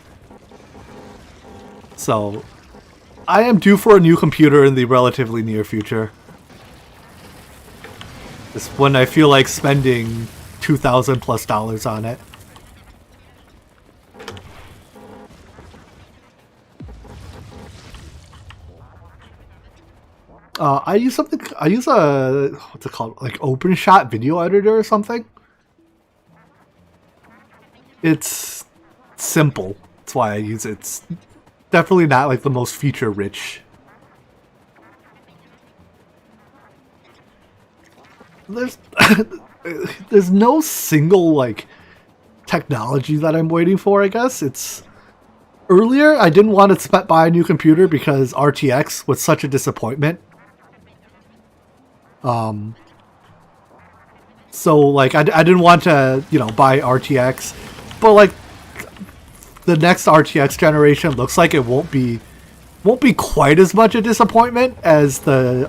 So I am due for a new computer in the relatively near future. It's when I feel like spending $2,000+ on it. I use a, what's it called? Like OpenShot video editor or something. It's simple. That's why I use it. It's definitely not like the most feature rich. There's no single like technology that I'm waiting for, I guess. It's earlier I didn't want to buy a new computer because RTX was such a disappointment. So like I didn't want to, buy RTX, but like the next RTX generation looks like it won't be quite as much a disappointment as the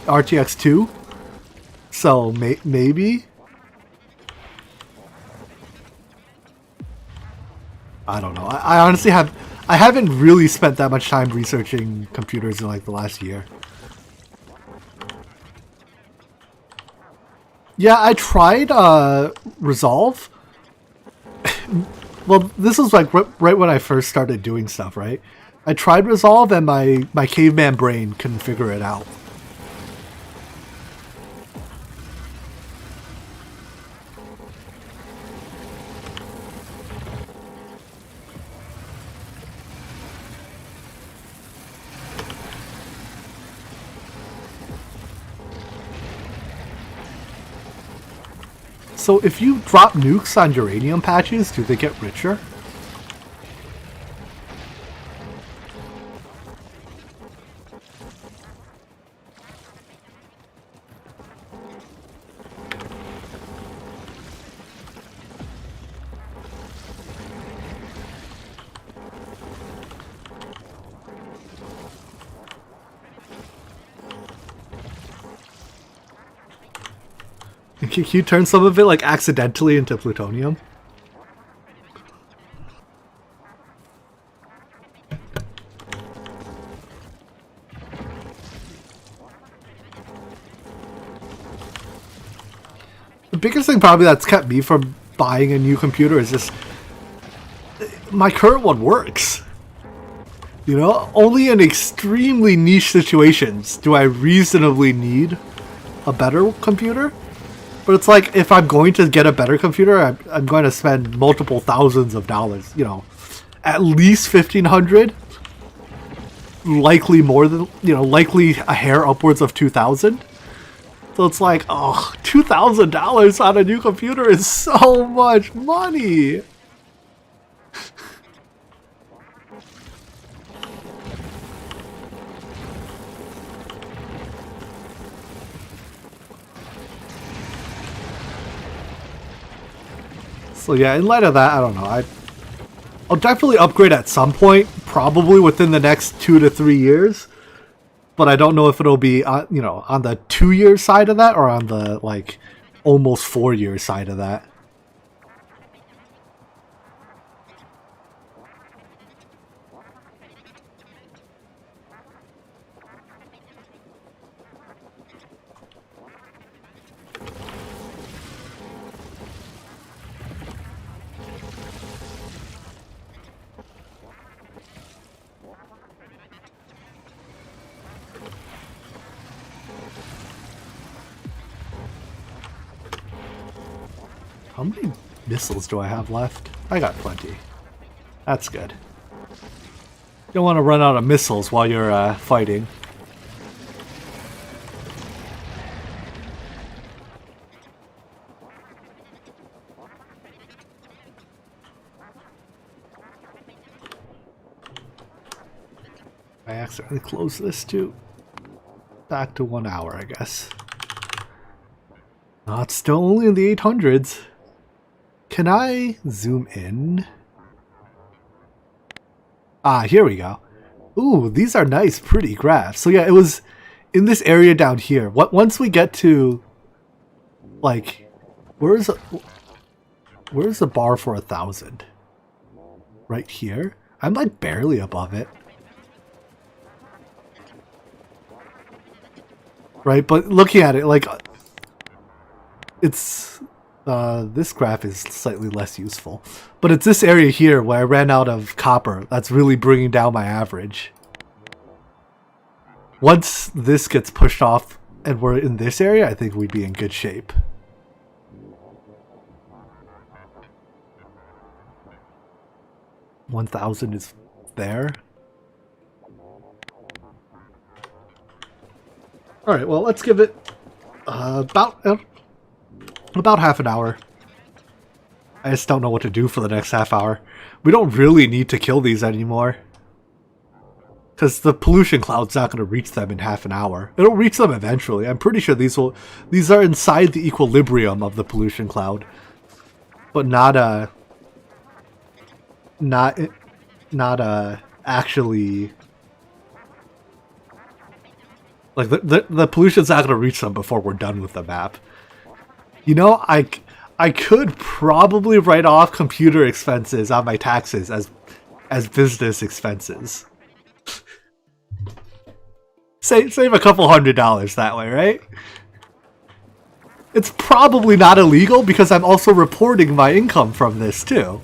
RTX 2. So maybe I don't know. I honestly have I haven't really spent that much time researching computers in like the last year. Yeah, I tried Resolve. Well, this was like right when I first started doing stuff, right? I tried Resolve and my caveman brain couldn't figure it out. So if you drop nukes on uranium patches, do they get richer? Can you turn some of it like accidentally into plutonium? The biggest thing probably that's kept me from buying a new computer is just my current one works. You know, only in extremely niche situations do I reasonably need a better computer. But it's like, if I'm going to get a better computer, I'm going to spend multiple thousands of dollars, you know, at least $1,500, likely more than, you know, likely a hair upwards of $2,000. So it's like, oh, $2,000 on a new computer is so much money. So yeah, in light of that, I don't know. I'll definitely upgrade at some point, probably within the next 2 to 3 years. But I don't know if it'll be, you know, on the 2-year side of that or on the like almost 4-year side of that. How many missiles do I have left? I got plenty. That's good. You don't want to run out of missiles while you're fighting. I accidentally closed this too. Back to 1 hour, I guess. No, it's still only in the 800s. Can I zoom in? Ah, here we go. Ooh, these are nice, pretty graphs. So yeah, it was in this area down here. Once we get to, like, where's the bar for 1,000? Right here? I'm like barely above it. Right, but looking at it, like, it's this graph is slightly less useful, but it's this area here where I ran out of copper that's really bringing down my average. Once this gets pushed off and we're in this area, I think we'd be in good shape. $1,000 is there. All right, well, let's give it about half an hour. I just don't know what to do for the next half hour. We don't really need to kill these anymore, because the pollution cloud's not going to reach them in half an hour. It'll reach them eventually. I'm pretty sure these are inside the equilibrium of the pollution cloud, but not actually. Like, the pollution's not going to reach them before we're done with the map. You know, I could probably write off computer expenses on my taxes as as business expenses. Save a couple $100 that way, right? It's probably not illegal because I'm also reporting my income from this too.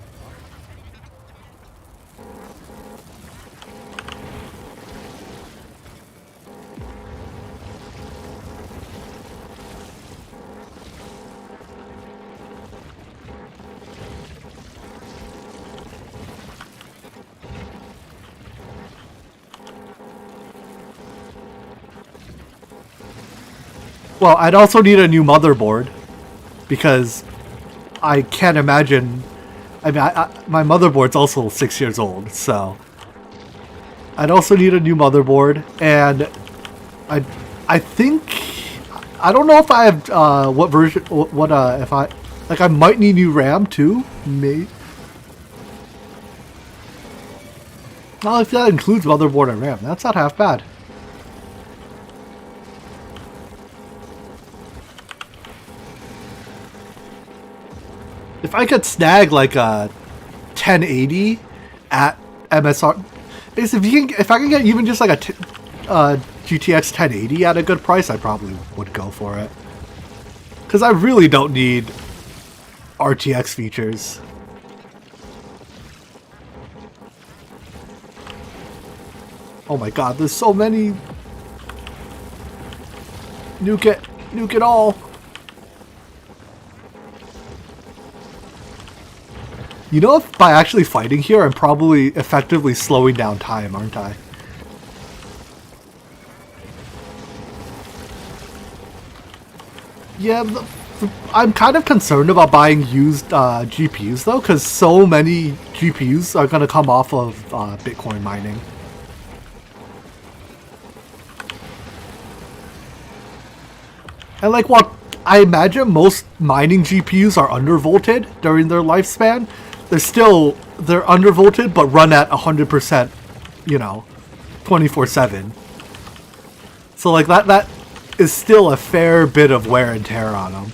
Well, I'd also need a new motherboard because I can't imagine. I mean, my motherboard's also 6 years old, so I'd also need a new motherboard, and I think I don't know if I have what version, what if I might need new RAM too, maybe. Well, if that includes motherboard and RAM, that's not half bad. If I could snag like a 1080 at MSR, if I can get even just like a GTX 1080 at a good price, I probably would go for it. Because I really don't need RTX features. Oh my god, there's so many. Nuke it all. You know, if by actually fighting here, I'm probably effectively slowing down time, aren't I? Yeah, I'm kind of concerned about buying used GPUs though, because so many GPUs are going to come off of Bitcoin mining. And like what I imagine most mining GPUs are undervolted during their lifespan. They're undervolted but run at 100%, you know, 24/7. So like that is still a fair bit of wear and tear on them.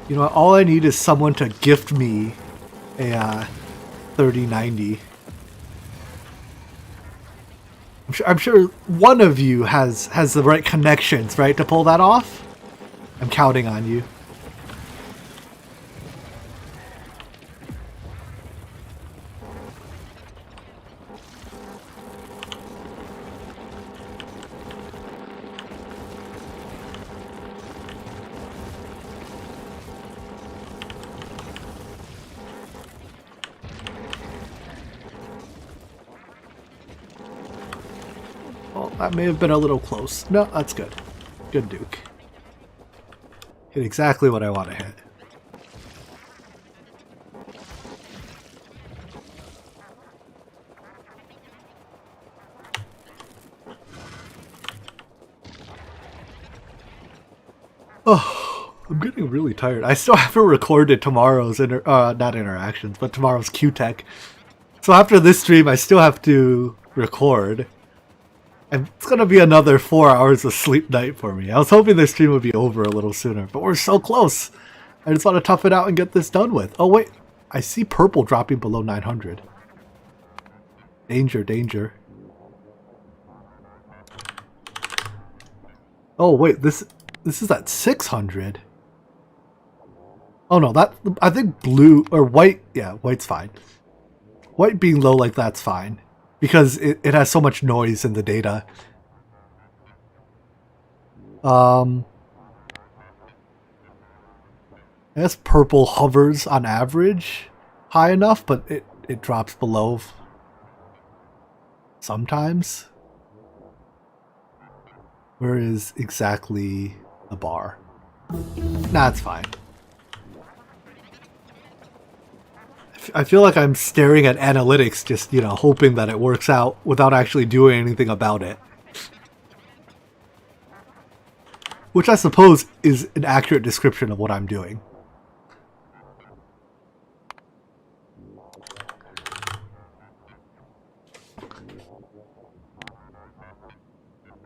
You know, all I need is someone to gift me a 3090. I'm sure one of you has the right connections, right, to pull that off. I'm counting on you. That may have been a little close. No, that's good. Good Duke. Hit exactly what I want to hit. Oh, I'm getting really tired. I still haven't recorded tomorrow's not interactions, but tomorrow's Q-Tech. So after this stream, I still have to record. And it's going to be another 4 hours of sleep night for me. I was hoping this stream would be over a little sooner, but we're so close. I just want to tough it out and get this done with. Oh wait, I see purple dropping below 900. Danger, danger. Oh wait, this is at 600. Oh no, I think blue or white, yeah, white's fine. White being low like that's fine. Because it has so much noise in the data. I guess purple hovers on average high enough, but it drops below sometimes. Where is exactly the bar? Nah, it's fine. I feel like I'm staring at analytics, just, you know, hoping that it works out without actually doing anything about it. which I suppose is an accurate description of what I'm doing.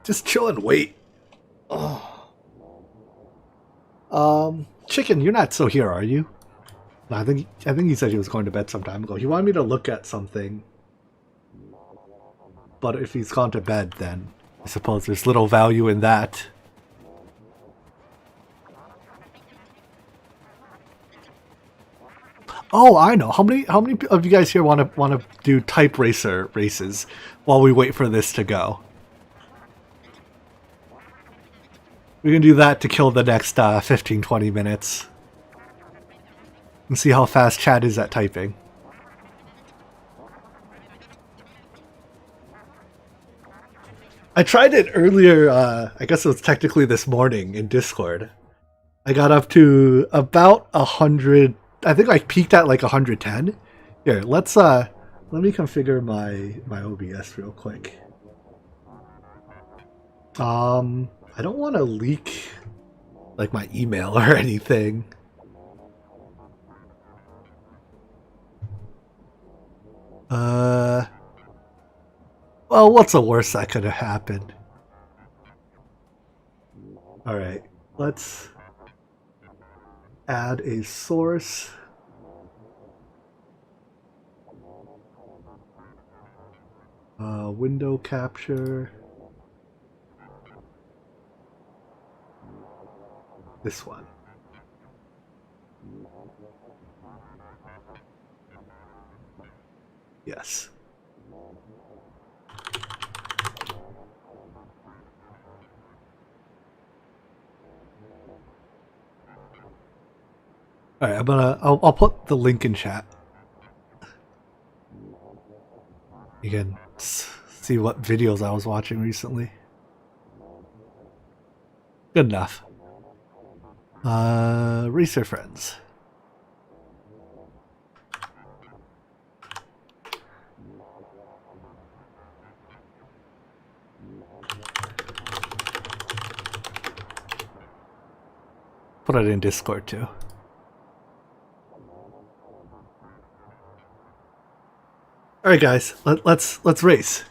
Just chill and wait. Oh. Chicken, you're not still here, are you? No, I think he said he was going to bed some time ago. He wanted me to look at something. But if he's gone to bed, then I suppose there's little value in that. Oh, I know. How many of you guys here want to do type racer races while we wait for this to go? We can do that to kill the next 15-20 minutes. And see how fast chat is at typing. I tried it earlier, I guess it was technically this morning in Discord. I got up to about 100, I think I peaked at like 110. Here, let me configure my OBS real quick. I don't want to leak like my email or anything. Well, what's the worst that could have happened? Alright, let's add a source. Window capture. This one. Yes. All right, I'll put the link in chat. You can see what videos I was watching recently. Good enough. Racer friends. Put it in Discord too. All right, guys, let's race.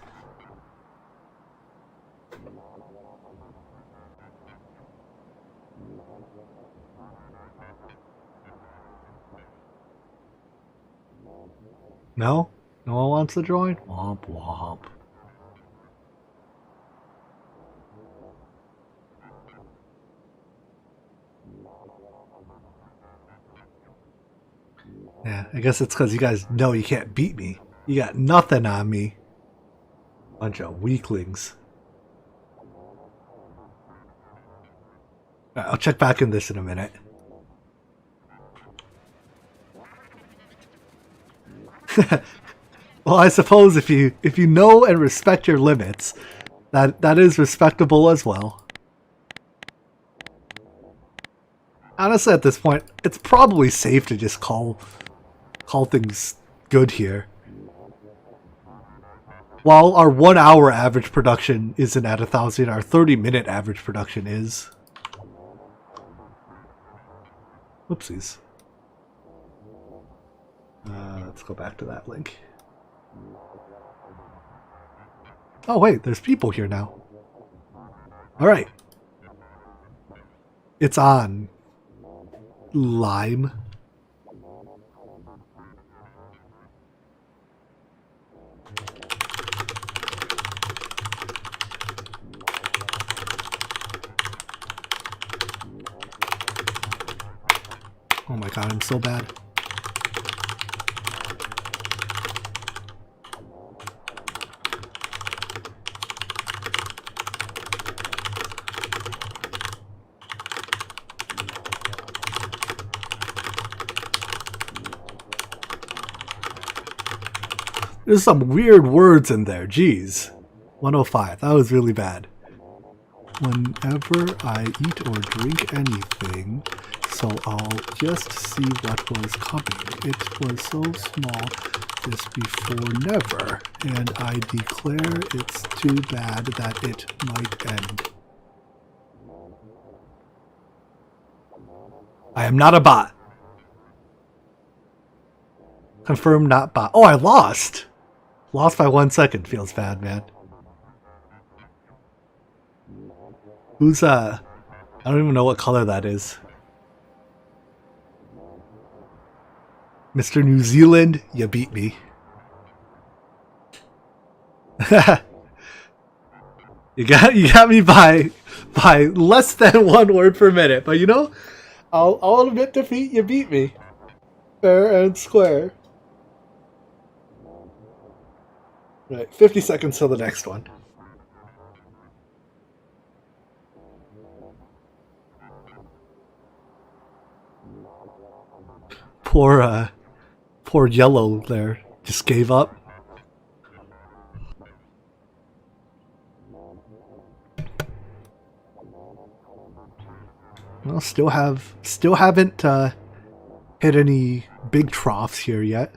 No? No one wants to join? Womp womp. Yeah, I guess it's because you guys know you can't beat me. You got nothing on me. Bunch of weaklings. Alright, I'll check back in this in a minute. Well, I suppose if you know and respect your limits, that is respectable as well. Honestly, at this point, it's probably safe to just call things good here. While our 1 hour average production isn't at 1,000, our 30-minute average production is. Whoopsies. Let's go back to that link. Oh wait, there's people here now. Alright. It's on. Lime. Oh my god, I'm so bad. There's some weird words in there, jeez. 105, that was really bad. Whenever I eat or drink anything, so I'll just see what was coming. It was so small just before never, and I declare it's too bad that it might end. I am not a bot. Confirm not bot. Oh, I lost. Lost by 1 second. Feels bad, man. Who's, I don't even know what color that is. Mr. New Zealand, you beat me. You got me by less than 1 word per minute, but you know, I'll admit defeat. You beat me, fair and square. Right, 50 seconds till the next one. Poor yellow there just gave up. Well, still haven't hit any big troughs here yet.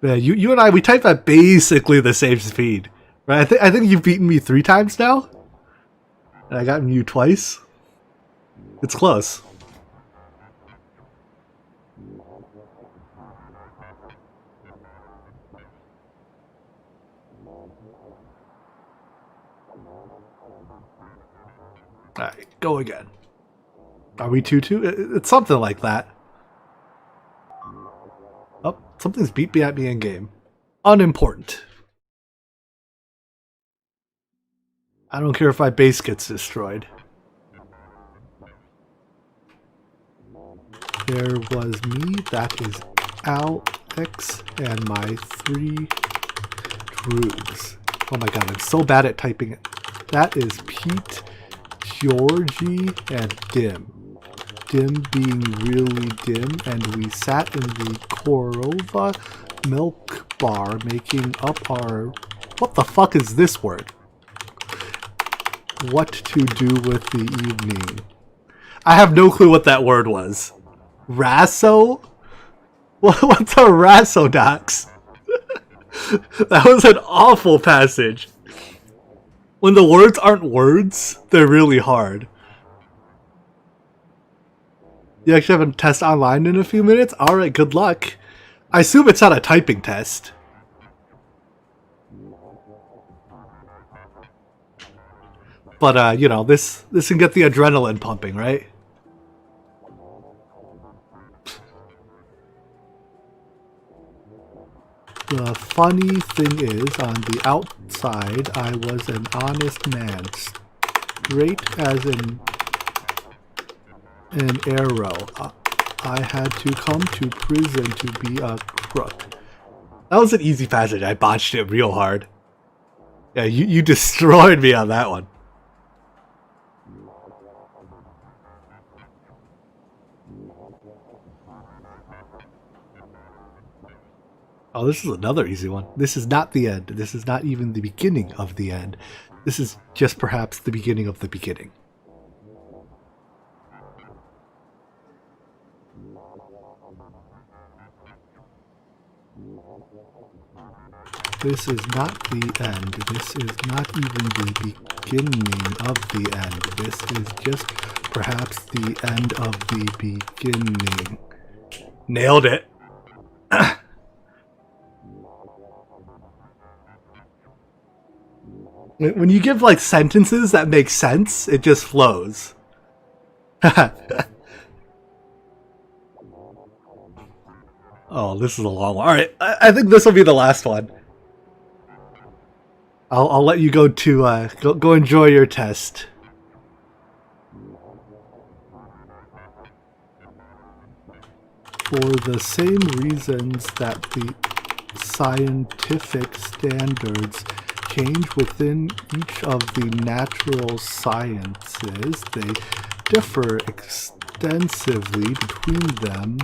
Yeah, you and I, we type at basically the same speed, right? I think you've beaten me 3 times now, and I gotten you twice. It's close. Alright, go again. Are we 2-2? It's something like that. Oh, something's beat me at me in game. Unimportant. I don't care if my base gets destroyed. There was me, that is Alex, and my 3 droogs. Oh my god, I'm so bad at typing it. That is Pete, Georgie, and Dim. Dim being really dim, and we sat in the Korova milk bar making up our... What the fuck is this word? What to do with the evening. I have no clue what that word was. Rasso? What's a Rassodox? That was an awful passage. When the words aren't words, they're really hard. You actually have a test online in a few minutes? Alright, good luck. I assume it's not a typing test. But, you know, this can get the adrenaline pumping, right? The funny thing is, on the outside, I was an honest man. Straight as an arrow. I had to come to prison to be a crook. That was an easy passage. I botched it real hard. Yeah, you destroyed me on that one. Oh, this is another easy one. This is not the end. This is not even the beginning of the end. This is just perhaps the beginning of the beginning. This is not the end. This is not even the beginning of the end. This is just perhaps the end of the beginning. Nailed it. When you give, like, sentences that make sense, it just flows. Oh, this is a long one. Alright, I think this will be the last one. I'll let you go to, go enjoy your test. For the same reasons that the scientific standards change within each of the natural sciences, they differ extensively between them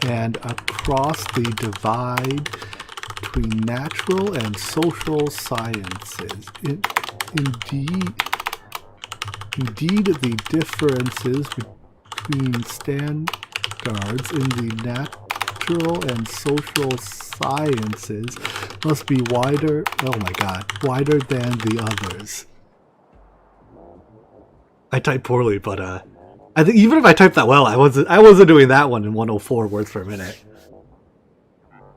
and across the divide between natural and social sciences. Indeed, the differences between standards in the natural and social sciences sciences must be wider. Oh my god, wider than the others. I typed poorly, but I think even if I typed that well, I wasn't doing that one in 104 words per minute.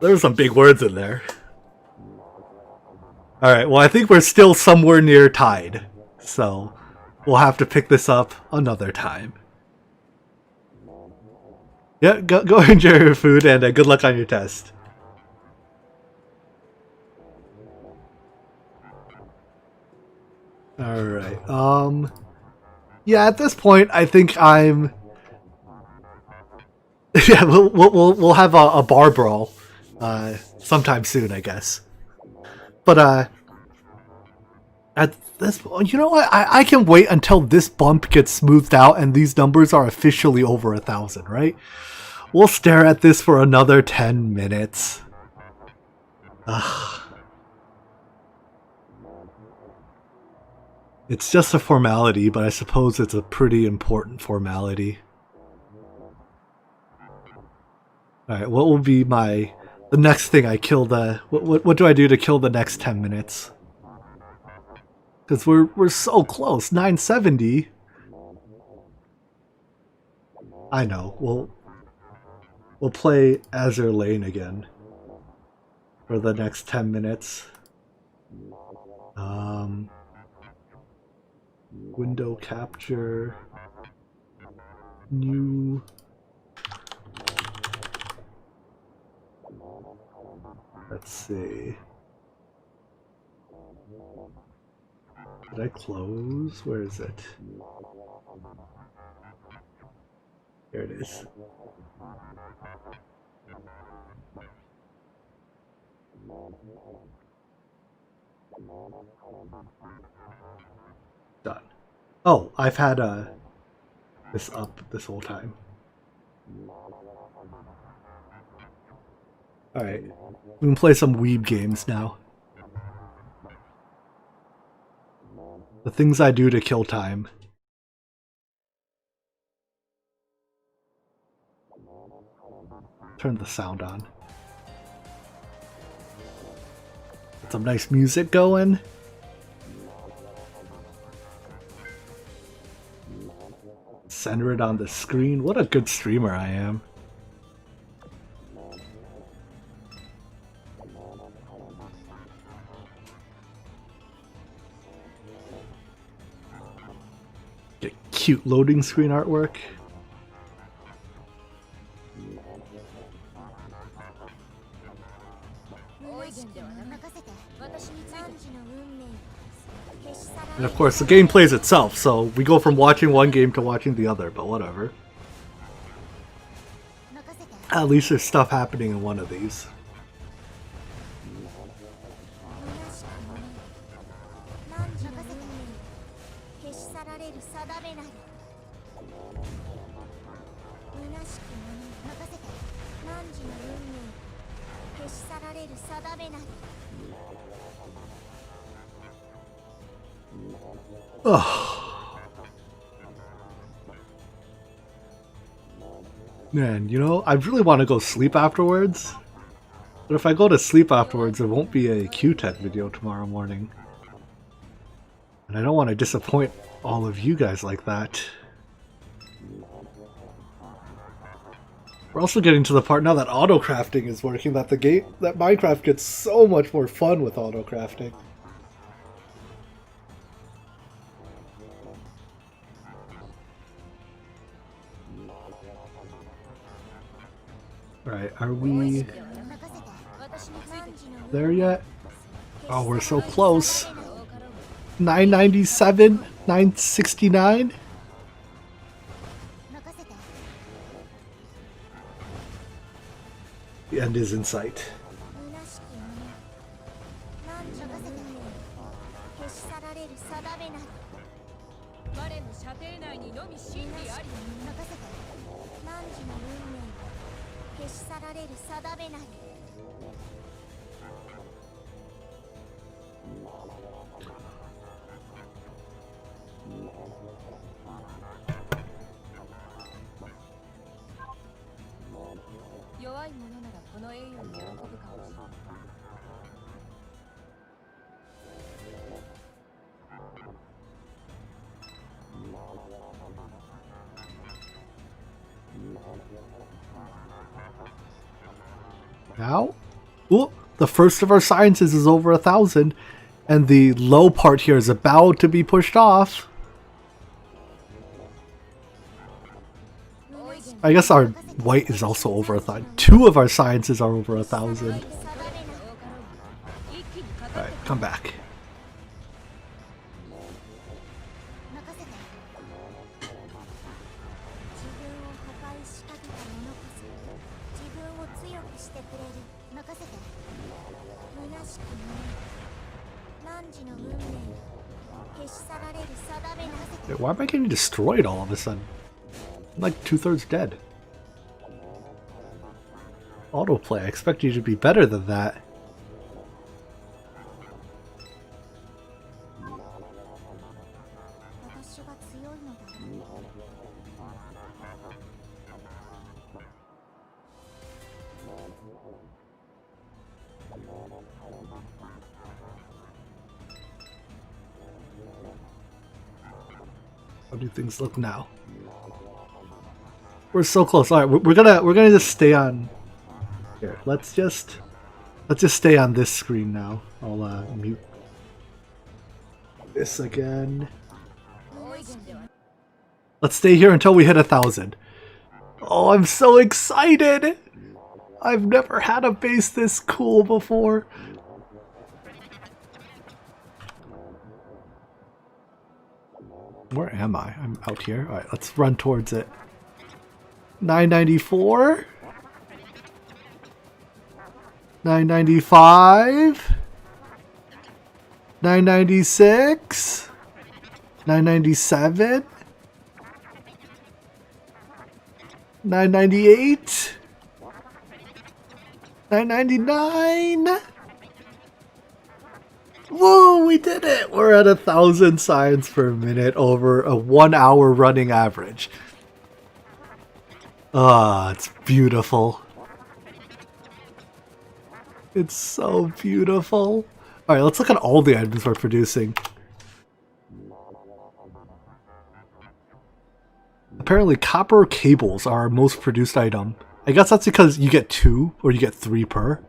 There's some big words in there. All right, well I think we're still somewhere near tied, so we'll have to pick this up another time. Yeah, go enjoy your food and good luck on your test. All right. Yeah, at this point, I think I'm. Yeah, we'll have a bar brawl, sometime soon, I guess. But at this, you know what? I can wait until this bump gets smoothed out and these numbers are officially over 1,000, right? We'll stare at this for another 10 minutes. Ugh. It's just a formality, but I suppose it's a pretty important formality. Alright, what will be the next thing I kill the... What do I do to kill the next 10 minutes? Because we're so close, 970. I know, we'll play Azure Lane again for the next 10 minutes. Window capture, new. Let's see. Did I close? Where is it? Here it is. Done. Oh, I've had this up this whole time. Alright, we can play some weeb games now. The things I do to kill time. Turn the sound on. Get some nice music going. Center it on the screen. What a good streamer I am. Get cute loading screen artwork. And of course, the game plays itself, so we go from watching one game to watching the other, but whatever. At least there's stuff happening in one of these. Oh. Man, you know, I really want to go sleep afterwards. But if I go to sleep afterwards, there won't be a Q-Tech video tomorrow morning. And I don't want to disappoint all of you guys like that. We're also getting to the part now that auto-crafting is working, that Minecraft gets so much more fun with auto-crafting. Right, are we there yet? Oh, we're so close. 997? 969? The end is in sight. Now, ooh, the first of our sciences is over 1,000, and the low part here is about to be pushed off. I guess our white is also over 1,000. 2 of our sciences are over 1,000. Alright, come back. Wait, why am I getting destroyed all of a sudden? I'm like 2/3 dead. Autoplay, I expect you to be better than that. How do things look now? We're so close. All right, we're gonna just stay on. Here, let's just stay on this screen now. I'll mute this again. Let's stay here until we hit 1,000. Oh, I'm so excited! I've never had a base this cool before. Where am I? I'm out here. Alright, let's run towards it. 994. 995. 996. 997. 998. 999. Whoa, we did it! We're at 1,000 science per minute over a 1 hour running average. Ah, it's beautiful. It's so beautiful. Alright, let's look at all the items we're producing. Apparently copper cables are our most produced item. I guess that's because you get 2 or you get 3 per.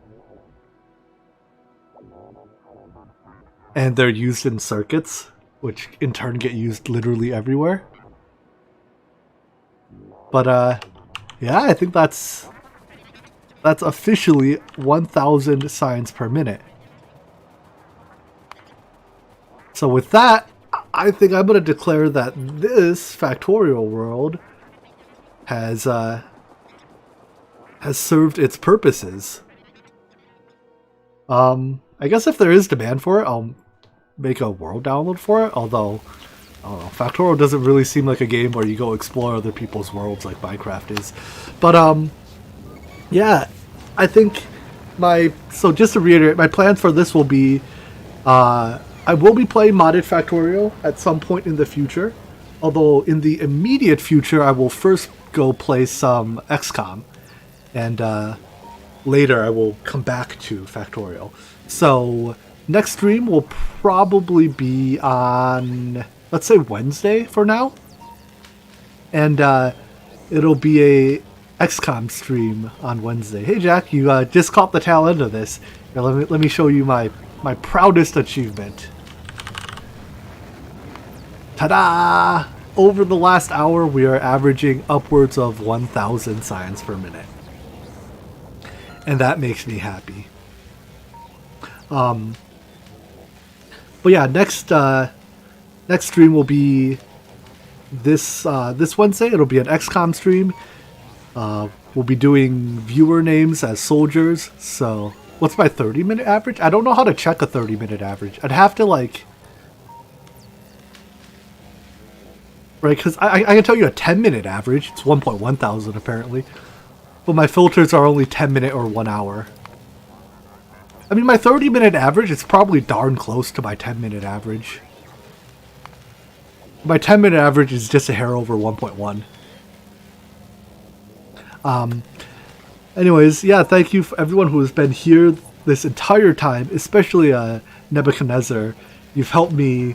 And they're used in circuits, which in turn get used literally everywhere. But yeah, I think that's officially 1,000 science per minute. So with that, I think I'm going to declare that this Factorio world has served its purposes. I guess if there is demand for it, I'll make a world download for it, although, I don't know, Factorio doesn't really seem like a game where you go explore other people's worlds like Minecraft is. But, yeah, I think so just to reiterate, my plans for this will be, I will be playing modded Factorio at some point in the future, although in the immediate future I will first go play some XCOM, and later I will come back to Factorio. So next stream will probably be on, let's say, Wednesday for now, and it'll be a XCOM stream on Wednesday. Hey Jack, you just caught the tail end of this. Here, let me show you my proudest achievement. Ta-da! Over the last hour, we are averaging upwards of 1,000 science per minute. And that makes me happy. But yeah, next stream will be this Wednesday. It'll be an XCOM stream. We'll be doing viewer names as soldiers. So, what's my 30-minute average? I don't know how to check a 30-minute average. I'd have to like, right? Because I can tell you a 10-minute average. It's 1.1 thousand apparently. But my filters are only 10-minute or 1 hour. I mean, my 30-minute average is probably darn close to my 10-minute average. My 10-minute average is just a hair over 1.1. Anyways, yeah, thank you for everyone who has been here this entire time, especially Nebuchadnezzar. You've helped me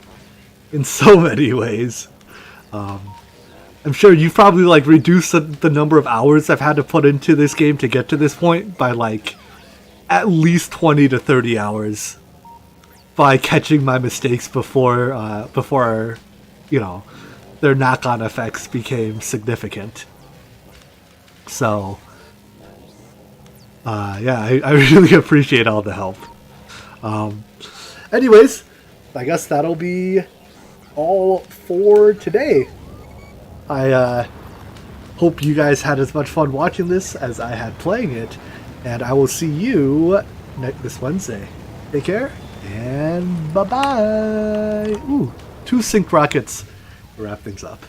in so many ways. I'm sure you've probably like reduced the number of hours I've had to put into this game to get to this point by like at least 20 to 30 hours by catching my mistakes before you know, their knock-on effects became significant. So, yeah, I really appreciate all the help. Anyways, I guess that'll be all for today. I hope you guys had as much fun watching this as I had playing it, and I will see you this Wednesday. Take care, and bye-bye. Ooh, 2 sync rockets to wrap things up.